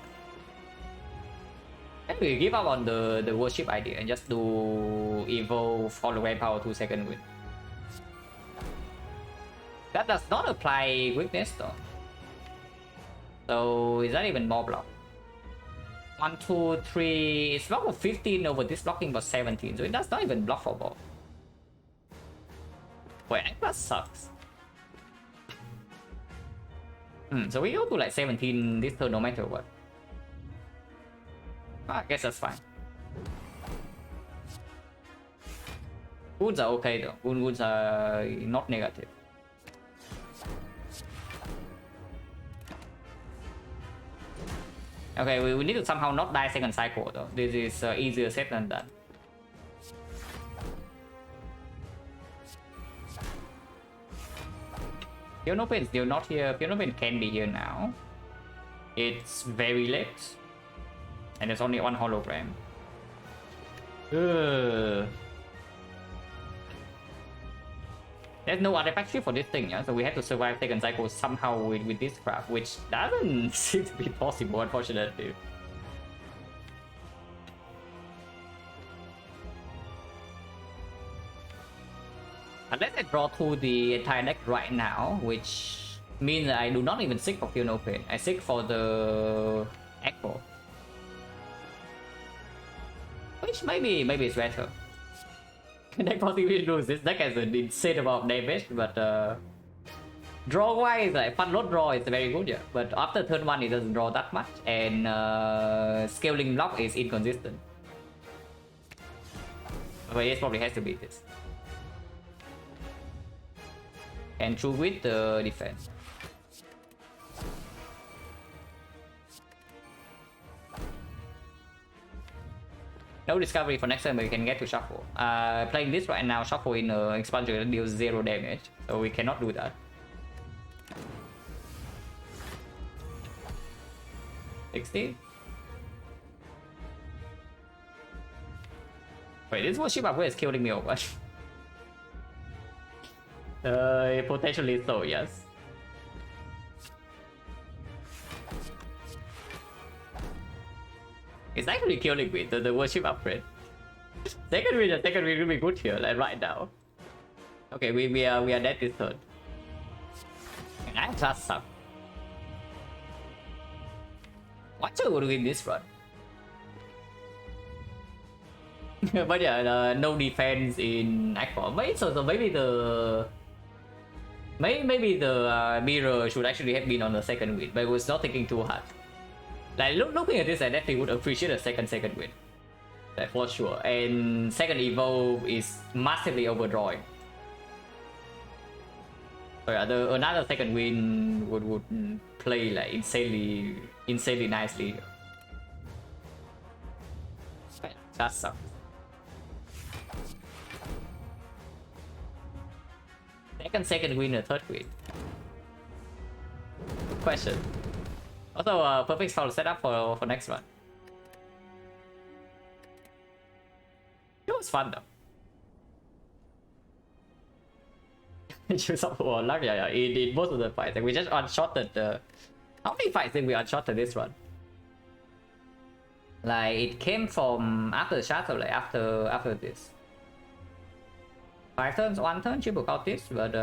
Maybe we give up on the worship idea and just do evolve hologram power 2 second win. That does not apply weakness though. So is that even more block? 1, 2, 3. It's block of 15 over this blocking was 17, so it does not even block for ball. Wait, that sucks. So we go to like 17 this turn no matter what. I guess that's fine. Wounds are okay though. Wounds are not negative. Okay, we need to somehow not die second cycle though. This is easier said than done. Piano Pain is still not here. Piano Pain can be here now. It's very late. And there's only one hologram. Ugh. There's no artifact shield for this thing, yeah? So we have to survive second cycle somehow with this crap, which doesn't seem to be possible, unfortunately. Unless I draw to the entire deck right now, which means that I do not even seek for Feel No Pain. I seek for the Echo. Which maybe it's better. Deck possibly lose. This deck has an insane amount of damage, but draw wise, like fun not draw is very good, yeah. But after turn 1 it doesn't draw that much, and scaling block is inconsistent. But it probably has to be this. And true with the defense. No discovery for next turn, but we can get to shuffle. Playing this right now, shuffle in expansion deals 0 damage, so we cannot do that. 60. Wait, this worship upgrade is killing me over. Potentially so, yes. It's actually killing me, the worship upgrade. Second win will be good here, like right now. Okay, we are dead this turn. And I just suck. What should we do in this run? But yeah, no defense in Aqua. So maybe the mirror should actually have been on the second win, but it was not thinking too hard. Like looking at this, I definitely would appreciate a second win, like for sure. And second evolve is massively overdrawing. So yeah, another second win would play like insanely nicely. That sucks. Second win or third win? Good question. Also, perfect foul setup for next one. It was fun though. Use up for luck, yeah. In most of the fights, like we just unshotted the. How many fights did we unshotted this one? Like it came from after the shadow, like after this. 5 turns, 1 turn, triple count this, but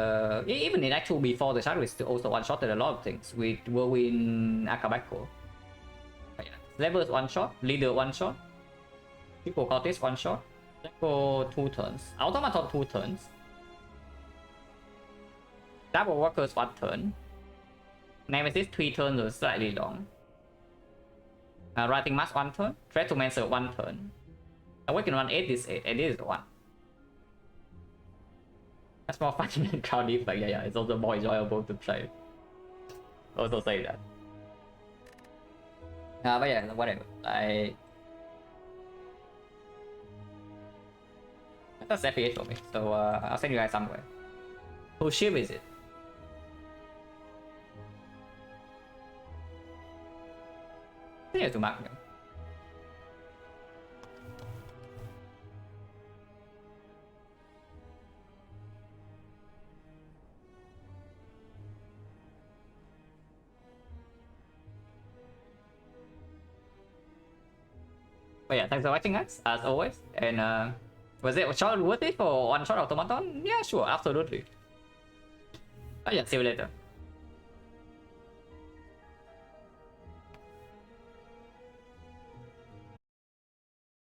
even in actual before the shadow, we still also one-shotted a lot of things with Whirlwind Akabako. Yeah. Levels 1-shot, leader 1-shot, triple count this 1-shot, Echo 2 turns, Automaton 2 turns, Double Workers 1 turn, Nemesis 3 turns was slightly long, Writing Mask 1 turn, Treatomancer 1 turn, Awaken 1 8 this 8, and this is 1. That's more fun than crowd defect, yeah, it's also more enjoyable to play. Also say that. But yeah, whatever. That's FPH for me, so I'll send you guys somewhere. Whose ship is it? I think I have to mark them. But yeah, thanks for watching guys, as always. And was it shot worth it for one shot automaton? Yeah, sure, absolutely. Oh yeah, see you later.